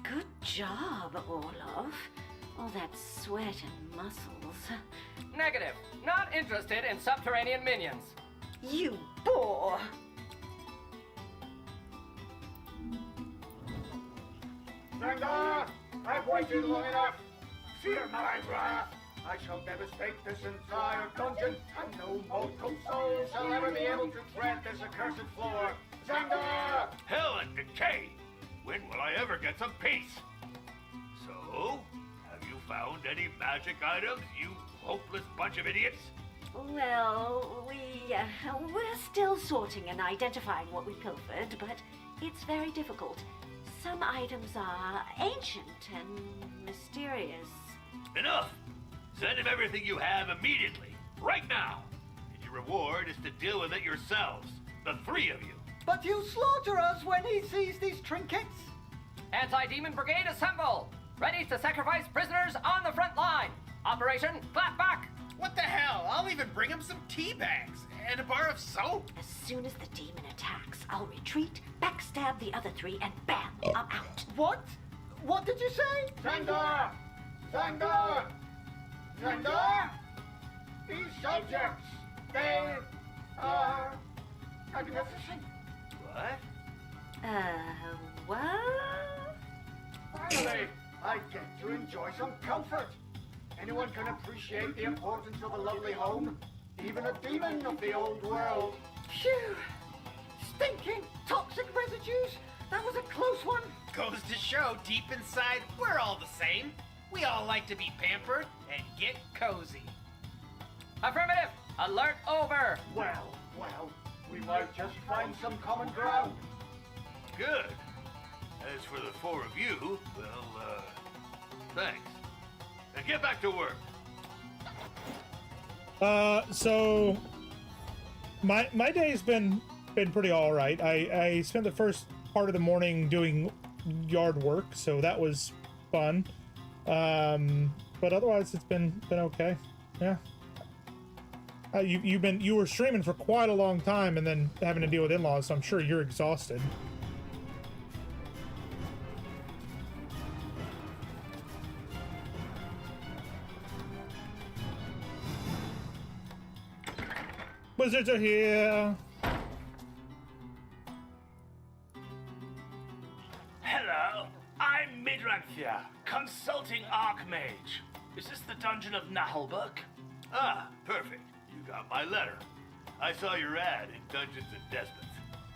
good job, Orlov. All that sweat and muscles. Negative. Not interested in subterranean minions. You bore! Zanga! I've waited long enough! Fear my wrath! I shall devastate this entire dungeon, and no mortal soul shall ever be able to tread this accursed floor! Zanga! Hell and decay! When will I ever get some peace? So, have you found any magic items, you hopeless bunch of idiots? Well, we're still sorting and identifying what we pilfered, but it's very difficult. some items are ancient and mysterious. Enough! Send him everything you have immediately, right now. And your reward is to deal with it yourselves, the three of you. But he'll slaughter us when he sees these trinkets. Anti-Demon Brigade assemble! Ready to sacrifice prisoners on the front line! Operation Clap Back! What the hell? I'll even bring him some tea bags and a bar of soap. As soon as the demon attacks, I'll retreat, backstab the other three, and bam, I'm out. What? What did you say? Xandar! Xandar! Xandar! These subjects, they are magnificent. What? What? Finally, I get to enjoy some comfort. Anyone can appreciate the importance of a lovely home, even a demon of the old world. Phew! Stinking toxic residues! That was a close one! Goes to show, deep inside, we're all the same. We all like to be pampered and get cozy. Affirmative! Alert over! Well, we might just find some common ground. Good. As for the four of you, well, thanks. Now get back to work. So my day's been pretty all right. I spent the first part of the morning doing yard work, so that was fun. But otherwise, it's been okay. Yeah. You were streaming for quite a long time, and then having to deal with in-laws, so I'm sure you're exhausted. Wizards are here. Hello, I'm Midranthia, consulting Archmage. Is this the Dungeon of Naheulbeuk? Ah, perfect. You got my letter. I saw your ad in Dungeons and Despots.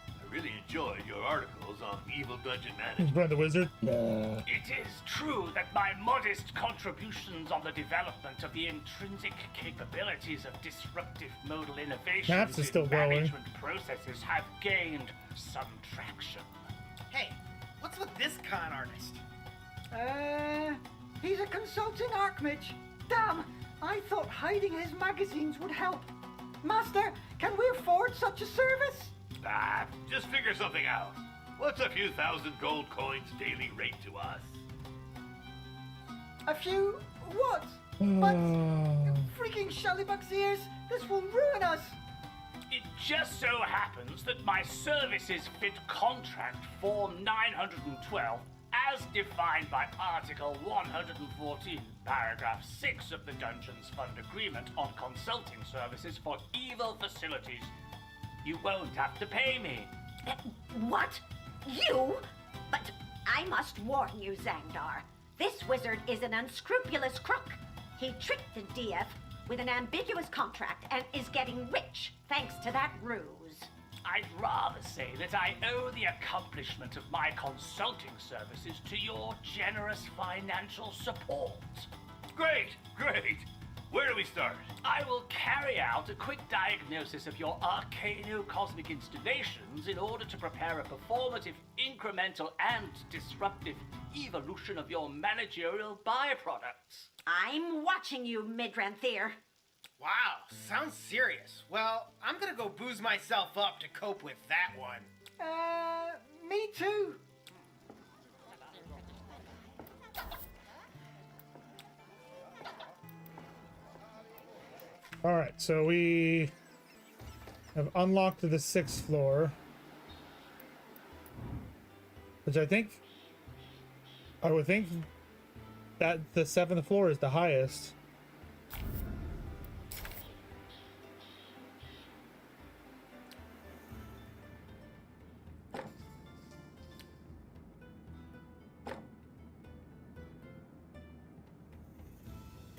I really enjoyed your articles on evil dungeon management. Brand the wizard. It is true that my modest contributions on the development of the intrinsic capabilities of disruptive modal innovations Maps is still in growing. management processes have gained some traction. Hey, what's with this con artist? He's a consulting archmage. Damn, I thought hiding his magazines would help. Master, can we afford such a service? Ah, just figure something out. What's a few thousand gold coins daily rate to us? A few what? But freaking Shallybug's ears, this will ruin us. It just so happens that my services fit contract form 912 as defined by Article 114, Paragraph 6 of the Dungeons Fund Agreement on consulting services for evil facilities. You won't have to pay me. What? You? But I must warn you, Xandar. This wizard is an unscrupulous crook. He tricked the DF with an ambiguous contract and is getting rich thanks to that ruse. I'd rather say that I owe the accomplishment of my consulting services to your generous financial support. Great, great. Where do we start? I will carry out a quick diagnosis of your arcano-cosmic installations in order to prepare a performative, incremental, and disruptive evolution of your managerial byproducts. I'm watching you, Midranthir. Wow, sounds serious. Well, I'm gonna go booze myself up to cope with that one. Me too. All right, so we have unlocked the 6th floor, which I would think that the 7th floor is the highest.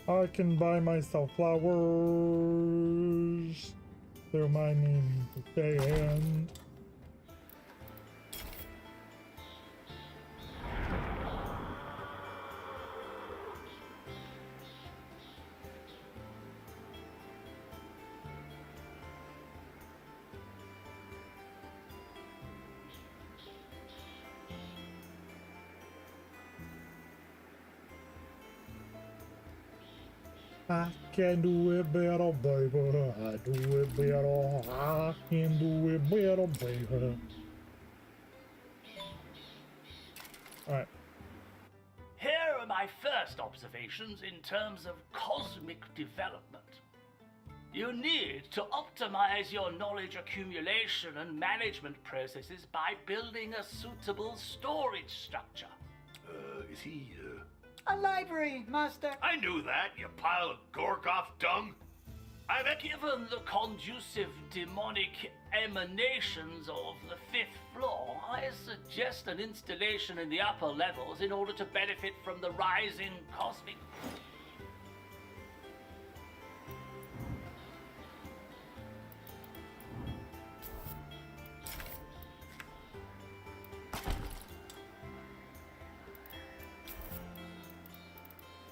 I can buy myself flowers. Through my name band. I can do it better, baby. I do it better. I can do it better, baby. Alright. Here are my first observations in terms of cosmic development. You need to optimize your knowledge accumulation and management processes by building a suitable storage structure. Is he, A library, Master. I knew that, you pile of Gorgoth dung. Given the conducive demonic emanations of the 5th floor, I suggest an installation in the upper levels in order to benefit from the rising cosmic...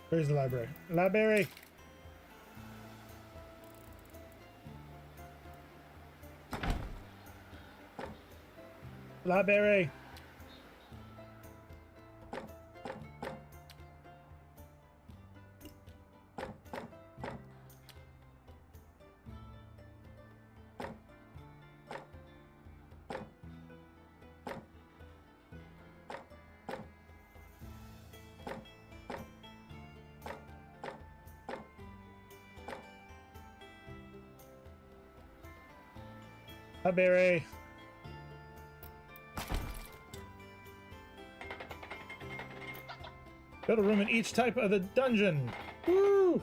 Where's the library? Library! Library! Library! Build a room in each type of the dungeon. Woo!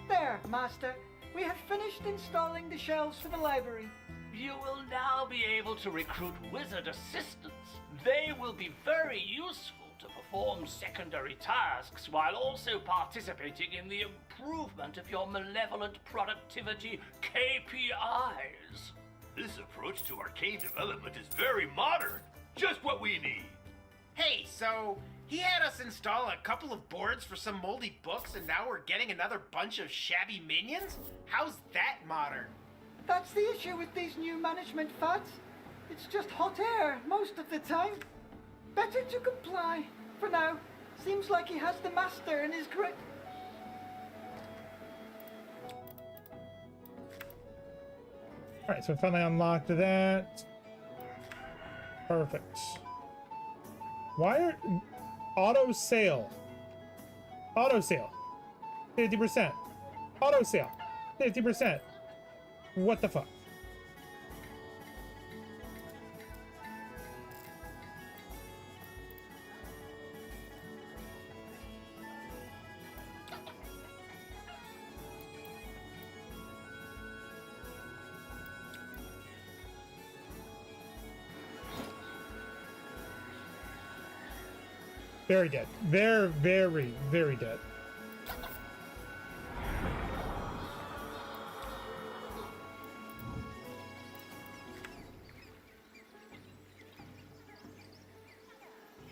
There, Master. We have finished installing the shelves for the library. You will now be able to recruit wizard assistants. They will be very useful to perform secondary tasks while also participating in the improvement of your malevolent productivity KPIs. This approach to arcane development is very modern. Just what we need. Hey, so he had us install a couple of boards for some moldy books, and now we're getting another bunch of shabby minions? How's that modern? That's the issue with these new management fads. It's just hot air most of the time. Better to comply. For now, seems like he has the master in his grip. Alright, so we finally unlocked that. Perfect. Why are... Auto sale. Auto sale. 50%. Auto sale. 50%. What the fuck? Very dead. Very, very, very dead.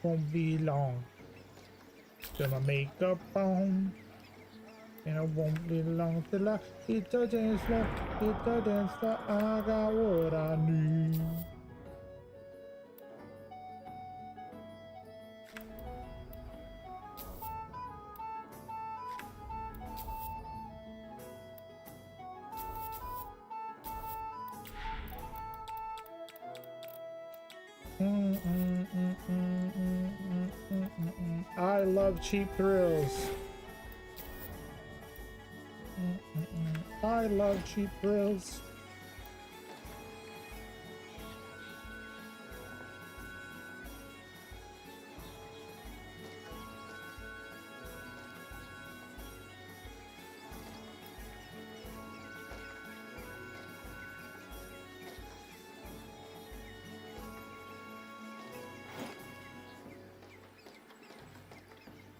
Won't be long till my makeup on, and it won't be long till I hit the dance floor. Hit the dance floor. I got what I need. I love cheap thrills. I love cheap thrills.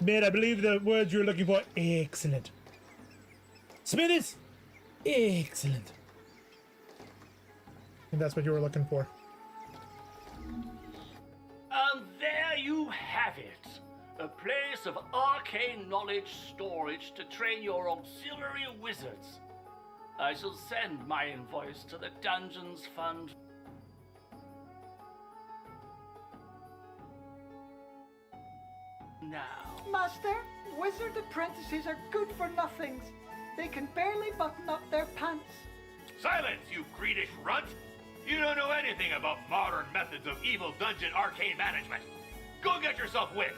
Mate, I believe the words you're looking for. Excellent. Smittis! Excellent. And that's what you were looking for. And there you have it. A place of arcane knowledge storage to train your auxiliary wizards. I shall send my invoice to the Dungeons Fund. now? Master, wizard apprentices are good for nothings. They can barely button up their pants. Silence, you greenish runt! You don't know anything about modern methods of evil dungeon arcane management. Go get yourself whipped!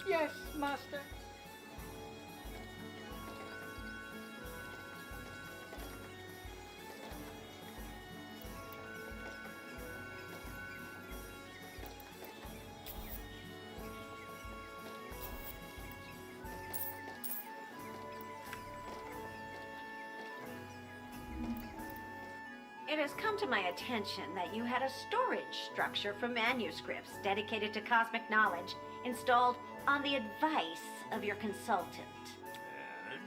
Yes, Master. It has come to my attention that you had a storage structure for manuscripts dedicated to cosmic knowledge installed on the advice of your consultant. And?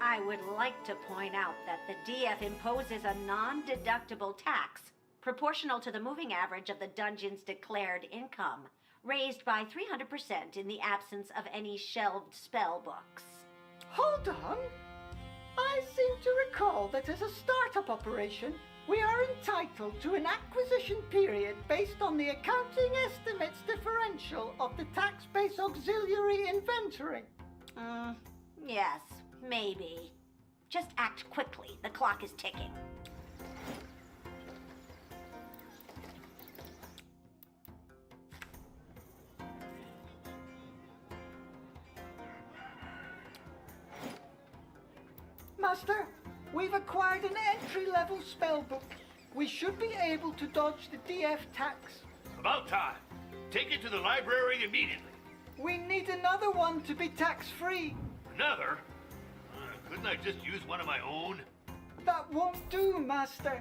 I would like to point out that the DF imposes a non-deductible tax proportional to the moving average of the dungeon's declared income, raised by 300% in the absence of any shelved spell books. Hold on. I seem to recall that as a startup operation, we are entitled to an acquisition period based on the accounting estimates differential of the tax-based auxiliary inventory. Yes, maybe. Just act quickly. The clock is ticking. Master, we've acquired an entry-level spellbook. We should be able to dodge the DF tax. About time. Take it to the library immediately. We need another one to be tax-free. Another? Couldn't I just use one of my own? That won't do, Master.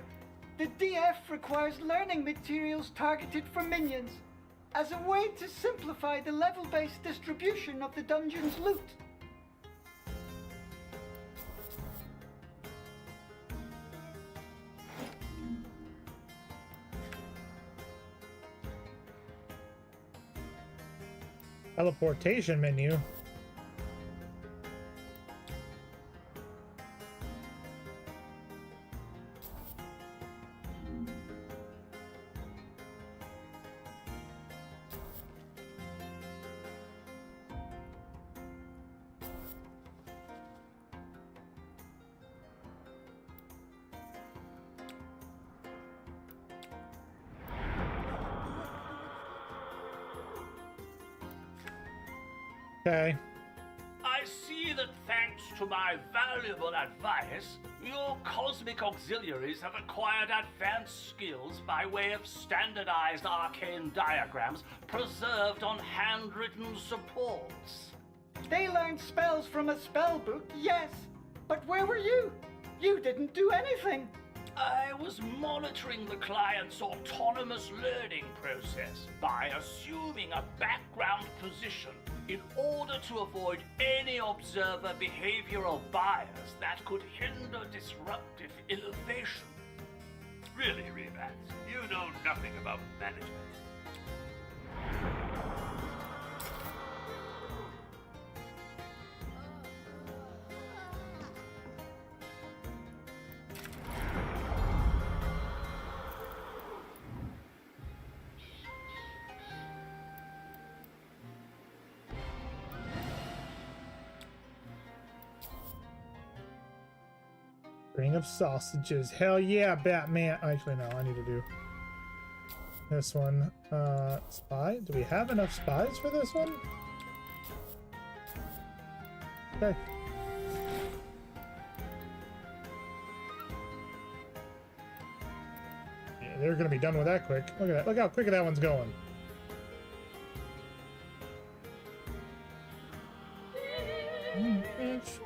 The DF requires learning materials targeted for minions, as a way to simplify the level-based distribution of the dungeon's loot. Teleportation menu. Okay. I see that thanks to my valuable advice, your cosmic auxiliaries have acquired advanced skills by way of standardized arcane diagrams preserved on handwritten supports. They learned spells from a spellbook, yes. But where were you? You didn't do anything. I was monitoring the client's autonomous learning process by assuming a background position in order to avoid any observer behavioral bias that could hinder disruptive innovation. Really, Rebats, you know nothing about management. Ring of sausages. Hell yeah, Batman. Actually, no, I need to do this one. Spy? Do we have enough spies for this one? Okay. Yeah, they're gonna be done with that quick. Look at that. Look how quick that one's going. Bitch.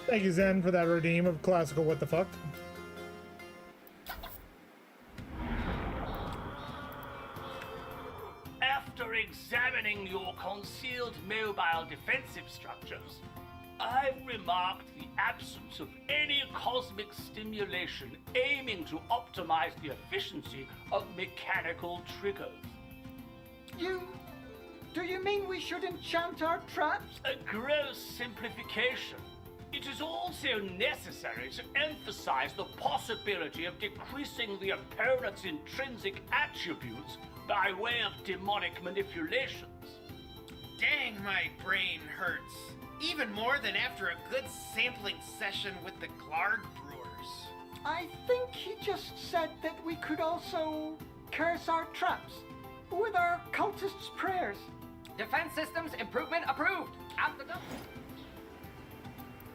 Thank you, Zen, for that redeem of classical what the fuck. After After examining your concealed mobile defensive structures, I've remarked the absence of any cosmic stimulation aiming to optimize the efficiency of mechanical triggers. Do you mean we should enchant our traps? A gross simplification. It is also necessary to emphasize the possibility of decreasing the opponent's intrinsic attributes by way of demonic manipulations. Dang, my brain hurts. Even more than after a good sampling session with the Glarg Brewers. I think he just said that we could also curse our traps with our cultists' prayers. Defense systems improvement approved. Out the door.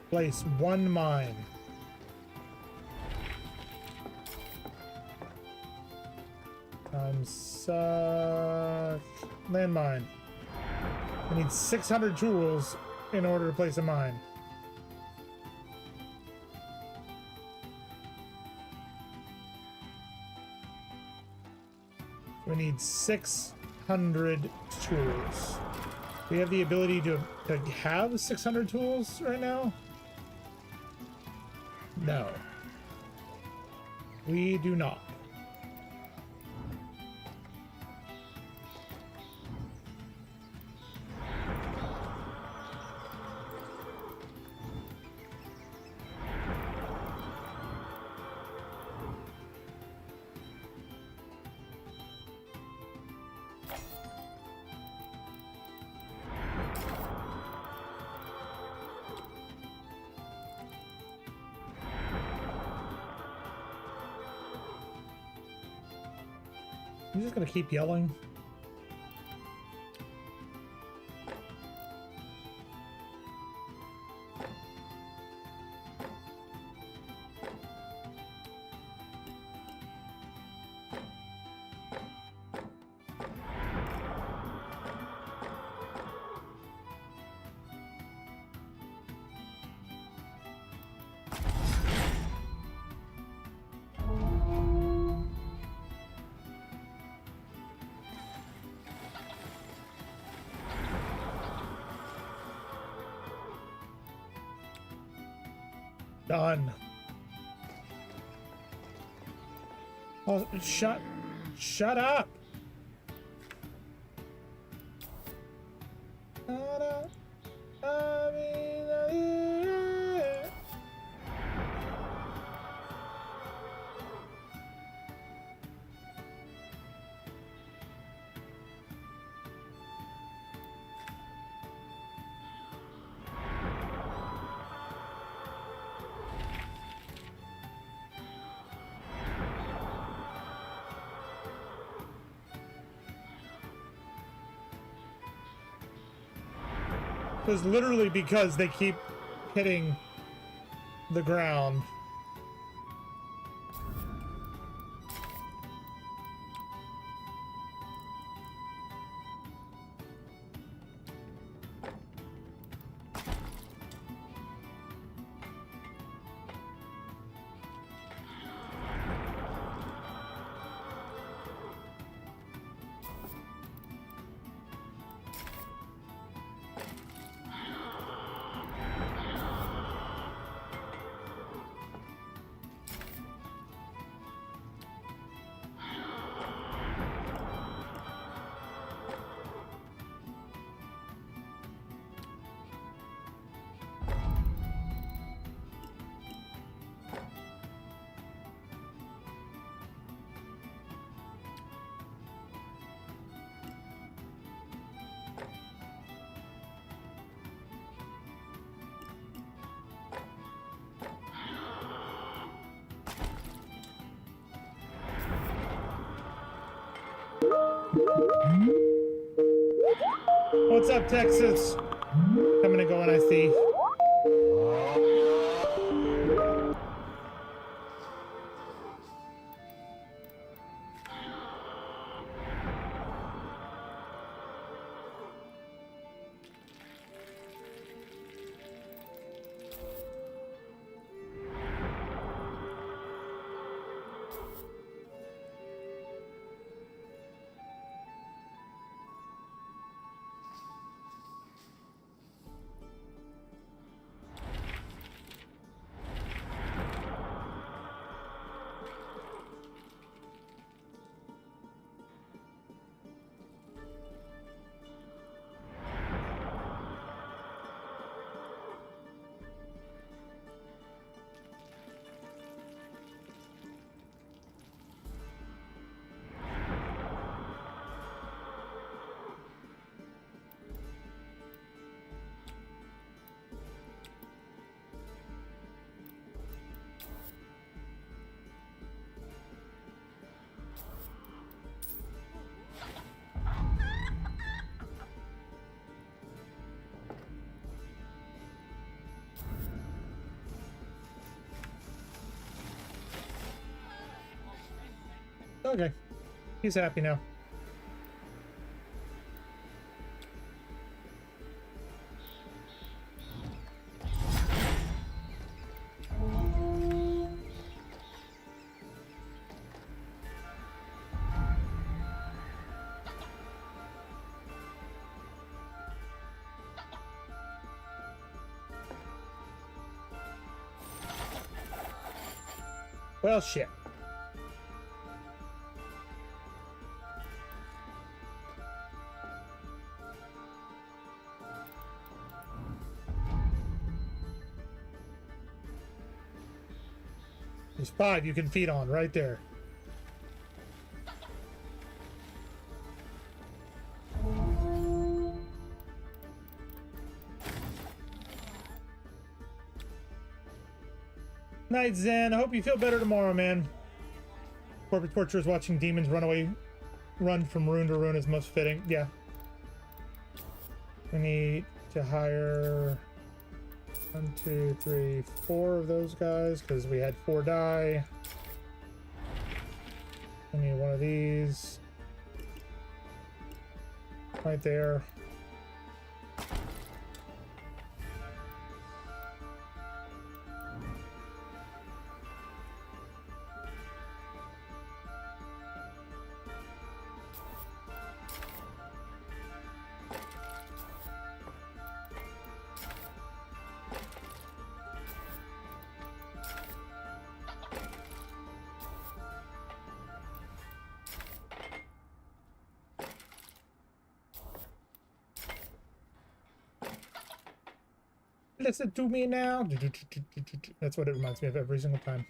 Place 1 mine. Times landmine. I need 600 tools in order to place a mine. We need 600 tools. We have the ability to have 600 tools right now? No. We do not. I'm just gonna keep yelling. Done. Oh, shut up. It was literally because they keep hitting the ground. What's up, Texas? Coming and going, I see. Okay. He's happy now. Well, shit. There's 5 you can feed on right there. Night, Zen. I hope you feel better tomorrow, man. Corporate torture is watching demons run from rune to rune is most fitting. Yeah. We need to hire 1, 2, 3, 4 of those guys because we had 4 die. We need one of these. Right there. Listen to me now. That's what it reminds me of every single time.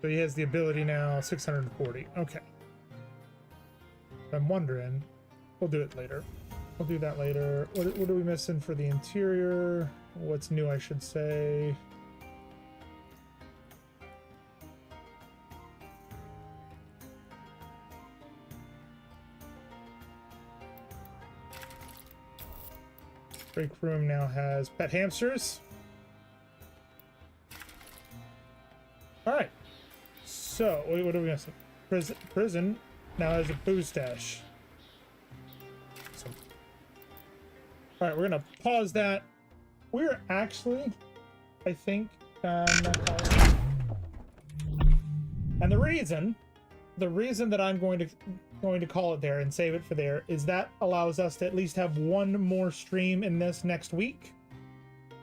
So he has the ability now, 640. Okay. I'm wondering. We'll do it later. We'll do that later. What are we missing for the interior? What's new, I should say? Break room now has pet hamsters. All right. So, what are we missing? Prison now has a booze stash. So, all right, we're gonna pause that. We're actually, I think, and the reason that I'm going to call it there and save it for there is that allows us to at least have one more stream in this next week.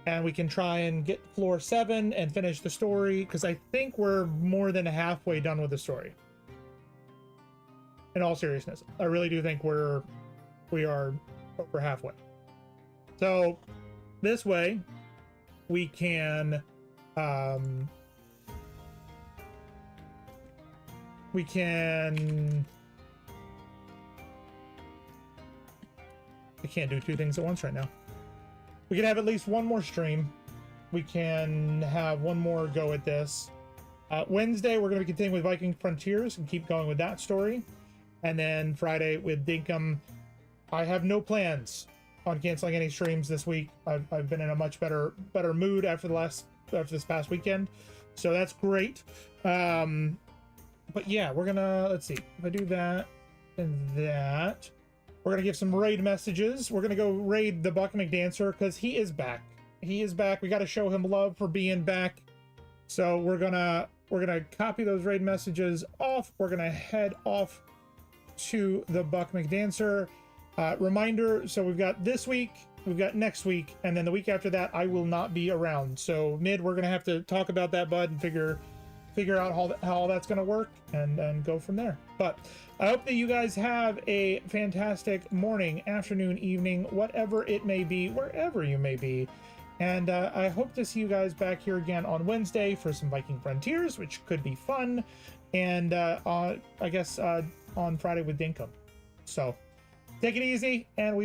And we can try and get floor 7 and finish the story, because I think we're more than halfway done with the story. In all seriousness, I really do think we are over halfway. So this way we can I can't do 2 things at once right now. We can have at least one more stream. We can have one more go at this. Wednesday, we're going to be continuing with Viking Frontiers and keep going with that story. And then Friday with Dinkum. I have no plans on canceling any streams this week. I've been in a much better mood after this past weekend. So that's great. But yeah, we're going to, let's see. If I do that and that. We're going to give some raid messages. We're going to go raid the Buck McDancer because he is back. He is back. We got to show him love for being back. So we're going to copy those raid messages off. We're going to head off to the Buck McDancer. Reminder, so we've got this week we've got next week, and then the week after that, I will not be around. So Mid, we're gonna have to talk about that, bud, and figure out how all that's gonna work, and go from there. But I hope that you guys have a fantastic morning, afternoon, evening, whatever it may be, wherever you may be. And I hope to see you guys back here again on Wednesday for some Viking Frontiers, which could be fun. And I guess on Friday with Dinkum. So take it easy, and we